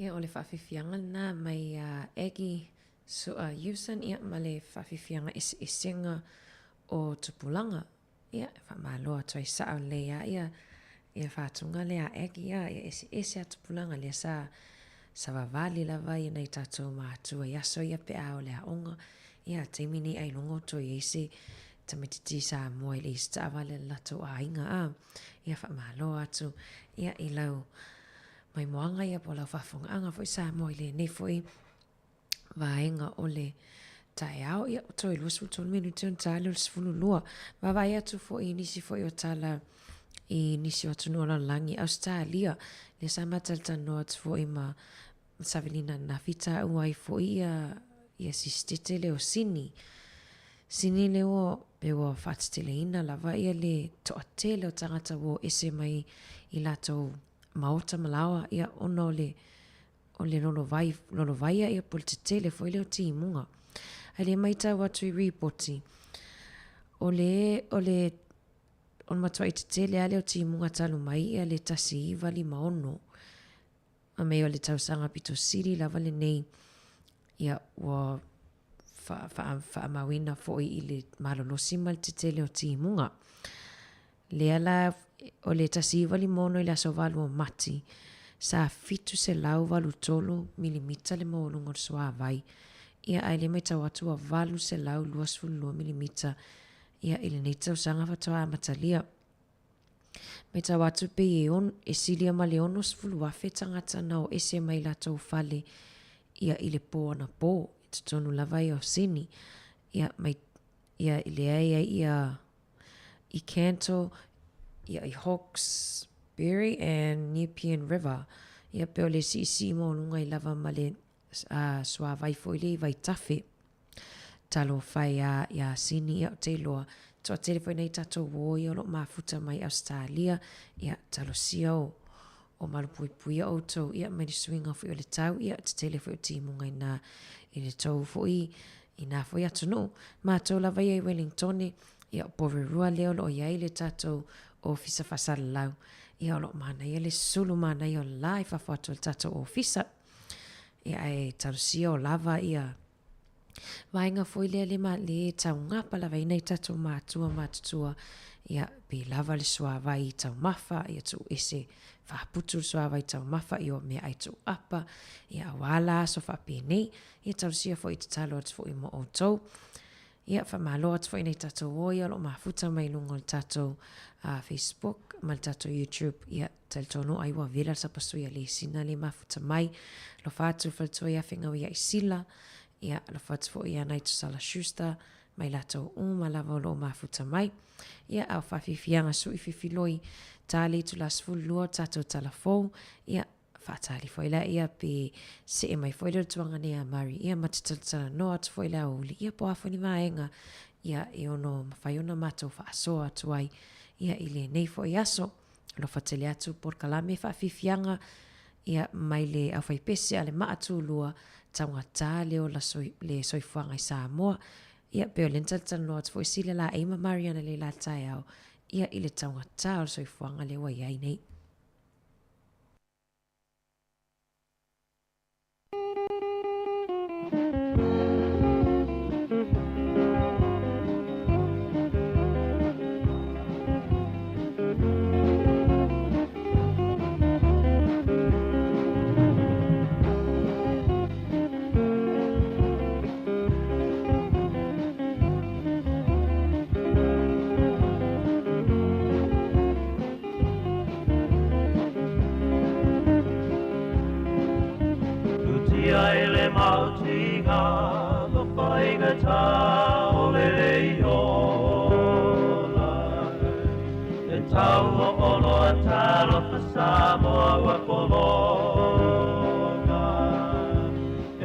Ia o le whawhiwhianga nā mai egi so usan ia ma le whawhiwhianga esenga o tupulanga. Ia whamaloa toi sao lea ia whatunga lea egi ia ese a tupulanga lea sa wawali lava ia nei tatou mātua ia so ia pe ao lea onga. Ia teimini ai longo toi ese tamititi sa moe le ista awale lato a inga a. Ia whamaloa atu ia i lau mai moanga ia po lau whafonga anga foi sa moe le nei foi vaenga o le tae au ia o toi luasul tolu minutu on tala o sifunu lua. Wawai atu foi nisi foi o tala i nisi o atu nuola langi Australia. Le sa mataltano atu foi ma savelina na fita uai foi ia sistete le o sini. Sini le o pe o whatitele ina lava ia le toatele o tangata wo ese mai i lato maota malawa ia ono o le lolo vai ia politele foi le o timunga. Ai le maita watu i reporti. O matua i tele ale o timunga talu mai ia le tasi iwa li maono. A mei o le tausanga pito siri lava le nei ia wa whaamawina foi i le malolosi mal te tele o timunga. Le ala o le tasi iwa li maono i le aso valu o mati. Sa fitu se lau valu tolo milimita le maolunga o soa vai. Ia ai le meta watu a valu se lau luasfulu milimita. Ia ili neita usanga watoa matalia. Meta watu pe e silia ma leono sfulu wafe tangata na o ese mai lato ufale. Ia ile po ana po. Tutonu lava o sini. Ia ile ia i Canto. Ia i Hawkesbury and Nepean River. Ia peo le si mo lunga i lava male swa vai foile vai tafe. Talo fai ia sini ia te loa. Toa telefoi nei tato wo ia lo mafuta mai Australia. Ia talo sia o malupui o tau. Ia mai swinga fo le tau. Ia te telefoi o timunga ina i le tau foi ina foi atu no. Ma tau lava ia i Wellington. Ia poverua leo lo ia i le tato ofisa fasala lau. Ia lo mana ia le sulu mana ia lai fafato le tato ofisa. Ia e tarusia o lava ia. Vaenga foi le ma le tau ngapa lava ina i tato matutua. Ia pe lava le sua vai tau mafa. Ia tu ese faputu sua vai tau mafa. Ia me ai tu apa. Ia wala so fa penei. Ia tarusia foi te talo atu foi mo o tau. Ia whamalo atu foi nei tato o ia lo mafuta mai lungo le tato Facebook, mal tato YouTube. Ia talitono ai wa vela sa pasu ia le sina le mafuta mai. Lo fatu falto ia whinga ia i sila. Ia lo fatu fo ia nai tu sala shusta. Mai lato malava lo mafuta mai. Ia au whawhiwhianga sui whiwhiloi. Tali tu las fulua tato talafou. Ia whatali foi la ia pe se e mai foi le tuanga nea mari. Ia matitatana no atu foi la uli. Ia po afo ni maenga. Ia e ono mawhaiona mato whaasoa atu ai. Ia ile nei foi aso. Lo whatele atu por kalame whawhiwhianga. Ia mai le au whaipese ale maatu lua. Taunga tā leo le soifuanga i Samoa. Ia peo lentatana no atu foi sile la eima mariana le la tai au. Ia ile taunga tā o soifuanga le wa iai nei. le mautinga, lo whainga tā o le reiola. E tau o olo a talo pa Samoa wa polonga.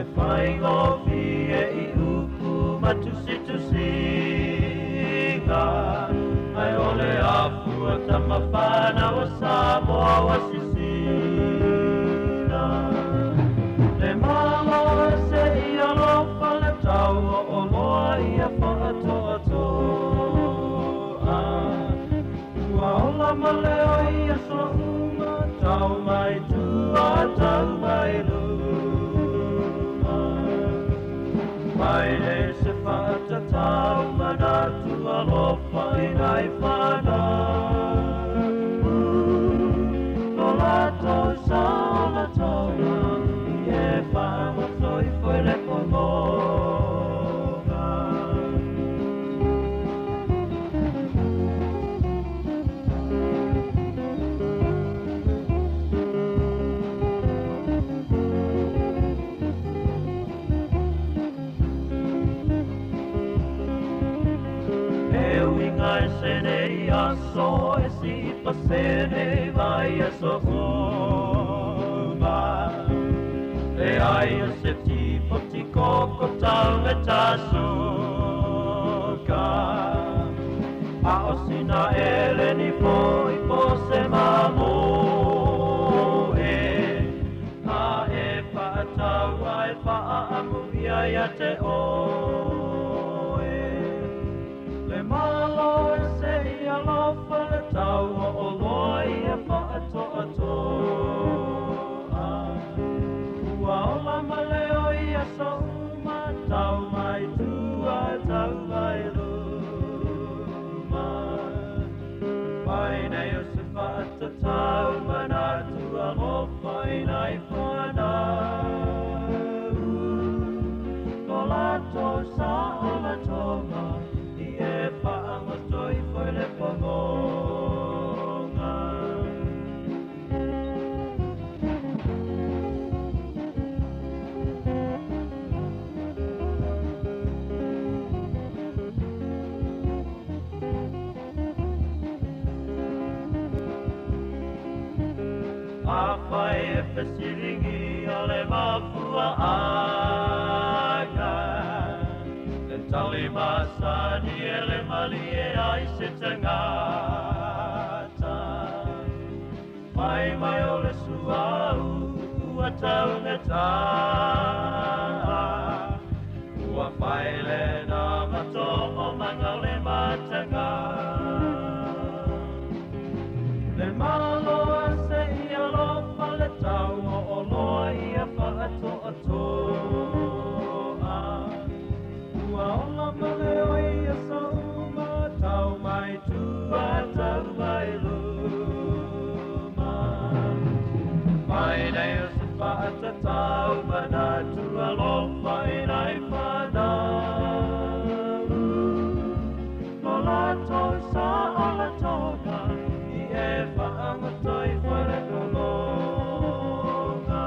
E whainga fie I uku matusi-tusinga. Ai ole afua tamawhana wa Samoa wa sisina. Le malo se ia lofa le tau o oloa ia whaatoa. Ua ola maleo ia so uma, tau mai tua, tau mai luma. Mai ne se whaatatau mana tua lofa I nai whanau. No lato sa o la toa, I e whaamato I whai le pononga. Sene aso e si pasene vai a sohoma. E ai a se tipo ti coco tau e tasuka. A osina ele ni poi pose mamo e. A e patau ai pa amuvia ia te oe. Le malo se ia lofa le tau o oloi e whaatoa. Ua ola maleo ia so uma, tau mai tua, tau mai luma. Pai nei o se whaatatau mana tua lofa I nai whanau. Ko lato sa o la tonga, I e whaamato I whai le pononga. A whai e whasiringi a le mapua aga. E tali masani e le mali e ai se tangata. Mai mai o le suau, ua taungata. Ua whai le na mato o manga le matanga. Le malo se ia lofa le tau o oloa ia whaatoa. Ua ola maleo ia so uma, tau mai tua, tau mai luma. Mai nei o se whaatatau mana tua lofa I nai whanau. No lato sa o la tonga, I e whaamato I whai le pononga.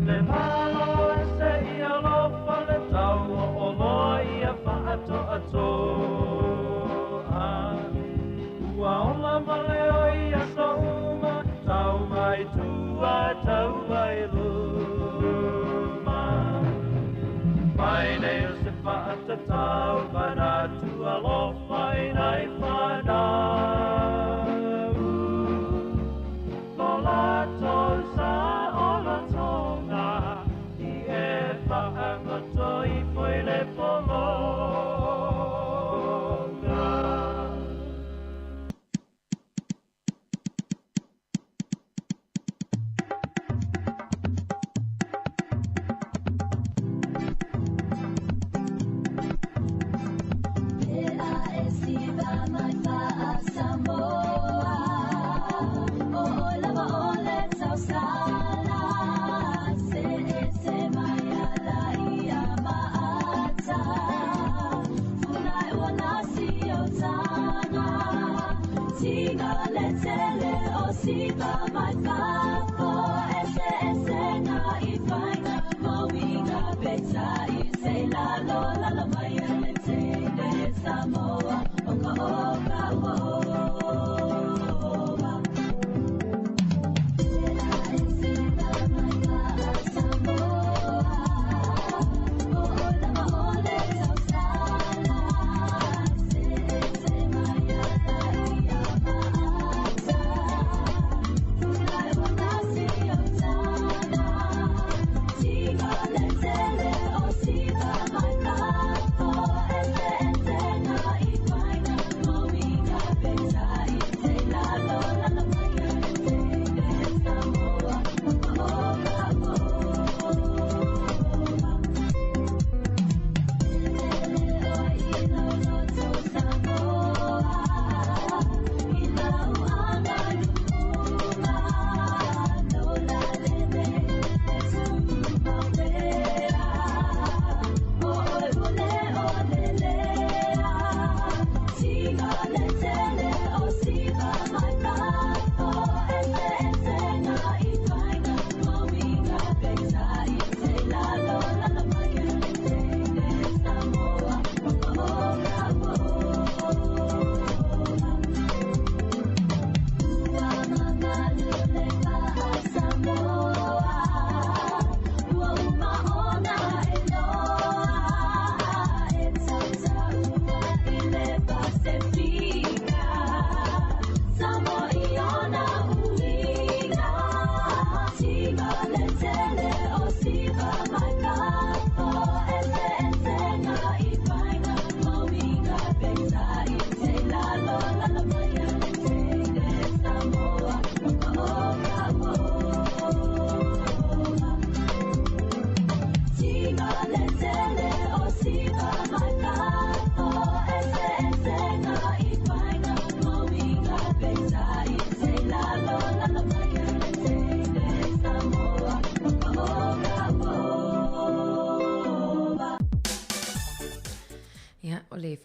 Le malo se ia lofa le tau o oloa ia whaatoa. Ua ola maleo ia so uma, tau mai tua, tau mai luma. Mai nei o se whaatatau mana tua lofa I nai whanau. No lato sa o la tonga, I e whaamato I whai le pononga. Sita mai kako ese na I find Samoa, oka oka woa.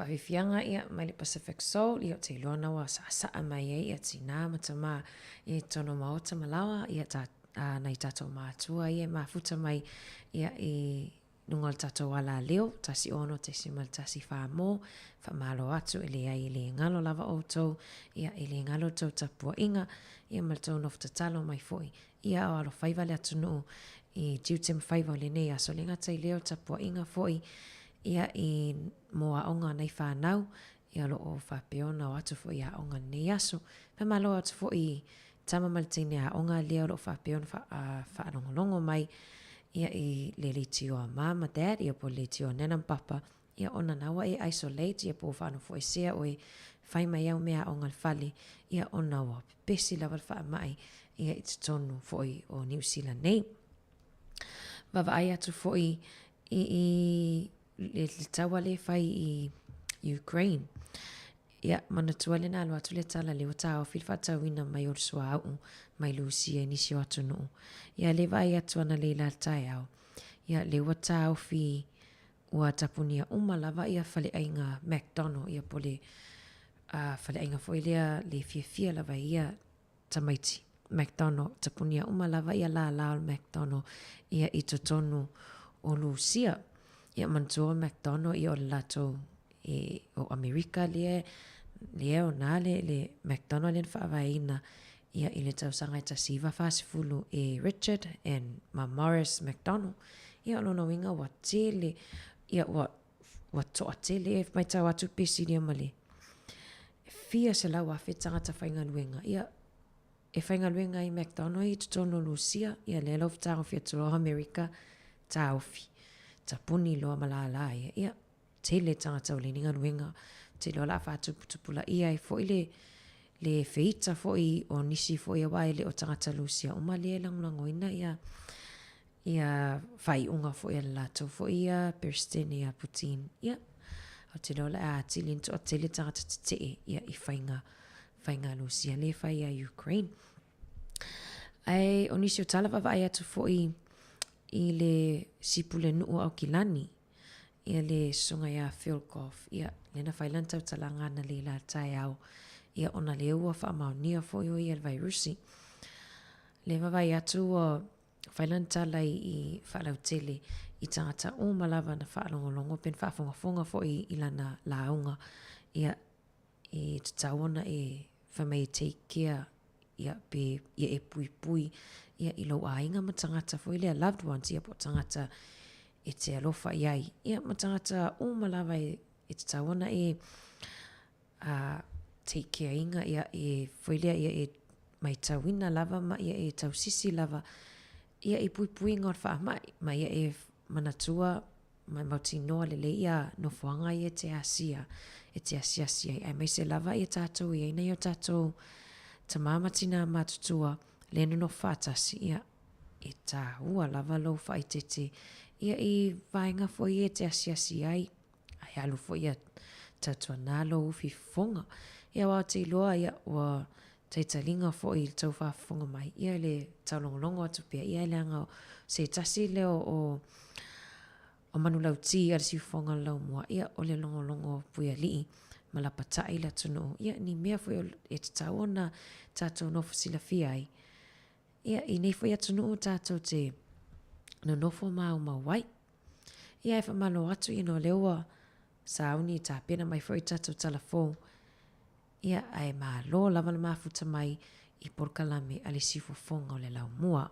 Whawhiwhianga ia mai le Pacific Soul ia te luana wa sa mai ia tina matama i tono maota malawa ia nei tatou mātua ia mafuta mai ia i nungal tatou ala leo tasi ono te simal tasi whamo whamalo atu ele ai ele ngalo lava outou ia ele ngalo tau tapua inga ia maltou nofta talo mai foi ia o alo whaiva le atu nuu i jiutem whaiva le nei aso le ngata i leo tapua inga foi ia i moa onga nei whanau, ia lo o whapeona o atu fo ia onga nei aso. Whamalo atu fo i tama maltini a onga leo lo whapeona whaanongolongo mai, ia i le litio a mama dad, ia po litio nenam papa, ia ona nawa e isolate, ia po whaano fo e sea o e whai mai au mea onga whali, ia ona wa pesi lawa wha mai, ia i tonu fo i o New Zealand nei. Wawa ai atu fo i le tawa le whai i Ukraine. Ia, mana tuale na alu atu le tala le wata o filfa tawina mai o sua au mai Lucia nisi o atu nuu. Ia le vai atu ana le la tai au. Ia le wata o fi ua tapunia umalava ia fale ainga McDonald ia pole fale ainga fo ilea le fia lava ia tamaiti. McDonald tapunia umalava ia la o McDonald ia i totonu o Lucia. Ia mantua McDonald ia o lato o Amerika le o nale le McDonald le whaawaina ia i le tausanga i tasiva whasifulu e Richard and ma Morris McDonald ia o lona winga wa tele ia wa toa tele e mai tau atu pisi lia male fia se lau afe tangata whainga luenga ia e whainga luenga i McDonald i tutono Lucia ia le lof tau fia tuloa Amerika taufi tapuni loa malala ia tele tangata o le ninga luenga te loa la whātu putupula ia i fo le feita fo i o nisi fo i awai le o tangata Lucia o ma le langoina ia whai unga fo i lato fo ia Kirsten ia Putin ia o te loa la a tilin to o tele tangata te ia i whainga Lucia le whai a Ukraine ai o nisi o talawa vai atu fo i le sipule nuu au kilani ia le sunga ia Philkoff ia lena whailantau talanga na le la tai au ia ona le ua whaamaunia fo i ia vai rusi le vavai atu o whailantala i whalau tele i tangata o malava na whaalongolongo pen whaafongafonga fo i lana launga ia e tatawana e whamei take care ia pe ia e pui pui ia i lau ainga ma tangata fo i lea loved ones ia po tangata e te alofa iai ia ma tangata o malava e tatawana e take care inga ia e fo i lea ia e mai tauina lava ma ia e tau sisi lava ia i pui pui ngor wha ma ia e manatua mai mauti noa lele ia no fuanga ia te asia ai mai se lava ia tātou ia ina ia tātou ta mamatina matutua le no whatasi ia e tā ua lava lau whai tete ia i vainga fo ia te asia ai alu fo ia tātua nalo ufi fonga ia wā te loa ia wa taitalinga fo i tau whafonga mai ia le taulongolongo atu pia ia le anga se tasi leo o manu lau ti ar si fonga lau mua ia o le longolongo puia lii ma la patai la tunu ia ni mea fo e tatau ona tātou nofo sila fia ai ia i nei fo ia tunu tātou te no nofo mau mawai ia e whamano atu ino leua sauni tā pena mai fo i tātou talafo ia ai ma lo lava na mafuta mai i porkalame ale sifo fonga o le lau mua.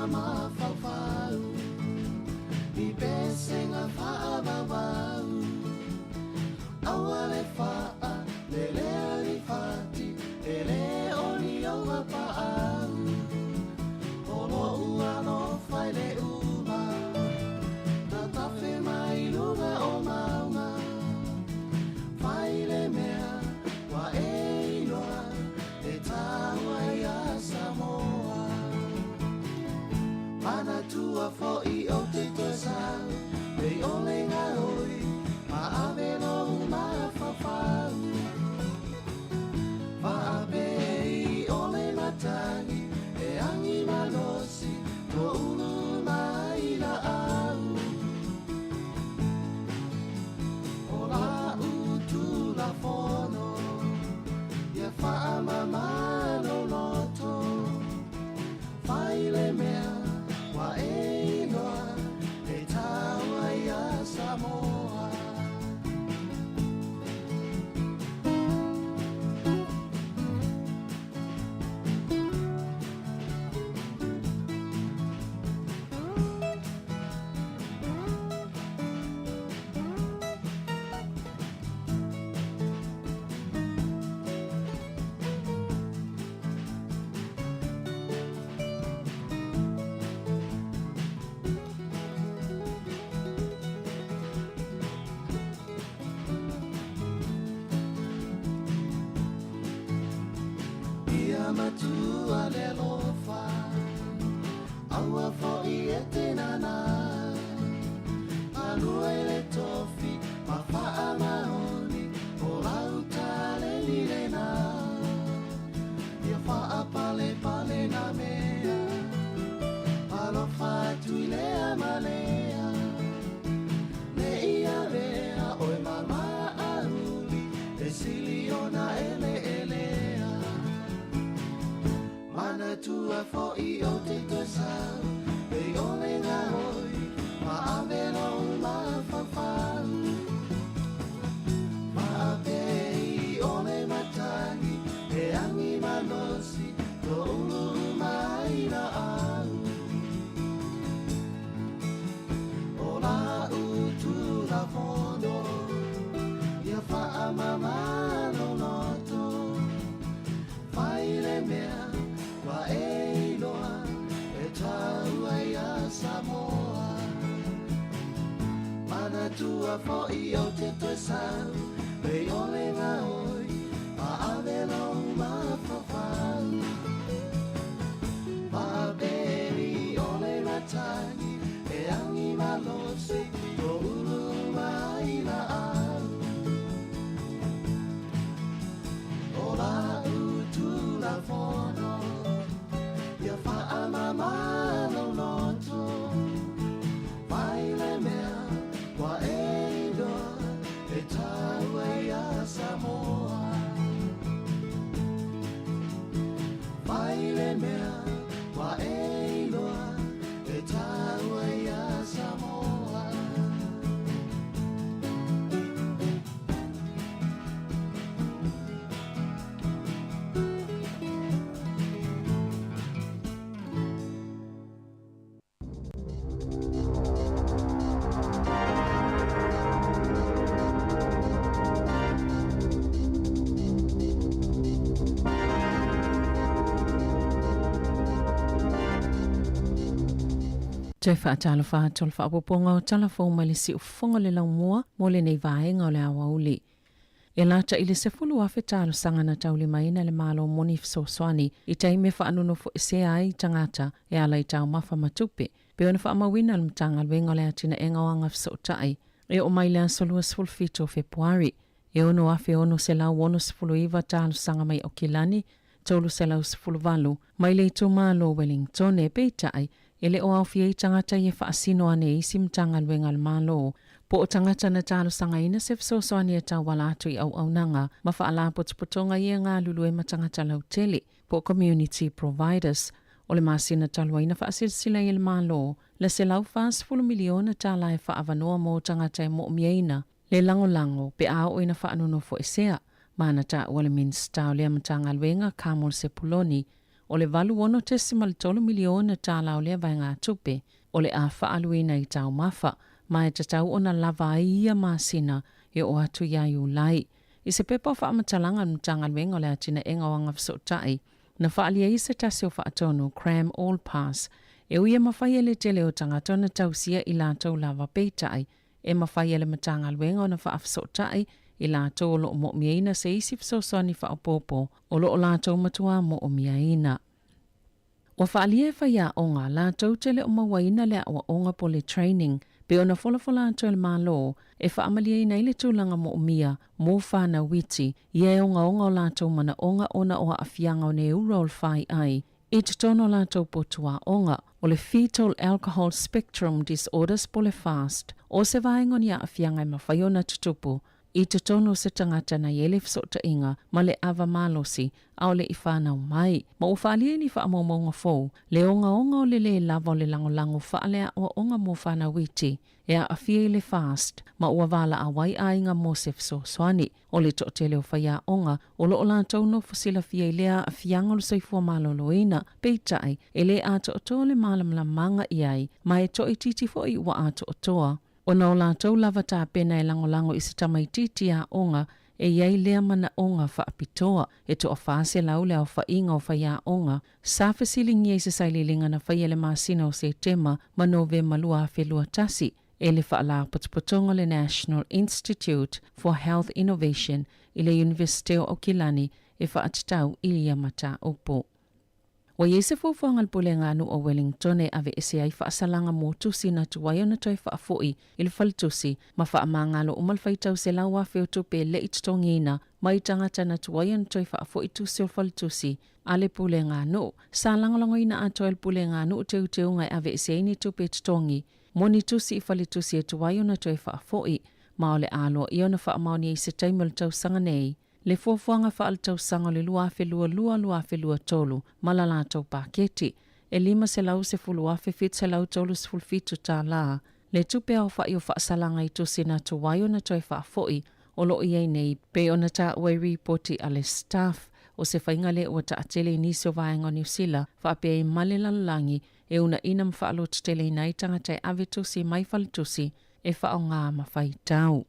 mama fafau I besenga faa babau Awale faa lele li fati ele oni aua paau Olo ua no faile uma Tatafe mai lunga o maunga Faile mea wa e inoa E tawa ia Samoa Mana tua fo I o te toesau Pei ole ngā hoi Ma ave no ma whawhau Ma ave I ole matangi E angi manosi To ulu mai la au O la utu la fono Ia wha mamano loto Faile mea wa e noa E tawa ia Samoa Ia matua le lofa Aua fo I e te nana Anua I le tofi Ma faa mahoni O lau tale ni le na Ia faa pale pale na mea Palo fatu I lea malea Le ia rea Oe mama aruli E siliona ele elea Mana tua fo I o te toesau Pei ole ngā hoi Ma ave no ma whawhau Ma ave I ole matangi E angi manosi To ulu mai na au O la utu la fono Ia wha mamano noto Faile mea Wa e loa e tau ai a Samoa Mana tua fo I o te toesau Pei ole ngā hoi Ma ave no ma whawhau Ma ave I ole matangi E angi malosi To ulu mai la au O la utu la fono Ia wha mamano loto Faile mea Wa e doa E taua ia Samoa Faile mea Wa e doa E taua ia Samoa Te whaatalo whaatolo whaapoponga o talafou mai le si ufonga le lau mua mo le nei vaenga o le awa uli. E lata I le sefulu afe talo sangana tauli maina le malo moni fisoswani I taime whaanono fo ese ai tangata e ala I tau mafa matupe. Pe ona whaamawina le mtanga alwenga le atina enga o anga fisotai e o mai le ansolua sfulfito Februari. E ono afe ono se lau ono sefulu iwa talo sanga mai o Kilani, tolu se lau sefulu valu, mai le ito malo Wellington e peitai ele o au fie tangata ye whaasino ane isi mtanga luenga al malo. Po o tangata na talo sanga ina se fisoso ane e tau wala atu I au nanga, ma whaala potopotonga ia ngā lulu e matangata lau tele. Po community providers, o le masina talua ina whaasilsila I le malo, le se lau whaas 10 miliona tala e whaavanoa mo tangata e mo miaina, le lango pe a o ina whaanono fo esea, mana ta wale minsta o lea matanga luenga Kamol Sepuloni, o le valu ono 13 miliona tālau lea vai ngā tupe, o le a whaaluina i tau mafa, mai te tau ona lava ia māsina e o atu ia Iulai. I se pepa o whaamatalanga mtanga luenga o le atina enga wanga whasotai, na whaalia i se tasi o whaatonu Cram All Pass, e uia mawhai ele tele o tangatona tausia i lātou lava peitai, e mawhai ele matanga luenga o na whaafsotai, i lātou o loo mo miaina se isi fsosoni whaapopo, o loo lātou matua mo o miaina. Wa whaalia e whaia onga, lātou tele o mawaina lea o onga po le training, pe ona fola atu le malo, e whaamalia ina ile tūlanga mo o mia, mō whāna witi, ia e onga o lātou mana onga ona o awhianga o ne urol whai ai, i te tono lātou potua onga, o le Fetal Alcohol Spectrum Disorders po le FAST, o se vaenga ni a awhianga i mawhaiona tutupu, i te tono se tangata na yele fsota inga, ma le ava malosi, au le i whanau mai. Ma o whaalia ni wha monga fōu, le onga o le lava o le langolango whaalea o onga mo whana witi, e a awhia i le FAST, ma ua wala a wai a inga mo se fsoswani, o le tōtele o whaia onga, o lo o lātou no fosila fia i lea a fianga lo soifua maloloina, peitai, e le ato o toa le malamla manga iai, ma e to i titi fo i ua ato o toa. O na o lātou lava tā pena e langolango i se tamaititi a onga, e iai lea mana onga whaapitoa, e to o whaase lau lea o whainga o whaia onga, sa whasilingi e se saililinga na whaiele māsina o se tema, ma nove malua a whelua tasi, e le whaala putuputonga le National Institute for Health Innovation i le University o Kilani e whaatitau i lia mata opo. Wa yese fufuangal pule nganu o Wellington e ave ese ai whaasalanga mō tusi na tuwaio na toi whaafoi il faltusi ma whaamangalo umalwhaitau se lau wawheo tupe le itutongina ma i tangata na tuwaio na toi whaafoi tusi o faltusi ale pule nganu. Sa langalango ina ato el pule nganu teu ngai ave ese ini tupe tutongi moni tusi i falitusi e tuwaio na toi whaafoi ma ole alo i ona whaamaoni i se taimul tau sanganei. Le fuafuanga whaaltau sanga le luafe lua tolu, malalatou paketi. E lima se lau se fuluafe fit se lau tolu se fulfitu tā la. Le tupe au wha i o whaasalanga i tusi na tuwaio na toi whaafoi, o lo iei nei pe ona ta ue reporti ale staff, o se whaingale o ta atele nisi o vaenga New Zealand, whaapea i male lalangi, e una inam whaalo tutele i tangata ave tusi mai faltusi, e whao ngā mawhaitau.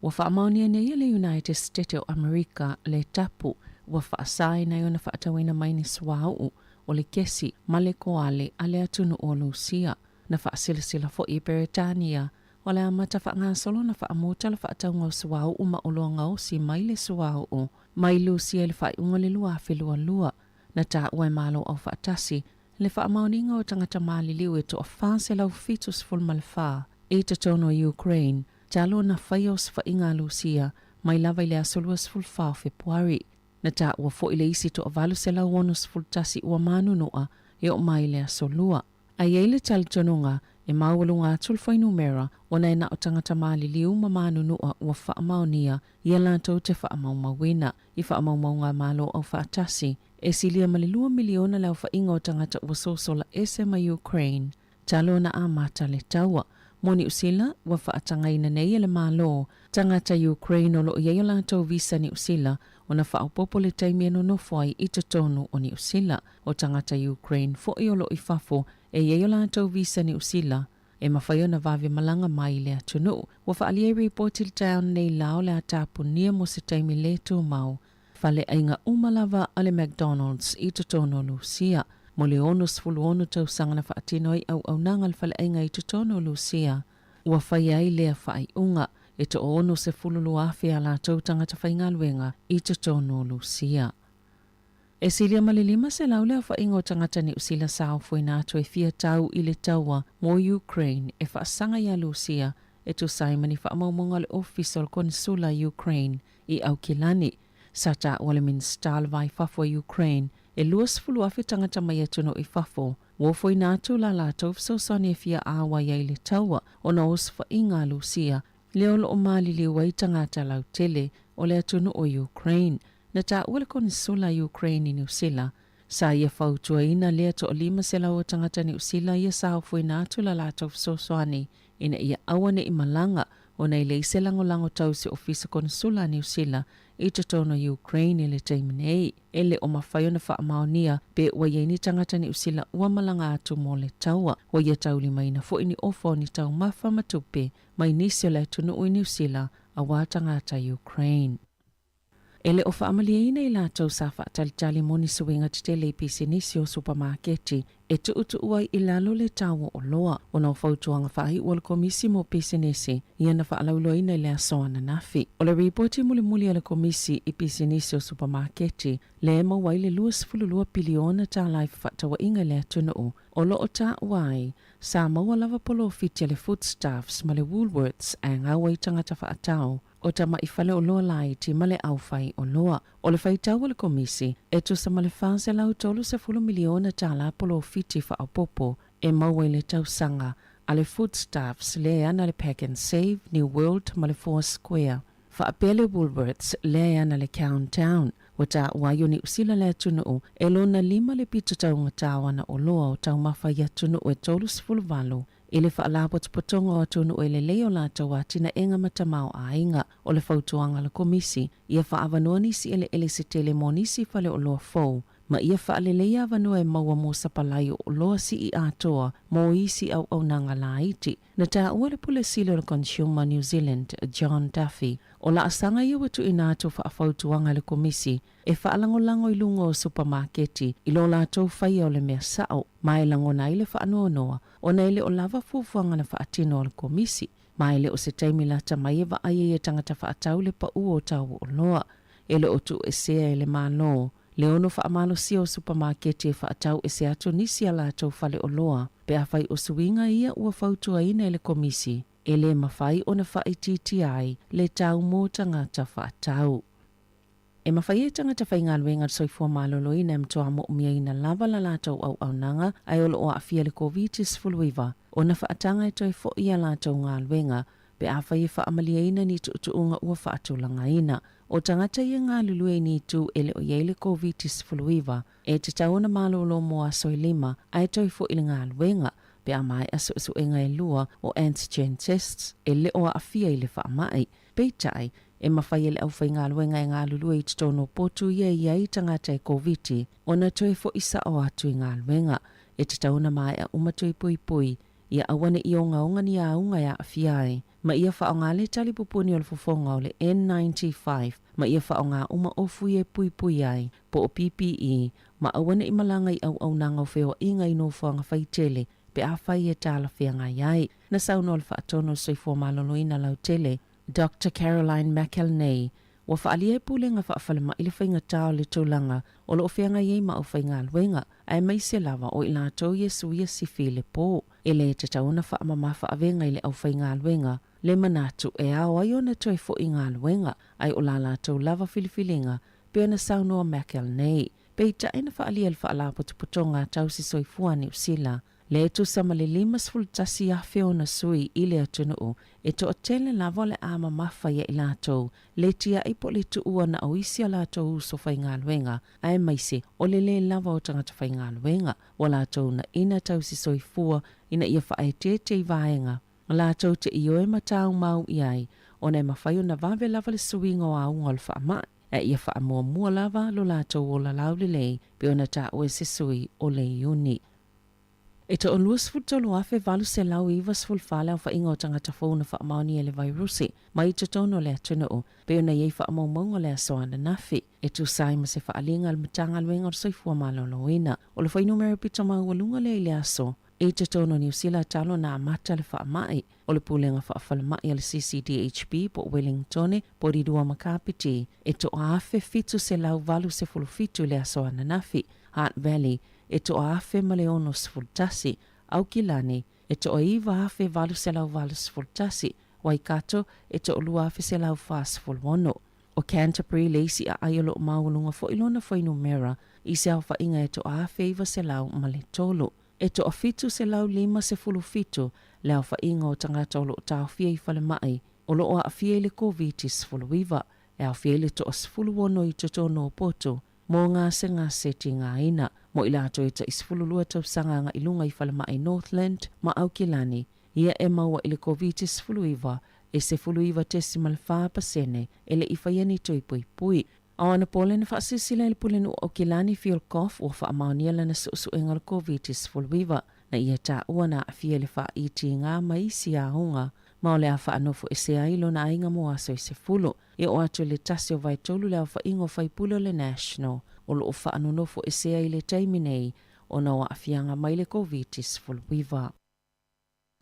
Wa whaamaunia nei le United States of America le tapu, wa whaasai na iona whaatawina mai ni swau, o le kesi, male koale, ale atunu o Lucia, na whaasilasila fo i Britania, o le amata wha solo na whaamuta le whaataunga o swau ma oloanga o si mai le swau, mai Lucia le whaiunga le lua lua, na ta ue malo au whaatasi, le whaamauninga o tangata mali liu e to a whaase lau fitus fulmalwha, e te tono Ukraine, talo na whaios whainga Lucia, mai lava i le asoluas fulwhao Februari, na ta ua fo i le isi to a valu se lau onus fultasi ua manu noa, e o mai le asolua. Ai eile talitonunga, e mawalunga tulfai numera, o na ena o tangata mali liu ma manu noa ua whaamaunia, ia lantou te whaamaumawina, i whaamaumaunga malo au whaatasi, e silia malilua miliona lau whainga o tangata ua sosola ese ma Ukraine, talo na amata le taua, moni usila wa whaatangaina nei le malo, tangata Ukraine o lo iei o lātou visa ni usila, o na whaapopo le taimi no nofwai i te tonu o ni usila, o tangata Ukraine fo i o lo i fafo, e iei o lātou visa ni usila, e mawhaio na vave malanga mai le atunu, wa whaalia reportil town nei lao le atapu nia mo se taimi le tū mau, whale ainga umalava ale McDonald's i te tonu Lucia, mo le onus fulu onu tau sanga na whaatinoi au nangal whale ainga i tutono Lucia. Ua whai ai lea whai unga e to ono se fulu luafe a la tau tangata whainga luenga i tutono Lucia. E silia malilima se laulea whainga o tangata ni usila sao fui nato e fia tau i le taua mo Ukraine e whaasanga ia Lucia e tu saimani whaamaumonga le official konsula Ukraine i au kilani. Sata wale min stal vai fafo Ukraine e luas fulu afe tangata mai atuno i fafo. Wofo i nātu la lātou fsosani e fia awa iai le taua o na osfa inga Lucia. Leo lo o mali liwa i tangata lau tele o le atuno o Ukraine. Na ta wale konsula Ukraine i New Zealand. Sa ia fautua ina lea to o lima se lau o tangata New Zealand ia sa hofo i nātu la lātou fsosani. Ina ia awane i malanga o na ile ise lango tau se ofisa konsula New Zealand i te tono Ukraine le teiminei. Ele o mawhai ona wha maonia pe wa yeini tangata ni usila ua malanga atu mo le taua. Wa ia tauli mai na fo ini ofo ni tau mawha matupe mai nisi le tunu ui ni usila a wā tangata Ukraine. Ele o whaamaliaina i lātou sa whaatalitali moni suinga te tele i pisinisi o supermarketi e tu utu uai i lalo le tawa o loa o nau whautuanga whahi ua le komisi mo pisinisi i ana whaalauloina i le asoana nafi. O le reporti muli a le komisi i pisinisi o supermarketi le ema wai le 2.2 piliona ta lai whaatawa inga le atunuu o lo o ta uai Samoa lava polo fiti le foodstuffs ma le Woolworths a ngawai tangata whaatau o ta maifale o loa lai ti male au fai o loa. O le whaitau o le komisi, e tu sa male whanse lau tolu se 10 miliona ta la polo fiti wha au popo e maua le tau sanga a le foodstuffs le ana le Pack and Save, New World ma le 4 Square. Wha apele Woolworths le ana le Countdown. O ta waio ni usila le tunuu e lona 5 le pito tau ngatawana o loa o tau mawhai tunuu e tolu se 10 Ile whaalapo te potonga o tunu e le leo la tawa tina enga matamau a inga o le whautuanga le komisi. Ia whaavanua nisi ele se tele mo nisi whale o loa fau. Ma ia whaalelea avanua e maua mo sapalai o loa si i atoa mo isi au nanga la iti. Na ta ua le pule silo le Consumer New Zealand, John Duffy. O la asanga ia watu inato whaafautuanga le komisi e whaalangolango i lungo o supermarketi i lo la tau whaia o le mea sao. Mai lango na ile whaanoa noa o na ile o lava fufuanga na whaatino o le komisi. Mai ile o se taimi la tamaieva aie tangata whaatau le pa uo tau o loa. Ele o tu e sea ele malo. Le ono whaamalo sia o supermarketi e whaatau e se ato nisi ala tau whale o loa. Pe a whai o suinga ia ua whautua ina ele komisi. Ele mawhai o na whai TTI le tau mō tangata whaatau. E mawhai e tangata whai ngā luenga soifua malolo ina e mtoa mo umia ina lava la lātou au nanga ai olo o awhia le COVID-19 fuluiva. O na whaatanga e toi fo ia lātou ngā luenga pe a whai e whaamalia ina ni tuunga ua whaatulanga ina. O tangata ia ngā lulue ni tu ele o yeile COVID-19 fuluiva e te tauna malolo mo a soilima ai toi fo ili ngā luenga pe a mai asu enga e lua o antigen tests ele o awhia ili whaamai. Peitai e mawhai ele au whai ngā luenga e ngā lulue i tono potu ia i tangata e COVID o na toi fo isa o atu i ngā luenga e te tauna mai a umatui pui ia awane i o ngaunga ni a unga ia awhiai. Ma ia wha o ngā le tali pupuni o le fufonga o le N95 ma ia wha o ngā uma ofu e pui ai po o PPE ma awane i malanga i au nanga o wheo inga i no whanga whaitele pe a whai e tāla whianga iai. Na sauna o le whaatono soifua malolo ina lau tele Dr. Caroline McElnay wa whaalia e pulenga whaafalama i le whainga tāo le tūlanga o lo whianga iei ma au whainga luenga ai mai se lava o i lātou Yesu ia sifi le pō. Ele te tauna whaamama whaavenga i le au whainga luenga le manatu e au ai ona toi fo i ngā luenga ai o la lātou lava filifilinga pe ona saunoa McElnay. Peita ina whaalia le whaalapo te putonga tau si soifua ni usila. Le tu sama le 5 tasi a whiona sui i le atunuu e to tele lava le ama mawhai i lātou le tia i po le tu ua na au isi a lātou uso whai ngā luenga ai maise o le lava o tangata whai ngā luenga o lātou na ina tau si soifua ina ia whae te i vaenga. Lātou te i oe matau mau i ai o nei mawhai o na vave lava le suinga o a unga le whaamai e ia wha mua lava lo lātou o la lau le lei pe ona ta oe se sui o le iuni. E to oluas futolo afe valu se lau iwas fulfale au whainga o tangata whauna whaamaoni e le vairusi. Mai te tono le atunuu, pe ona iei whaamaunga le asoana nafi. E tu sai ma se whaalinga al matanga luenga o soifua malolo ina. O le whainu mera pita maualunga le ile aso. E te tono New Zealand talo na amata le whaamai. O le pulenga whaafalamai al CCDHP po Wellingtone po ridua makapiti. E to afe fitu se lau valu se fulufitu le asoana nafi. Heart Valley. E to afe maleono sfultasi, au kilani, e to oiva afe valu se lau valu sfultasi, Waikato e to olua afe se lau fast fulwono. O Canterbury leisi a aiolo maulunga fo ilona fo inumera, i se alfa inga e to afe iva se lau maletolo. E to afitu se lau 5 se fulufitu, le alfa inga o tangata o lo tau fia i fale mai, o lo o a fia le COVID-19 fuluiva, e a fia le to asfuluwono i totono o poto, mo ngā se ti ngā ina, mo ilato e ta isfululua tau sanga ngā ilunga i whalamai Northland ma Aukilani, ia e maua i le COVID-19 fuluiva e se fuluiva tesi malfa pasene ele ifaiani toi pui pui. Awana pole na whaasisila ili pule nu o kilani fiol kof o wha amaonia lana susu engal COVID-19 fuluiva na ia ta uana a fiele wha iti ngā maisi a hunga ma o le a wha anofo e se ailo na ainga mo aso i se fulu e o atu le tasi o vai tolu le a wha ingo whai pulo le national o lo o wha anonofo e se aile taiminei o na wa afianga mai le COVID-19 fuluiva.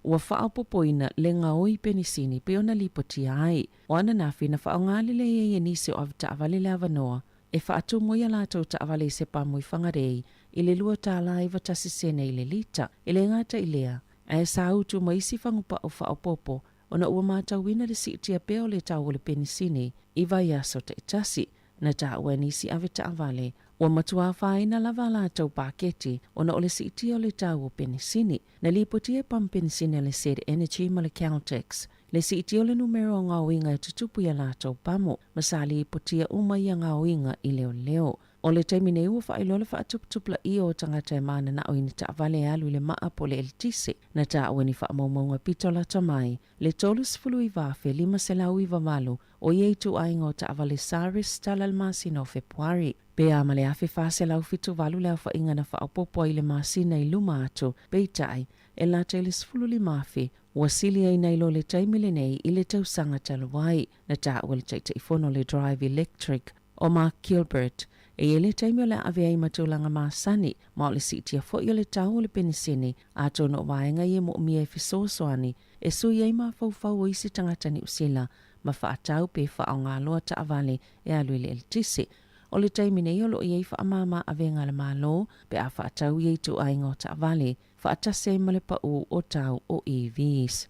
Ua whaapopoina le ngā oi penisini pe ona lipoti ai. O ana nafi na whaongali le e nise o avita avale le avanoa. E whaatu moia lātou ta avale se pāmui whangarei i le lua tāla i vatasi sene i le lita. I le ngāta i lea. E sa utu maisi whangupa o whaopopo o na ua mātau wina le sitia peo le tau o le penisini i vai aso te itasi. Na ta ua nisi avita avale. Ua matua whaina lava lātou pāketi o na ole sitia o le tau o penisini. Na lipoti e pam penisini le said energy ma le Caltex. Le sitia o le numero o ngā winga e tutupu ia lātou pamo. Masali ipotia umai a ngā winga i leo leo. O le taimine ua whailole whaatuputupla i o tangata e mana na o ini ta avale alu le maa po le eltise. Na ta ua ni whaamaumaunga pitola tamai. Le tolus fulu i vafe lima se lau i vavalu o ieitu ainga o ta avale saris talal masino Februari. Pe amale afe fase lau fitu valu leo wha inga na whaapopo i le masina i luma atu. Peitai e la telis fulu li mafi. Wasilia i nailo le taimile nei i le tausanga talawai. Na ta ua le taita ifono le drive electric o Mark Gilbert. E ele taimio le ave ai matulanga maasani, ma o le sitia fo i le tau o le penisini, a tono waenga i e mo mia e fisosoani, e sui ai ma fau o isi tangatani usila, ma whaatau pe wha o ngā loa ta avale e alu le eltisi. O le taimine i o lo i ei wha amama ave ngā le malo, pe a whaatau i ei tu ai ngā ta avale, whaatase ma le pa o tau o EVs.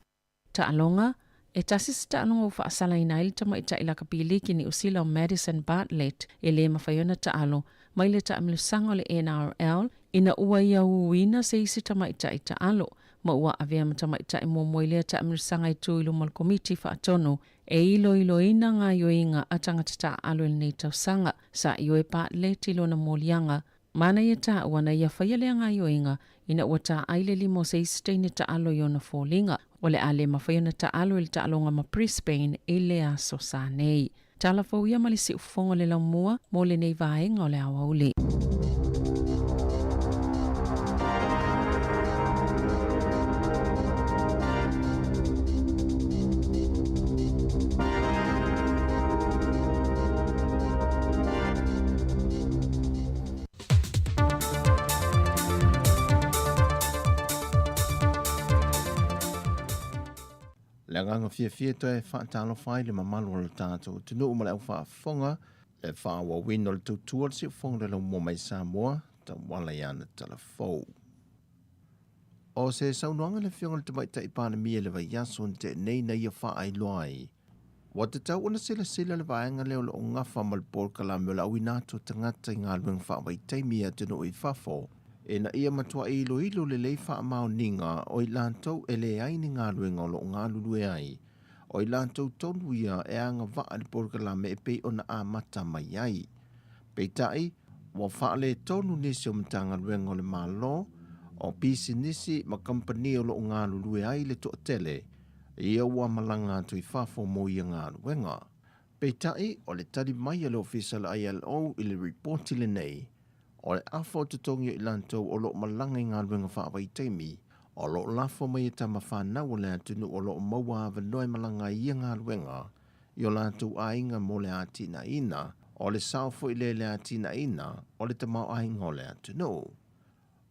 Ta alonga, e tasi sita anonga ufa asala ina ili tama ita ila kapiliki ni usila o Madison Bartlett e le mawhaiona ta alo mai le ta amilusanga o le NRL ina ua ia uwina se isi tama ita alo ma ua avea matama ita i momoilea ta amilusanga i tu ilo mal komiti fa atono e ilo ina ngā yoinga atangata ta alo ili nei tausanga sa ioe Bartlett ilo na molianga mana ia ta ua na ia whaialea ngā yoinga ina ua ta aile limo se isi teine ta alo iona fōlinga o le ale mawhaiona ta alo ili ta alonga ma Brisbane i le aso sa nei. Tala fau ia malisi ufongo le laumua mo le nei vaenga o le awa uli. Le nganga fia to e whaatalo whai le mamalu o le tātou. Tino umale au whaafonga, le whaawa wino le tautua le si ufonga le mo mai Samoa, ta wala iana talafou. O se saunoanga le fionga le tamaita i pāna mia le vai yaso te nei na ia wha ai loai. Wa te tau ona sila le vaenga leo le o ngafa malpor kalame la awinato tangata i ngā lueng wha wai teimia tino i whafo. E na ia matua ilo le leifa amao ninga o i lantou e le ai ni ngā luenga o lo ngā lulu e ai. O i lantou tonu ia e anga vaa li porkalame e pei ona a mata mai ai. Pei tai, wa faa le tonu nisi o mtanga luenga o le malo, o pisi nisi ma kampani o lo ngā lulu e ai le to tele, ia ua malanga atu i fafo mo i ngā luenga. Pei tai, o le tari mai le official ILO i le reporti le nei, o le afo te tongi i lantou o lo malanga i ngā luenga whaawai teimi, o lo lafo mai e tama whanau o le atunu o lo maua ava noe malanga i ngā luenga, i o lantou ainga mo le atina ina, o le saofo i le atina ina, o le tamau ainga o le atunu.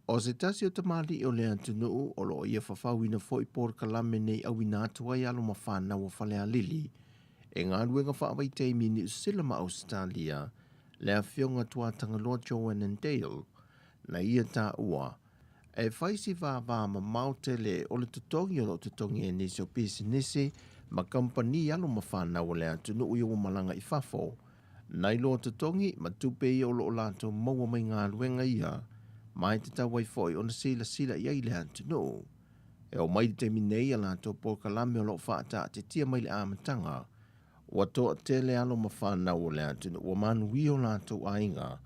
O se tasi o tamali o le atunu o lo ia whawhau ina fo i por kalame nei awina atua i alo ma whanau o whalea lili, e ngā luenga whaawai teimi ni usila ma Australia, le a fionga tua tangaloa Joan and Dale, na ia tā ua, e whaisi wā ma maute le o le tutongi o lo tutongi e nisi o pisi nisi, ma kampani alo ma whanau le atunu ui o malanga i whafo. Nai lo tutongi, ma tupe i o lo lato maua mai ngā luenga ia, mai te tawai foi o na sila i le atunu. E o mai te minei a lato po kalame o lo whaata te tia mai le amatanga, wa toa tele alo ma whanau o le atunu, wa manui o lato ainga,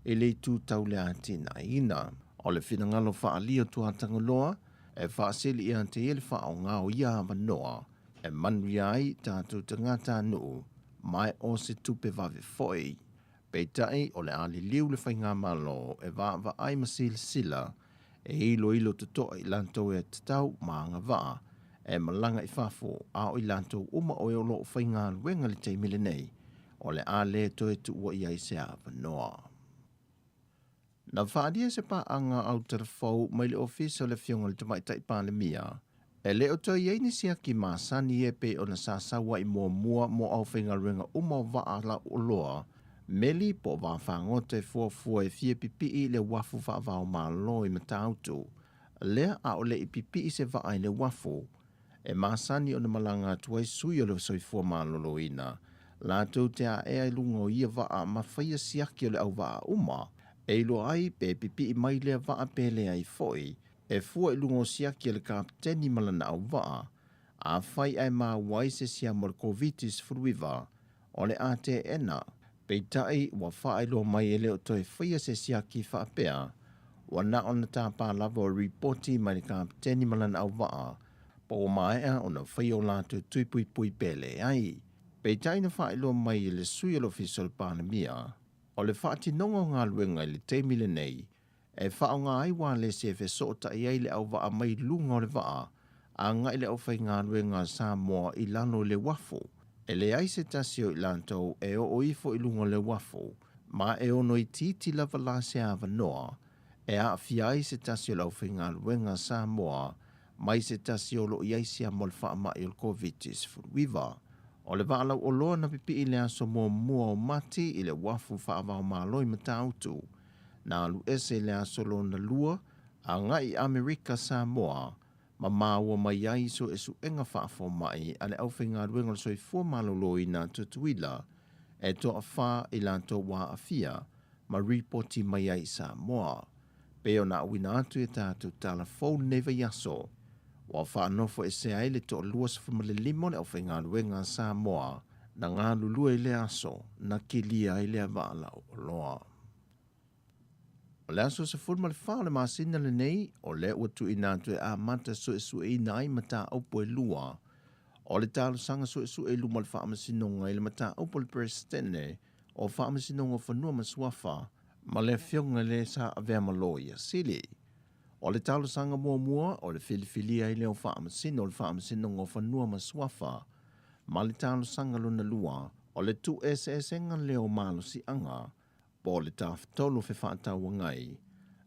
e le tū tau le atina ina. O le whinangalo whaalia tua tangaloa, e whaasili i ante ele wha o ngā o ia ava noa, E manu iai tātou tangata nuu, mai o se tupe vave foi. Peitai o le ali liu le whainga malo e va ai masila sila, e ilo tuto i lantou e tatau maanga vaa, e malanga i fafo a o i lantou uma o e olo whainga luenga le teimile nei, o le a le to e tu ua iai se ava noa. Na whaadia se pa anga au tarafau mai le ofisa o le fionga le tamaitai pandemia, e leo to iei ni sia ki masani e pe o na sasawa i mua mo au whainga luenga uma o vaa la uloa, meli po wa whangote fua e fie pipi i le wafu wha wao malo i matautu. Lea a o le i pipi i se wa ai le wafu. E masani o na malanga tuai sui o le soifua malolo ina. La tau te a ea lungo ia wa a mawhaia siaki o le au wa a uma. E ilo ai pe pipi i mai lea wa a pele ai foi. E fua i lungo siaki o le kapteni malana au wa a fai ai maa waise sia mor covitis fruiva. O le a te ena. Peitai wa whaelo mai ele o toi whaia se siaki whaapea, wa na o na tāpā lava o reporti mai ni kapteni malana au waa, po o maea o na whaio lātou tuipui pele ai. Peitai na whaelo mai ele sui alo fisol pandemia, o le whaati nongo ngā luenga le teimile nei, e whao ngā aiwa le se fe sota i ai le au waa mai lunga o le waa, a ngai le au whai ngā luenga Samoa i lano le wafu. E le aise tasio i lantou e o ifo i lunga le wafo, ma e ono i titi lava la se ava noa, e a fia aise tasio lau whinga luenga Samoa, mai se tasio lo i aise a molfa ama i covitis furuiva. O le vaalau o loa na pipi i le aso mua o mati i le wafo whaavao maloi matautu, na alu ese le aso lo na lua, a ngai Amerika Samoa, ma maua mai ai so e su enga whaafo mai ale au whinga ruenga le soi fua malolo i nā tutuila e to a wha i lanto wā a fia ma reporti mai ai Samoa. Peo na wina atu e tātou tala phone neva yaso. Wa wha anofo e se ai le to luas whamale limo le au whinga ruenga Samoa na ngā lulua i le aso na kilia i le avala o loa. O le aso se fulma le whao le masina le nei, o le uatu i nātu e a mata so e su e nai mata aupo e lua. O le talo sanga so e su e luma le wha amasinonga i le mata aupo le presidente o wha amasinonga whanua masuafa, ma le fionga le sa avea maloia sili. O le talo sanga mua o le filifilia i le o wha amasino le wha amasinonga whanua masuafa, ma le talo sanga luna lua, o le tu SSNga leo malo si anga, po le tafutolo fe whaatau ngai,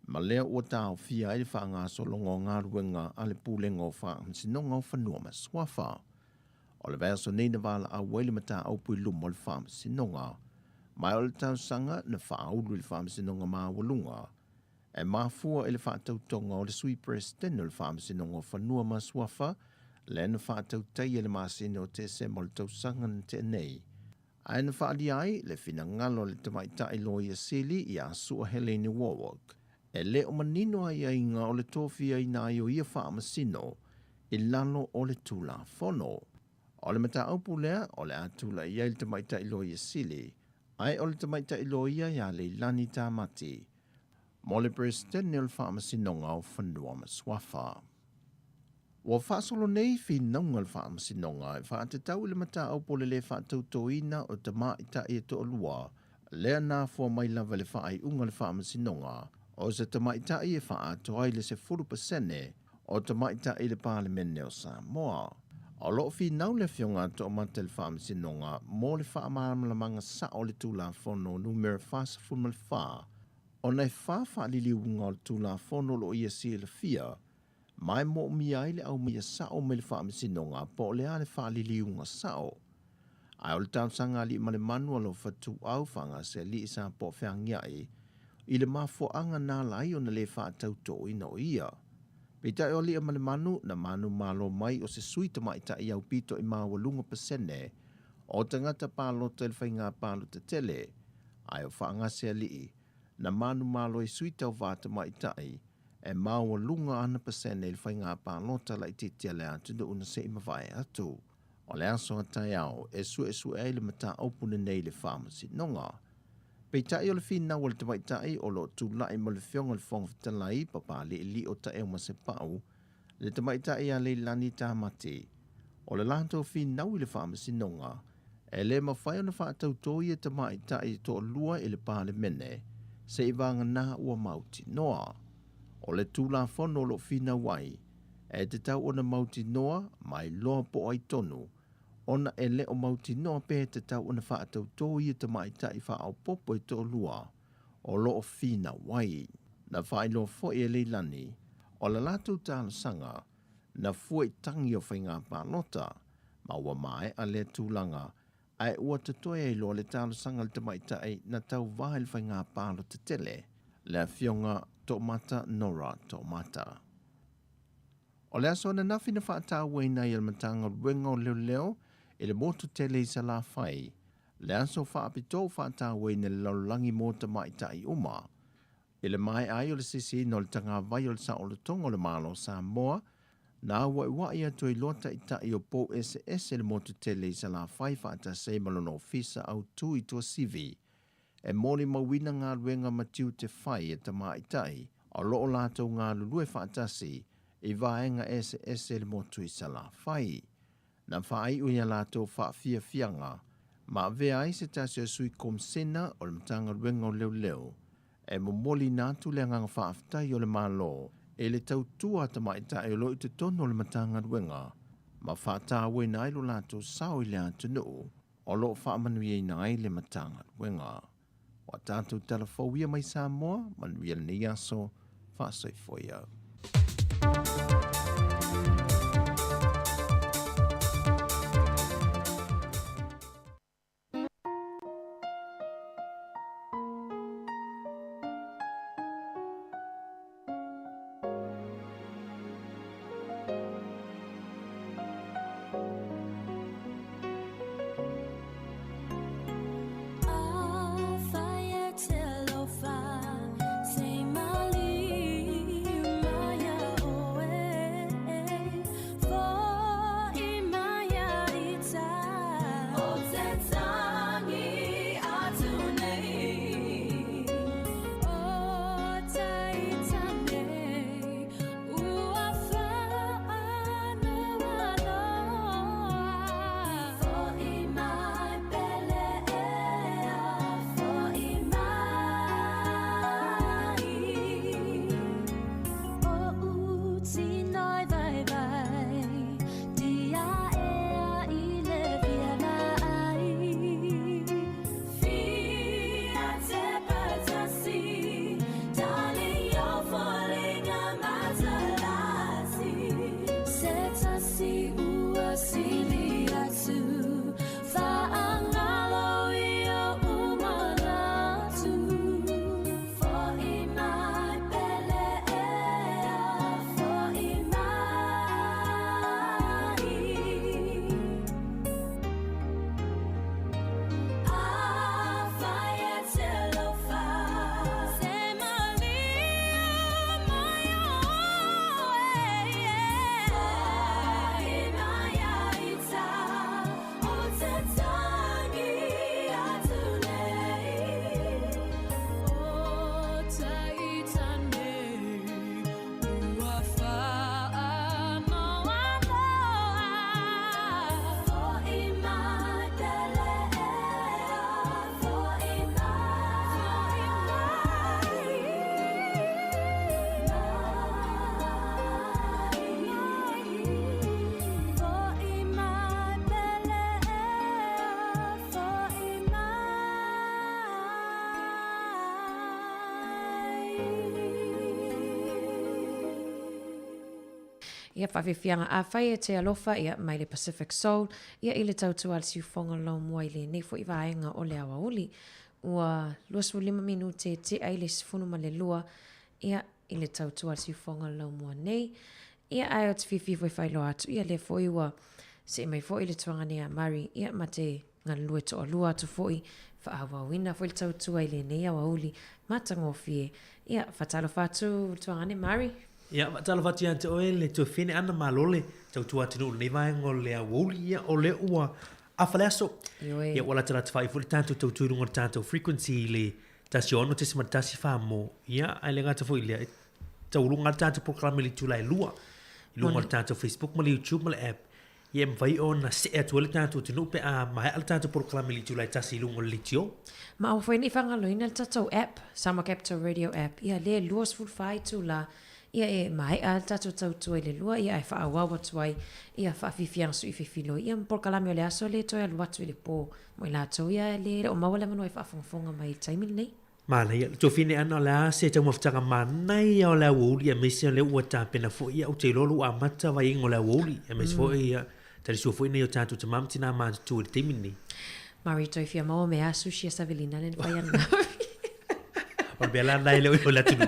ma lea ua tau fia i wha ngā solongo ngā ruenga a le pūlenga o wha sinonga o whanua masuafa. O le verso nei na wala a waile mata au pui lumo le wha sinonga, mai o le tau sanga na wha aulu le wha sinonga maa walunga, e mafua i le wha tautonga o le sui presidente le wha sinonga o whanua masuafa, le na wha tautai e le masino te se mo le tau sanga na te nei. Aina whaali ai, le whina ngalo le tamaita i loia sili i a sua Helene Warwick. E le o manino ai ai ngā o le tōwhia i nā i o ia wha amasino, i lalo o le tūla whono. O le mata aupu lea, o le atula i ai le tamaita i loia sili, ai o le tamaita i loia i a le lani tā mati. Mo le presidente o le wha amasino ngā o whanua maswafa. Wa whaasolo nei fi naunga le wha amasinonga e wha te tau le mata au pole le wha tautoina o te maa ita e to olua, lea nā fua mai lava le wha ai unga le wha amasinonga, o se te maa ita e wha ato ai le se 40% o te maa ita e le parlemene o Samoa. O loo fi nau le fionga to o mate le wha amasinonga, mo le wha amaramanga sa o le tūla whono numero whaasa fulma le wha, o nei wha lili unga o le tūla whono lo ia si le fia, mai mo mi ai le au mia sao me le wha amasinonga po le ale wha liliunga sao. Ai o le tau sanga li ma le manua lo whatu au whanga se li isa po whiangiai i le mafo anga nā lai o na le wha tauto ina o ia. Pita e o li ma le manu na manu malo mai o se suita mai ta i au pito i maa walunga pasene o tangata palo te le whainga palo te tele. Ai o whanga se li na manu malo i suita o vata mai tai e maua lunga ana pasene il whai ngā pālota la i titia le atu na una se ima vai atu. O le aso atai au e su e le mata opune nei le whamasi nonga. Pei tai o le whina o le tamai tai o lo tu lai mo le whionga le whonga whatalai papa li o ta eo ma se pau, le tamai tai a le lani tā mati. o le lantou finau i le whaamasinonga, e le mawhai o na whaatauto i e tamai tai to lua i le pāle mene, se i vanga nā ua mauti noa. O le tūla whono lo fina wai, e te tau o na mauti noa mai loa po ai tonu, ona e le o mauti noa pe te tau o na whaatauto i e tamai tai wha au popo i to lua, o lo o fina wai. Na whai lo fo e leilani, o la latu tāla sanga, na fua tangi o whainga pālota, ma ua mai a le tūlanga, ai ua tatoe e lo le tāla sanga le tamaitai na tau vai le whainga pālota tele, le fionga to mata nora to mata. O le aso na nafi na whaata weina i matanga wenga o leo leo, e le motu tele i sa la whai, le aso whaapito whaata weina le laulangi mo tamaitai uma, e le mai ai o le sisi no le tanga vai o le sa o le tongo le malo Samoa, na wa ia toi lota i tai o po SS le motu tele i sa la whai whaata se malono ofisa au tu i tua CV, e moli mawina ngā luenga matiu te whai e tama i tai, o loo lato ngā lulue whaatasi, i vaenga SS le motu i sa la whai. Na whai uia lato whaafia fianga, ma vea ai se tasi o sui kom sena o le matanga luenga o leo leo, e momoli nātu le nganga whaaftai o le malo, e le tau tua tamaita e lo i te tono le matanga ruenga, ma whaata awe na ilo lato sao i le atunu, o lo whaamanuia i na le matanga ruenga. Wa tātou telefowia mai Samoa, manuia ni aso, whaasoi foia. Ia whawhiwhianga a whai e te alofa ia mai le Pacific Soul, ia i le tautua al siu whonga lau mua i le nefo i vaenga o le awa uli. Ua 25 minute te aile sifunu ma le lua, ia i le tautua al siu whonga lau mua nei. Ia ai o te whiwhiwhi whailo atu, ia le foi ua se mai foi le tuangane a Mari, ia ma te ngan lue to o lua atu foi, whaawa wina foi le tautua i le nei awa uli, matangofie, ia whatalo whatu tuangane Mari. Ia, matalo whati ante oe le tue whine ana malole, tau tua tinu le vaenga le awoli, ia o le ua awhaleaso. Ia, wala tala te whai fuli tātou tau tuirunga tātou frequency le tasi ono te sima tasi whamo. Ia, ai le ngata fwoi lea, tau runga tātou proklame li tula e lua. I lunga tātou Facebook, ma le YouTube, ma le app. Ia mvai ona se atu le tātou tunu pe a mai al tātou proklame li tulai tasi lungo li tio. Ma o whaini whangaloina le tātou app, Samoa Capital Radio app, ia le luas fulfai tu la, ia mai al tātou tautua le lua, ia whaawawa tuai, ia whaafifiang su i whiwhilo, ia mpolkalame o le aso le toi alu atu i le pō, mo i lātou ia le o mawale manu e whaafonga mai taimini nei. Mana ia, tō whine ana o le ase tau mawhitanga manai o le awoli, ia mesi o le ua tāpena fo ia o te lolo a mata vai ingo le awoli, ia mesi fo ia, tari sua fo ina i o tātou te mamtina maa tu le taimini. Mari toi fia maua me a sushi a Savelina le whai ana. O le bela nai le o la tunu.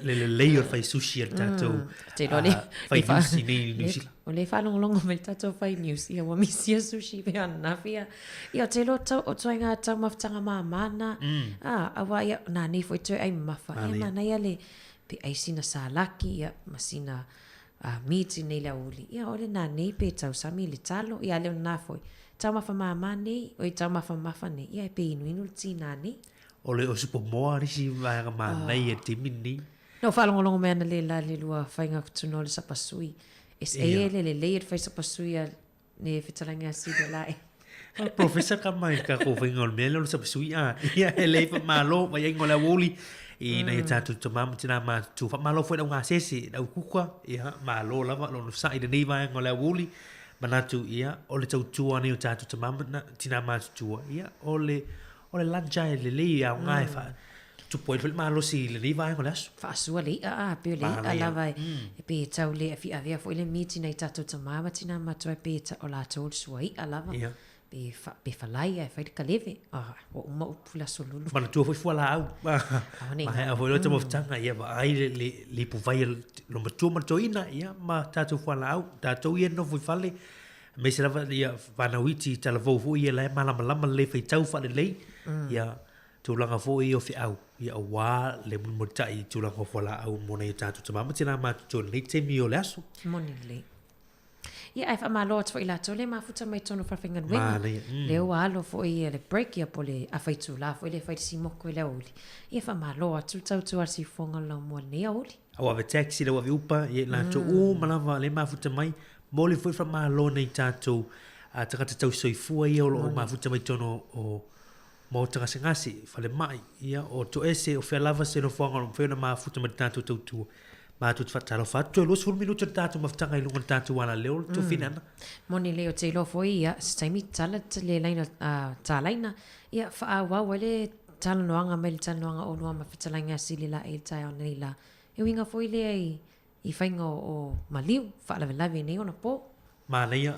Le lei o fai sushi al tātou. Te lo le. Fai news i nei New Zealand. O le whanongolongo me tātou fai news. Ia wa misia sushi pe ana fia. Ia te lo tau o toi ngā tau mawhtanga maa mana. Awa ia nā nei foi toi ai mawha. Ia mana ia le pe aisina sa laki. Ia masina miti nei la uli. Ia ole nā nei pe tau sami le talo. Ia leo nā foi. Tau mafa maa nei. O i tau mafa nei. Ia pe inu inu ti nā nei. O le o supo moa risi vaega manai e timini. No whalongolongo mea na le la le lua whainga kutuno le sapasui. Es e le leir whai sapasui a ne whitarangi a sida lai. Professor ka mai ka ko whainga o mea le sapasui a. Ia e leifa malo, vai ingo le woli. I na ia tātu to mamu tina ma tu. Fa malo fwoi ngā sese, au kukua. Ia malo lava, lo sa i dani vai ingo le woli. Manatu ia, o le tau tua ni o tātu to mamu tina ma tua. Ia, o le lanja e le lei au ngai fa tu poi fel malo si le vai ngol as fa sua le pe le ala vai e pe tau le fi avia fo le miti nei tatu te mama tina ma tu pe ta o la tol suai ala va pe fa lai e fa ka leve o mo pula solo ma tu foi la au ma ha foi lo te mo tanga ia va ai le pu vai lo ma tu ma toina ia ma tatu fa la au tatu ia no foi fale me se lava ia vanawiti tala vo fu ia le malama le fe tau fa le lei ia tulanga fo i o fi au ia wa le mo tai tulanga fo la au mo nei tatu tama tina ma tu nei te mi o le aso moni le ia ai fa malo fo ila tole ma futa mai tono fa finga wenga le o alo fo i le break ia pole a fai tu la fo le fai si mo ko le oli ia fa malo tu tau tu ar si fonga la mo nei oli au ave taxi le wa vi upa ia la tu o malava le ma futa mai mo le foi fa malo nei tatu a taka tau soifua ia o ma futa mai tono o mo taka sengasi fale mai ia o to ese o fe lava se no fonga o fe na ma futa mai tatu tu ma tu fatalo fatto lo sul minuto tatu ma ftanga ilungo tatu wala leo to finana moni leo te lo foi ia staimi tala le laina talaina ia fa wa wale tala noanga mel tala noanga o no ma ftalanga sili la e tai on nei la e winga foi le i fainga o maliu fa la lave nei ona po mania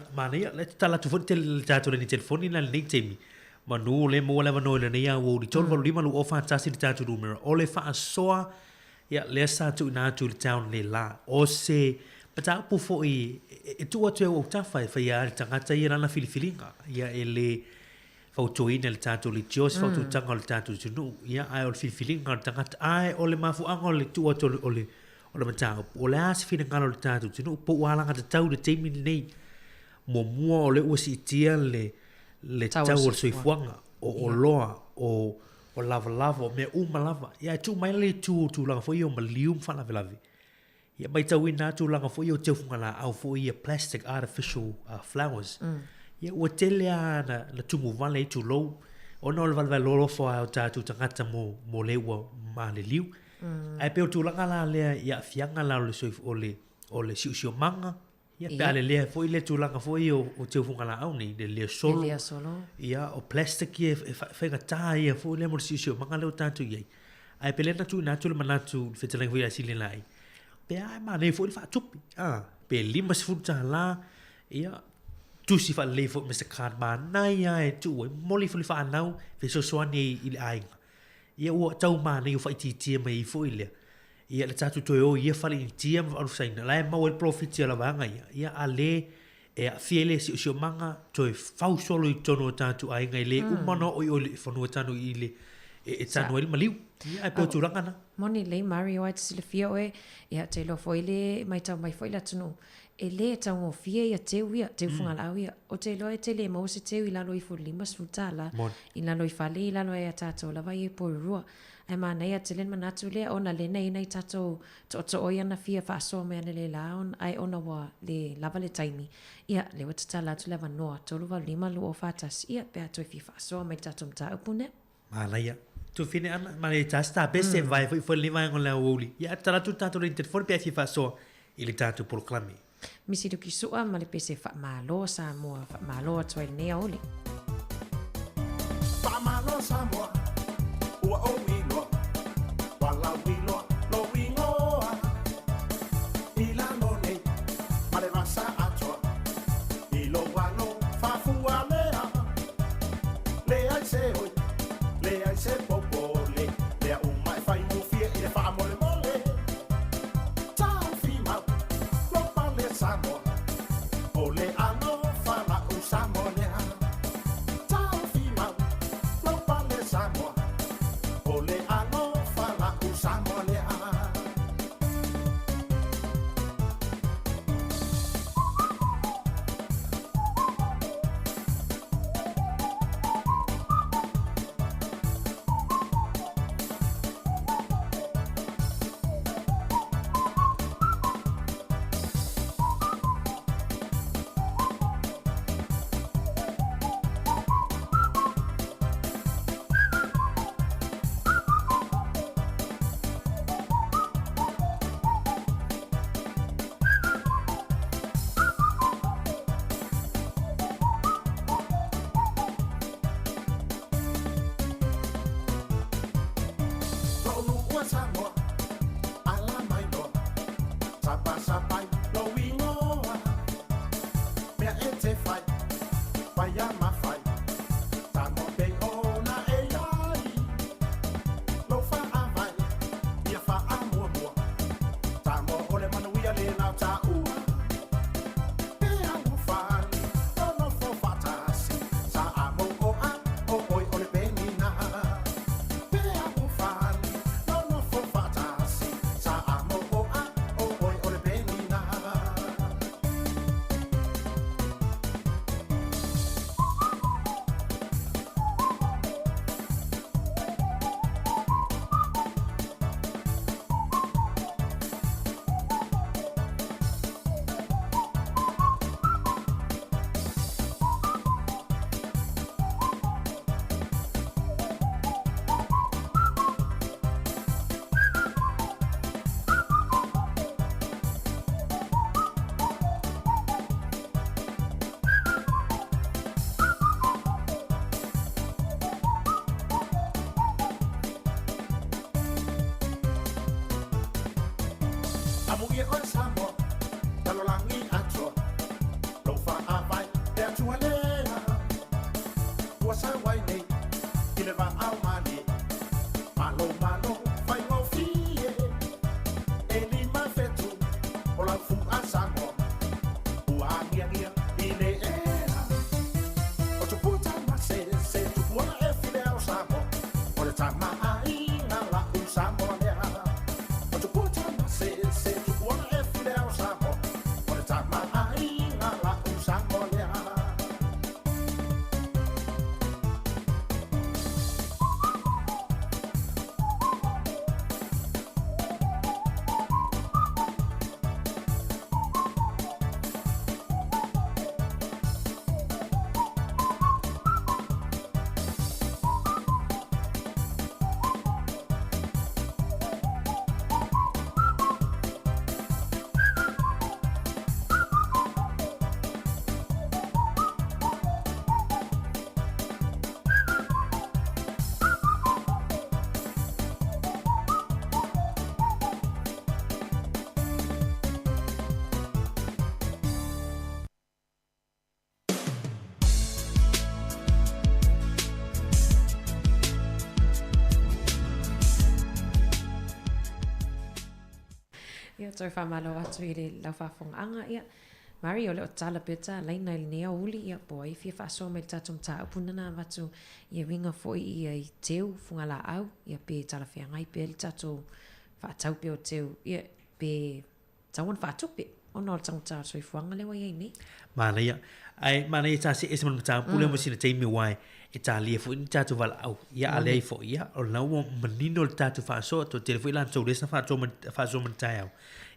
le tala tu fonte le tatu le telefoni na le temi manu le mo le vano le nei o di tolva lima lu ofa tasi le tatu numero o le fa soa ia le sa tu na tu le town le la o se pata pu fo i tu o o ta fa ia tanga ta ia na filifilinga ia ele fauto in le tatu le jos fauto tanga le tatu tu ia ai o filifilinga tanga ai o le mafu angol le tu o le o le matau o le as fina ngalo le tatu tu po wala nga tau le temi nei mo mua o le usi tia le tau o soifuanga o loa o lava me lava ia tu mai le tu langa foi o malium fa lava ia mai tau ina tu langa foi o te funga la au foi plastic artificial flowers ia o tele ana la tu mo vale tu lo o no le valve lo fo au tatu tangata mo le wa ma le liu ai pe tu langa la le ia fianga la le soif o le siu manga ia pe ale le foi le tu langa foi o te funga la au ni le solo ia o plastic ia fega tai ia foi le mo siu manga le tanto ia ai pe le na tu le manatu fetela foi asile lai pe ai ma ne foi fa tupi pe lima sfuta la ia tu si fa le foi Mr. Card ma nai ai tu moli foi fa nau fe so soani ile ai ia o tau ma ne fa ti mai foi le ia le tatu to o ia fali tia ma al saina la ma o profit ia la vanga ia ale e fiele si manga to fau solo i tono tatu ai ngai le umano o le fonu tanu ile e tanu el maliu ia pe tu ranga na moni le mario at sile fio ia te lo foile mai tau mai foile tunu e le tau fia ia teu ia teu fungalau ia o te loe te le mo se teu i lalo i fulima sfutala i lalo i fale i lalo e tato lava i porua e mana ia te len manatu le ona le nei nei tato to o ia na fia faso me ana le laon ai ona wa le lava le taimi ia le wata tala tu lava noa tolu va lima lu o fatas ia pe ato fi faso me tato mta upune malaya tu fine ana male tasta bese vai foi lima ngol la woli ia tala tu tato le for pe fi faso il tato proclame misi do ki sua ma le pese fa malo Samoa fa malo to el nea oli fa malo Samoa ua o wilo wala wilo lo wilo ila no ne male masa ato ilo wano fa fualea le ai se popole le a umai fai mu fie e fa mole mole tau fima lo pale Samoa ole ano fa la u Samoa tau fima lo pale Samoa ole ano fa la u Samoa Samoa, ala mai no, sapa lo wingoa, mea e te fai, fai a ma fai, tamo pe ona e ai, lo fa a vai, ia fa a mua, tamo ole manuia le nau ta ua, pe a ufani, no fo fatasi, sa a mo o a, o oi ole penina, pe a ufani, Amuye on Samoa, talo langi acho, lo fa avai, te atualea, wasa waine, ile va au mani, malo, fai mo fie, eli ma fetu, ola fu a Samoa, ua ngia, ile era, o tu puta ma se tu buona e file au Samoa, o le tama ai na la u Samoa lea, o tu puta ma se tu buona e file au Samoa, o le tama ai na la u Samoa lea. ia toi whamalo atu i le lau whafonga ia Mario le o tala peta laina i nea uli ia boi fia whaasoa me le tatum ta upunana watu ia winga foi ia i teu funga la au ia pe tala whea ngai pe le tatu whaatau pe o teu ia pe tauan whaatuk pe Ona o tangata soi fuanga le wai nei. Mana ia. Mana ia tasi ese mana tanga pule mo sina taimi wai. E talia fu in tatu vala au. Ia alei fo ia. O lau o manino le tatu whaaso. To tele fu ilan tau lesa whaaso man tai au.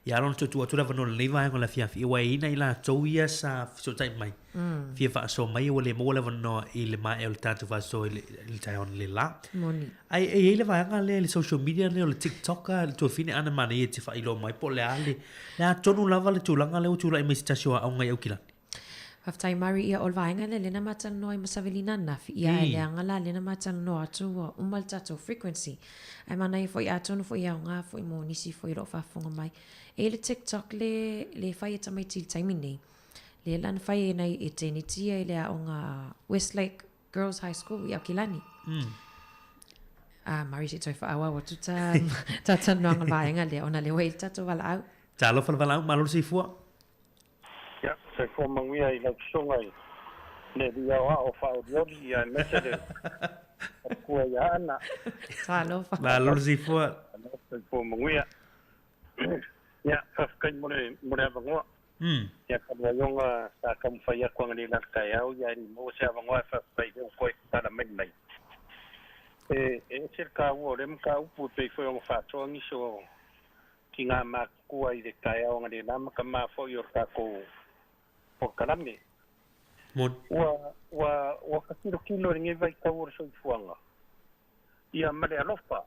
Ia ron tu atura vano le vai ngola fiafi. Ia wai ina ila tau ia sa so tai mai. Fia whaaso mai o le mo le vano i le mai o le tatu whaaso i le tai on le la. Moni. Ai le vai le social media le o le TikTok le tu fine ana mana ia te whailo mai po le ale. Le a tonu lava le tūlanga le o tūla i mesi tasio au ngai au kilani. Haftai mari ia ol vaenga le lena matan noi masavelina nafi ia le angala lena matan no atu umal tato frequency ai mana i foi atu foi ia nga foi mo nisi foi ro fa fonga mai e le TikTok le fai ta mai til time nei le lan fai nei eternity le onga Westlake Girls High School ia kilani mari si toi fa awa watu ta no nga vaenga le ona le wei tato wala au talo fa wala malo si fu Ya, se fo manguia I lau songa I. Ne dia o fa o diogi ia mesele. Kua ia ana. Talo fa. La lor si fu. Se fo manguia. Ya, fa kai more avangoa. Ya ka yonga sa kam fa ia kwa ngali la kai au ya ni mo se avangoa fa pai de ko ta na men nei. Cerca o rem ka upu pe foi on fa to ngi so kinga ma kua I de kai au ngali na ma ka ma fo yo ka ko por kalame. Mon. Wa kilo ngi vai ka wor so fuanga. Ia male alofa.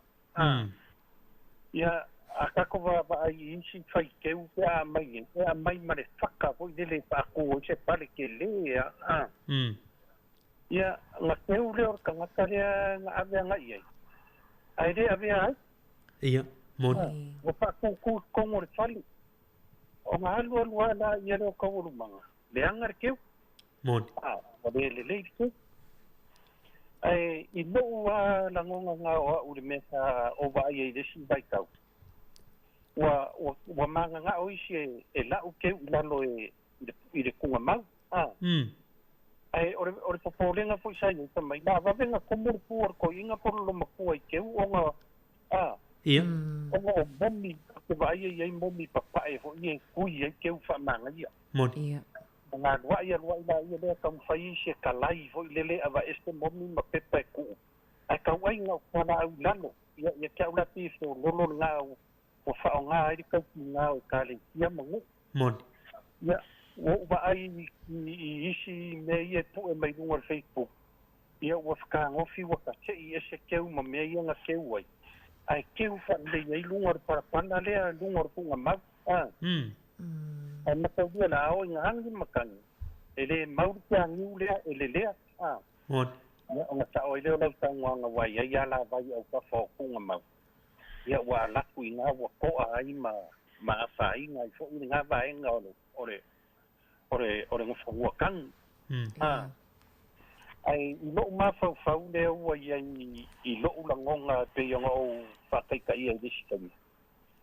Ia akako va ai si fai ke u a mai mare faka foi dele pa ko se pare ke le ia. Ia nga ke u le or ka ngakare nga ave nga ia. Ai de ave ai. Ia. Mon. Wa pa ko mo fali. O nga alu ala ia ro ka wor manga. Le angar keu. Mon. O le ke. Ai I no wa la ngonga nga o le mesa o va ai de si vai tau. Wa manga nga o isi e la o ke la lo I de kunga mau. Ai ore popolenga foi sai ni tamai na va venga como por ko inga por lo maku ai ke o nga Ia. O bombi ke vai ai bombi papa e ho ni kui ai ke fa manga ia. Mon. Ia. Nga wa ia le kam fai se kalai foi lele ava este bombi ma pepa ku. Ai ka wai nga kana au lano. Ia ke ula pi so lolo nga o fa nga ai ka nga o kali ia mangu. Mon. Ia o va ai isi me ia pu e mai no Facebook. Ia o ska ngofi wa ka che ia se ke uma me ia nga ke wai. Ai ke u fa le ia lungar para panda le lungar ku nga ma. Ai ma tau dia la o nga hangi makani. Ele mau kia ngiu lea ele lea. Mon. Ia o nga sa o leo lau tau nga wai ia la vai au ka fo ku nga mau. Ia wa laku I nga wa ko ai ma afai nga I fo I nga vai nga ore nga fo kan. Ai I lo ma fau leo wa I lo la ngonga pe yo o fa kai kai ai disi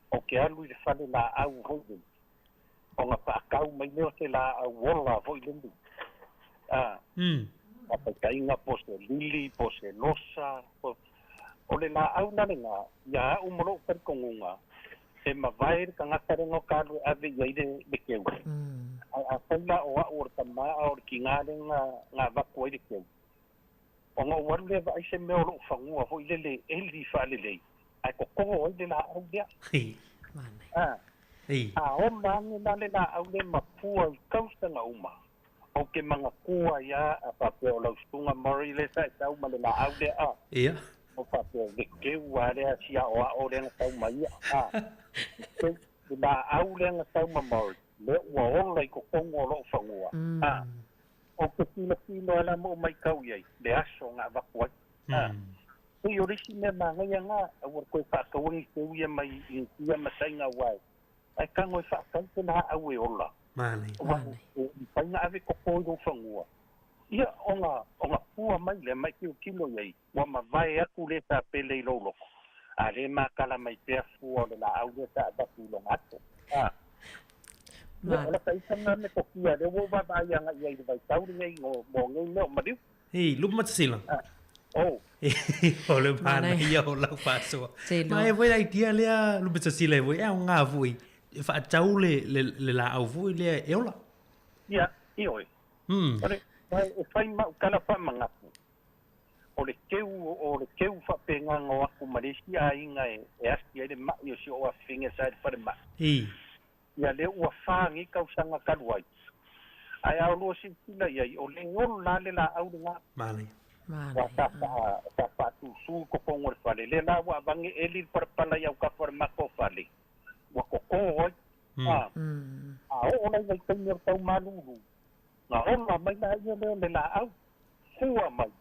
o ke alu I fale la au hoidu. O nga pa kau mai leo se la au wola foi lendu. Apa kai nga pose lili, pose losa, o le la au na nga, ia umoro per kongunga. E ma vai ka ngakare ngo kalu ave ia de keu. A fala o or tama or kingare nga vaku de keu. O nga waru le vai se me o fangua foi lele eli fale le. Ai ko ko o de la au dia. O mangi na le na au le mapua I kausta nga uma. O ke mga kua ia a papeo lau stunga mori le sa tau ma le na au le a. Ia. O papeo le keu a le a sia o a o le nga tau ma ia. Le na au le nga tau ma mori. Le ua ola I ko kongo lo fangua. O ke pila ala mo mai kau iai. Le aso nga vakuai. Kui orisi me manga ia nga. Awar koe whakawangi keu ia mai ia masai nga wai. Ai kango I whakau na au e ola. Mane. Pai nga ave ko do fangua. Ia onga pua mai le mai kilo iai. Wa ma vai aku le ta pele I lolo. A le makala mai pea fua le la au le ta batu lo ngato. Ia ola ka isanga me ko kia le wo va vai anga iai le vai tauri ngai mo ngai leo mariu. Lupa matasila. Ole mana ia o lau faso. Mai voi ai dia lea lupa matasila voi e nga voi. whaatau le la au vui le eola. Ia, ioi. O whai mau kala whamangapu. O le keu whapenganga o aku maresi a inga e aski ele mai o si o a whinga sa e whare mai. Ia le ua whangi kausanga karuai. Ai au loa si tila iai, o le ngoro la le la au le ngā. Mane. Wa ta patu su ko pongo le whale. Le la wa bangi eli parapala iau ka whare mako whale. Wa koko oi. A o nei vai taimia tau malulu. Ngā ona mai na ia leo le la au. Kua mai.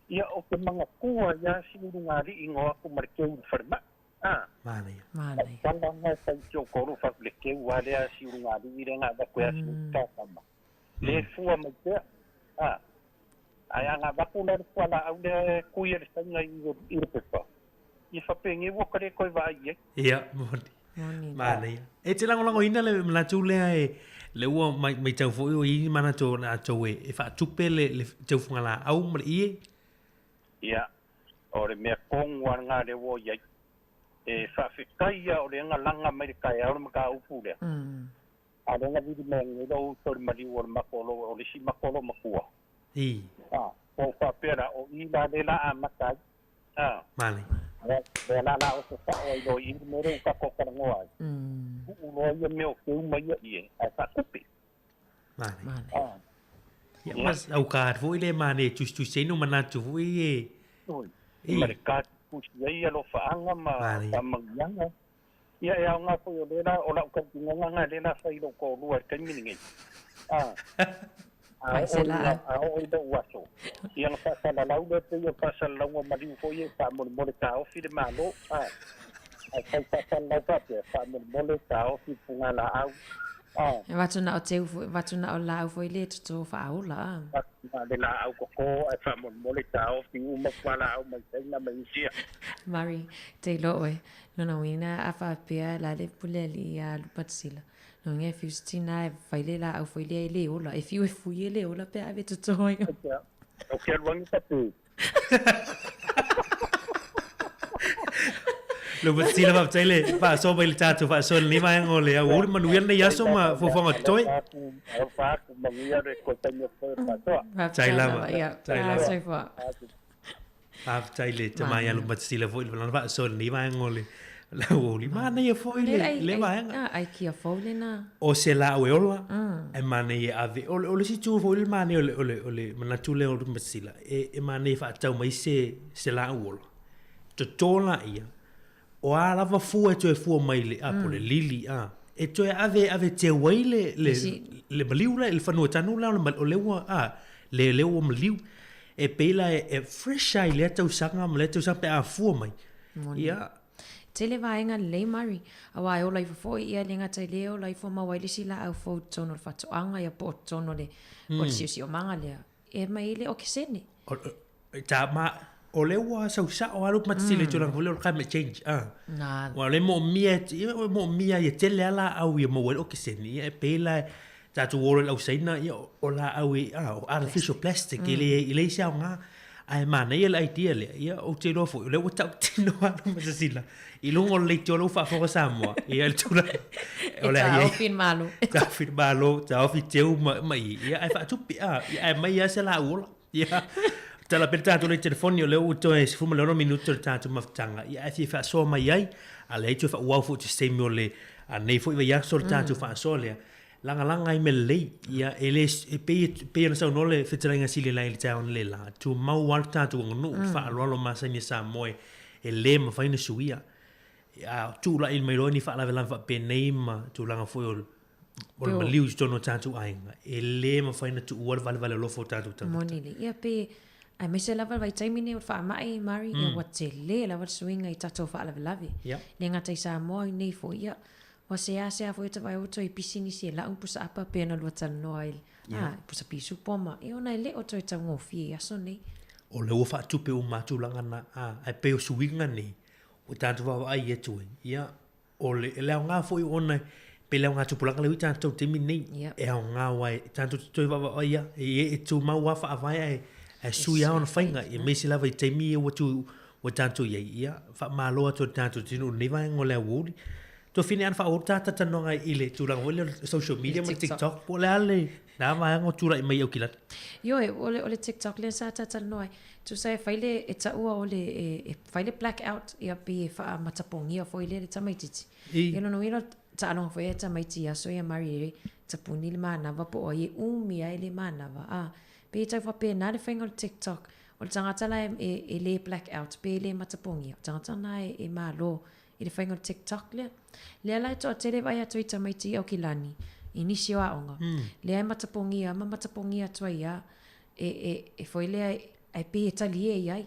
Ia o ke mga kua ia siuru ngā ri ingo aku marikeu whare mai. Mane. Tanga ngai sai tio koru whak le keu a lea siuru ngā ri ire ngā wako ea siuru tātama. Le fua mai tea. Ai anga wako na rikua la au le kuia le sainga i repepa. I whapengi wakare koe vai e. Ia, mane. E te lango ina le mlatu lea le ua mai tau fo i mana tō na tau e whaatupe le tau funga la au mara ie. Ia, o le mea kongua ngā le wo iai. E whaafikaia o le anga langa mai le kai au le maka upu lea. A le nga vidi mea ngelo tori mariu o le makolo, o le si makolo makua. O whapera o i la le la a makai. Mane. Le la la o se whao i lo i mere uka kokarangoa ai. Ulo ia meo ke umaia ie, ai whakupe. Mane. Ia mas au kār fo i le mane tu seno manatu fo i e. Mare kār pusi ia lo whaanga ma mangianga. Ia e au ngā fo i o lela o lau katinga ngā lela whai lo ko lua kai miningi. A o i da uaso. Ia nga whasala lau le te i o whasala lau mariu fo i e wha mole ka ofi le malo. Ai kai whasala lau whapea wha mole ka ofi punga la au. E watuna o teu watuna o lau foi le to fa aula. Le la au ko ai fa mole ka ofi uma kwa la au mai na mai sia. Mari te loe. No wina afa pia la le puleli ya lupatsila. No nge fustina fa le la au foi le ola. If you fui le ola pe ave to toi. O ke ruang ta tu. Lo bersila bab tele fa so bai tatu fa so ni mai ngole ya ur manuel ne yaso ma fo fo toy fa ku mangia re ko tanyo fa to chaila ma chaila sai fa af chaile te mai lo bersila fo lo fa so ni mai ngole la uri ma ne fo le mai ai ki fo le na o se la o ola e ma ne ave o le si tu fo le ma ne ole mana tu le o bersila e ma ne fa tau mai se la o to tola ia o a lava fua e toe fua mai le apo le lili e toe ave te wai le maliula le whanua tanu lao o leua le leua maliu e peila e fresh ai le tau sanga ma le tau sanga pe a fua mai ia te le vaenga le mari a wai o lai fo ia le ngata leo lai fo ma wai le sila au fo tono fa to anga ia po tono le o si o manga le e mai le o kisene ta ma o le wa sa o alu matsile tu lang vole climate change na wa le mo mia ye tele ala au ye mo o kiseni e pela ta tu wole au saina o la au artificial plastic ile sia nga ai mana ye la idea le ia o te lo fo le o ta tino alu matsila i lungo le to lo fa fo Samoa ia tu la o le ai fin malo ta ofi teu mai ia ai fa tu ai mai ya se la ola ia tala per tanto le telefoni o le uto e si fuma le 1 minuto il tanto maftanga ia e fa so mai ai a le tu fa wow fu ti sei mo le a nei fu ia soltanto fa so le langa ai me le ia e le pe na sa no le fitringa sili la il town le la tu mau walta tu no fa lo ma sa ni sa mo e le ma fa ni suia ia tu la il meloni fa la fa pe nei ma tu langa fu o ma liu sto no tanto ai e le ma fa ni tu vale lo fo tanto monili ia pe ai me se lava vai taimine o fa mai mari e wa te le lava swinga i tato fa lava le ngata i Samoa nei fo ia wa se a fo te vai o to i pisini se la un pusa apa pe na lo tan noil pusa pisu poma e ona le o to ta ngofi ya so nei o le o fa tu pe o matu langa na ai pe o swinga nei o tanto va ai e tu ia o le nga fo i ona pe le nga tu pulanga le tanto te mi nei e nga wai tanto to va ia e tu ma wa fa vai ai e sui ona fainga e me se lava i te mi o tanto ia fa malo to tanto tino ni vai ngole wuri to fine an fa orta ta tanonga ile tulang ole social media mo TikTok ole ale na ma ngo tura mai o kilat yo ole TikTok le sa ta tanoi tu sai faile eta ua ole faile black out ia be fa matapongi fo ile ta mai titi yo no ino ta no fo eta mai tia so ia mari ta puni le mana va po ye umi ai le mana va be ta fa pe na le fingol TikTok o tangata la le black out be le matapongi tangata na e malo i le whainga TikTok lea lai toa tere vai atu i tamaiti au ki lani inisi o aonga lea matapongia ma matapongia tua ia e foi lea ai pe e tali e iai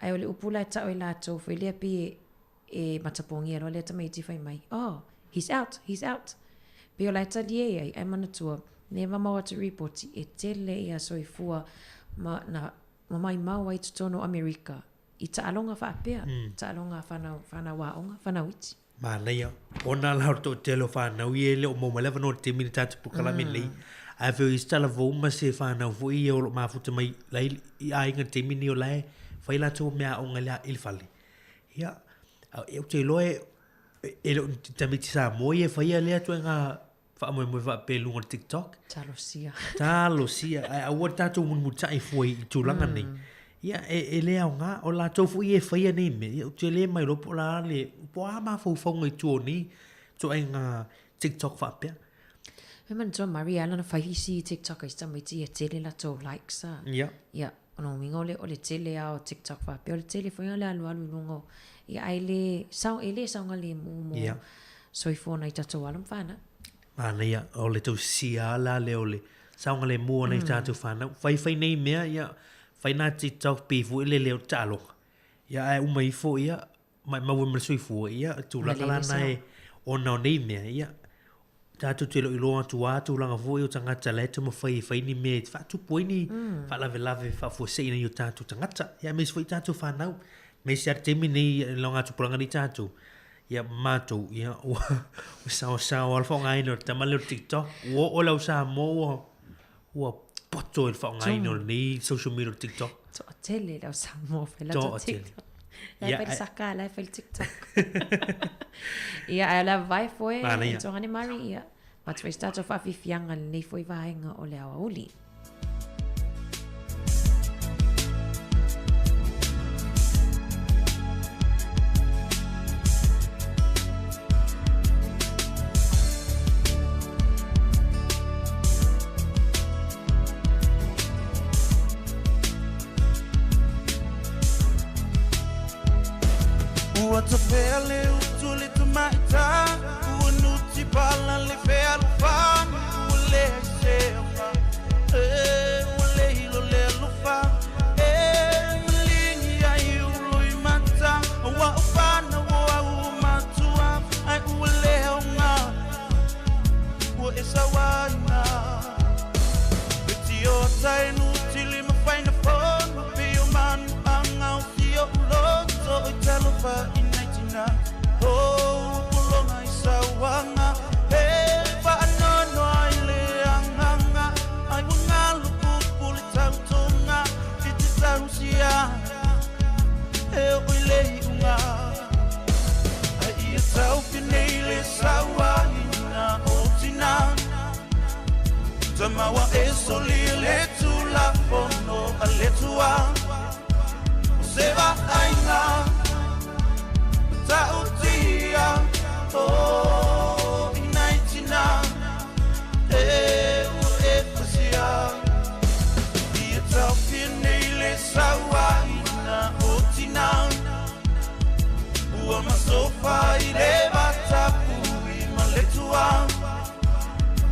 ai ole upula e tau i lato foi lea pe e matapongia lo lea tamaiti whai mai he's out pe o lai tali e iai ai manatua neva mau atu reporti e tele ia soifua ma mai mau ai tutono Amerika i ta'alonga whaapea, ta'alonga whanau waonga, whanau iti. Mānei, ona lau to telo whanau i e leo maumalewa no te mini tātu pukalame lei. A veo i stala vouma se whanau vo i e olo mafuta mai lai i ainga te mini o lai, whaila tō mea onga lea ilfale. Ia, e o te loe, e leo tamiti Samoa i e whaia lea tu ngā whaamoe whaapea lunga TikTok. Talosia. A ua tātou munmutai fwoi i tūlanga nei. Ia e lea o ngā, o la tofu i e whaia nei me, o te lea mai ropo la le, po a maa whauwhaunga i tuo ni, to ai ngā TikTok whapea. Me man toa Maria alana whaihisi i TikTok ai tamaiti e tele la tō likes a. Ia. Ia, ono mingo le o le tele a o TikTok whapea, o le tele whainga le alu lungo. Ia ai le, saunga le mumo. Ia. Soifona i tato alam whana. Mana ia, o le tau sia la le o le, saunga le mua nei tātou whana. Whai nei mea, ia, whai nā TikTok pifu i le leo tālonga. Ia ai umai fo ia, mai maua mresui fo ia, tūlanga lana e ona o nei mea ia. Tātou telo i loa tūlanga fo i o tangata le tuma whai ni mea, whātu poini, whalawe whafua seina i o tātou tangata. Ia meis fo i tātou whanau. Meis ia temi nei longa tupuranga ni tātou. Ia mātou, ia o sao alfa ngaino, tamaleo TikTok, o lau sa mo o poto il fa ngai no ni social media TikTok. To tele la Samoa fela to TikTok. La pel saka la fel TikTok. Ia ala vai foi to hani Maria. But we start off afi fianga ni foi vai nga ole awa uli. What's a pele utuli tu maita unuti pala le fel fan ule sefa ule hilo le lufa mlingi ya yulu imata wa ufana wa umatua ai ule onga wa esawana betio tainu tili mafaina phone pio man anga ufio loto italufa kulonga isawanga fa anono ile anganga ai ungalu puli tautonga ititausia ile unga ai tau pinele sawina otina tamawa esolile tula fono aletua seba aina Sautia, inaitina, uefasia. Ia taupinele sawaina otina. Ua masofa ile batapu imaletua.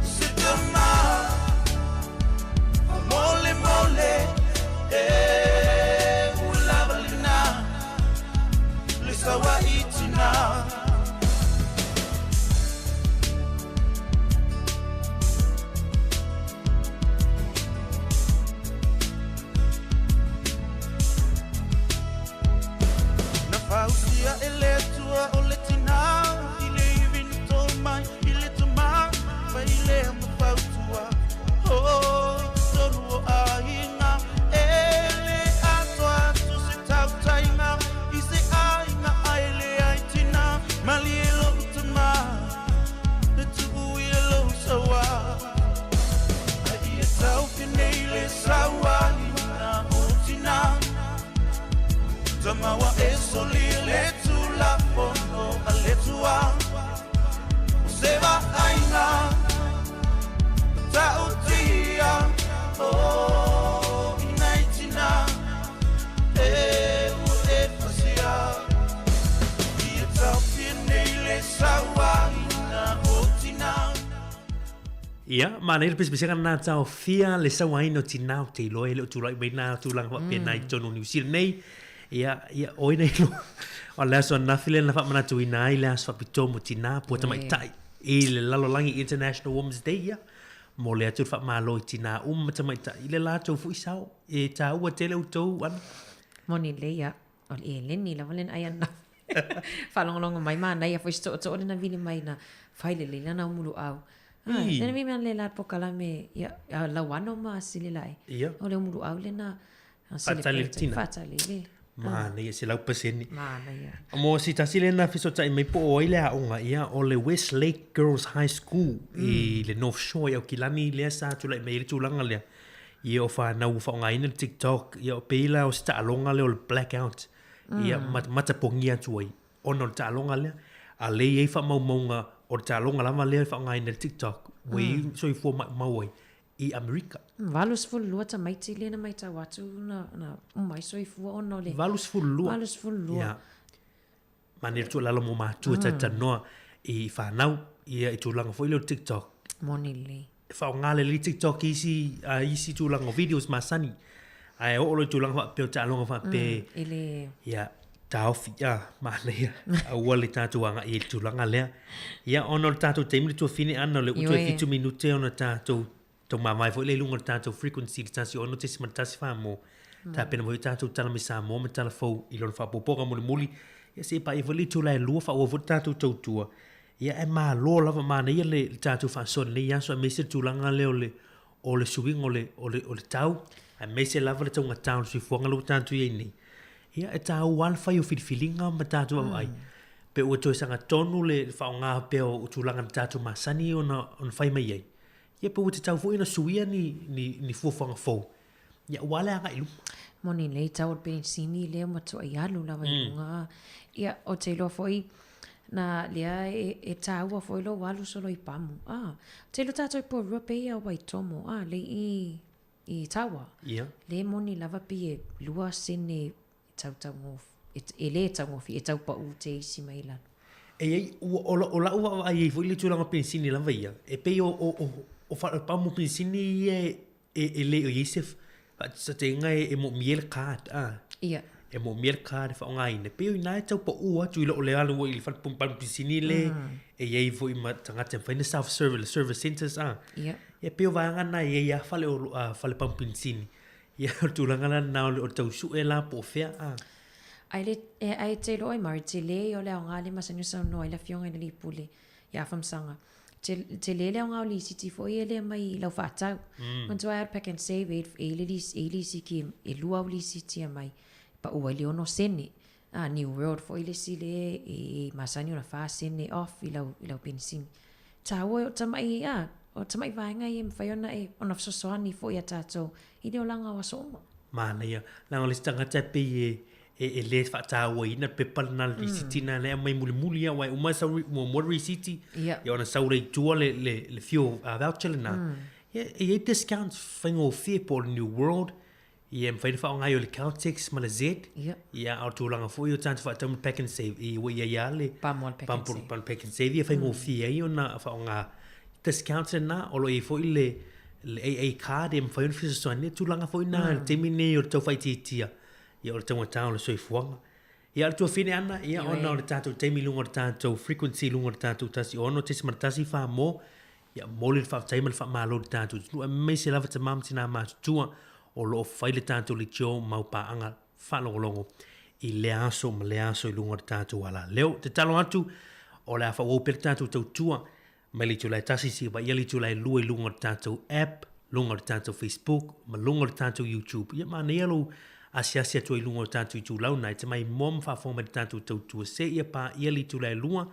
Sitama, mole mole, ulabalina. Lisawa itina. Fausia eletua oletina ile vinto mai ile tuma fa ile mfautua solo aina ele atwa tu sitau taina ise aina ile aitina malielo tuma Samoa e soli le tula pono a le tua se va aina ta utia oh inaitina e u e fasia i tau pine le sawa ina otina. Ia, mana pes bisa kan na tau fia le sawaino tinau te loe le tu lai na tu lang pa pena i tonu New Zealand nei. Ia oi nei lo. Ala so na file na fa mana tu ina ile so pitomo tina po ta mai tai. I le lalo langi International Women's Day ia. Mo le atu fa malo tina ta mai tai ile la tu fu isau e ta ua tele uto wan. Moni le ia. Ol e le ni la valen ayan na. Falong mai mana ia foi sto na vili mai na faile le na mulu au. Nena mi man le la po kala me ya la wano ma sili lai. O le mulu au le na fatali le. Mana ia se lau paseni. Mana ia. Mo si tasile na fiso tai mai po o ile a onga ia o le West Lake Girls High School i le North Shore ia o kilani le sa tu lai mai tu langa le. Ia o fa na u fa nga ina TikTok ia o peila o sta alonga le o blackout. Ia mata pongia tuai. Ono ta alonga le. A le ia fa maunga o ta longa lama le fa nga ina TikTok. We so i fo mawai i America. Valus full lua ta mai tile na mai ta watu na mai so i fu ono le. Valus full lua. Valus full lua. Ya. Manir tu lalo mo ma tu ta noa i fa nau i tu langa fo ile TikTok. Moni le. Fa nga le TikTok isi tu langa videos masani. Ai o lo tu langa pe ta longa fa pe. Ile. Ya. Tau fia mana ia awali tatu anga i tu langa le ia ono tatu temli tu fini ana le utu 2 minute ona tatu to mama foi le lunga tatu frequency tasi ono te sima tasi fa mo ta pena mo tatu tala mi sa mo me tala fo i lon fa popoga mo muli ia se pa i voli tu la lua fa o tatu to tua ia e ma lo lava mana ia le tatu fa son le ia so me se tu langa le o le swing o le tau a me se lava le tonga tau si fonga lo tatu ia ni. Ia e tau walfa i o whiliwhilinga ma tātu au ai. Pe ua toi sanga tonu le whaonga pe o tūlanga na tātu masani o na whai mai ai. Ia pe ua te tau fwoi na suia ni fuafanga fau. Ia wale anga ilu. Moni le tau o pensini le matua i alu lawa ilunga. Ia o te loa fwoi na lea e tau a fwoi lo walu solo i pamu. Te lo tātou po rua pe ia o wai tomo. Le i taua. Le moni lava pe e lua sene tau ngof ele tau ngof e tau pa u te isi mai lan o la ua ai foi le tulanga pensini la veia e pe o fa pa mo pensini e le o Yosef sa te ngai e mo miel card ia e mo miel card fa ngai ne pe o nai tau pa u tu lo le alu i fa pum pensini le e ye foi ma tanga te fa self service centers ia e pe o va ngana ye ya fa le pam pensini. Ia tulanga la na o tau su e la po fea ai te lo ai mar te le o le nga le masanyo sa no ai la fionga le pule ia fam sanga te le nga li siti fo ele mai la fata man to ai pack and save it ele si ki e lua li siti mai pa o le ono sene new world fo ele si le e masanyo na fa sene off ila pensin ta o tamai o tamai vai ngai em faiona e ona soani fo ia tato ide o langa wa so mana ia langa listanga tape e le fa ta wa ina pepal na sitina le mai muli ia wa uma sa mo city ia ona saure tu le fio voucher na e discount fingo fee por new world ia em fa ngai o le Caltex ma le Z ia au tu langa fo ia tanto fa tam pack and save e wa ia le pam pack and save ia fingo fee ia ona fa nga discount na o lo e fo le AA card em fa fi so ni tu langa fo na te mine o to fai tia ia o tau tau le soi fuanga ia tu fine ana ia ona o tatu te mi lunga tatu frequency lunga tatu tasi ono te smartasi fa mo ia mole fa tai mal fa malo tatu nu me se lava te mam tina ma tua o lo fai le tatu le jo mau pa anga fa longo i le aso i lunga tatu ala leo te talo atu o le fa o per tatu tua mai li tulai tasi si ba ia li tulai lui lunga tatu app lunga tatu Facebook ma lunga tatu YouTube ia ma nelo asia tu lunga tatu tu lau nai te mai mom fa fo mai tatu tu se ia pa ia li tulai lunga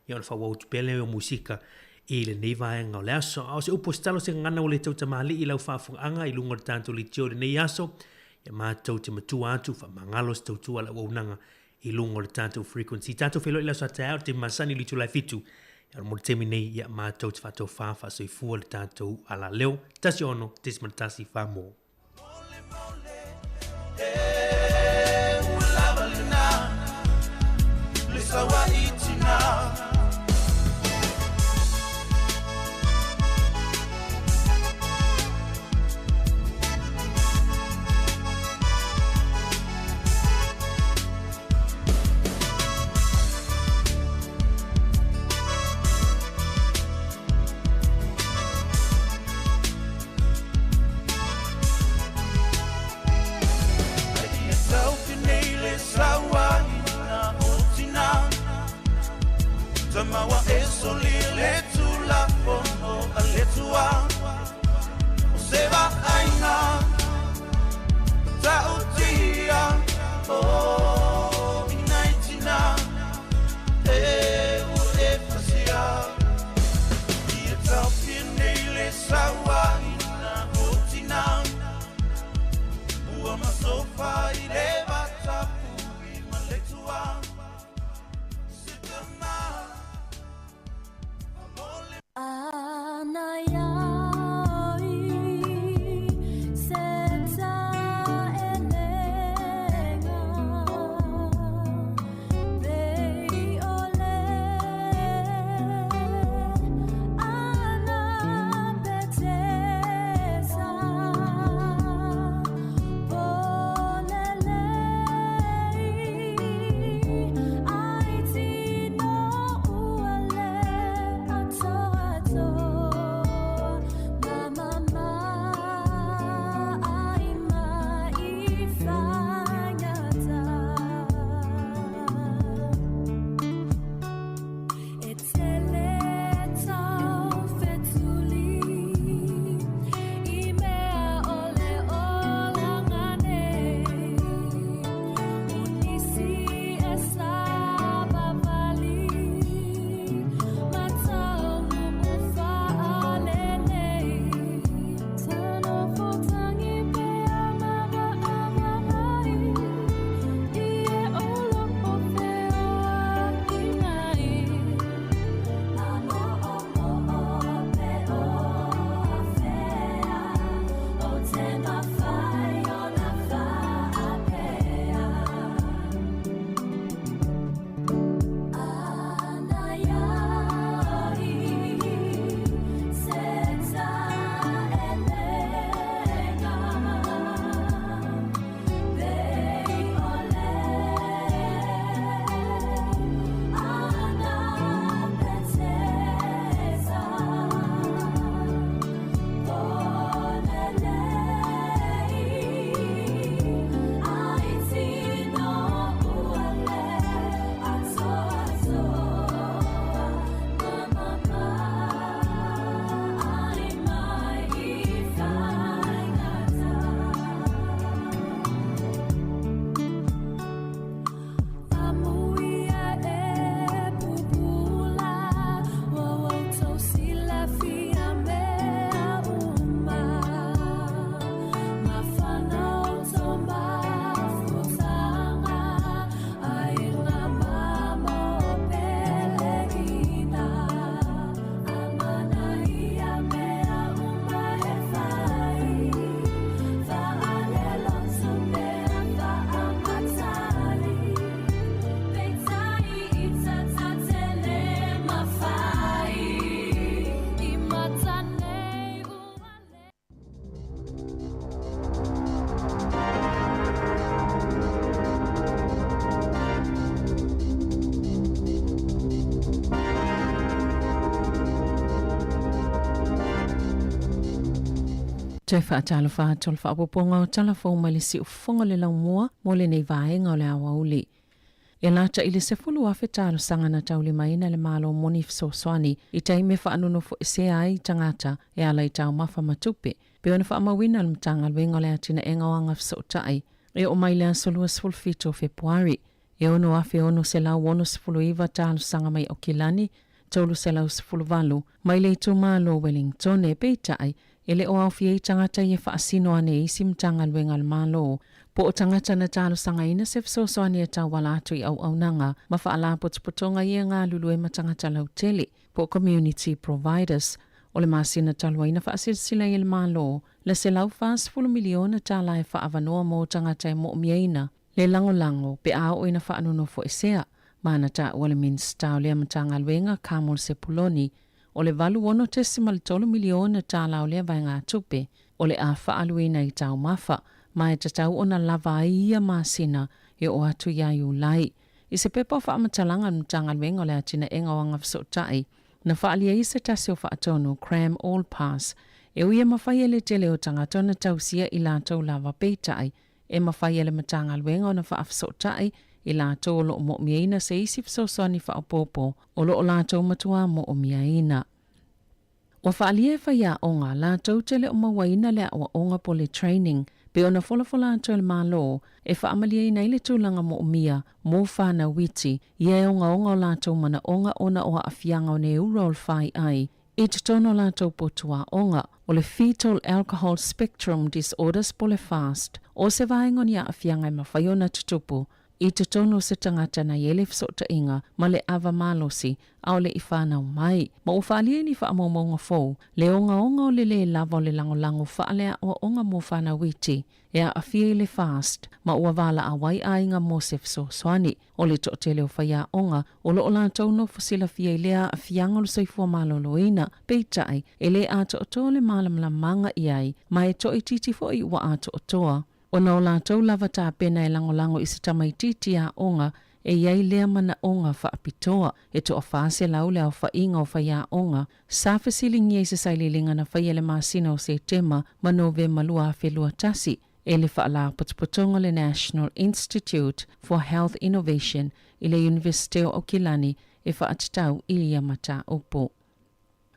ia fa wo tu pele o musika i le nei vai nga le aso au se upostalo se ngana o le tau tamali i lau fa fo anga i lunga tatu li tio nei aso ia mātou te matua atu fa mangalo se tautua la waunanga I lungo le tātou frequency. Tātou whelo ila sa te au te masani li tu lai fitu. Ia mo te minei ia mātou te whatou whawha so I fua le tātou ala leo. Tasi ono, tesi matasi whamo. Samoa eso le tu la fono aletua Seba aina Tautia Oh inaitina Uefasia Ia taupinele sawa ina otina Ua masofa ileva tapu imaletua Te whaatalo whaatolo whaapoponga o talafou mai le si ufonga le laumua mo le nei vaenga o le awa uli. E lata i le sefulu afe talo sangana tauli maina le malo moni fisoswani I taime whaanono fo se ai tangata e ala I tau mafa matupe. Pe ona whaamawina le mtanga lwenga le atina e ngawanga fisotai. E o mai le ansolua sfulfito Februari. E ono afe ono se lau ono sfulu iwa talo sanga mai o Kilani, tolu se lau sfulu valu, mai le itu malo Wellington e peitai Ele o au fia tangata ia whaasino ane isi mtanga luenga malo. Po o tangata na talo sanga ina se fsoso ane a tau wala atu I au nanga, ma whaala potopotonga ia ngā lulue ma tangata lau tele, po community providers. O le masina talua ina whaasirsila I le malo, le se lau whaas 10 miliona tala e whaavanoa mo tangata e mo miaina, le lango pe au ina whaanono fo esea, mana ta wale min stau lea matanga luenga kamol se puloni, o le valu ono tesimal 3 miliona tala o lea vai ngā tupe, o le a whaaluina I tau mafa, ma e tatau ona lava ia masina e o atu iai ulai. I se pepa whaamatalanga mtanga luenga o le atina enga o anga whasotai, na whaalia I se tasi o whaatonu Cram All Pass, e uia mawhai ele tele o tangatona tausia I lātou lava peitai, e mawhai ele matanga luenga o na whaafsotai I lātou o loo mo miaina se isi fsosoni whaapopo o loo lātou matua mo o miaina. Wa whaalia e whaia o ngā lātou tele o mawaina lea o onga pole training, pe ona wholafola atu ele mālo, e whaamalia I nei le tūlanga mo o mia, mō whāna witi, ia e onga o lātou mana onga ona o awhianga o ne ura o whai ai, I te tono lātou potua onga, o le Fetal Alcohol Spectrum Disorders pole fast, o se vaenga ni a awhianga I mawhaiona tutupu, I te tono se tangata na yele fsota inga, ma le ava malosi, au le ifana mai. Ma o whaalia ni whaamomonga fōu, le onga o le lava o le lango whaalea o onga mo whana witi, e a awhia le fast, ma ua wala a wai a inga mo se fso swani, o le tootele o whaia onga, o lo o lātou no fosila fia lea a fianga lo soifua maloloina, peitai, e le a tootoa le malamla manga iai, ma e to I titi fo I ua a tootoa. O na o lātou lava tā pena e lango I se tamaititi a onga, e iai lea mana onga whaapitoa, e to o whaase lau lea o whainga o whaia onga, sa fasilingi e se saililinga na whaia le masina o se tema, ma nove malua a whelua tasi, e le whaala potopotonga le National Institute for Health Innovation, I le University o Kilani, e whaatitau I lia mata upo.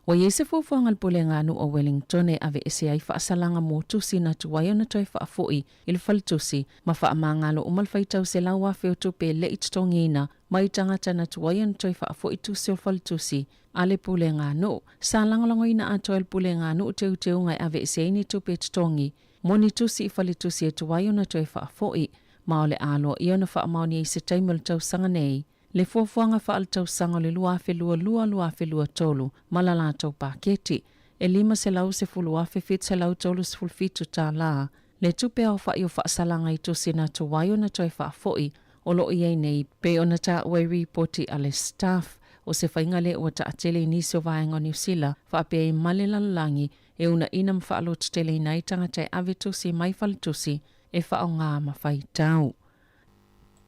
Wa yese fufuangal pule nganu o Wellington e ave ese ai whaasalanga mo tusi na tuwayo na toi whaafoi I le whalitusi ma whaamangalo umalwhaitau se laua wheo tupe le itutongina ma I tangata na tuwayo na toi whaafoi tusi o whalitusi ale pule nganu. Sa langolango ina ato el pule nganu te uteu ngai ave ese ini tupe tutongi moni tusi I whalitusi e tuwayo na toi whaafoi ma ole alo I ona whaamaoni I se taimul tau sanga nei. Le fuafuanga whaal tau sanga le luafe lua tolu, malala tau paketi, e lima se lau se fuluafe fit se lau tolu se fulfitu tā la, le tupe au wha I o whaasalanga I tusi na tuwayo na toi whaafoi, o lo iei nei pe o na ta ue reporti a le staff, o se whaingale o ta atele nisi o vaenga New Zealand, whaapea I male lalangi, e una inam whaalo tutele nai tangata e ave tusi mai whalitusi, e whao ngā mawhai tau.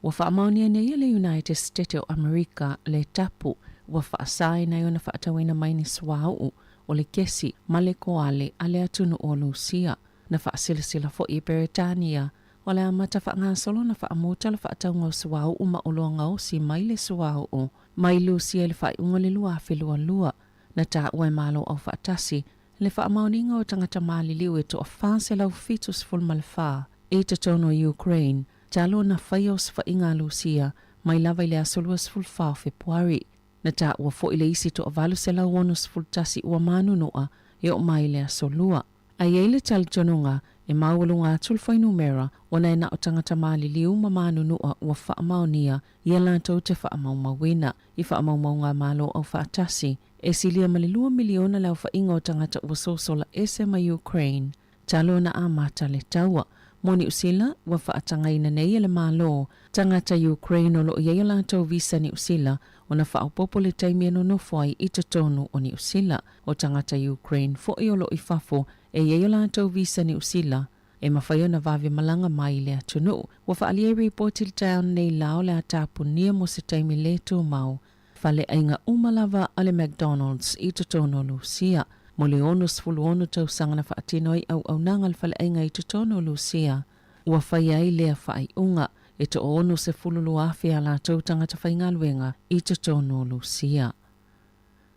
Wa whaamaunia nei le United States of America le tapu, wa whaasai na iona whaatawina mai ni swau o le kesi ma le koale a le atunu o Lucia, na whaasilasila fo I Britania, o le amata whaangasolo na whaamuta le whaataunga o swau ma oloanga o si mai le swau o, mai Lucia le whaiunga le luafe lua, na ta ue malo au whaatasi, le whaamauninga o tangata mali liu e to o whaase lau fitus fulmalfa, e te tono Ukraine, talo na whaios whainga Lucia, mai lava I le asoluas fulfao Februari. Na ta ua fo I le isi to avalu se lau onus fultasi ua manu noa, e o mai le asolua. A iei le talitonunga, e mawalunga tulfai numera, wana e na o tangata mali liu ma manu noa ua whaamaunia, ia lantou te whaamaumawina, I whaamaumaunga malo au whaatasi, e silia malilua miliona lau whainga o tangata ua sosola ese ma Ukraine. Talo na amata le taua, moni usila wa whaatangaina nei ele malo, tangata Ukraine o lo iei lātou visa ni usila, o na whaapopo le taimia no nofoi I te tonu o ni usila, o tangata Ukraine fo I o lo I fafo e iei lātou visa ni usila, e mawhaio na vave malanga mai le atunu, wa whaalia reporti le town nei lao le atapu nia mo se taimi le tū mau, whale ainga umalava ale McDonald's I te tonu Lucia, mo le onus fulu onu tau sanga na whaatinoi au nangal whale ainga I te tono Lucia. Ua whai ai lea whai unga, e te onu se fulu luafe a la tau tangata whainga luenga I te tono Lucia.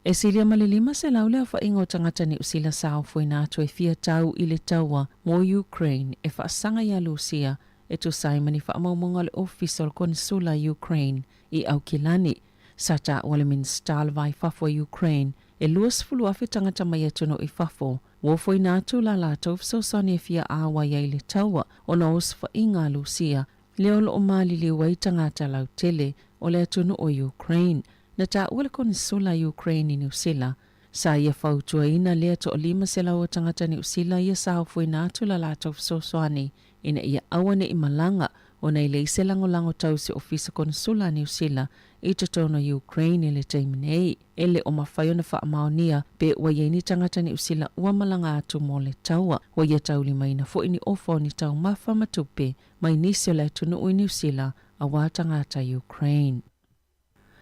E silia malilima se lau lea whainga o tangata ni usila sao fwoi nātu e fia tau I le taua mo Ukraine e whaasanga ia Lucia e tu Simon I whaamaumonga le official konsula Ukraine I au kilani. Sata wale min stal vai fafo Ukraine, e luas fulu afe tangata mai atono I fafo, Wo foi nātu la lātou fisosone fia awa ia i le taua o na osfa inga Lucia leo lo o mali le wai tangata lau tele o le atunu o Ukraine. Na ta ua le konusula Ukraine i New Zealand. Sa ia fautua ina lea to o 5 sela o tangata New Zealand ia sa foi nātu la lātou fisosoane ina ia awane i malanga o nei le ise lango tau se ofisa konusula New Zealand i te tono Ukraine le teiminei. Ele o mawhai na wha maonia pe wa yeini tangata New Zealand ua malanga atu mo le taua. Wa ia tauli mai na fo ini ofo ni tau mawha matupe mai nisi o le tunu ui New Zealand a wā tangata Ukraine.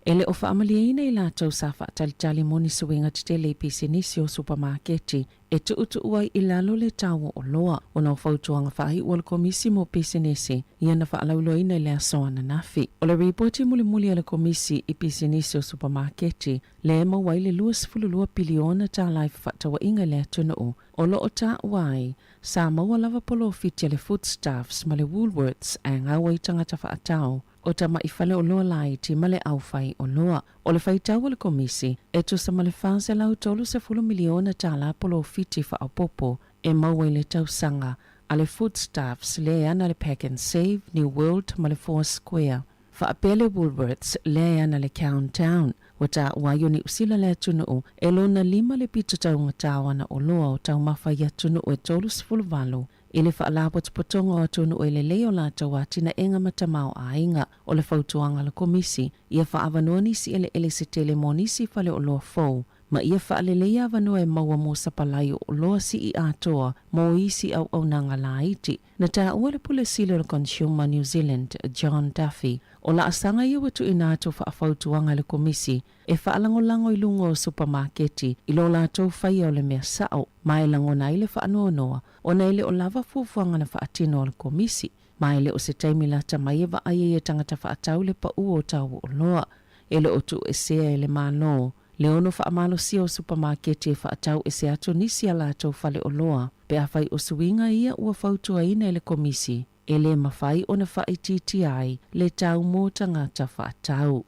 Ele o whaamaliaina i lātou sa whaatalitali moni suwenga te tele i pisi nisi o supermarketi e tu utu uai i lalo le tawa o loa o na whautuanga whahi ua le komisi mo pisi nisi i ana whaalauloina i le asoana nafi. O le reporti muli a le komisi i pisi nisi o supermarketi le mawai le 2.2 piliona ta lai whaatawa inga le atuna o lo o ta uai Samoa lava polo fiti le foodstuffs ma le Woolworths a ngawa i tangata whaatau o ta maifale o loa lai ti male au fai o loa. O le fai tau le komisi e tu sa male whanse lau tolu se 10 miliona ta la polo fiti wha popo e maua le tau sanga a le foodstuffs le ana le Pack and Save, New World ma le 4 Square. Wha apele Woolworths le ana le Countdown wa ta wayo ni usila le tunu e lona 5 le pita tau ngatawana o loa o tau mawhai tunu e tolu se 10 Ile whaalapo te potonga o tunu o ile leo la tawa tina enga matamau a inga o le whautuanga le komisi. Ia whaavanoa nisi ele se tele mo nisi whale o loa fau. Ma ia whaalelea avanoa e maua mo sapalai o loa si i atoa mo isi au nanga la iti. Na ta ua le pule silo le Consumer New Zealand, John Duffy. O la asanga ia watu inato whaafautuanga le komisi e whaalangolango i lungo o supermarketi i lo la tau whai o le mea sao. Mai lango na ile whaanoa o na ile o lava fufuanga na whaatino o le komisi. Mai ile o se taimi la tamai eva aia tangata whaatau le pa uo tau o loa. Ele o tu e sea ele malo. Leono whaamalo si o supermarketi e whaatau e se ato nisi a la tau whale o loa. Pe a whai o suinga ia ua whautua ina ele komisi. Ele mawhai o na whai TTI le tau mō tangata whaatau.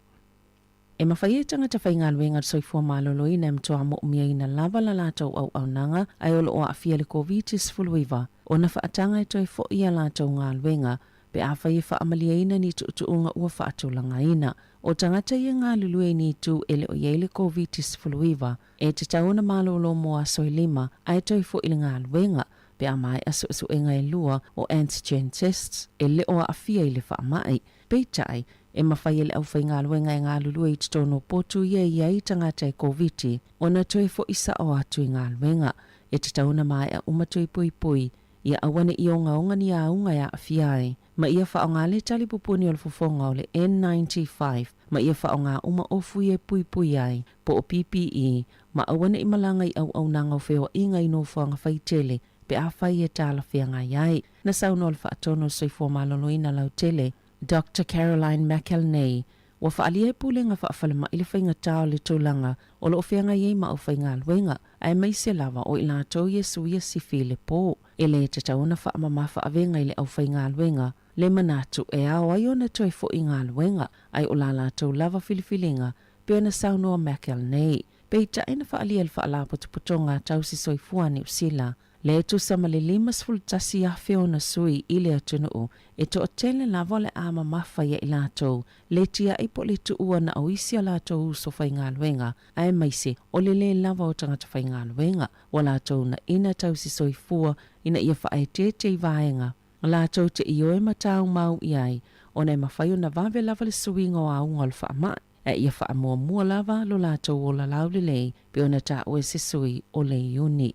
E mawhai e tangata whaingaluenga soifua malolo ina mtoa mo umia ina lava la lātou au nanga ai olo o awhia le COVID-19 fuluiva. O na whaatanga e toi fo ia lātou ngaluenga pe a whai e whaamalia ina ni tuunga ua whaatulanga ina. O tangata ia ngā lulue ni tu ele o yeile COVID-19 fuluiva e te tauna malolo mo a soilima ai toi fo ili ngaluenga pe a mai asu enga e lua o antigen tests ele o a awhia ili whaamai. Peitai e mawhai ele au whai ngaluenga e ngā lulue i tono potu ia i tangata e COVID o na toi fo isa o atu i ngaluenga e te tauna mai a umatui pui ia awane i o ngaonga ni a unga ia awhiai. Ma ia wha o ngā le tali pupuni o le fufonga o le N95 ma ia wha o ngā uma ofu e pui ai po o PPE ma awane i malanga i au nanga o wheo inga i no whanga whaitele pe a whai e tala whianga iai. Na sauna o le whaatono soifua malolo ina lau tele Dr. Caroline McElnay wa whaalia e pulenga whaafalama i le whainga tau le tūlanga o lo whianga iei ma o whainga luenga ai mai se lava o i lātou Yesu ia sifi le pō. Ele te tauna whaamama whaavenga i le au whainga luenga le manatu e ao ai ona toi fo i ngā luenga ai o la lātou lava filifilinga pe na saunoa McElnay. Pei ta ina whaalia le whaalapo tuputonga tau si soifua New Zealand. Le tu sama le 5 tasi a whiona sui i le atunuu e to o tele lava le ama mawhai i lātou le tia i po le tu ua na au isi a lātou uso whai ngā luenga ai maise o le lava o tangata whai ngā luenga o lātou na ina tau si soifua ina ia whae te i vaenga. Lātou te i oe matau mau i ai o nei mawhai o na vave lava le suinga o aunga le whaamai e ia wha mua lava lo lātou o la lau le lei pe o na ta oe se sui o le iuni.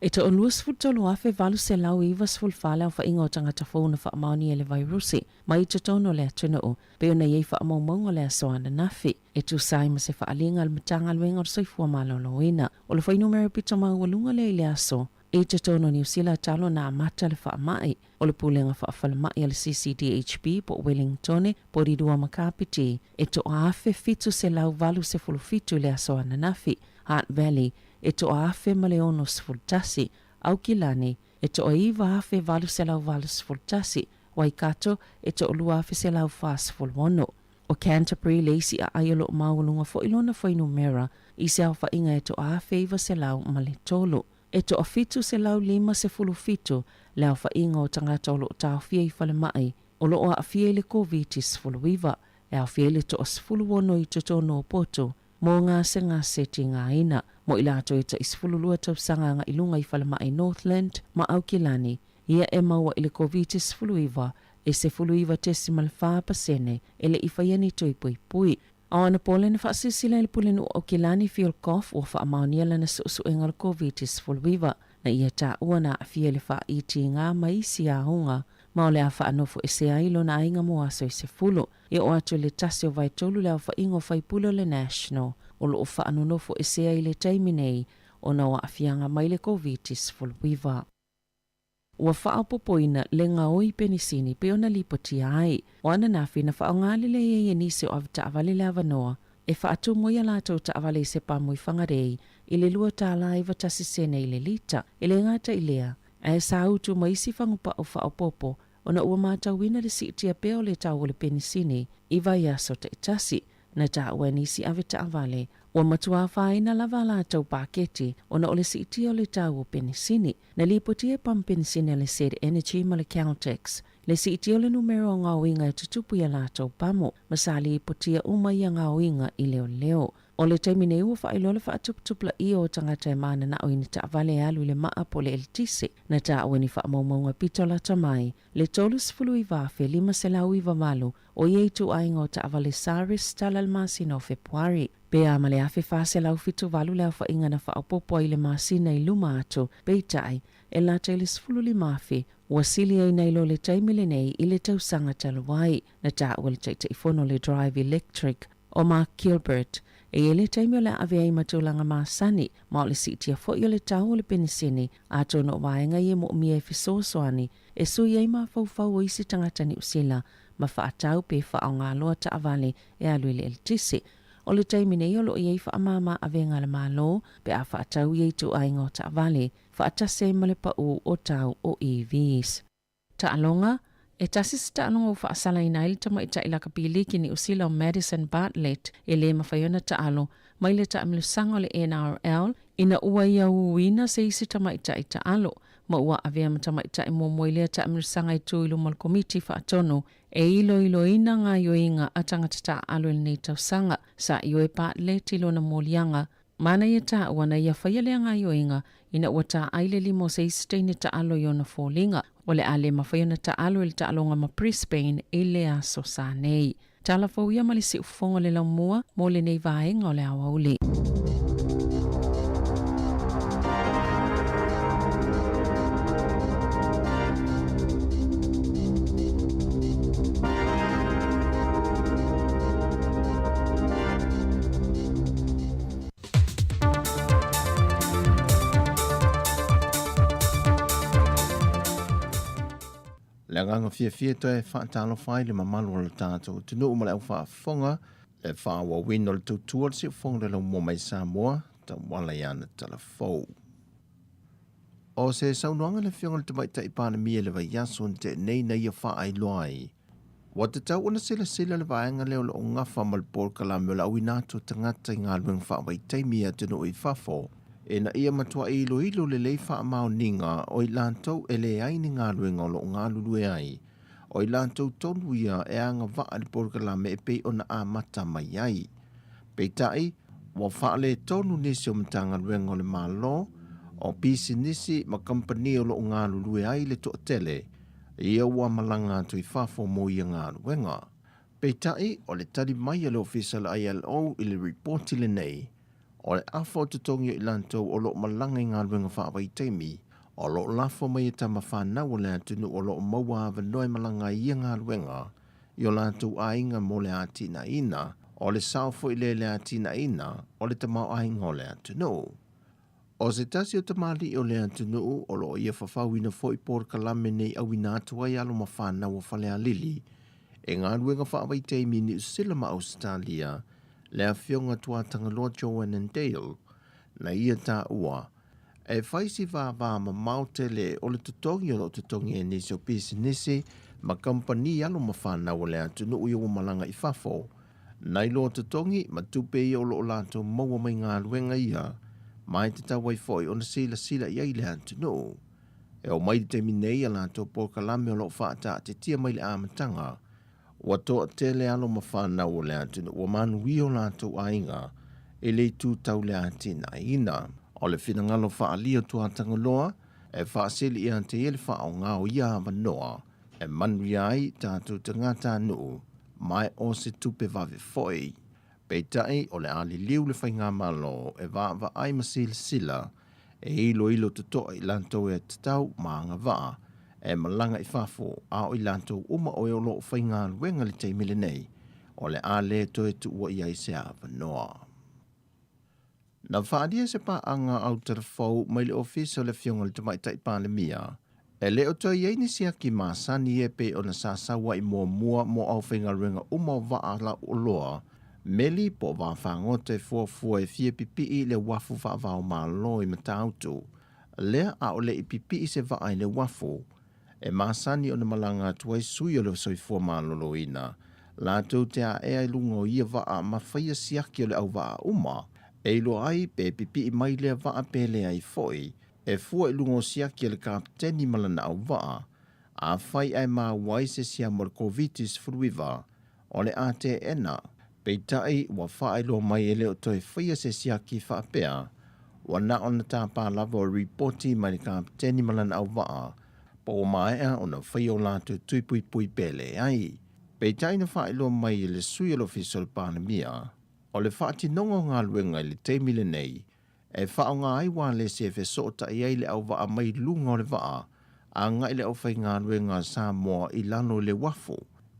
E to on luas futolo afe valu se lau ivas fulfale au whainga o tangata whauna whaamauni e le vairusi. Mai i tono le atunuu, pe o na iei whaamaunga le asoana nafi. E tu saima se whaalinga al matanga luenga o soifua malolo ina. O le whainu mera pita maualunga le ile aso. E tono New Zealand talo na amata le whaamai. O le pulenga whaafalamai al CCDHP po Wellingtone po ridua makapiti. E to afe fitu se lau valu se fulufitu le asoana nafi. Heart Valley. E to afe maleono sfultasi, au kilani, e to iwa afe valu se lau valu sfultasi, Waikato, e to lua afe se lau fa sfulwono. O Canterbury leisi a aiolo maulunga fo ilona fo inumera, i se au fa inga e to afe iwa se lau male tolo. e to afitu se lau 5 se fulu fitu le au whainga o tangata o loo tau fia i whale mai o loo a fia le COVID is fulu iwa e au fia le to as fulu wono i totono o poto mo ngā se ti ngā ina mo ila ato e ta is fulu lua tau sanga ngā ilunga i whale mai Northland ma au kilani ia e maua i le COVID is fulu iwa e se fulu iwa tesimal 5% e le iwhaiani tui pui pui. Awana pole na whaasisila le pulenu o kilani fiol kof o whaamaunia lana suenga le COVID is fulu iwa na ia ta ua na afia le wha iti ngā maisi a hunga ma o le a whaanofo e se ailo na ainga mo aso i se fulu e o atu le tasi o vai tolu le au whaingo whaipulo le national o lo o whaanonofo e se aile taiminei o na wa afianga mai le COVID is fulu iwa. Ua whaapopoina le ngaoi penisini pe ona lipoti ai. O ana nafi na whaongali le e nise o avita avale le avanoa. E whaatu moia lātou ta avale i se pamui whangarei i le lua tā laiva tasi sene i le lita i le ngata i lea. E sa utu maisi whangupa o whaopopo ona ua mātau wina le siitia peo le tau o le penisini i vai aso ta itasi na ta ua nisi avita avale. Ua matua whaina lava lātou paketi ona o le siitia o le tau o penisini na lipotia pam penisini le said energy ma le Caltex. Le siitia o le numero o ngā winga e tutupu ia lātou pamo masali ipotia uma ia ngā winga i leo leo. O le taimine ua whailo le whaatuputupla i o tangata e mana na oini ta avale alu le maa po le eltise na ta weni whaamaumaunga pito la tamai. Le tolus fulu i vafe 5 se lau i vamalu o ieitu ainga o ta avale saris talal masino Februari. Pe a male afe fase lau fitu valu leo whainga na whaapopo i le masina i luma atu peitai e la tailis fulu li mafi wasili ai nei lo le taimile nei i le tausanga talawai na ta ua le taitaifono le drive electric o Mark Gilbert. E ele taimi o le ave ai matulanga masani, ma o le sitia fo i o le tau o le penisini, a tono waenga i e mo mia e fisosoani, e sui ai ma fau o isi tangata ni usila, ma whaatau pe whao ngā loa ta avale e alu i le eltisi. O le taimi nei o lo i ei whaamama ave ngā le malo, pe a whaatau i ei tu ainga o ta avale, whaatase ma le pau o tau o EVs. Ta alonga, e tasis ta anonga u whaasala ina ili tama i ta ilaka piliki ni usila o Madison Bartlett e le mawhaiona ta alo mai le ta amilusanga o le NRL ina ua ia uwina se isi tama i ta alo ma ua avea tama i ta imo moilea ta amilusanga i tu ilu mal komiti whaatono e ilo ina ngā yoinga atangata ta alo ili nei tausanga sa ioe Bartlett ilo na molianga mana ia ta wana ia whaialea ngā yoinga ina ua ta aile limo se isi teine ta alo iona fōlinga o le ale mawhaiona ta alo ili ta alonga ma Brisbane i le aso sa nei. Tala fau ia mali si ufonga le lau mua mo le nei vaenga o le awa uli. Le nganga fia to e whaatalo whai le mamalu o le tātou. Tunu umale au whaafonga le whaawa wino le tautua le si ufonga le lau mua mai Samoa ta wala iana talafou. O se saunuanga le fionga le tamaita i pāna mia le vai yaso te nei na ia wha ai loai. Wa te tau ona sila le vaenga leo le o ngafa malpor kalame la awinato tangata i ngā lueng wha wai teimia tunu i whafo. E na ia matua ilo le leifa amao ninga o i lantou e le aini ngā luenga o lo ngā lulue ai. O i lantou tonu ia e anga vaa li porkalame e pei ona a mata mai ai. Pei tai, wa faa le tonu nisi o mtanga luenga o le malo, o pisi nisi ma kampani o lo ngā lulue ai le tootele, ia ua malanga atu i fafo mo ia ngā luenga. Pei tai, o le tali mai le official ILO i le reporti le nei, o le afo te tongi i lantou o lo malanga i ngā luenga whaawai teimi, o lo lafo mai e tama whanau o le atunu o lo maua avanoi malanga i ngā luenga, i o lantou ainga mo le atina ina, o le saofo i le atina ina, o le tamau ainga o le atunu. O se tasi o tamali o le atunu o lo ia whawhau ina fo i por kalame nei au ina atua i alo ma whanau o whalea lili, e ngā luenga whaawai teimi ni usila ma Australia, le a fionga tuatanga Lord Joan and Dale, na ia tā ua, e whaisi wā ma maute le o le tutongi o lo tutongi e nisi o pisi nisi, ma kampani alo ma whanau o le atunu ui o malanga i whafo, nai lo tutongi ma tupe i o lo lato maua mai ngā luenga ia, mai te tau wai foi o na sila iai le atunu. E o mai te minei ala to po kalame o lo whaata te tia mai le amatanga. Wa toa te le alo mawhana o le atunu wa manu i o la to ainga e le tu tau le atina ina. O le finangalo whaalia tu atanga loa e whaasili i ante ele wha o ngā o ia manoa e manu iai tātou te ngata nuu mai o se tupe vave foi. Peitai o le ali liu le whainga malo e va ai masili sila e ilo te toa i lantou e te tau maanga vaa e malanga i whafo a o i lantou uma o e o lo whainga luenga le teimile nei o le a le to e tu ua iai se ava noa. Na whaadia se pa anga au tarafau mai le ofisa o le fionga le tamaitai pandemia e le o toi iei nisia ki maasani e pe o na sasawa i mua mo au whainga luenga uma o vaa la o loa meli po wa whangote fua e fie pipi i le wafu whaavao malo i matautu. Lea a o le i pipi i se waa i le wafu. E maasani o na malanga tuai sui o le soifua malolo ina. La tau te a ea ilungo ia waa ma whaia siaki o le au waa uma. E ilo ai pe pipi i mai lea waa pe lea i foi. E fua ilungo siaki o le kapteni malana au waa. A whai ai maa waise sia mor covitis fruiva. O le a te ena. Peitai wa whaelo mai ele o toi whaia se siaki whaapea, wa na ona tā pālava o reporti mai ka teni malana au waa, pa o maea o na whaio lātou tuipui pele ai. Peitai na whaelo mai ele sui alo fisol pandemia, o le whaati nongo ngā luenga le teimile nei, e whao ngā aiwa le se so ta iai le au waa mai lunga o le waa, a ngai le au whai ngā luenga Samoa i lano le wafu.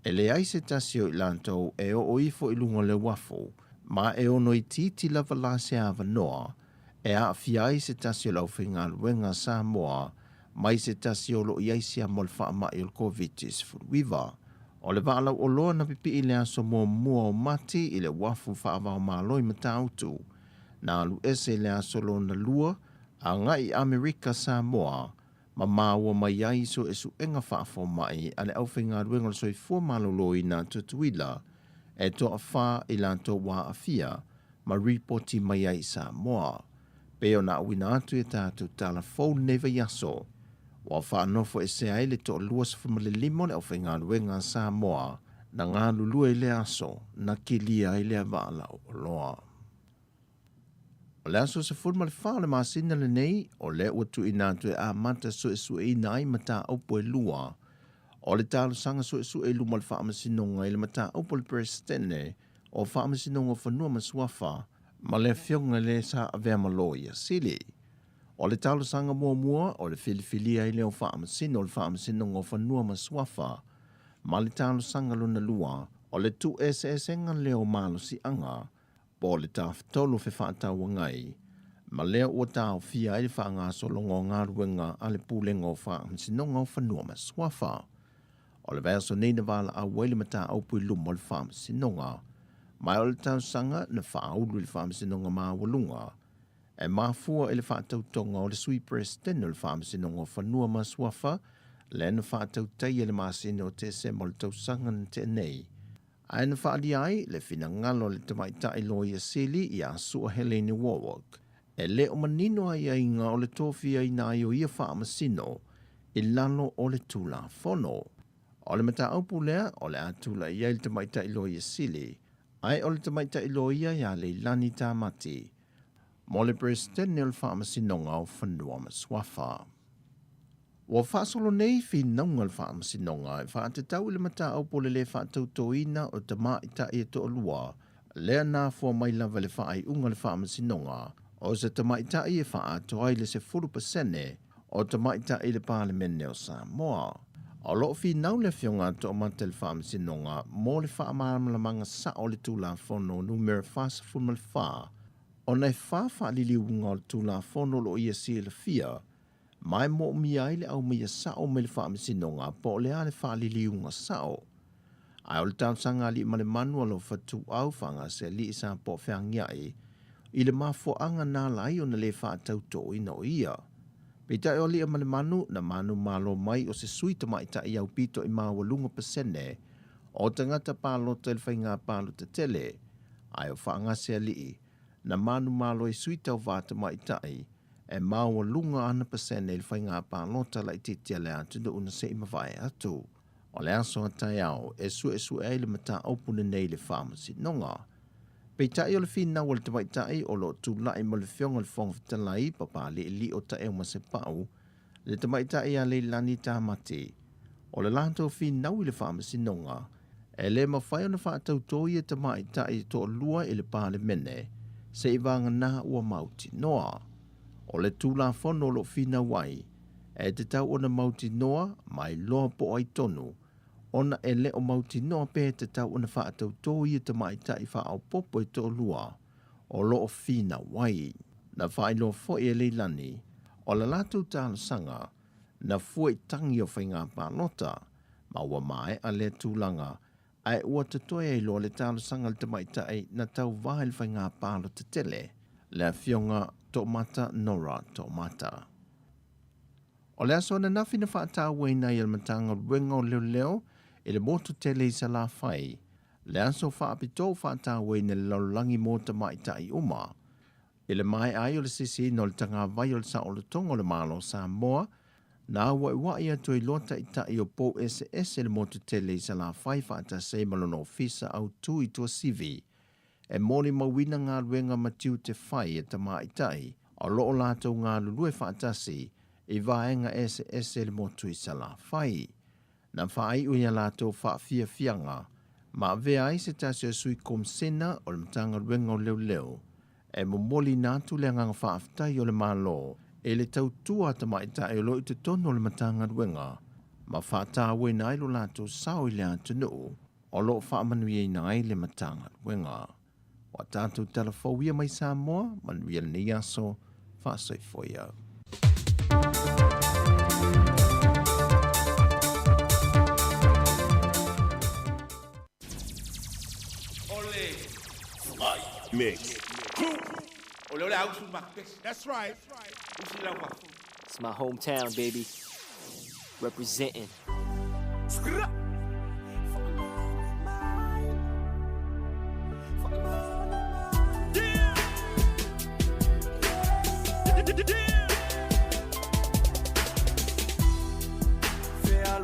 E le aise tasio i lantou e o ifo i lungo le wafu, ma e ono i titi lava la se ava noa, e a fia aise tasio lau whinga luenga Samoa, mai se tasio lo i aise a molfa ama i covitis furuiva. O le vaalau o loa na pipi i le aso mua o mati i le wafu whaavao maloi matautu, na alu ese le aso lo na lua, a ngai Amerika Samoa, ma maua mai ai so e su enga whaafo mai ale au whinga ruenga le soi fua malolo i nā tutuila e to a wha i lanto wā a fia ma ripoti mai ai Samoa. Peo na wina atu e tātou telefone neva yaso. Wa wha anofo e se ai le to luas whamale limo le au whinga ruenga Samoa na ngā lulua i le aso na kilia i le avala o loa. O le aso se fulma le whao le masina le nei, o le watu i nātu e a mata so e su e nai mata aupo e lua. O le talo sanga so e su e luma le wha amasinonga i le mata aupo le presidente o wha amasinonga whanua masuafa, ma le fionga le sa avea maloia sili. O le talo sanga mua o le filifilia i le o wha amasino o le wha amasinonga whanua masuafa, ma le talo sanga luna lua, o le tu SSNga leo malo si anga, po le tafutolo fe whaatau ngai, ma lea ua tau fia i wha ngā solongo ngā ruenga a le pūlenga o wha sinonga o whanua masuafa. O le verso nei na wala a wele mata au pui lumo le wha sinonga, mai o le tau sanga na wha aulu le wha sinonga maa walunga, e mafua i le wha tautonga o le sui presidente o le wha sinonga o whanua masuafa, le na wha tautai e le masino te se mo le tau sanga na te nei. Aina whaali ai, le whina ngalo le tamaita i loia sili i a sua Helene Warwick. E le o manino ai ai ngā o le tōwhia i nā i o ia wha amasino, i lalo o le tūla whono. O le mata aupu lea, o le atula i ai le tamaita i loia sili, ai o le tamaita i loia i a le lani tā mati. Mo le presidente o le wha amasino ngā o whanua maswafa. Wa whaasolo nei fi naunga le wha amasinonga e wha te tau le mata au pole le wha tautoina o te maa ita e to olua, lea nā fua mai lava le wha ai unga le wha amasinonga, o se te maa ita e wha ato ai le se 40% o te maa ita e le parlemene o Samoa. O loo fi nau le fionga to o mate le wha amasinonga, mo le wha amaramanga sa o le tūla whono numero whaasa fulma le wha, o nei wha lili unga o le tūla whono lo ia si le fia, mai mo mi ai le au mia sao me le wha amasinonga po le ale wha lili unga sao. Ai o le tau sanga li ma le manua lo whatu au whanga se li isa po whiangiai, i le mafo anga nā lai o na le wha tauto ina o ia. Pita o li ma le manu na manu malo mai o se suita mai ta i au pito i mawalunga pasene, o tangata palo te le whainga palo te tele, ai o whanga se li na manu malo i sui tau vata mai tai, e maua lunga ana pasene ili whainga pālota lai titia le atu na una se ima vai atu. O le aso atai au, e su e le mata opune nei le pharmacy nonga. Pei tai o le fina wale te mai tai o lo tu lai mo le fionga le fonga fitalai papa li o ta eo ma se pau, le te mai tai a le lani ta mati. O le lanto fina i le pharmacy nonga, e le mawhai o na whaatau toi e te mai tai to lua i le pāle mene, se i vanga na ua mauti noa. O le tūla whono lo fina wai, e te tau o na mauti noa mai loa po ai tonu, ona e le o mauti noa pe te tau o na whaatau toi e te mai tai wha au popo i to lua, o lo o fina wai. Na whai lo fo e le lani, o la latu tāla sanga, na fua tangi o whainga pālota, ma ua mai a le tūlanga, ai ua te toi e lo le tāla sanga le te mai tai na tau vai le whainga pālota tele, le fionga to mata nora to mata. O le aso na nafi na whaata weina i matanga wenga o leo i le motu tele i sa la whai. Le aso whaapito whaata weina le laulangi mota mai tai uma. I le mai ai o le sisi no le tanga vai o le sa o le tongo le malo Samoa, na wai atu i lota i tai o po SS le motu tele i sa la whai whaata se malono ofisa au tu i tua CV. E mori mawina ngā ruenga matiu te whai e ta mai tai, o loo lātou ngā lulue whaatasi, i vaenga SS le motu i sala whai. Na whai uia lātou whaafia fianga, ma vea ai se tasi o sui kom sena o le matanga ruenga o leo, e momoli nātu le nganga whaaftai o le malo, e le tautua ta mai tai o lo i te tono o le matanga ruenga, ma whaata wena ai lo lātou sao i le atunu, o loo whaamanuia i nai le matanga ruenga. Wa tātou telefowia mai Samoa, manuia ni aso, whaasoi foia. Ole. Fly. Mix. Ole ole ausu makpes. That's right. Usi lawa. It's my hometown, baby. Representing. Skra. Fair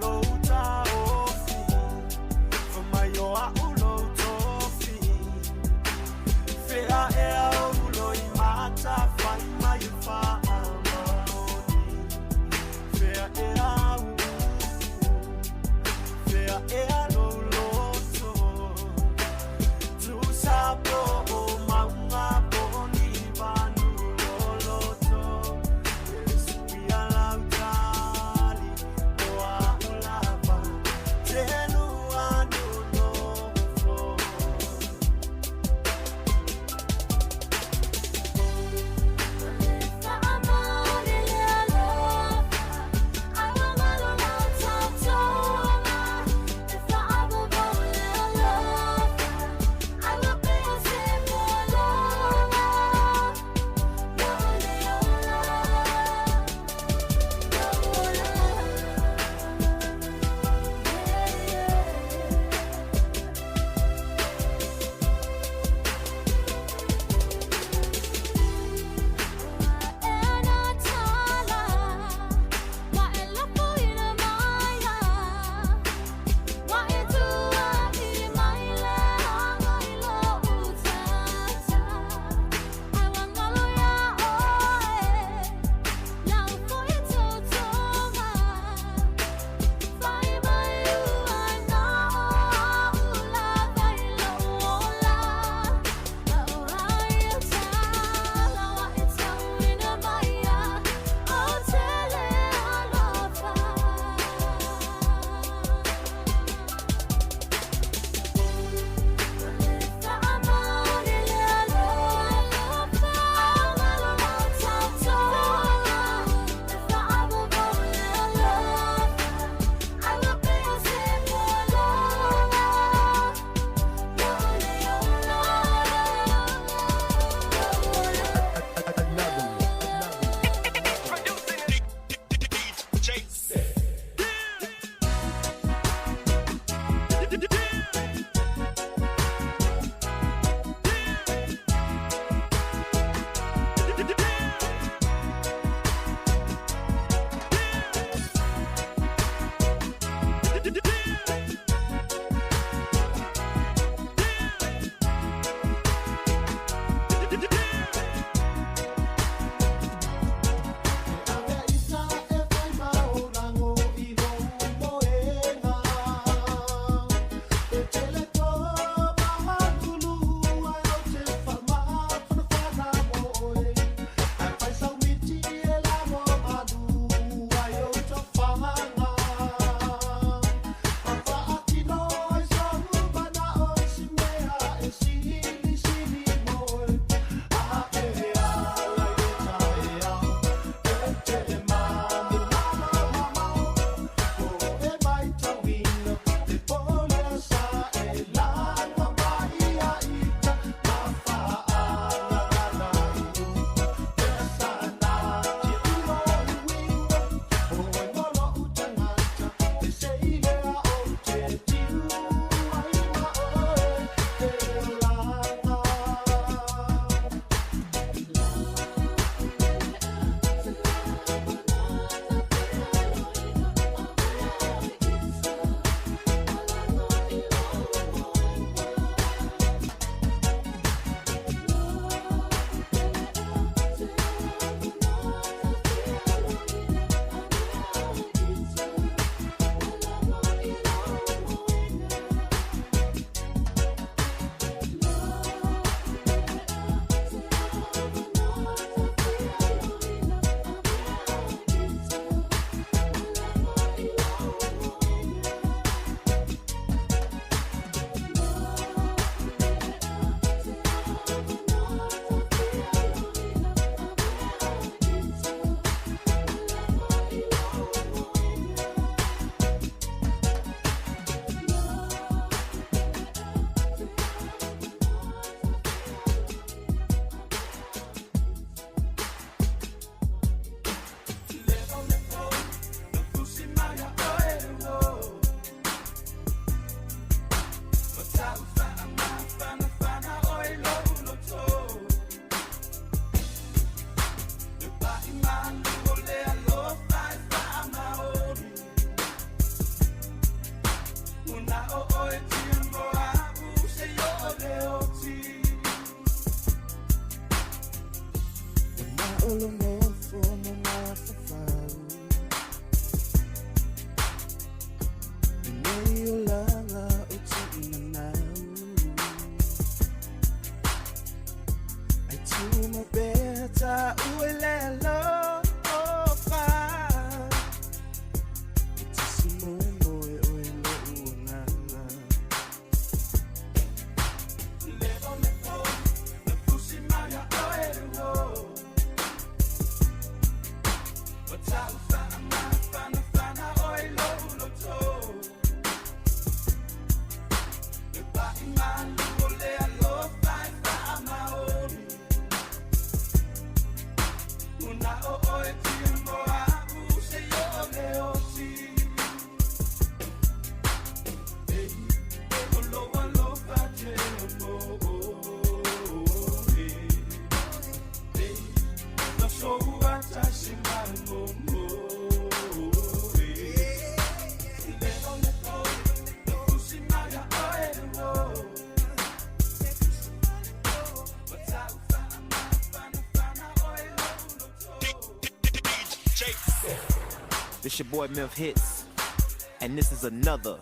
Lolo no fono na fafau Nei o langa o tu ina nau Ai tu ma beta uelelo o fa Iti simono e oele uanganga Levo me po, na pusi maya oele wo What's This your boy Memphis Hits, and this is another.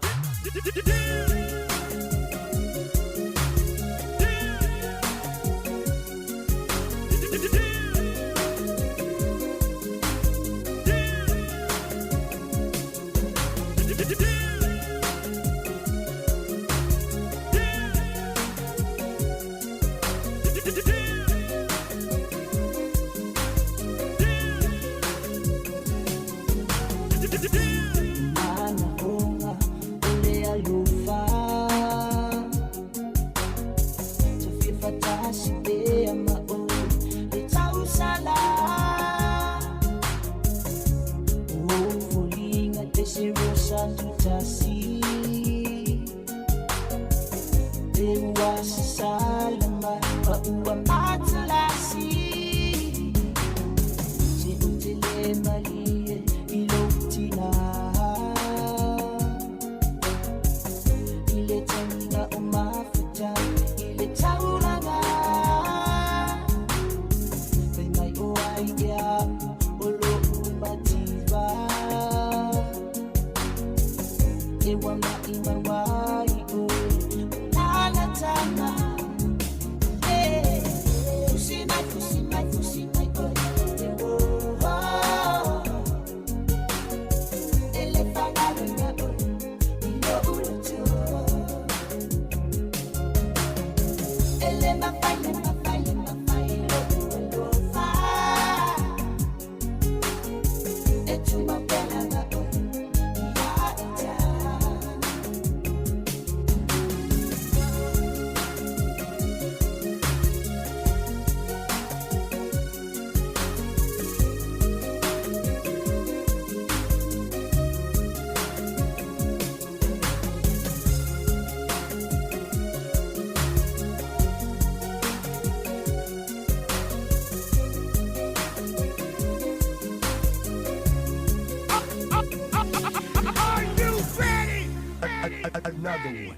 Another one.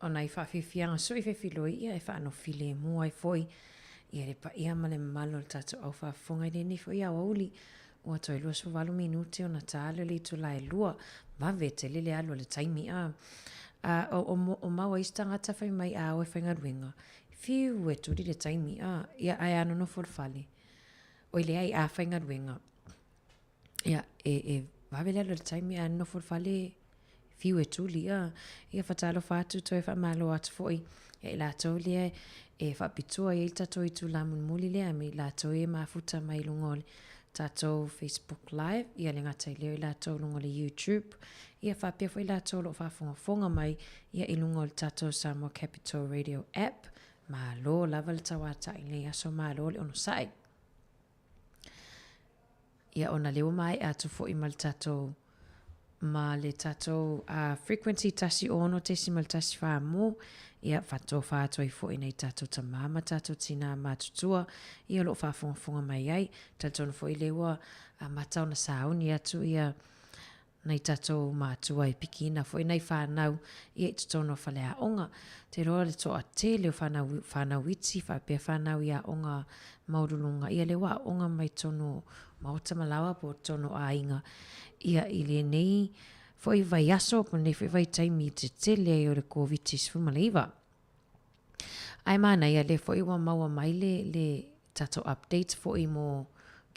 Ona I whawhiwhianga so I whewhiloi ia e whaanofile mua ai foi ia le pa ia male malo le tatu au whaafonga I ni foi au auli ua toi lua so walu minute o na tāle le tu lai lua ma vete le alu le taimi o maua istanga tawhai mai a o e whaingaruenga fiu e turi le taimi ia ai ano no forfale o ile ai a whaingaruenga ia wawele alu le taimi a no forfale fiu e tuli ia whatalo whatu toi whamalo atu foi e la tau lea e whapitua e ita toi tu la mun muli lea me la tau e mafuta mai lungole tātou Facebook Live, ia le ngata i leo i lātou lunga le YouTube, ia whapia fo i lātou lo whafonga mai, ia i lunga le tātou Samoa Capital Radio app, ma lo lava le tawata i le aso ma lo le ono sai. Ia ona leo mai atu fo i mal tātou, ma le tātou frequency tasi ono decimal tasi wha mo, ia whato whātua i fo i nei tātou ta mama tātou tina mātutua, ia lo whafonga mai ai, tātou fo i lewa matau na sauni atu ia nei tātou mātua i pikina fo i nei whanau ia i tutono whale a onga. Te roa le toa te leo whanau iti, whapea whanau ia onga maurulunga, ia lewa onga mai tono maota malawa po tono a inga. Ia i le nei fo i vai aso, po nei fo i vai taimi te tele o le COVID-19 malaiva. Ai mana ia le fo i wa maua mai le tātou updates fo i mo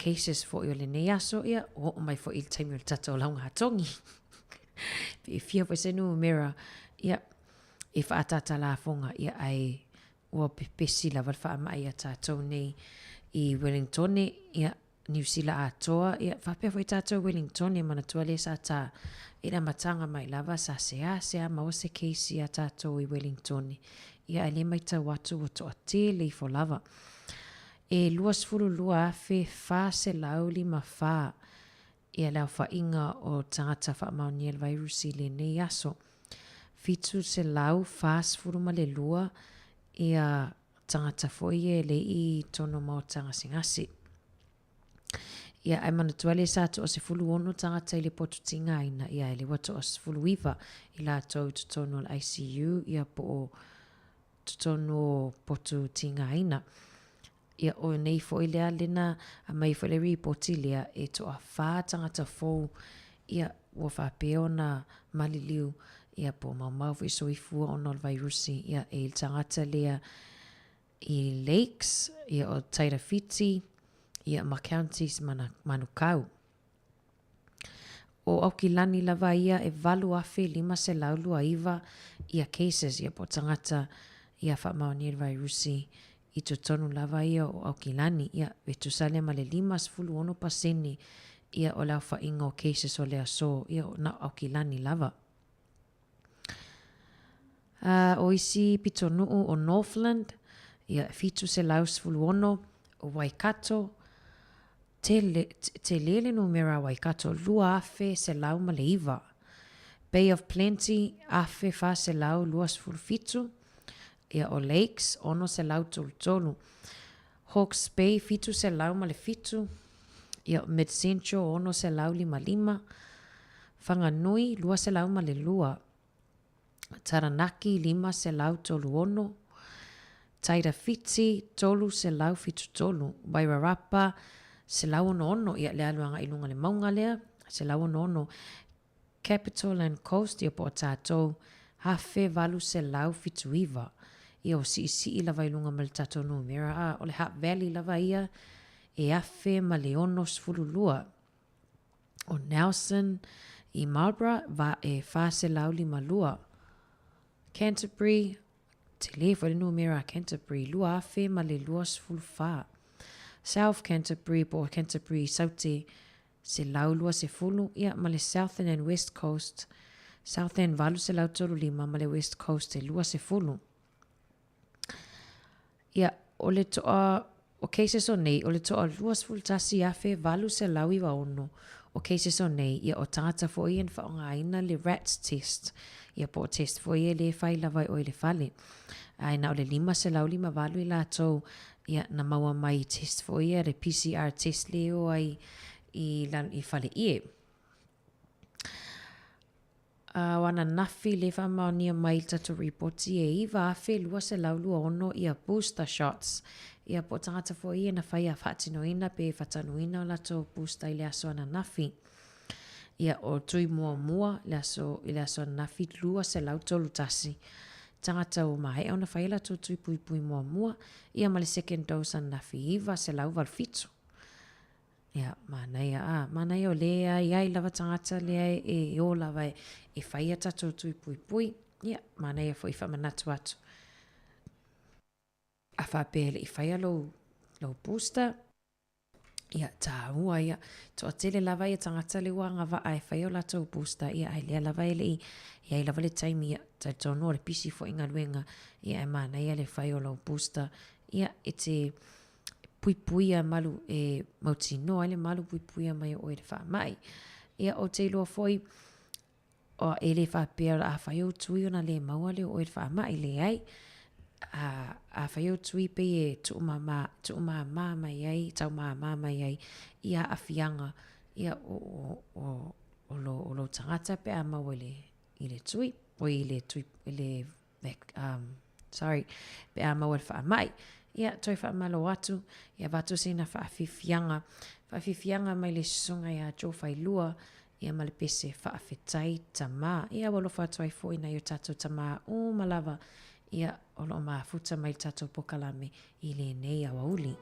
cases fo i o le nei aso ia, o mai fo i le taimi o le tātou launga hatongi. Pe i fia fo i senu mera, ia, i whaatata la fonga, ia ai ua pepesi la walwha ama ia tātou nei i Wellington, ia New Zealand atoa, ia whapea fo i tātou Wellington, mana tua le sa tā, ina matanga mai lava sa sea maua se keisi a tātou i Wellington. Ia ele mai tau atu o toa te le i fo lava. E luas fulu lua afe wha se lauli ma wha. Ia lau wha inga o tangata wha mauni el virusi le nei aso. Fitu se lau wha sfuru ma le lua, ia tangata fo ie le i tono mau tanga singasi. Ia ai mana tuale sa to o se fulu ono tangata i le potu tinga ina, ia ele wato o se fulu iwa i la tau tutono al ICU, ia po o tutono potu tinga ina. Ia o nei fo i lea lena a mai fo le reporti lea e to a wha tangata fo, ia ua whapeo na maliliu, ia po mau fo i soifua o nol virusi, ia e il tangata lea i Lakes, ia o Tairawhiti, ia ma counties manukau. O Aukilani lava ia e valu afe 5 se laulua iwa ia cases ia po tangata ia whamaoni el virusi i tonu lava ia o Aukilani ia vetusale ma le 5.1% ia o lau whainga o cases o lea so ia o na Aukilani lava. O isi pitonuu o Northland ia fitu se lau 10 o Waikato, te lele numera Waikato lua afe se lau ma le iwa. Bay of Plenty afe fa se lau luas fitu. Ia o Lakes ono se lau tolu. Hawke's Bay fitu se lau ma le fitu. Ia Mid Central ono se lau 5. Whanganui lua se lau ma le lua. Taranaki 5 se lau tolu ono. Tairawhiti tolu se lau fitu tolu. Wairarapa se lau ono ia le aluanga ilunga le maunga lea, se lau ono Capital and Coast ia po tātou hafe valu se lau fitu iwa. Ia o si lava ilunga ma le tātou numera, o le Hutt Valley lava ia e afe ma le ono sfululua. O Nelson i Marlborough va e fa se lau 5. Canterbury, te le fo le numera Canterbury, lua afe ma le lua sfulfa. South Canterbury po Canterbury Saute se lau lua se fulu ia ma le Southern and West Coast. Southern valu se lau tolu 5 ma le West Coast e lua se fulu. Ia o le toa o cases o nei o le toa lua se fulu tasi afe valu se lau iwa ono o cases o nei ia o tangata fo i en whaonga aina le RATS test. Ia po test fo i le whai lawai o i le whale. Aina o le 5 se lau 5 valu i la tau ia na maua mai test fo ia le PCR test leo ai i whale ie. Wana nafi le whamaunia mai tatu reporti e iwa afe lua se laulua ono ia booster shots. Ia po tangata fo ia na whai a whatinoina pe whatanoina o lato booster i le aso ana nafi. Ia o tui mua le aso ana nafi lua se lau tolu tasi. Tangata o mahe ona whaila tu tui pui mua ia ma le second dose ana nafi iwa se lau valfitu. Ia, mana ia o lea iai lava tangata lea e o lava e whaia tato tui pui. Ia, mana ia fo i whamanatu atu. A whapele i whaia lo booster. Ia tāua ia toa tele lava ia tangata le wanga va ai whai o latou booster ia ai lea lava ele ia i lava le taimi ia tai tono le pisi fo inga luenga ia e mana ia le whai o lau booster ia e te puipuia malu e mautino ele malu puipuia mai o ele wha mai ia o te loa foi o ele wha pēra a whai o tui ona le maua le o ele wha mai le ai a whai o tui pe e tu umama mai ai, tau mama mai ai, ia a fianga, ia o lo tangata pe a mau i le tui, o i le tui, sorry, pe a mau wha mai, ia toi wha malo atu, ia watu sina wha fifianga mai le sunga ia jo whai lua, ia male pese wha awhetai tama, ia walo wha toi fo ina i tato tama o malava, ia o lo mafuta mai tatou pokalame i le nei a wauli.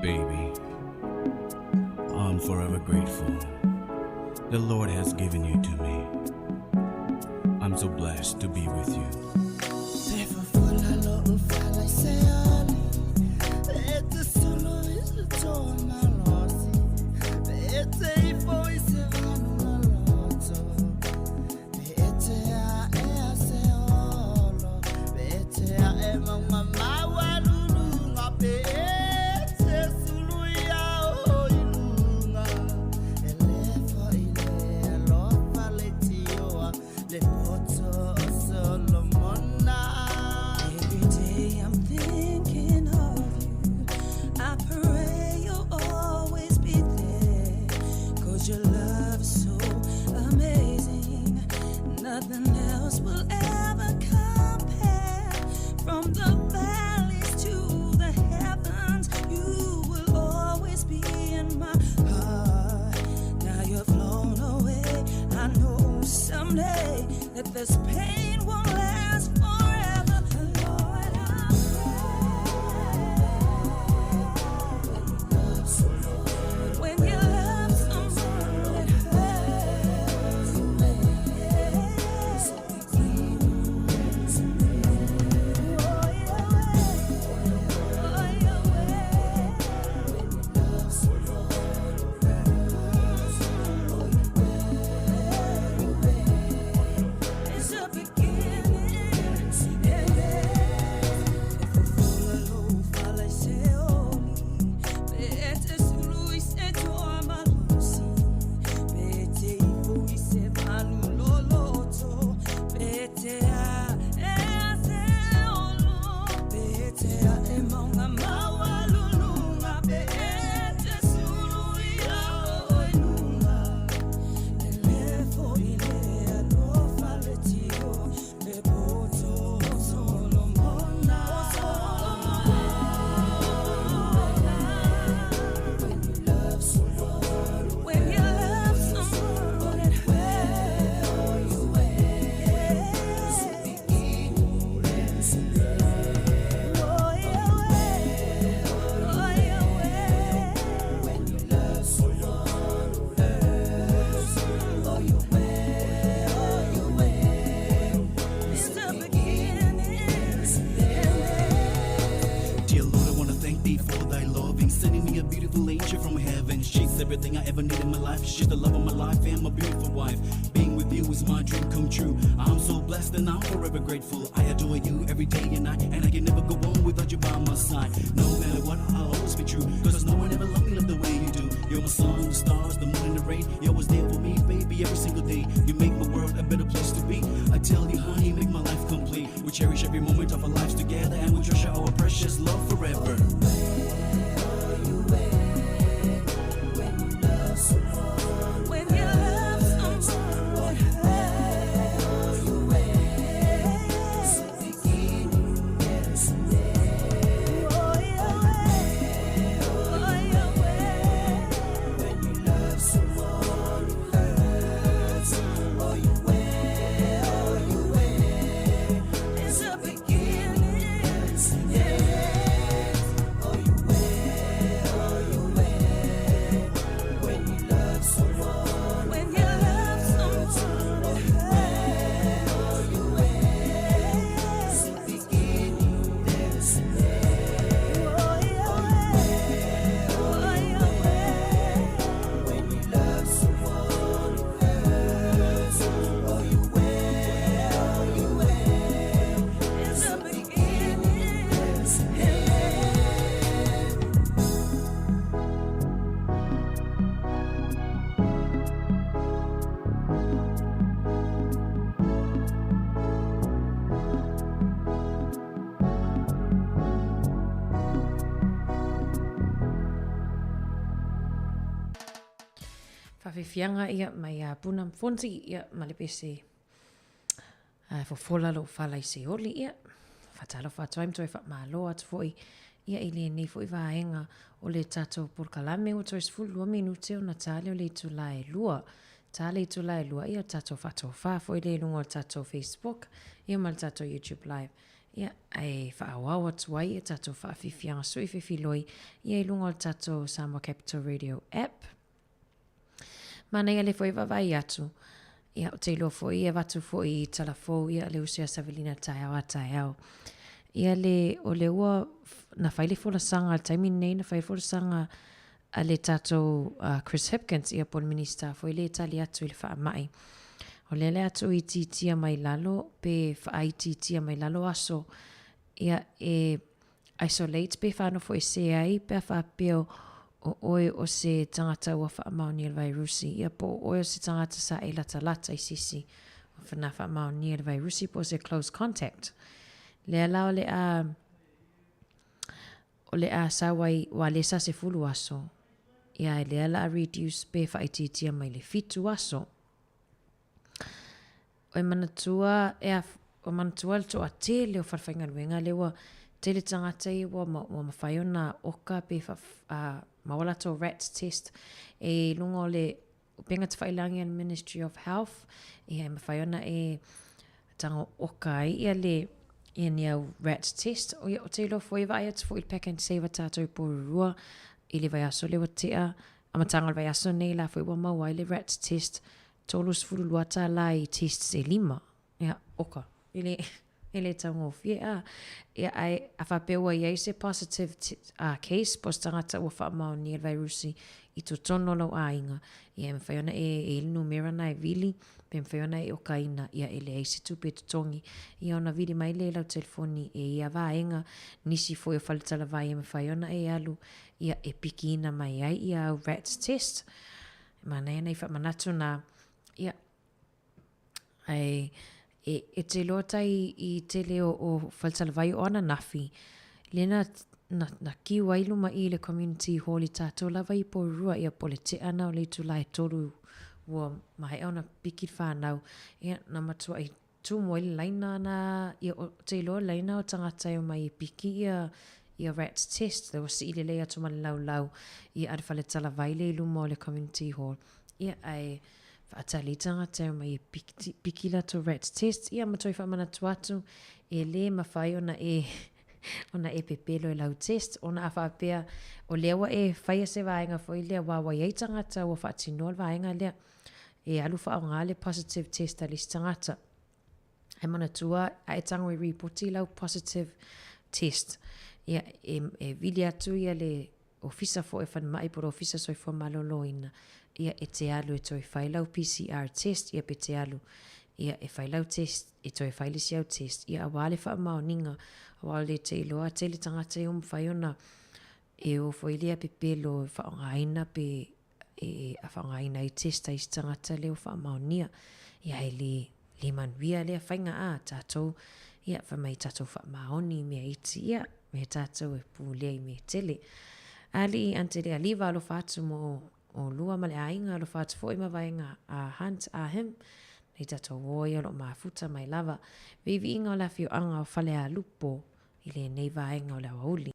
Baby, I'm forever grateful. The Lord has given you to me. I'm so blessed to be with you. This pain won't last forever, Lord. When you love someone, it hurts. It's a everything I ever need in my life. She's the love of my life and my beautiful wife. Being with you is my dream come true. I'm so blessed and I'm forever grateful. I adore you every day and night, and I can never go on without you by my side. No matter what, I'll always be true, cause no one ever loved me the way you do. You're my sun, the stars, the moon and the rain. You're always there for me, baby, every single day. You make my world a better place to be. I tell you, honey, you make my life complete. We cherish every moment of our lives together, and we treasure our precious love forever. Fianga ia mai puna fonsi ia malipese fo fola lo fala I se oli ia fatalo fatwaim toi fa malo at foi ia ile ni foi vaenga o le tato por kalame o toi sfulu minute na tale o le tulai lua tale tulai lua ia tato fato fa foi le lungo tato Facebook ia mal tato YouTube live Ia, ai whaawawa tuai e tatou whaafifianga sui whiwhiloi ia I lunga o tatou Samoa Capital Radio app. Mana ia le foi vavai atu. Ia o te ilo foi ia watu foi talafou ia le usia Savelina taeao a taeao. Ia le o le ua na whaile fola sanga taimi nei na whaile fola sanga a le tatou Chris Hipkins ia pol minister foi le tali atu I le wha mai. O le atu I titia mai lalo pe wha titia mai lalo aso ia e isolate pe whano foi se ai pe wha peo o oe o se tangata ua wha maoni al virusi ia po oe o se tangata sa e lata lata I sisi o whana wha maoni al virusi po se close contact. Le ala o le a sawai wa le sa se fulu aso ia le ala a reduce pe wha titia mai le fitu aso. O manatua o manatua le toa te leo wharwhainga luenga lewa te le tangata I wa mawhai o na oka pe mawala to rats test e lunga o le penga te whailangi an Ministry of Health e mawhai o na e tango oka ia le ia ni au rats test o te lo foi vai atu foi pack and save tatou porua I le vai aso lewa tea amatanga vai aso nei la foi wa mawai le rats test tolus furu luata la I test se lima ia oka ele tango fia ia ai afapewa ia se positive case postangata wa fa mau ni virusi I to tono lo ainga ia mfaiona e numera na vili pe mfaiona e okaina ia ele ai se tupe tongi ia ona vili mai le la telefoni e ia vaenga nisi foi faltala vai mfaiona e alu ia e pikina mai ai ia rats test mana nei fa manatu na ia ai e te lota I te leo o falsalvai o ana nafi. Lena na ki wailu ma I le community hall I tātou lava I porua ia pole te ana o le tulai toru ua mahe ona piki whanau. Ia na matua I tu moile laina na ia o te loa laina o tangata o mai piki ia rats test. Lewa si ile lea tuma lau ia arifale tala vaile I luma o le community hall. Ia ai atali tangata o mai piki la to rats test ia matoi wha mana tuatu e le mawhai ona e pepelo e lau test ona a whapea o lewa e whaia se vaenga fo I lea wawa iei tangata o whaatinoa vaenga lea e alu wha o ngale positive test alis tangata e mana tua a e tango I reporti lau positive test ia e vili atu ia le ofisa fo e whan mai por ofisa soi fo maloloina ia e te alu e toi whailau PCR test ia pe te alu ia e whailau test e toi whailisi au test ia awale wha maoninga awale te iloa te le tangata I whaiona e o whailia pe pelo whaongaina pe e a whaongaina I testa I tangata leo wha maonia ia e le manuia lea whainga a tātou ia whamai tātou wha maoni mea iti ia me tātou e pūlea I me tele ali antele aliva alo whatu mo o lua male ainga lo fatu fo ima vaenga a hunt a him nei tato woia lo mafuta mai lava vivi inga o la fio anga o fale a lupo ile nei vaenga o la wauli.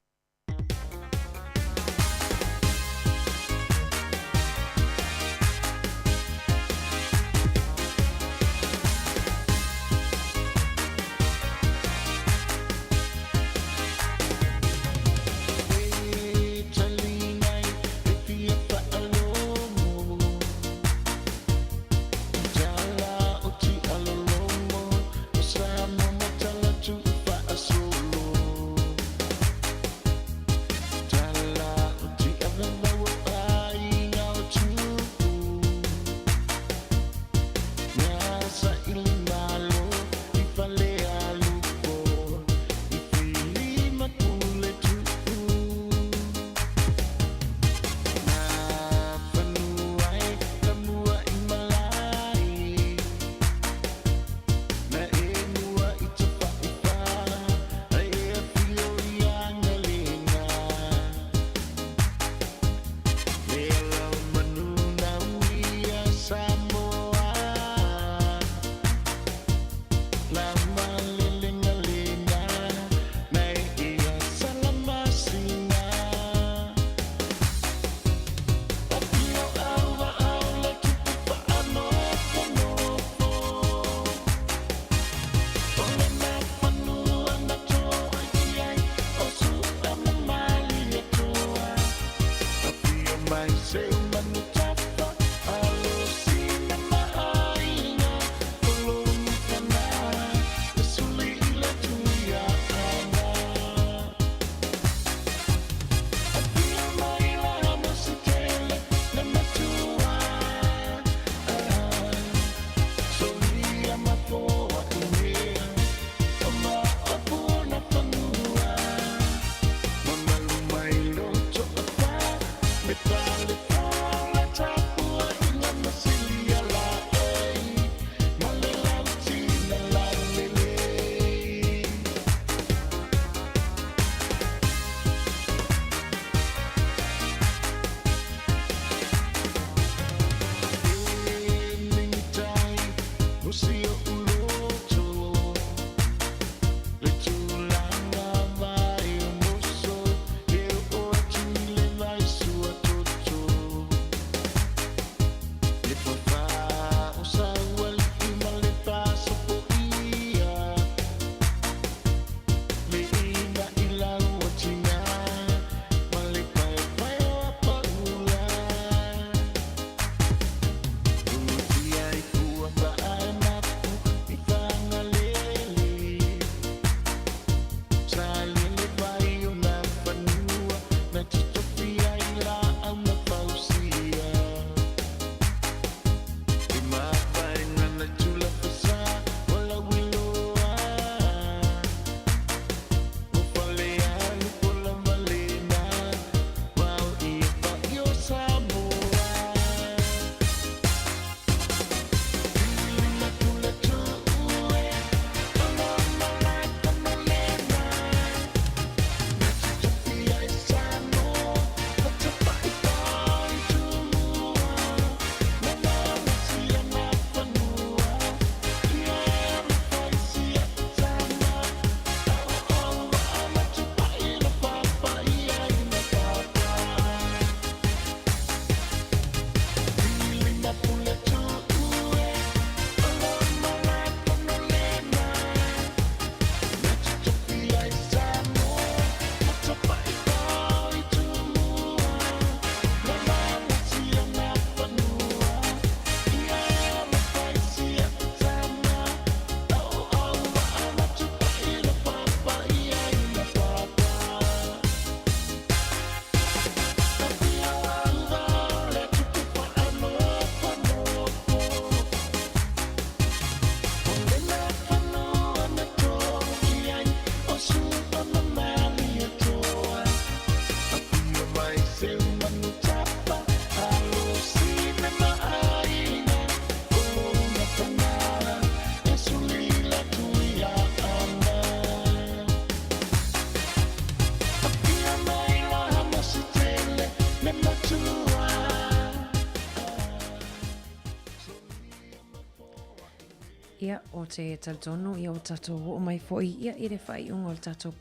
o te taltonu ia o tatou o mai foi ia i le whai ungo le tatou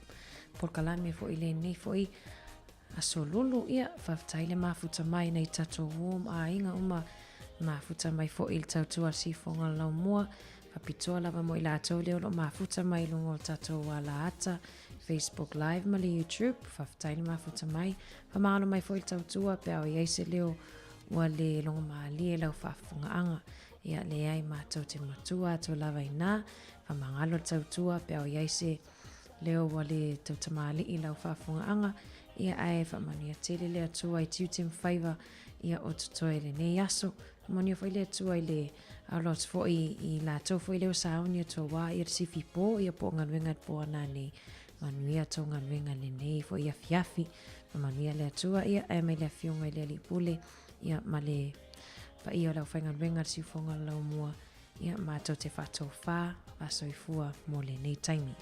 porkalame foi le nei foi a solulu ia whaftai le mafuta mai nei tatou wom a inga uma mafuta mai foi le tautua sifonga lau mua papitoa lava mo i lātou leo lo mafuta mai lungo le tatou ala ata Facebook Live ma le YouTube whaftai le mafuta mai whamalo mai foi le tautua pe au iaise leo ua le longa maali e lau whafunga anga ia le ai mātou te matua to lava ina whamangalo le tautua pe au iaise leo ua le tautamali i lau whafunga anga ia ai whamania tele le atua i tiu tem whaiva ia o tutoe le nei aso monia foi le atua i le alot foi i lātou foi leo sauni atua wā i resifi po ia po nganuenga po ana nei manuia tau nganuenga le nei foi ia fiafi manuia le atua ia ai mai le fionga i le alipule ia ma le pa ia lau whainga renga sifonga lau mua ia mātou te whatou whā wasoifua mo le nei taimi.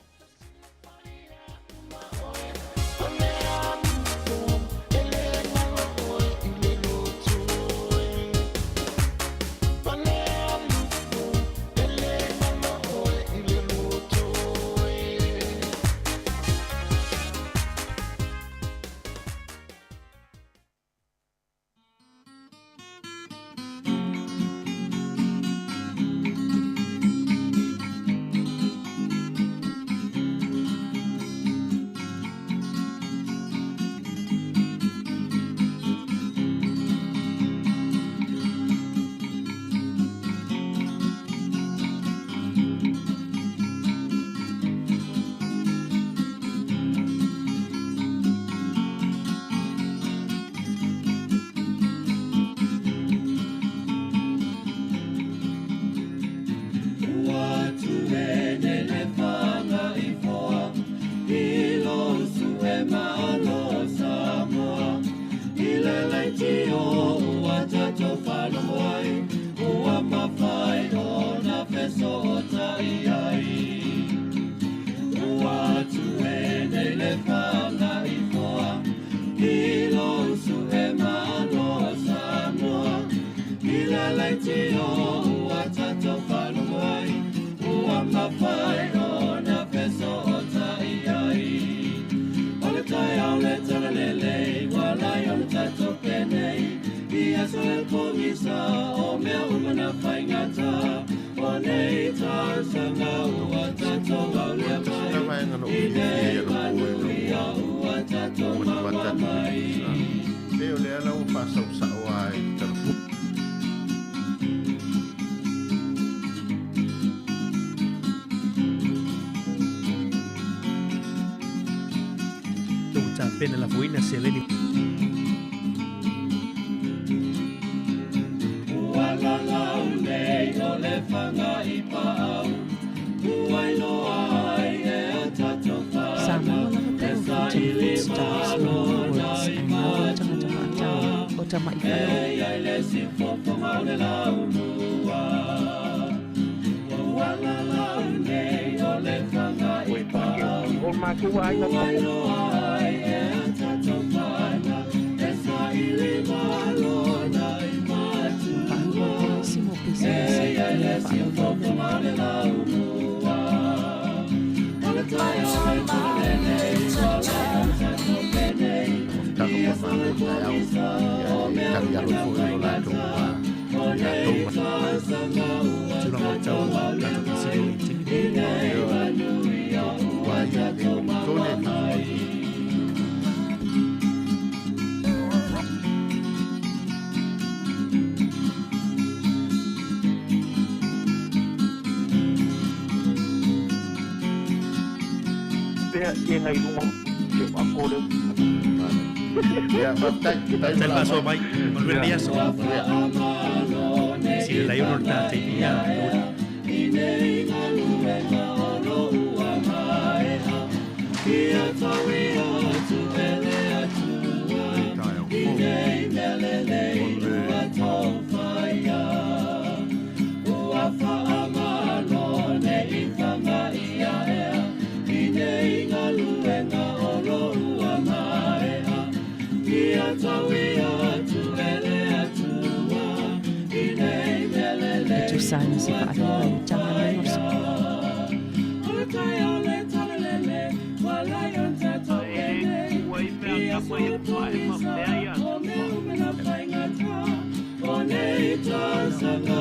Pena la fuina se le Wala lau nei o le whanga I pāu Uai no ai e a tato whana Samoa E sa ili malo nai o tamai E ai le si whopongau le lau mua Wala lau nei o le whanga I pāu Uai no ai e a tato whana E sa ili malo nai Hey, I let you fall from all the love. All the time, all the Ia ngai lungo ke ako le. Ya, baptai Tal paso mai, volver dia so. Si la yo norta te ia. Itu sana si Pak Alina jangan One ita sanga,